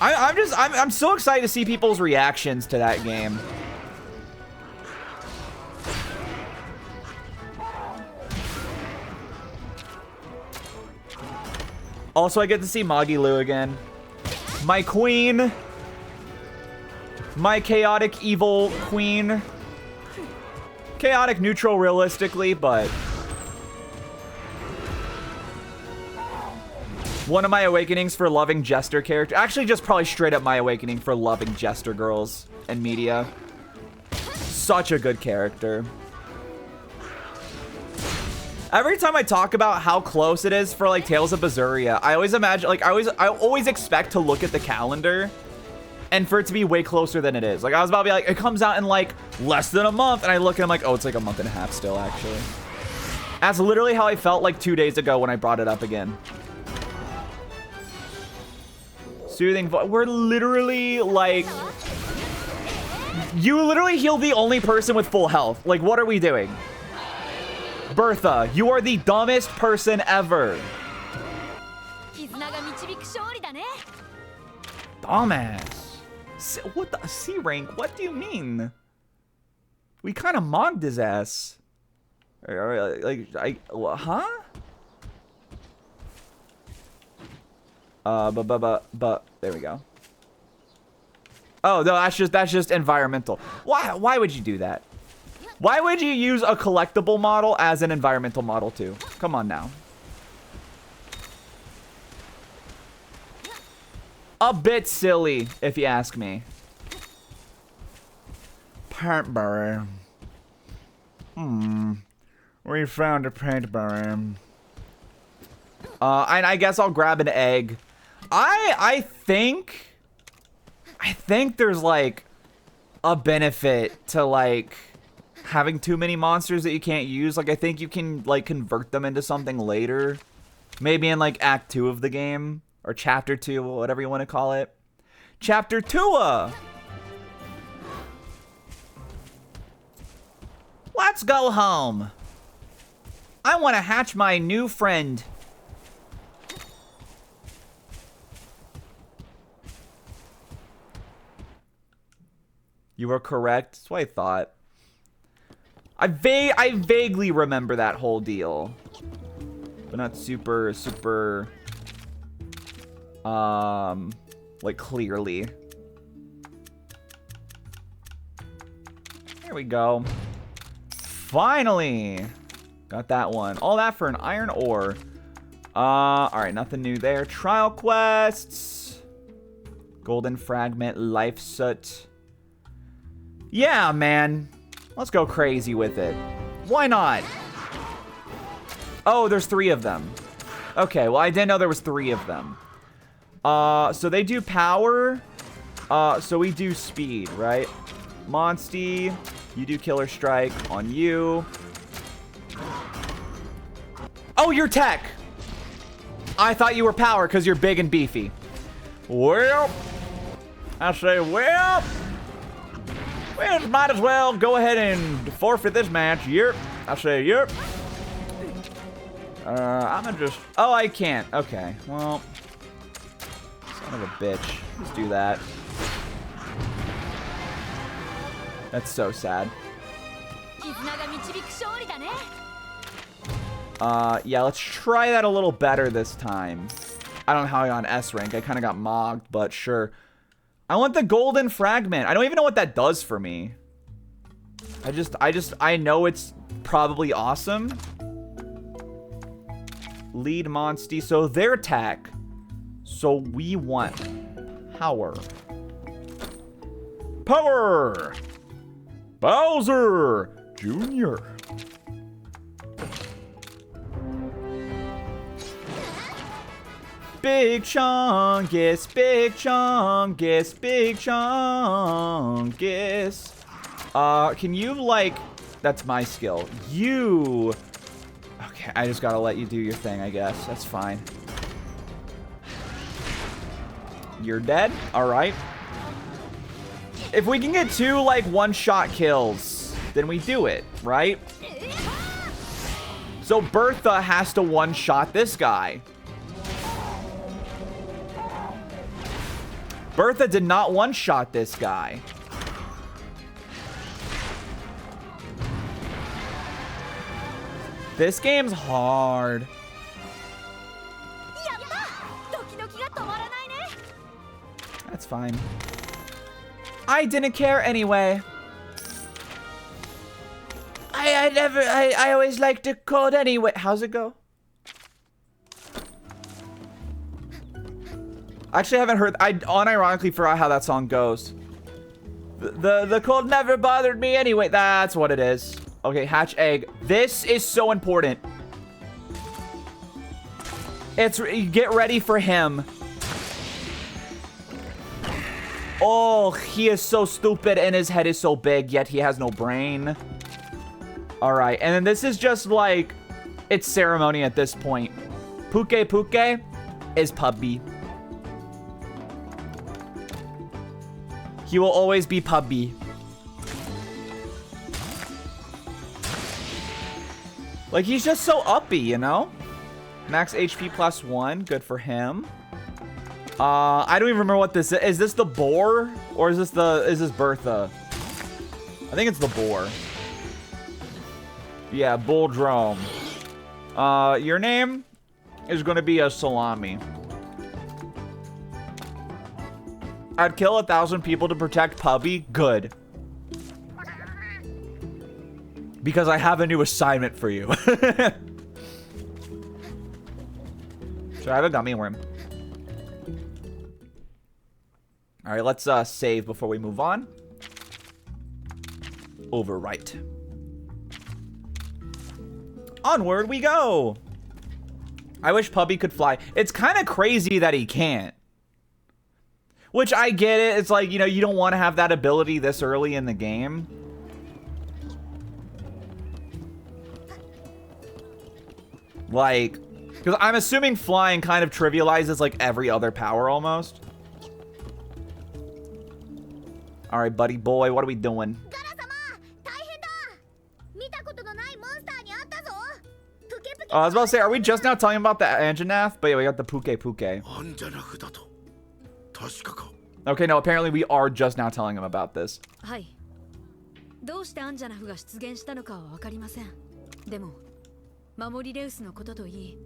I'm so excited to see people's reactions to that game. Also, I get to see Magilu again. My queen. My chaotic evil queen. Chaotic neutral realistically, but one of my awakenings for loving Jester character. Actually, just probably straight up my awakening for loving Jester girls in media. Such a good character. Every time I talk about how close it is for like Tales of Berseria, I always imagine, like, I always expect to look at the calendar and for it to be way closer than it is. Like, I was about to be like, it comes out in like less than a month, and I look and I'm like, oh, it's like a month and a half still, actually. That's literally how I felt like 2 days ago when I brought it up again. Soothing voice. We're literally like, you literally healed the only person with full health. Like, what are we doing? Bertha, you are the dumbest person ever. Dumbass. What the C rank? What do you mean? We kind of mogged his ass. Like, huh? But there we go. Oh no, that's just environmental. Why would you do that? Why would you use a collectible model as an environmental model too? Come on now. A bit silly, if you ask me. Paint barrier. We found a paint barrier. And I guess I'll grab an egg. I think there's like a benefit to like having too many monsters that you can't use. Like, I think you can like convert them into something later. Maybe in like Act 2 of the game. Or Chapter 2, whatever you want to call it. Chapter 2! Let's go home. I want to hatch my new friend. You were correct. That's what I thought. I vaguely remember that whole deal. But not super, like clearly. Here we go. Finally! Got that one. All that for an iron ore. Alright, nothing new there. Trial quests. Golden fragment, life soot. Yeah, man. Let's go crazy with it. Why not? Oh, there's 3 of them. Okay, well, I didn't know there was 3 of them. So they do power. So we do speed, right? Monsty, you do killer strike on you. Oh, you're tech. I thought you were power because you're big and beefy. Well, I say, well, we might as well go ahead and forfeit this match. Yep. I say, yep. I'm gonna just... Oh, I can't. Okay, well... Son of a bitch. Let's do that. That's so sad. Yeah, let's try that a little better this time. I don't know how I got on S rank. I kind of got mogged, but sure. I want the golden fragment. I don't even know what that does for me. I know it's probably awesome. Lead Monsty. So their attack. So we want power. Power! Bowser Jr. Big Chungus, Big Chungus, Big Chungus. Can you, like... That's my skill. You... Okay, I just gotta let you do your thing, I guess. That's fine. You're dead? Alright. If we can get 2, like, one-shot kills, then we do it, right? So Bertha has to one-shot this guy. Bertha did not one-shot this guy. This game's hard. That's fine. I didn't care anyway. I always liked to code anyway. How's it go? Actually, I haven't heard. I unironically forgot how that song goes. The cold never bothered me anyway. That's what it is. Okay, hatch egg. This is so important. It's get ready for him. Oh, he is so stupid and his head is so big, yet he has no brain. All right, and then this is just like, it's ceremony at this point. Puke Puke is puppy. He will always be puppy. Like, he's just so uppy, you know? Max HP +1, good for him. I don't even remember what this is. Is this the boar? Or is this Bertha? I think it's the boar. Yeah, bull drome. Your name is gonna be a salami. I'd kill 1,000 people to protect Puppy. Good. Because I have a new assignment for you. Should I have a gummy worm? All right, let's save before we move on. Overwrite. Onward we go. I wish Puppy could fly. It's kind of crazy that he can't. Which I get it. It's like, you know, you don't want to have that ability this early in the game. Like, because I'm assuming flying kind of trivializes like every other power almost. All right, buddy boy, what are we doing? Oh, I was about to say, are we just now talking about the Anjanath? But yeah, we got the Puke Puke. Okay, no, apparently we are just now telling him about this. はい。どうしてアンジャナフが出現したのかは分かりません。でも、守りレウスのことといい、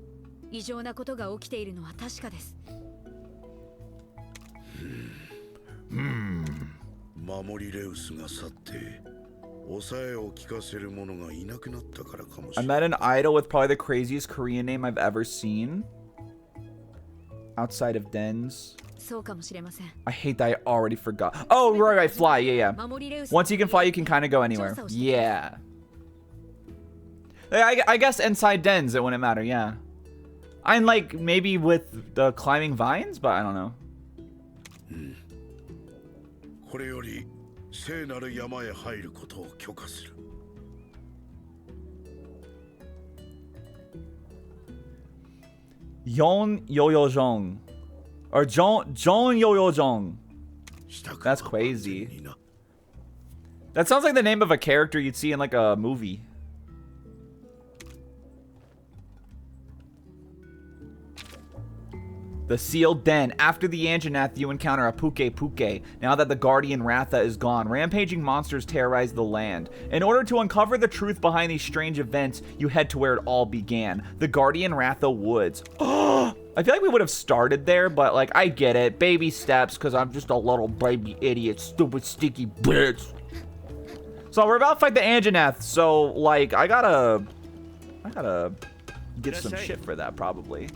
異常なことが起きているのは確かです。守りレウスが去って、抑えを聞かせる者がいなくなったからかもし I れない。 met an idol with probably the craziest Korean name I've ever seen. Outside of dens. そうかもしれません。 I hate that I already forgot. Oh, right, fly. Yeah, yeah. Once you can fly, you can kind of go anywhere. Yeah. I guess inside dens, it wouldn't matter, yeah. I'm like, maybe with the climbing vines, but I don't know. これより聖なる山へ入ることを許可する。Yon Yo-Yo-Jong. Or John Yo-Yo-Jong. That's crazy. That sounds like the name of a character you'd see in like a movie. The sealed den. After the Anjanath, you encounter a Puke Puke. Now that the Guardian Ratha is gone, rampaging monsters terrorize the land. In order to uncover the truth behind these strange events, you head to where it all began. The Guardian Ratha Woods. I feel like we would have started there, but like, I get it. Baby steps, because I'm just a little baby idiot. Stupid, sticky bitch. So we're about to fight the Anjanath, so like, I gotta get some shit for that, probably.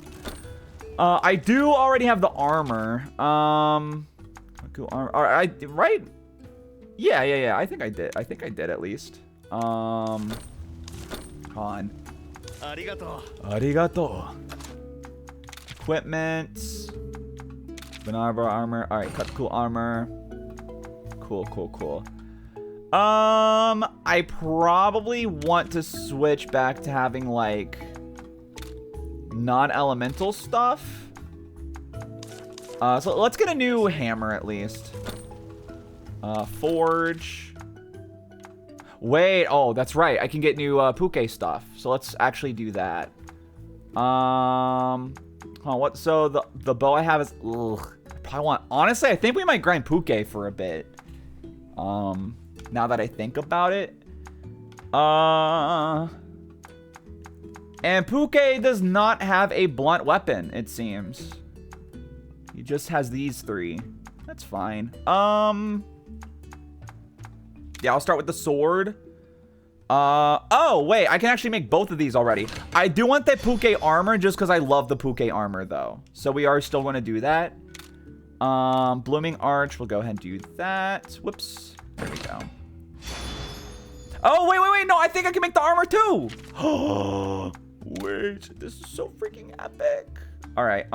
I do already have the armor. Cool armor. Right? Yeah. I think I did. I think I did at least. On. Arigato. Equipment. Banana armor. All right, cut cool armor. Cool. I probably want to switch back to having like non-elemental stuff. So let's get a new hammer at least. Forge. Wait, oh, that's right. I can get new Puke stuff. So let's actually do that. What? So the bow I have is, ugh. I probably want, honestly, I think we might grind Puke for a bit. Now that I think about it. And Puke does not have a blunt weapon, it seems. He just has these 3. That's fine. Yeah, I'll start with the sword. Oh, wait, I can actually make both of these already. I do want the Puke armor just because I love the Puke armor, though. So we are still going to do that. Blooming Arch, we'll go ahead and do that. Whoops. There we go. Oh, wait. No, I think I can make the armor, too. Wait, this is so freaking epic. All right,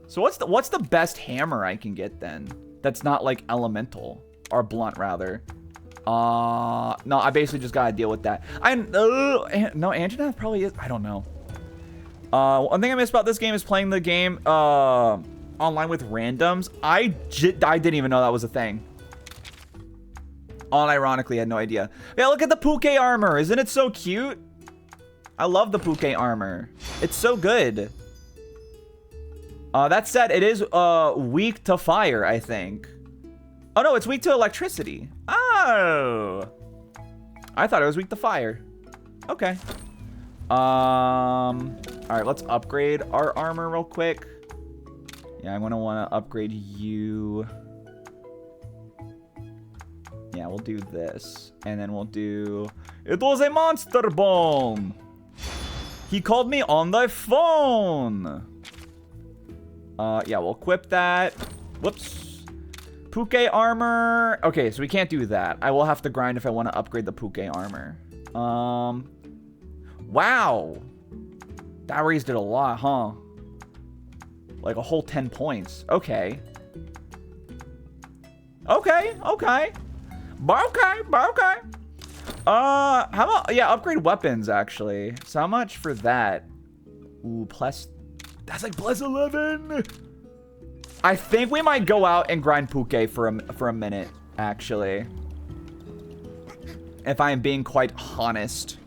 so what's the best hammer I can get, then? That's not, like, elemental. Or blunt, rather. No, I basically just gotta deal with that. No, Anjanath probably is. I don't know. One thing I miss about this game is playing the game online with randoms. I didn't even know that was a thing. Unironically, I had no idea. Yeah, look at the Puke armor. Isn't it so cute? I love the Puke armor. It's so good. That said, it is weak to fire, I think. Oh, no, it's weak to electricity. Oh. I thought it was weak to fire. Okay. All right, let's upgrade our armor real quick. Yeah, I'm going to want to upgrade you. Yeah, we'll do this. And then we'll do... It was a monster bomb. He called me on the phone. Yeah, we'll equip that. Whoops. Puke armor. Okay, so we can't do that. I will have to grind if I want to upgrade the Puke armor. Wow. That raised it a lot, huh? Like a whole 10 points. Okay. Okay. How about, yeah, upgrade weapons, actually. So how much for that? Ooh, plus, that's like plus 11. I think we might go out and grind Puke for a minute, actually. If I am being quite honest.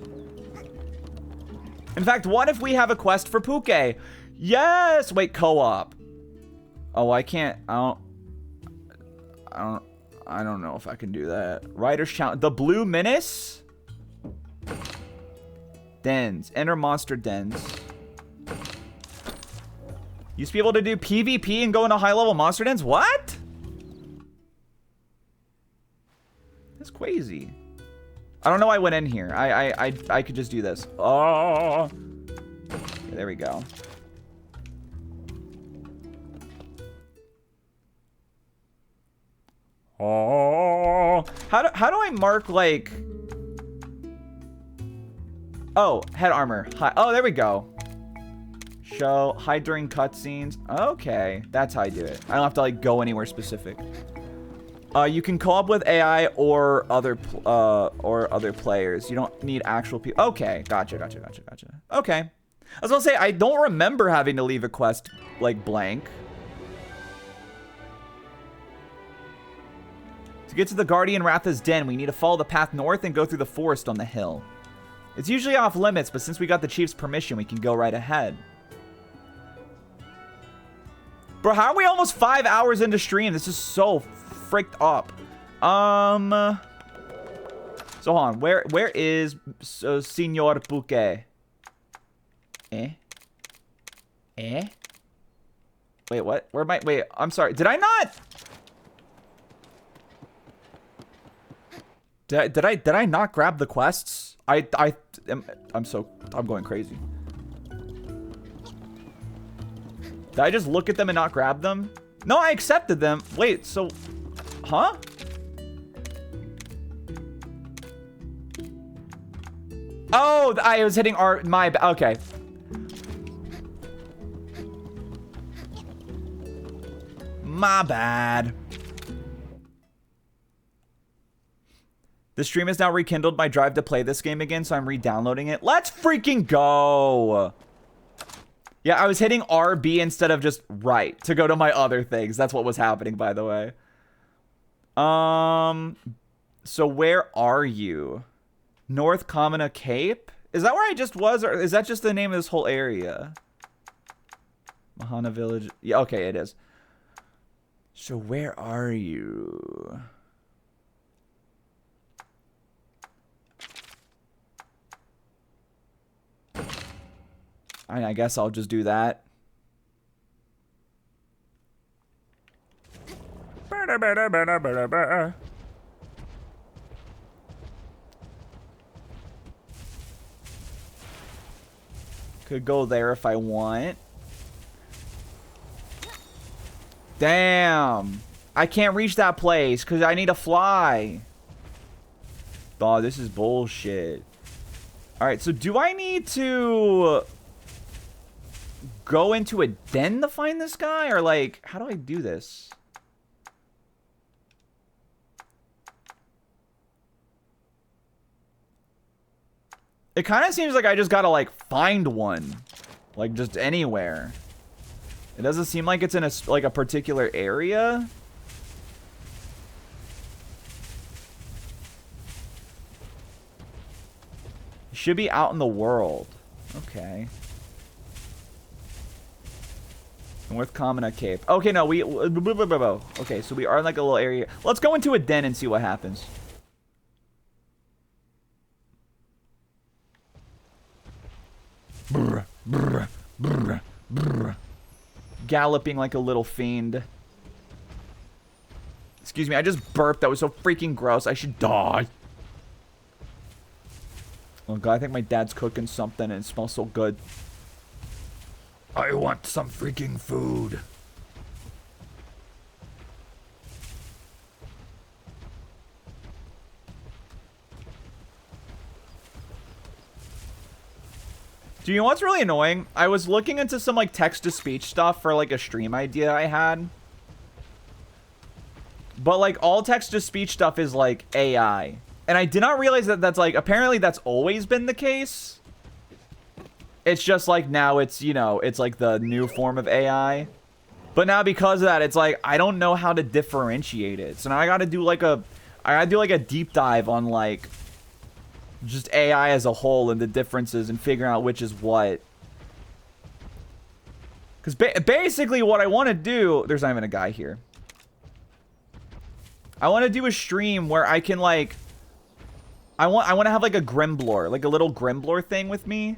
In fact, what if we have a quest for Puke? Yes! Wait, co-op. Oh, I can't, I don't know if I can do that. Rider's Challenge. The Blue Menace? Dens. Enter monster dens. Used to be able to do PvP and go into high-level monster dens? What? That's crazy. I don't know why I went in here. I could just do this. Oh. Okay, there we go. Oh. How do I mark, like... Oh, head armor. Hi. Oh, there we go. Show, hide during cutscenes. Okay, that's how I do it. I don't have to, like, go anywhere specific. You can co-op with AI or other players. You don't need actual people. Okay, gotcha. Okay. I was gonna say, I don't remember having to leave a quest, like, blank. To get to the Guardian Ratha's den, we need to follow the path north and go through the forest on the hill. It's usually off limits, but since we got the chief's permission, we can go right ahead. Bro, how are we almost 5 hours into stream? This is so fricked up. So hold on, where is Senor Puke? Wait, what? Where am I? Wait, I'm sorry. Did I not? Did I not grab the quests? I'm going crazy. Did I just look at them and not grab them? No, I accepted them. Wait, so, huh? Oh, I was hitting okay. My bad. The stream is now rekindled my drive to play this game again, so I'm re-downloading it. Let's freaking go. Yeah, I was hitting RB instead of just right to go to my other things. That's what was happening, by the way. So where are you? North Kamina Cape? Is that where I just was, or is that just the name of this whole area? Mahana Village. Yeah, okay, it is. So where are you? I guess I'll just do that. Could go there if I want. Damn. I can't reach that place because I need to fly. Oh, this is bullshit. Alright, so do I need to go into a den to find this guy? Or like, how do I do this? It kind of seems like I just gotta like find one. Like just anywhere. It doesn't seem like it's in a, like a particular area. It should be out in the world. Okay. North Kamina Cape. Okay, no, we... Okay, so we are in like a little area. Let's go into a den and see what happens. Brr, brr, brr, brr. Galloping like a little fiend. Excuse me, I just burped. That was so freaking gross. I should die. Oh god, I think my dad's cooking something and it smells so good. I want some freaking food. Do you know what's really annoying? I was looking into some like text-to-speech stuff for like a stream idea I had. But like all text-to-speech stuff is like AI. And I did not realize that that's like, apparently that's always been the case. It's just like now it's, you know, it's like the new form of AI. But now because of that, it's like, I don't know how to differentiate it. So now I gotta do like a deep dive on like just AI as a whole and the differences and figuring out which is what. Because basically what I want to do, there's not even a guy here. I want to do a stream where I can like, I want to have like a Grimblor, like a little Grimblor thing with me.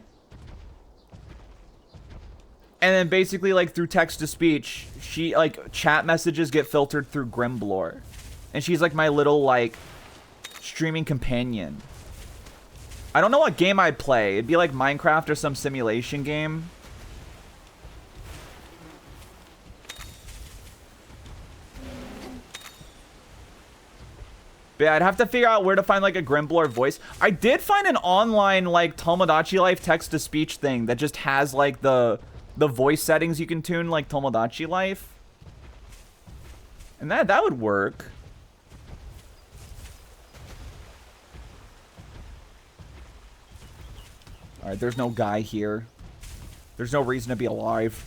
And then basically like through text to speech, she like chat messages get filtered through Grimblor. And she's like my little like streaming companion. I don't know what game I'd play. It'd be like Minecraft or some simulation game. But yeah, I'd have to figure out where to find like a Grimblor voice. I did find an online like Tomodachi Life text-to-speech thing that just has like the voice settings you can tune like Tomodachi Life. And that would work. Alright, there's no guy here. There's no reason to be alive.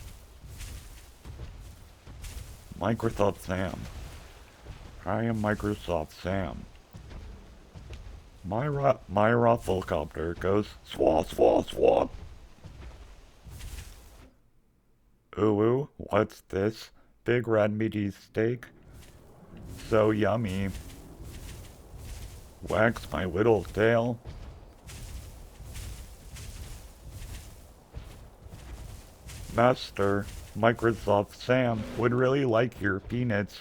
Microsoft Sam. I am Microsoft Sam. My Rufflecopter goes swat swat swat. Ooh, what's this? Big red meaty steak? So yummy. Wax my little tail. Master, Microsoft Sam would really like your peanuts.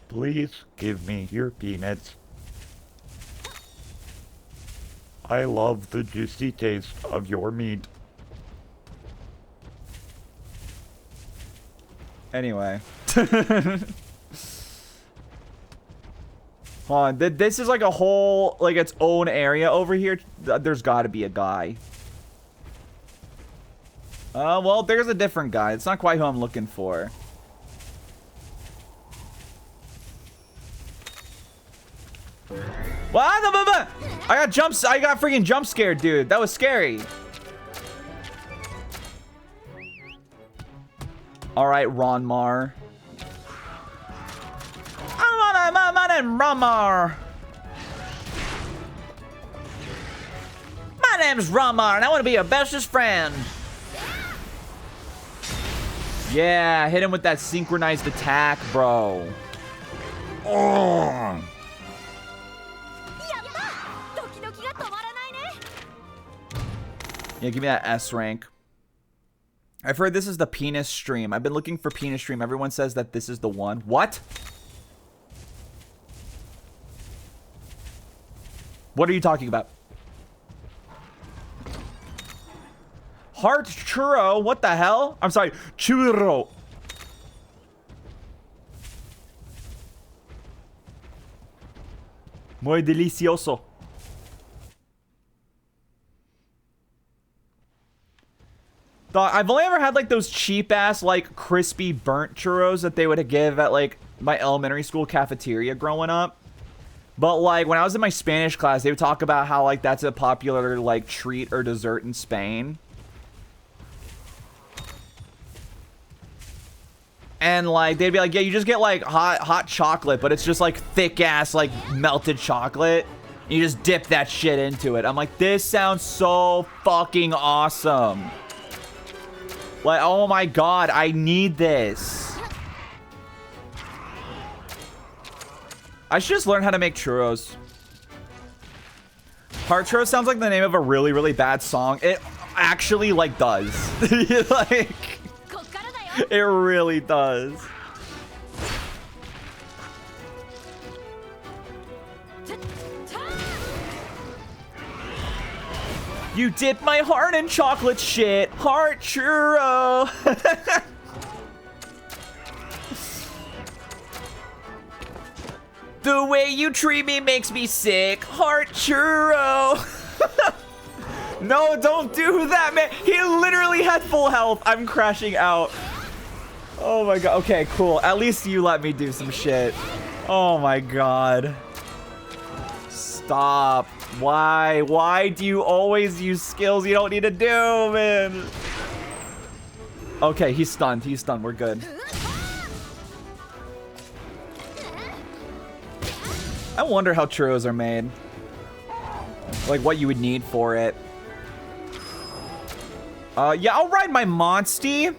Please give me your peanuts. I love the juicy taste of your meat. Anyway. Hold on, this is like a whole, like its own area over here. There's gotta be a guy. Well, there's a different guy. It's not quite who I'm looking for. What? I got freaking jump scared, dude. That was scary. All right, Ronmar. I'm Ramar. My name's Ramar, and I want to be your bestest friend. Yeah, hit him with that synchronized attack, bro. Oh. Yeah, give me that S rank. I've heard this is the penis stream. I've been looking for penis stream. Everyone says that this is the one. What? What are you talking about? Heart churro? What the hell? I'm sorry. Churro. Muy delicioso. I've only ever had like those cheap ass like crispy burnt churros that they would give at like my elementary school cafeteria growing up. But like when I was in my Spanish class, they would talk about how like that's a popular like treat or dessert in Spain. And like they'd be like, yeah, you just get like hot chocolate, but it's just like thick ass like melted chocolate. You just dip that shit into it. I'm like, this sounds so fucking awesome. Like, oh my god, I need this. I should just learn how to make churros. Heart churros sounds like the name of a really, really bad song. It actually, like, does. Like, it really does. You dip my heart in chocolate shit. Heart churro. The way you treat me makes me sick. Heart churro. No, don't do that, man. He literally had full health. I'm crashing out. Oh my god. Okay, cool. At least you let me do some shit. Oh my god. Stop. Why? Why do you always use skills you don't need to do, man? Okay, he's stunned. He's stunned. We're good. I wonder how churros are made. Like, what you would need for it. Yeah, I'll ride my Monstie.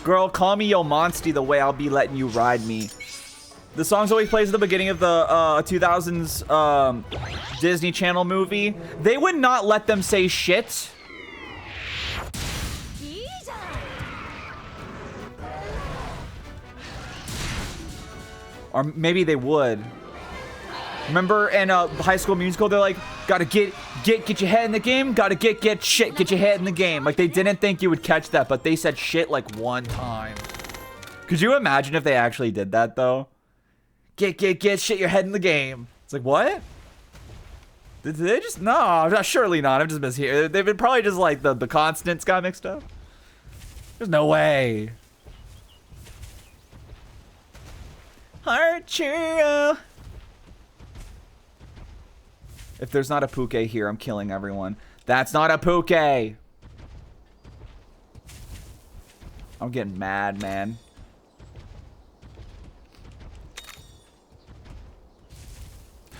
Girl, call me yo Monstie the way I'll be letting you ride me. The song's always plays at the beginning of the 2000s Disney Channel movie. They would not let them say shit. Or maybe they would. Remember in High School Musical, they're like, gotta get your head in the game, gotta get your head in the game. Like, they didn't think you would catch that, but they said shit like one time. Could you imagine if they actually did that, though? Get shit your head in the game. It's like, what? Did they just, no, surely not. I'm just mishearing. They've been probably just like the consonants got mixed up. There's no way. Heart churro. If there's not a Puke here, I'm killing everyone. That's not a Puke. I'm getting mad, man.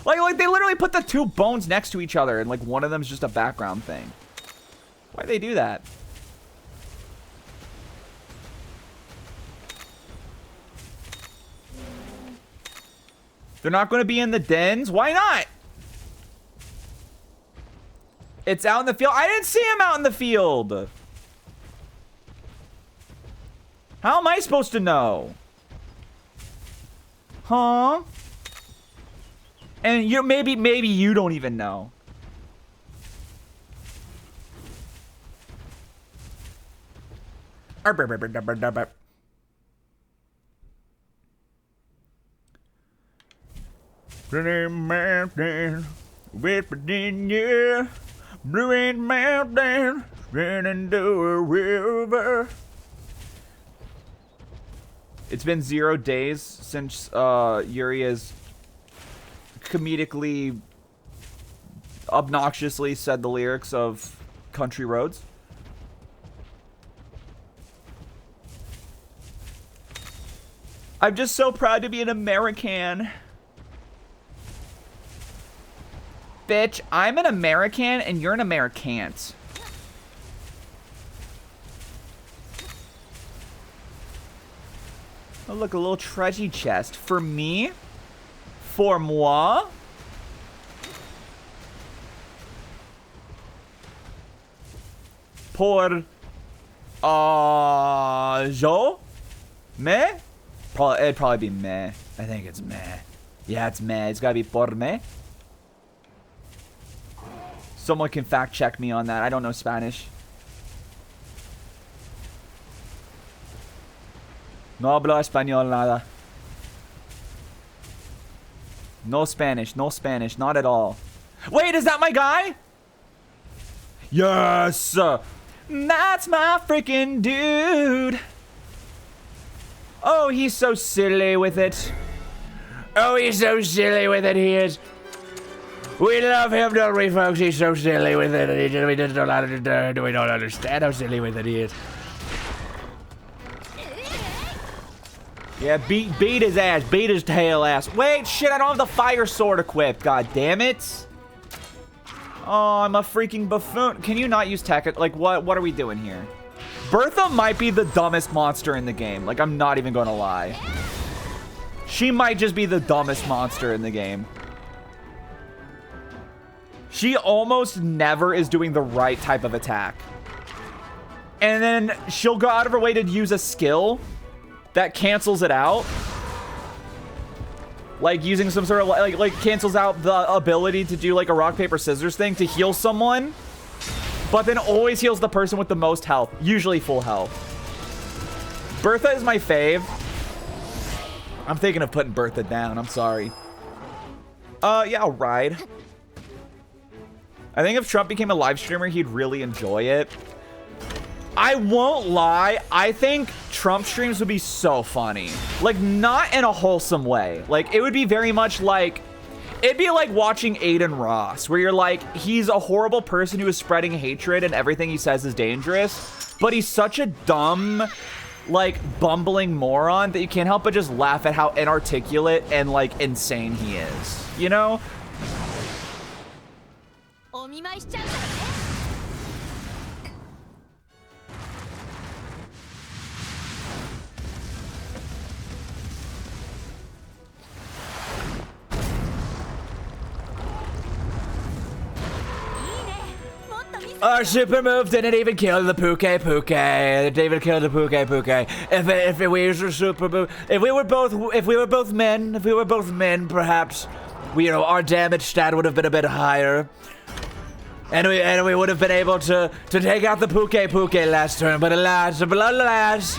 Like they literally put the two bones next to each other and like one of them's just a background thing. Why'd they do that? They're not going to be in the dens? Why not? It's out in the field. I didn't see him out in the field. How am I supposed to know? Huh? And you maybe you don't even know. Mountain, West Virginia, Blue Ridge Mountain, running to a river. It's been 0 days since Yooree has comedically, obnoxiously said the lyrics of Country Roads. I'm just so proud to be an American. Bitch, I'm an American and you're an Americant. Oh, look, a little treasure chest. For me? For moi? Por... Jo? Me? It'd probably be me. I think it's me. Yeah, it's me. It's gotta be por me. Someone can fact check me on that. I don't know Spanish. No hablo español nada. No Spanish. No Spanish. Not at all. Wait, is that my guy? Yes! That's my freaking dude. Oh, he's so silly with it. Oh, he's so silly with it, he is. We love him, don't we, folks? He's so silly with it. We just don't understand. We don't understand how silly with it he is. Yeah, beat his ass. Beat his tail ass. Wait, shit, I don't have the fire sword equipped. God damn it. Oh, I'm a freaking buffoon. Can you not use tech? Like, what are we doing here? Bertha might be the dumbest monster in the game. Like, I'm not even gonna lie. She might just be the dumbest monster in the game. She almost never is doing the right type of attack. And then she'll go out of her way to use a skill that cancels it out. Like using some sort of like cancels out the ability to do like a rock, paper, scissors thing to heal someone. But then always heals the person with the most health. Usually full health. Bertha is my fave. I'm thinking of putting Bertha down. I'm sorry. Yeah, I'll ride. I think if Trump became a live streamer, he'd really enjoy it. I won't lie. I think Trump streams would be so funny. Like, not in a wholesome way. Like, it would be very much like... It'd be like watching Aiden Ross, where you're like, he's a horrible person who is spreading hatred and everything he says is dangerous, but he's such a dumb, like, bumbling moron that you can't help but just laugh at how inarticulate and, like, insane he is. You know? Our super move didn't even kill the Puke. It didn't even kill the Puke. If we used a super move, if we were both men, perhaps our damage stat would have been a bit higher, and we would have been able to take out the Puke last turn. But alas,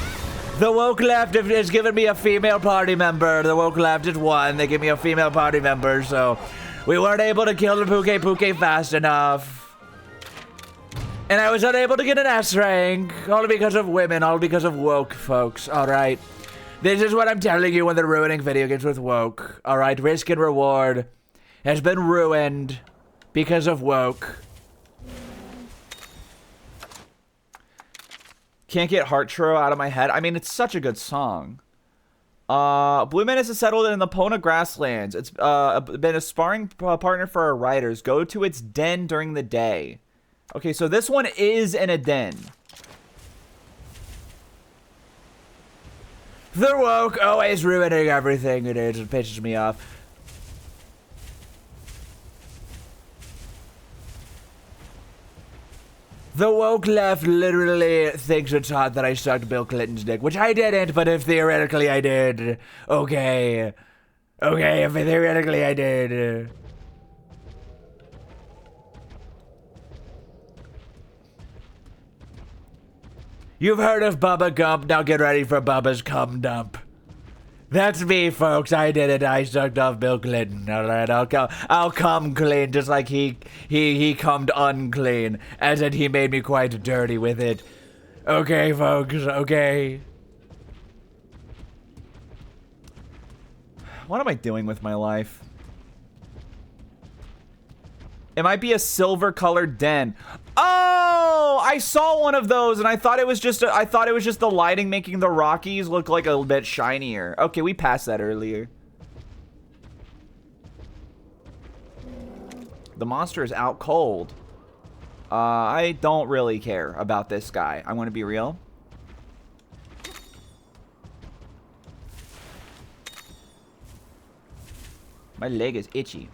the woke left has given me a female party member. The woke left at 1. They give me a female party member, so we weren't able to kill the Puke fast enough. And I was unable to get an S rank, all because of women, all because of woke, folks, alright? This is what I'm telling you when they're ruining video games with woke, alright? Risk and reward has been ruined because of woke. Can't get Heartro out of my head. I mean, it's such a good song. Blue Menace is settled in the Pona Grasslands. It's been a sparring partner for our riders. Go to its den during the day. Okay, so this one is in a den. The woke always ruining everything. It pisses me off. The woke left literally thinks it's hot that I sucked Bill Clinton's dick, which I didn't, but if theoretically I did, okay. Okay, if theoretically I did. You've heard of Bubba Gump, now get ready for Bubba's cum dump. That's me, folks. I did it. I sucked off Bill Clinton. All right, I'll come clean, just like he cummed unclean, as in he made me quite dirty with it. Okay, folks. Okay. What am I doing with my life? It might be a silver-colored den. Oh, I saw one of those and I thought it was just the lighting making the Rockies look like a bit shinier. Okay, we passed that earlier. The monster is out cold. I don't really care about this guy. I want to be real. My leg is itchy.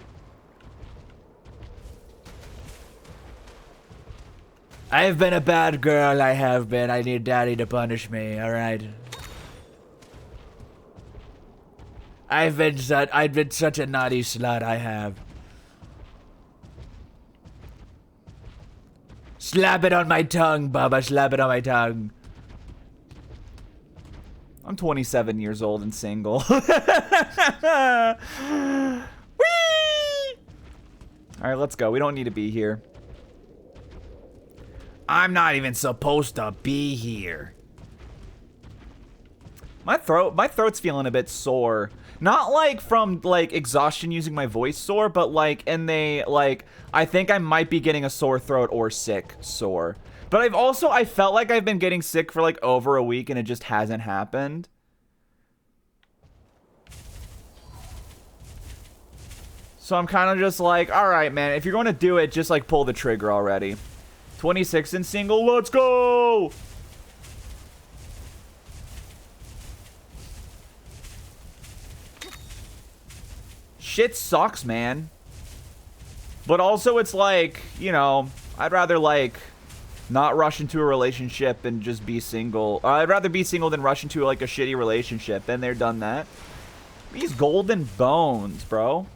I've been a bad girl, I have been. I need daddy to punish me, alright? I've been such a naughty slut, I have. Slap it on my tongue, Bubba, slap it on my tongue. I'm 27 years old and single. Whee! Alright, let's go. We don't need to be here. I'm not even supposed to be here. My throat's feeling a bit sore. Not like from like exhaustion using my voice sore, but like I think I might be getting a sore throat or sick sore. But I felt like I've been getting sick for like over a week and it just hasn't happened. So I'm kind of just like, all right, man, if you're going to do it, just like pull the trigger already. 26 and single, let's go! Shit sucks, man. But also it's like, you know, I'd rather like not rush into a relationship and just be single. I'd rather be single than rush into like a shitty relationship. Been there, done that. These golden bones, bro.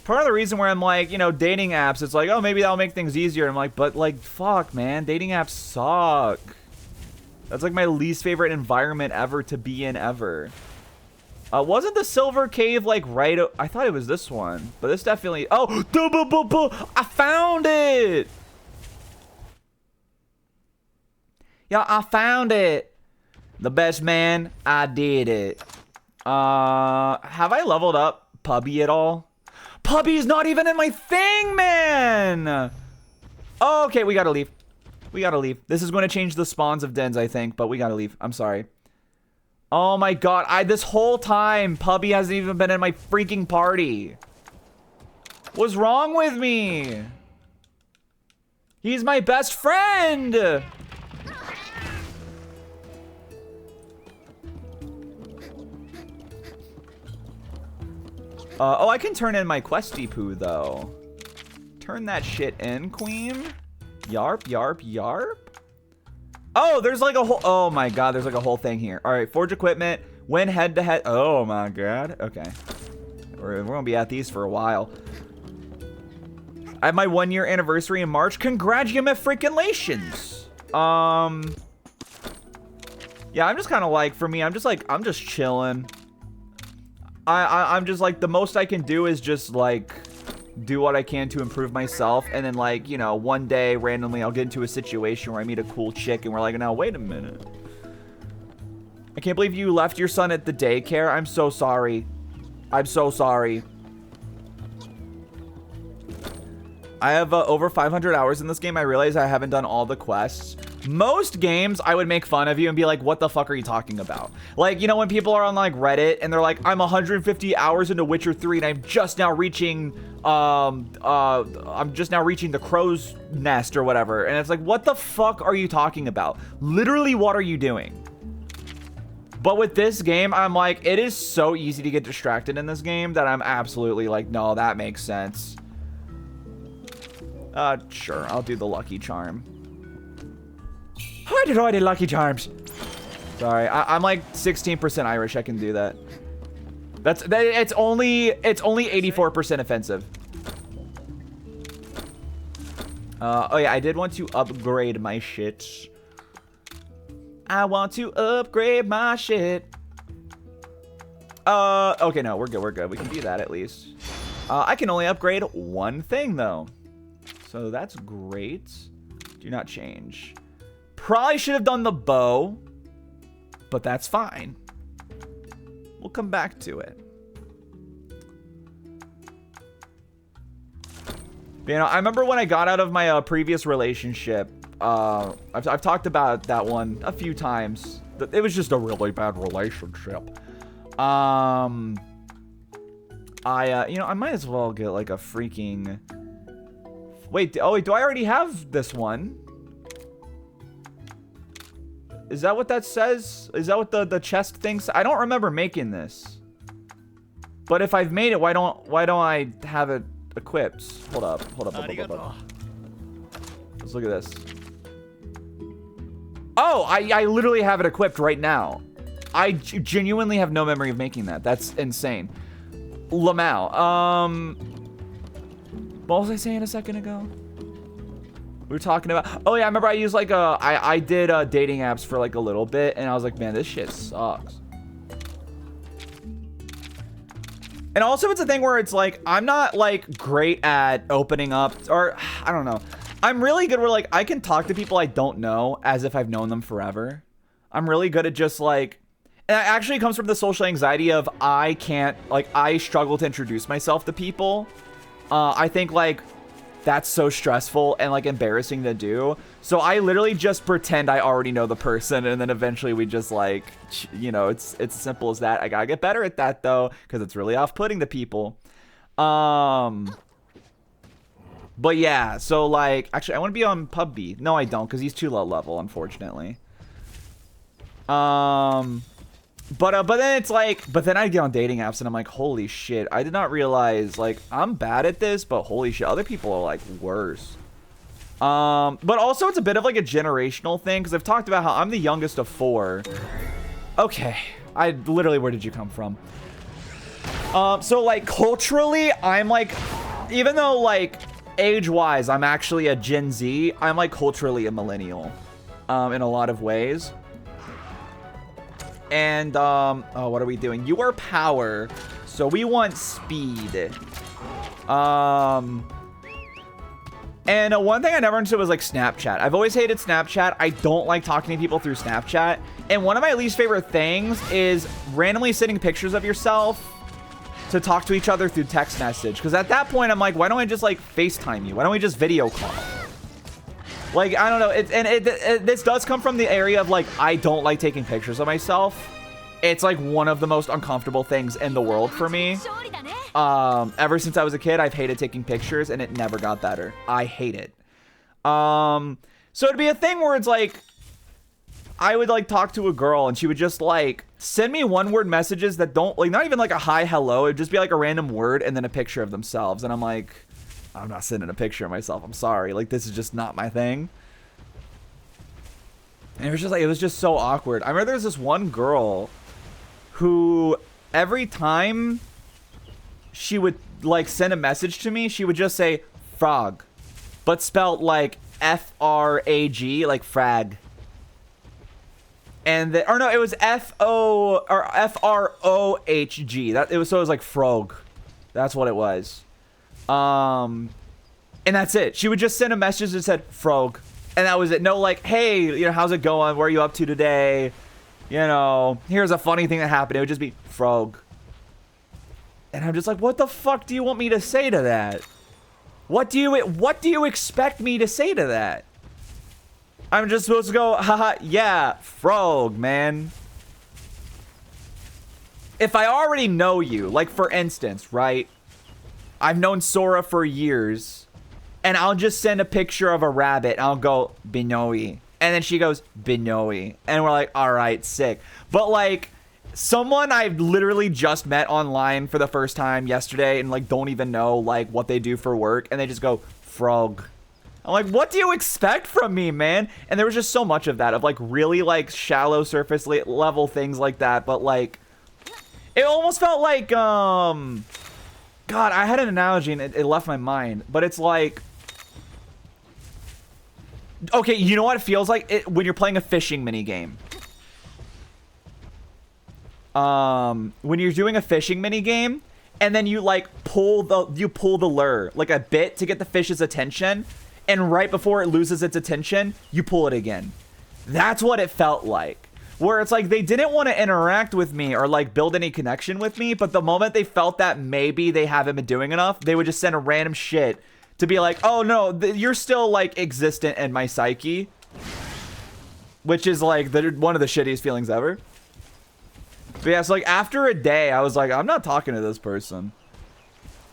Part of the reason where I'm like, you know, dating apps, it's like, oh, maybe that'll make things easier. I'm like, but like, fuck, man, dating apps suck. That's like my least favorite environment ever to be in ever. Wasn't the Silver Cave like right? I thought it was this one, but this definitely. Oh, I found it. Yeah, I found it. The best man, I did it. Have I leveled up Puppy at all? Puppy's not even in my thing, man! Oh, okay, we gotta leave. We gotta leave. This is going to change the spawns of dens, I think, but we gotta leave. I'm sorry. Oh my god, this whole time, Puppy hasn't even been in my freaking party. What's wrong with me? He's my best friend! Oh, I can turn in my questy poo, though. Turn that shit in, queen. Yarp, yarp, yarp. Oh, there's like a whole... Oh, my God. There's like a whole thing here. All right. Forge equipment. Win head-to-head. Oh, my God. Okay. We're going to be at these for a while. I have my 1-year anniversary in March. Congratulations. Yeah, I'm just kind of like... For me, I'm just chilling. I'm just like, the most I can do is just like do what I can to improve myself, and then like, you know, one day randomly I'll get into a situation where I meet a cool chick and we're like, now wait a minute, I can't believe you left your son at the daycare. I'm so sorry. I'm so sorry. I have over 500 hours in this game. I realize I haven't done all the quests. Most games, I would make fun of you and be like, what the fuck are you talking about? Like, you know, when people are on like Reddit and they're like, I'm 150 hours into Witcher 3 and I'm just now reaching, the crow's nest or whatever. And it's like, what the fuck are you talking about? Literally, what are you doing? But with this game, I'm like, it is so easy to get distracted in this game that I'm absolutely like, no, that makes sense. Sure, I'll do the Lucky Charm. I did Lucky Charms. Sorry, I'm like 16% Irish. I can do that. It's only 84% offensive. Oh yeah, I did want to upgrade my shit. I want to upgrade my shit. Okay, no, we're good. We can do that at least. I can only upgrade one thing though. So that's great. Do not change. Probably should have done the bow, but that's fine. We'll come back to it. You know, I remember when I got out of my previous relationship. I've talked about that one a few times. It was just a really bad relationship. I you know, I might as well get like a freaking. Wait, oh wait, do I already have this one? Is that what that says? Is that what the chest thinks? I don't remember making this. But if I've made it, why don't I have it equipped? Hold up. Let's look at this. Oh, I literally have it equipped right now. I genuinely have no memory of making that. That's insane. Lamau. What was I saying a second ago? We were talking about. Oh yeah, I remember I used like I did dating apps for like a little bit, and I was like, man, this shit sucks. And also, it's a thing where it's like I'm not like great at opening up, or I don't know. I'm really good where like I can talk to people I don't know as if I've known them forever. I'm really good at just like, and it actually comes from the social anxiety of I struggle to introduce myself to people. I think like that's so stressful and like embarrassing to do. So I literally just pretend I already know the person, and then eventually we just like, you know, it's as simple as that. I gotta get better at that though, because it's really off-putting to people. But yeah, so like, actually I want to be on PUBG. No, I don't, because he's too low level, unfortunately. But then it's like, but then I get on dating apps and I'm like, holy shit, I did not realize like I'm bad at this, but holy shit, other people are like worse. But also it's a bit of like a generational thing, because I've talked about how I'm the youngest of 4. Okay, where did you come from? So like culturally, I'm like, even though like age-wise I'm actually a Gen Z, I'm like culturally a millennial, in a lot of ways. And, oh, what are we doing? You are power, so we want speed. And one thing I never understood was like Snapchat. I've always hated Snapchat. I don't like talking to people through Snapchat. And one of my least favorite things is randomly sending pictures of yourself to talk to each other through text message. Because at that point, I'm like, why don't I just like FaceTime you? Why don't we just video call? Like, I don't know. This does come from the area of like, I don't like taking pictures of myself. It's like one of the most uncomfortable things in the world for me. Ever since I was a kid, I've hated taking pictures, and it never got better. I hate it. So it'd be a thing where it's like, I would like talk to a girl and she would just like send me one-word messages that don't like, not even like a hi, hello. It'd just be like a random word and then a picture of themselves. And I'm like, I'm not sending a picture of myself. I'm sorry. Like, this is just not my thing. And it was just like, it was just so awkward. I remember there was this one girl who every time she would like send a message to me, she would just say frog, but spelt like F-R-A-G, like frag. And or no, it was F-O or F-R-O-H-G. So it was like frog. That's what it was. And that's it. She would just send a message that said frog, and that was it. No like, hey, you know, how's it going? What are you up to today? You know, here's a funny thing that happened. It would just be frog. And I'm just like, what the fuck do you want me to say to that? What do you expect me to say to that? I'm just supposed to go, haha, yeah, frog, man. If I already know you, like for instance, right? I've known Sora for years, and I'll just send a picture of a rabbit, and I'll go, Binoi. And then she goes, Binoi. And we're like, all right, sick. But like, someone I've literally just met online for the first time yesterday and like don't even know like what they do for work, and they just go, frog. I'm like, what do you expect from me, man? And there was just so much of that, of like really like shallow surface level things like that. But like, it almost felt like, God, I had an analogy and it left my mind, but it's like, okay, you know what it feels like? When you're playing a fishing mini game. When you're doing a fishing mini game, and then you like pull the lure like a bit to get the fish's attention, and right before it loses its attention, you pull it again. That's what it felt like. where it's like they didn't want to interact with me or like build any connection with me, but the moment they felt that maybe they haven't been doing enough, they would just send a random shit to be like, oh no, you're still like existent in my psyche, which is like one of the shittiest feelings ever. But yeah, so like after a day, I was like, I'm not talking to this person.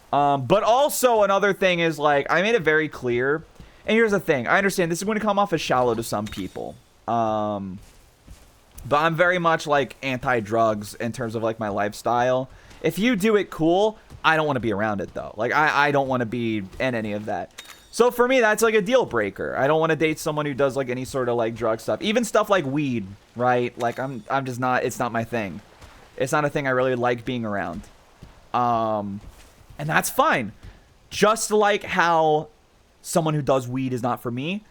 But also another thing is like, I made it very clear. And here's the thing. I understand this is going to come off as shallow to some people. But I'm very much like anti-drugs in terms of like my lifestyle. If you do it, cool. I don't want to be around it though. Like I don't want to be in any of that. So for me, that's like a deal breaker. I don't want to date someone who does like any sort of like drug stuff. Even stuff like weed, right? Like I'm just not, it's not my thing. It's not a thing I really like being around. And that's fine. Just like how someone who does weed is not for me.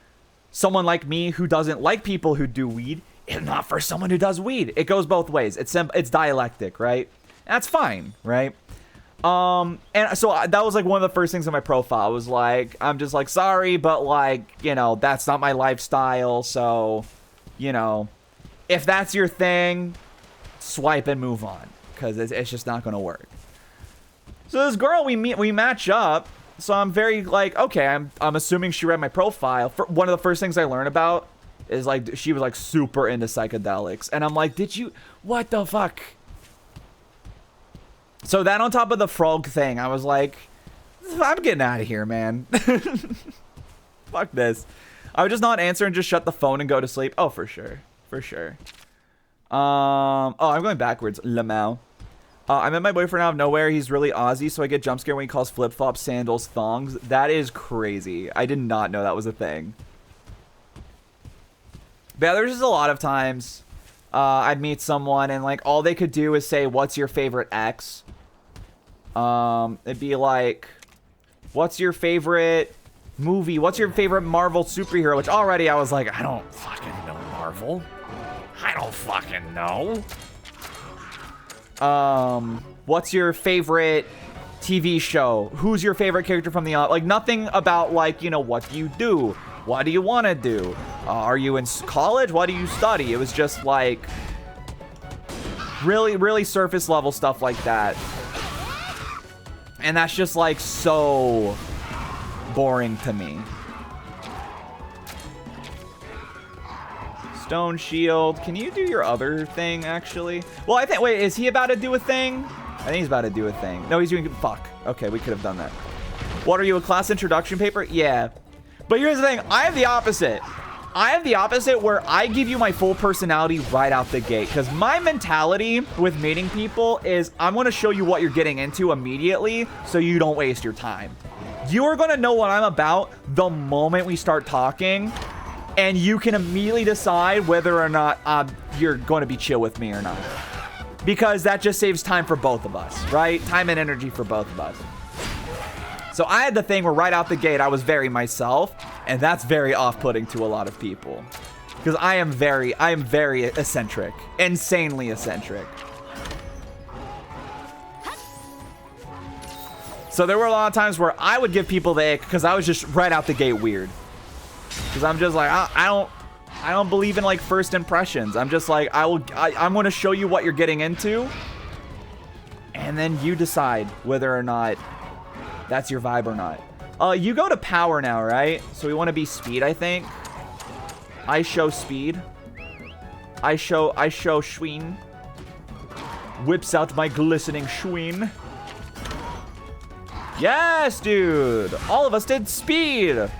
Someone like me who doesn't like people who do weed is not for someone who does weed. It goes both ways. It's dialectic, right? That's fine, right? And so that was like one of the first things on my profile was like, I'm just like, sorry, but like, you know, that's not my lifestyle. So, you know, if that's your thing, swipe and move on, because it's just not going to work. So this girl, we match up. So I'm very like, okay, I'm assuming she read my profile. One of the first things I learned about is like, she was like super into psychedelics. And I'm like, what the fuck? So that on top of the frog thing, I was like, I'm getting out of here, man. Fuck this. I would just not answer and just shut the phone and go to sleep. Oh, for sure. For sure. Oh, I'm going backwards. Lamau. I met my boyfriend out of nowhere. He's really Aussie, so I get jump scared when he calls flip-flops sandals thongs. That is crazy. I did not know that was a thing. But yeah, there's just a lot of times I'd meet someone and like all they could do is say, what's your favorite ex? It'd be like, what's your favorite movie? What's your favorite Marvel superhero? Which already I was like, I don't fucking know Marvel. I don't fucking know. What's your favorite TV show? Who's your favorite character from the like nothing about like, you know, what do you do? What do you want to do? Are you in college? What do you study? It was just like really, really surface level stuff like that. And that's just like so boring to me. Stone shield. Can you do your other thing, actually? Well, I think... Wait, is he about to do a thing? I think he's about to do a thing. No, he's doing... Fuck. Okay, we could have done that. What are you, a class introduction paper? Yeah. But here's the thing. I have the opposite. I have the opposite where I give you my full personality right out the gate. Because my mentality with meeting people is I'm going to show you what you're getting into immediately so you don't waste your time. You are going to know what I'm about the moment we start talking. And you can immediately decide whether or not you're going to be chill with me or not. Because that just saves time for both of us, right? Time and energy for both of us. So I had the thing where right out the gate, I was very myself. And that's very off-putting to a lot of people. Because I am very eccentric. Insanely eccentric. So there were a lot of times where I would give people the ick because I was just right out the gate weird. Because I'm just like, I don't believe in like first impressions. I'm just like, I'm going to show you what you're getting into. And then you decide whether or not that's your vibe or not. You go to power now, right? So we want to be speed, I think. I show speed. I show Schween. Whips out my glistening Schween. Yes, dude. All of us did speed.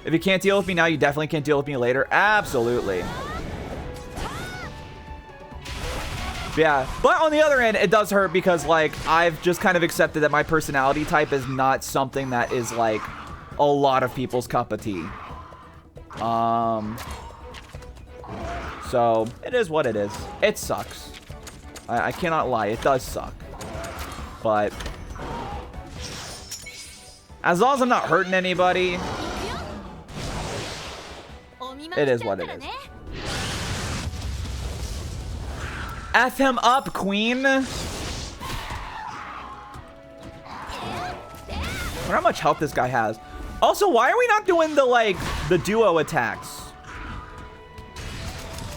If you can't deal with me now, you definitely can't deal with me later. Absolutely. Yeah, but on the other end, it does hurt because, like, I've just kind of accepted that my personality type is not something that is, like, a lot of people's cup of tea. So, it is what it is. It sucks. I cannot lie. It does suck. But as long as I'm not hurting anybody... It is what it is. F him up, queen. I wonder how much health this guy has. Also, why are we not doing the, like, the duo attacks?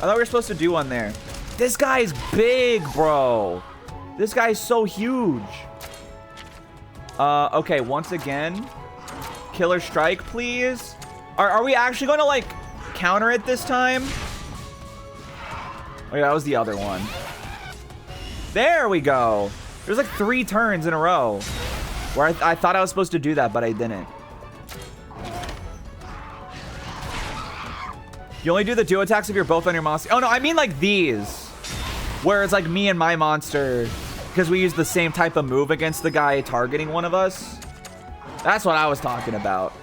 thought we were supposed to do one there. This guy's big, bro. This guy's so huge. Okay, once again. Killer strike, please. Are we actually going to, like, counter it this time? Oh, yeah, that was the other one. There we go. There's like 3 turns in a row where I thought I was supposed to do that, but I didn't. You only do the duo attacks if you're both on your monster. Oh, no, I mean like these. Where it's like me and my monster, because we use the same type of move against the guy targeting one of us. That's what I was talking about.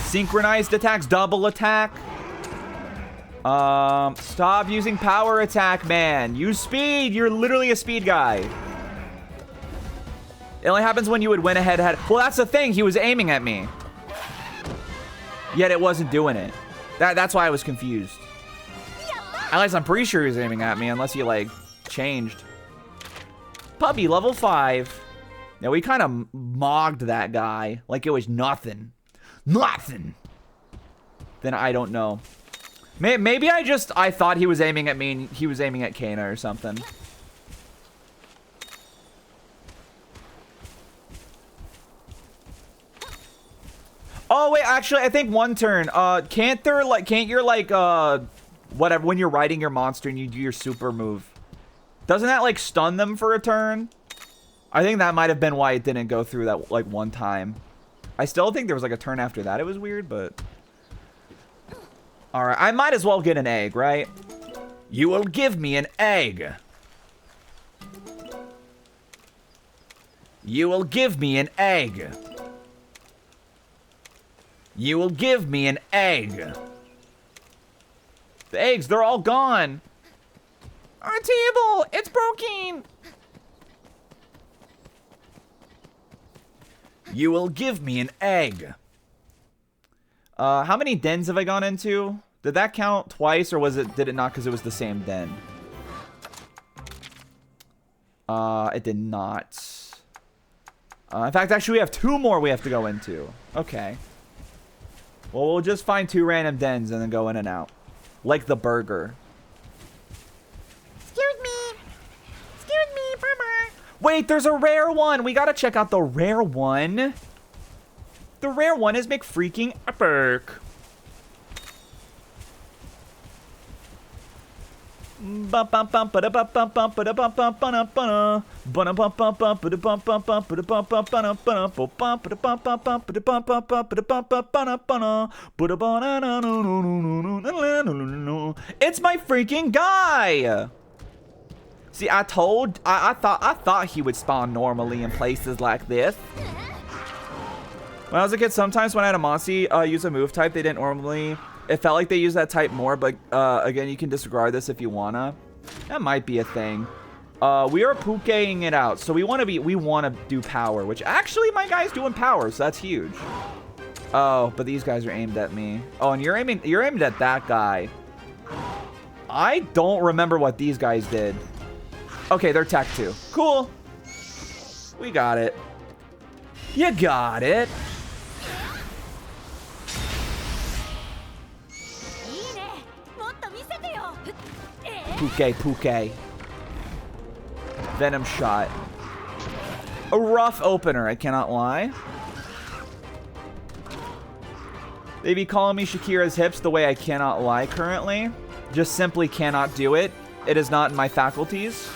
Synchronized attacks, double attack. Stop using power attack, man. Use speed. You're literally a speed guy. It only happens when you would win a head-to-head. Well, that's the thing. He was aiming at me. Yet it wasn't doing it. That's why I was confused. At least I'm pretty sure he was aiming at me, unless he, like, changed. Puppy, level 5. Now, we kind of mogged that guy like it was nothing. Nothing. Then I don't know. Maybe I thought he was aiming at me and he was aiming at Kana or something. Oh wait, actually I think one turn. Can't your like whatever, when you're riding your monster and you do your super move, doesn't that like stun them for a turn? I think that might have been why it didn't go through that like one time. I still think there was like a turn after that. It was weird, but all right, I might as well get an egg, right? You will give me an egg. You will give me an egg. You will give me an egg. The eggs, they're all gone. Our table, it's broken. You will give me an egg. How many dens have I gone into? Did that count twice, or did it not because it was the same den? It did not. In fact, actually, we have 2 more we have to go into. Okay. Well, we'll just find 2 random dens and then go in and out. Like the burger. Excuse me. Excuse me, Mama. Wait, there's a rare one. We gotta check out the rare one. The rare one is McFreaking Epic. It's my freaking guy. See, I thought he would spawn normally in places like this. When I was a kid, sometimes when I had a Monty use a move type, they didn't normally. It felt like they used that type more, but again, you can disregard this if you wanna. That might be a thing. We are pukeing it out, so we wanna do power, which actually my guy's doing power, so that's huge. Oh, but these guys are aimed at me. Oh, and you're aimed at that guy. I don't remember what these guys did. Okay, they're tech 2. Cool. We got it. You got it. Puke. Venom shot. A rough opener, I cannot lie. They be calling me Shakira's hips the way I cannot lie currently. Just simply cannot do it. It is not in my faculties.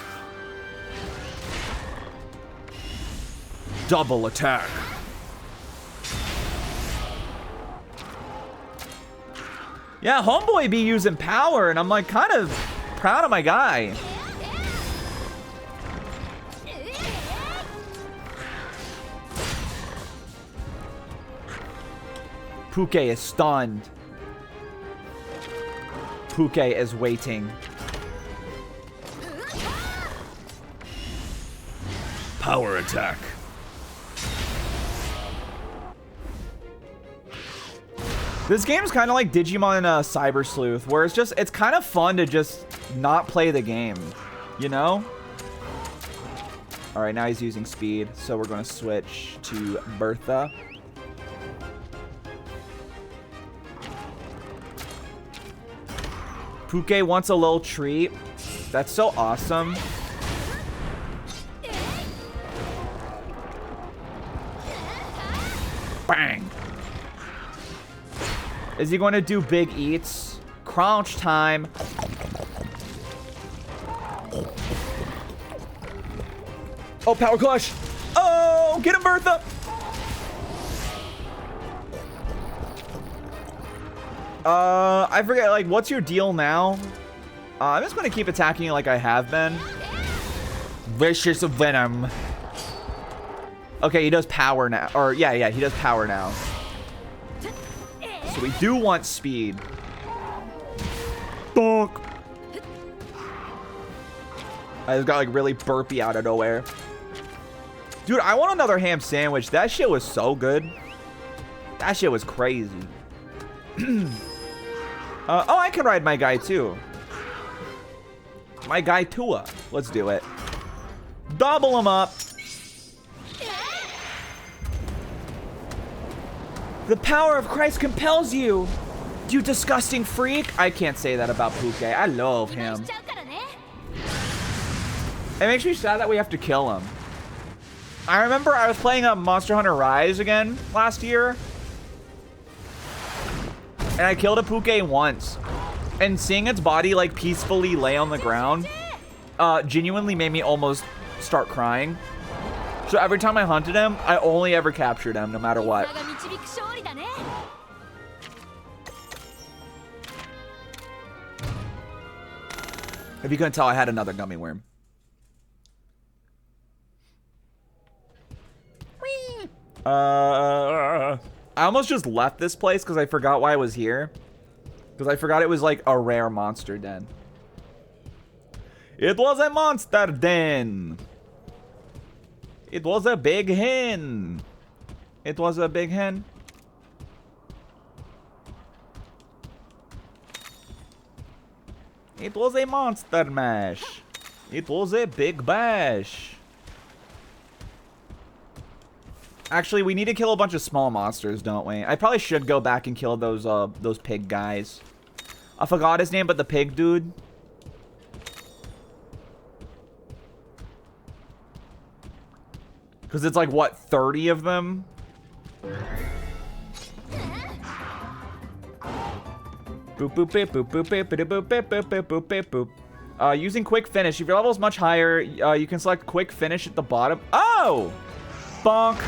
Double attack. Yeah, homeboy be using power, and I'm like kind of proud of my guy. Puke is stunned. Puke is waiting. Power attack. This game is kind of like Digimon Cyber Sleuth, where it's kind of fun to just not play the game, you know? All right, now he's using speed, so we're going to switch to Bertha. Puke wants a little treat. That's so awesome. Bang. Is he going to do big eats? Crunch time. Oh, power clutch. Oh, get him, Bertha. I forget, like, what's your deal now? I'm just going to keep attacking you like I have been. Vicious Venom. Okay, he does power now. Or, yeah, he does power now. So we do want speed. Donk. I just got, like, really burpy out of nowhere. Dude, I want another ham sandwich. That shit was so good. That shit was crazy. Oh, I can ride my guy too. My guy Tua. Let's do it. Double him up. The power of Christ compels you. You disgusting freak. I can't say that about Puke. I love him. It makes me sad that we have to kill him. I remember I was playing Monster Hunter Rise again last year. And I killed a Puke once. And seeing its body, like, peacefully lay on the ground genuinely made me almost start crying. So every time I hunted him, I only ever captured him, no matter what. If you couldn't tell, I had another gummy worm. I almost just left this place because I forgot why I was here. Because I forgot it was like a rare monster den. It was a monster den. It was a big hen. It was a big hen. It was a monster mash. It was a big bash. Actually, we need to kill a bunch of small monsters, don't we? I probably should go back and kill those pig guys. I forgot his name, but the pig dude. Because it's like, what, 30 of them? Boop, boop, boop, boop, boop, boop, boop, boop, boop, boop, boop, boop, boop. Using quick finish. If your level is much higher, you can select quick finish at the bottom. Oh! Bonk.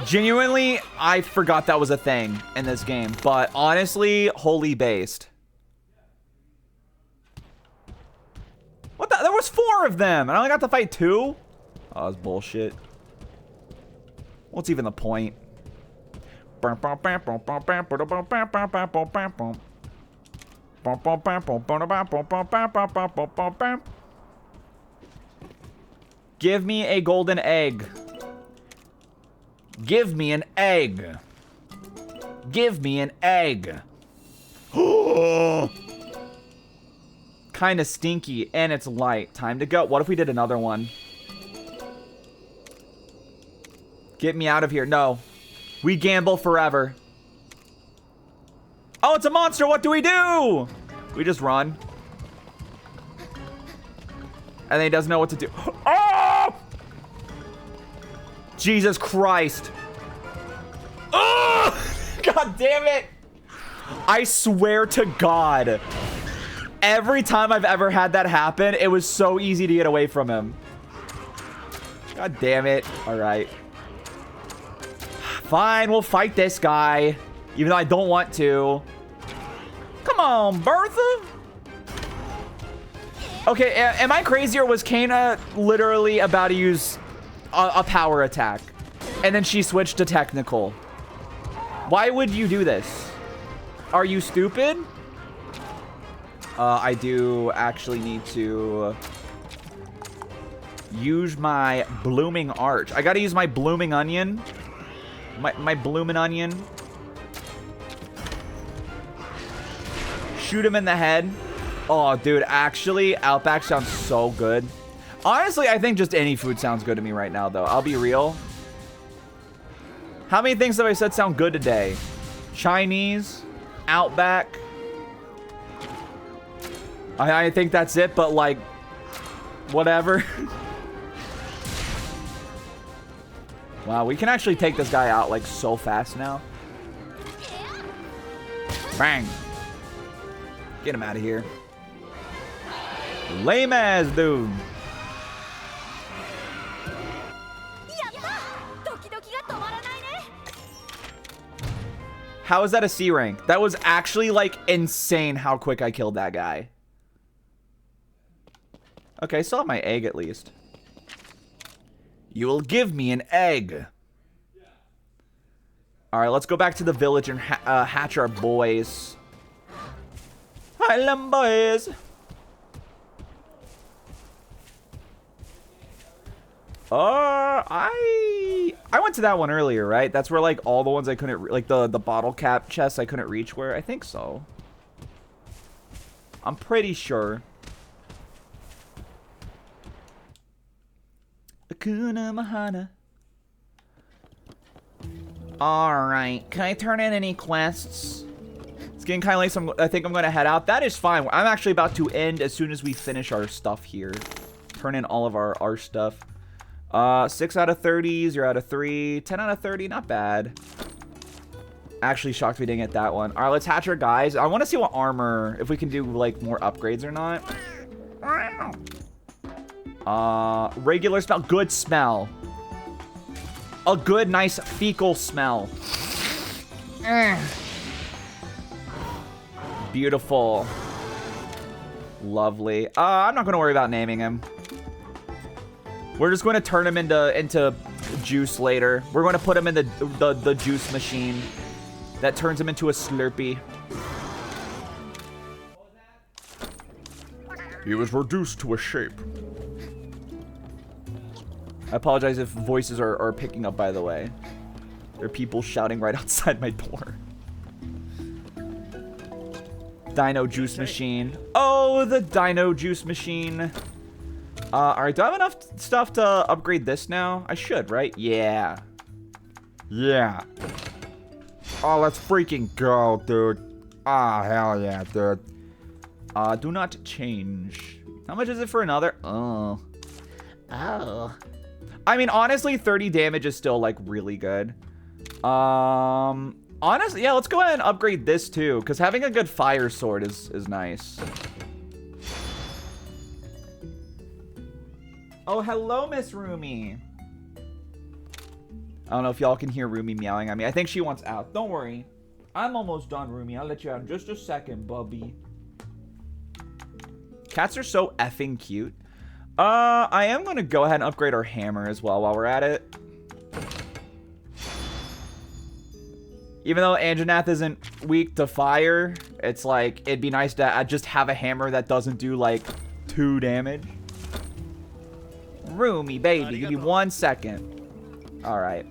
Genuinely, I forgot that was a thing in this game. But honestly, holy based. What the? There was 4 of them. And I only got to fight 2? Oh, that's bullshit. What's even the point? Give me a golden egg. Give me an egg. Give me an egg. Kind of stinky, and it's light. Time to go. What if we did another one? Get me out of here. No. We gamble forever. Oh, it's a monster. What do? We just run. And then he doesn't know what to do. Oh! Jesus Christ. Oh! God damn it. I swear to God. Every time I've ever had that happen, it was so easy to get away from him. God damn it. All right. Fine, we'll fight this guy. Even though I don't want to. Come on, Bertha. Okay, am I crazy, or was Kana literally about to use a power attack? And then she switched to technical. Why would you do this? Are you stupid? I do actually need to use my blooming arch. I gotta use my blooming onion. My blooming onion. Shoot him in the head. Oh, dude, actually, Outback sounds so good. Honestly, I think just any food sounds good to me right now, though. I'll be real. How many things have I said sound good today? Chinese, Outback. I think that's it, but like, whatever. Wow, we can actually take this guy out like so fast now. Bang. Get him out of here. Lame ass dude. How is that a C rank? That was actually like insane how quick I killed that guy. Okay, still have my egg at least. You will give me an egg. Alright, let's go back to the village and hatch our boys. Hi, them boys. I went to that one earlier, right? That's where like all the ones I couldn't, like the bottle cap chests I couldn't reach were. I think so. I'm pretty sure. Akuna Mahana. Alright, can I turn in any quests? It's getting kind of late, so I think I'm going to head out. That is fine. I'm actually about to end as soon as we finish our stuff here. Turn in all of our stuff. 6 out of 30, 0 out of 3, 10 out of 30, not bad. Actually shocked we didn't get that one. Alright, let's hatch our guys. I want to see what armor, if we can do like more upgrades or not. Regular smell, good smell. A good, nice fecal smell. Beautiful. Lovely. I'm not gonna worry about naming him. We're just going to turn him into juice later. We're going to put him in the juice machine that turns him into a Slurpee. He was reduced to a shape. I apologize if voices are picking up, by the way. There are people shouting right outside my door. Dino juice machine. Oh, the dino juice machine. Alright, do I have enough stuff to upgrade this now? I should, right? Yeah. Yeah. Oh, let's freaking go, dude. Ah, hell yeah, dude. Do not change. How much is it for another? Oh. Oh. I mean, honestly, 30 damage is still, like, really good. Honestly, yeah, let's go ahead and upgrade this, too. Because having a good fire sword is nice. Oh, hello, Miss Rumi. I don't know if y'all can hear Rumi meowing at me. I think she wants out. Don't worry. I'm almost done, Rumi. I'll let you out in just a second, bubby. Cats are so effing cute. I am going to go ahead and upgrade our hammer as well while we're at it. Even though Anjanath isn't weak to fire, it's like, it'd be nice to just have a hammer that doesn't do, like, 2 damage. Roomy, baby. Give me 1 second. Alright.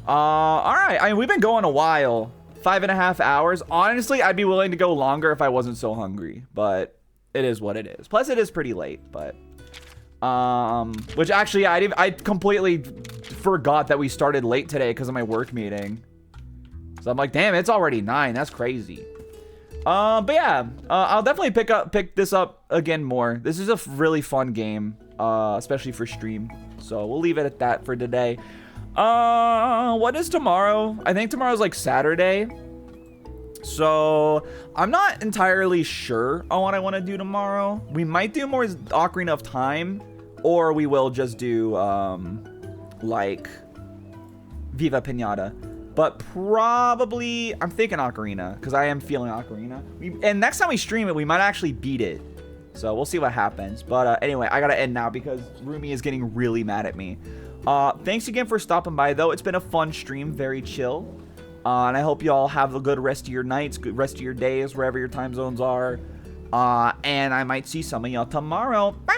Alright. I mean, we've been going a while. 5.5 hours. Honestly, I'd be willing to go longer if I wasn't so hungry. But it is what it is. Plus, it is pretty late. But, which actually, I completely forgot that we started late today because of my work meeting. So I'm like, damn, it's already 9. That's crazy. But yeah, I'll definitely pick this up again more. This is a really fun game. Especially for stream. So we'll leave it at that for today. What is tomorrow? I think tomorrow's like Saturday. So I'm not entirely sure on what I want to do tomorrow. We might do more Ocarina of Time, or we will just do like Viva Pinata. But probably I'm thinking Ocarina because I am feeling Ocarina. And next time we stream it, we might actually beat it. So we'll see what happens. But anyway, I gotta end now because Rumi is getting really mad at me. Thanks again for stopping by, though. It's been a fun stream, very chill. And I hope you all have a good rest of your nights, good rest of your days, wherever your time zones are. And I might see some of y'all tomorrow. Bye!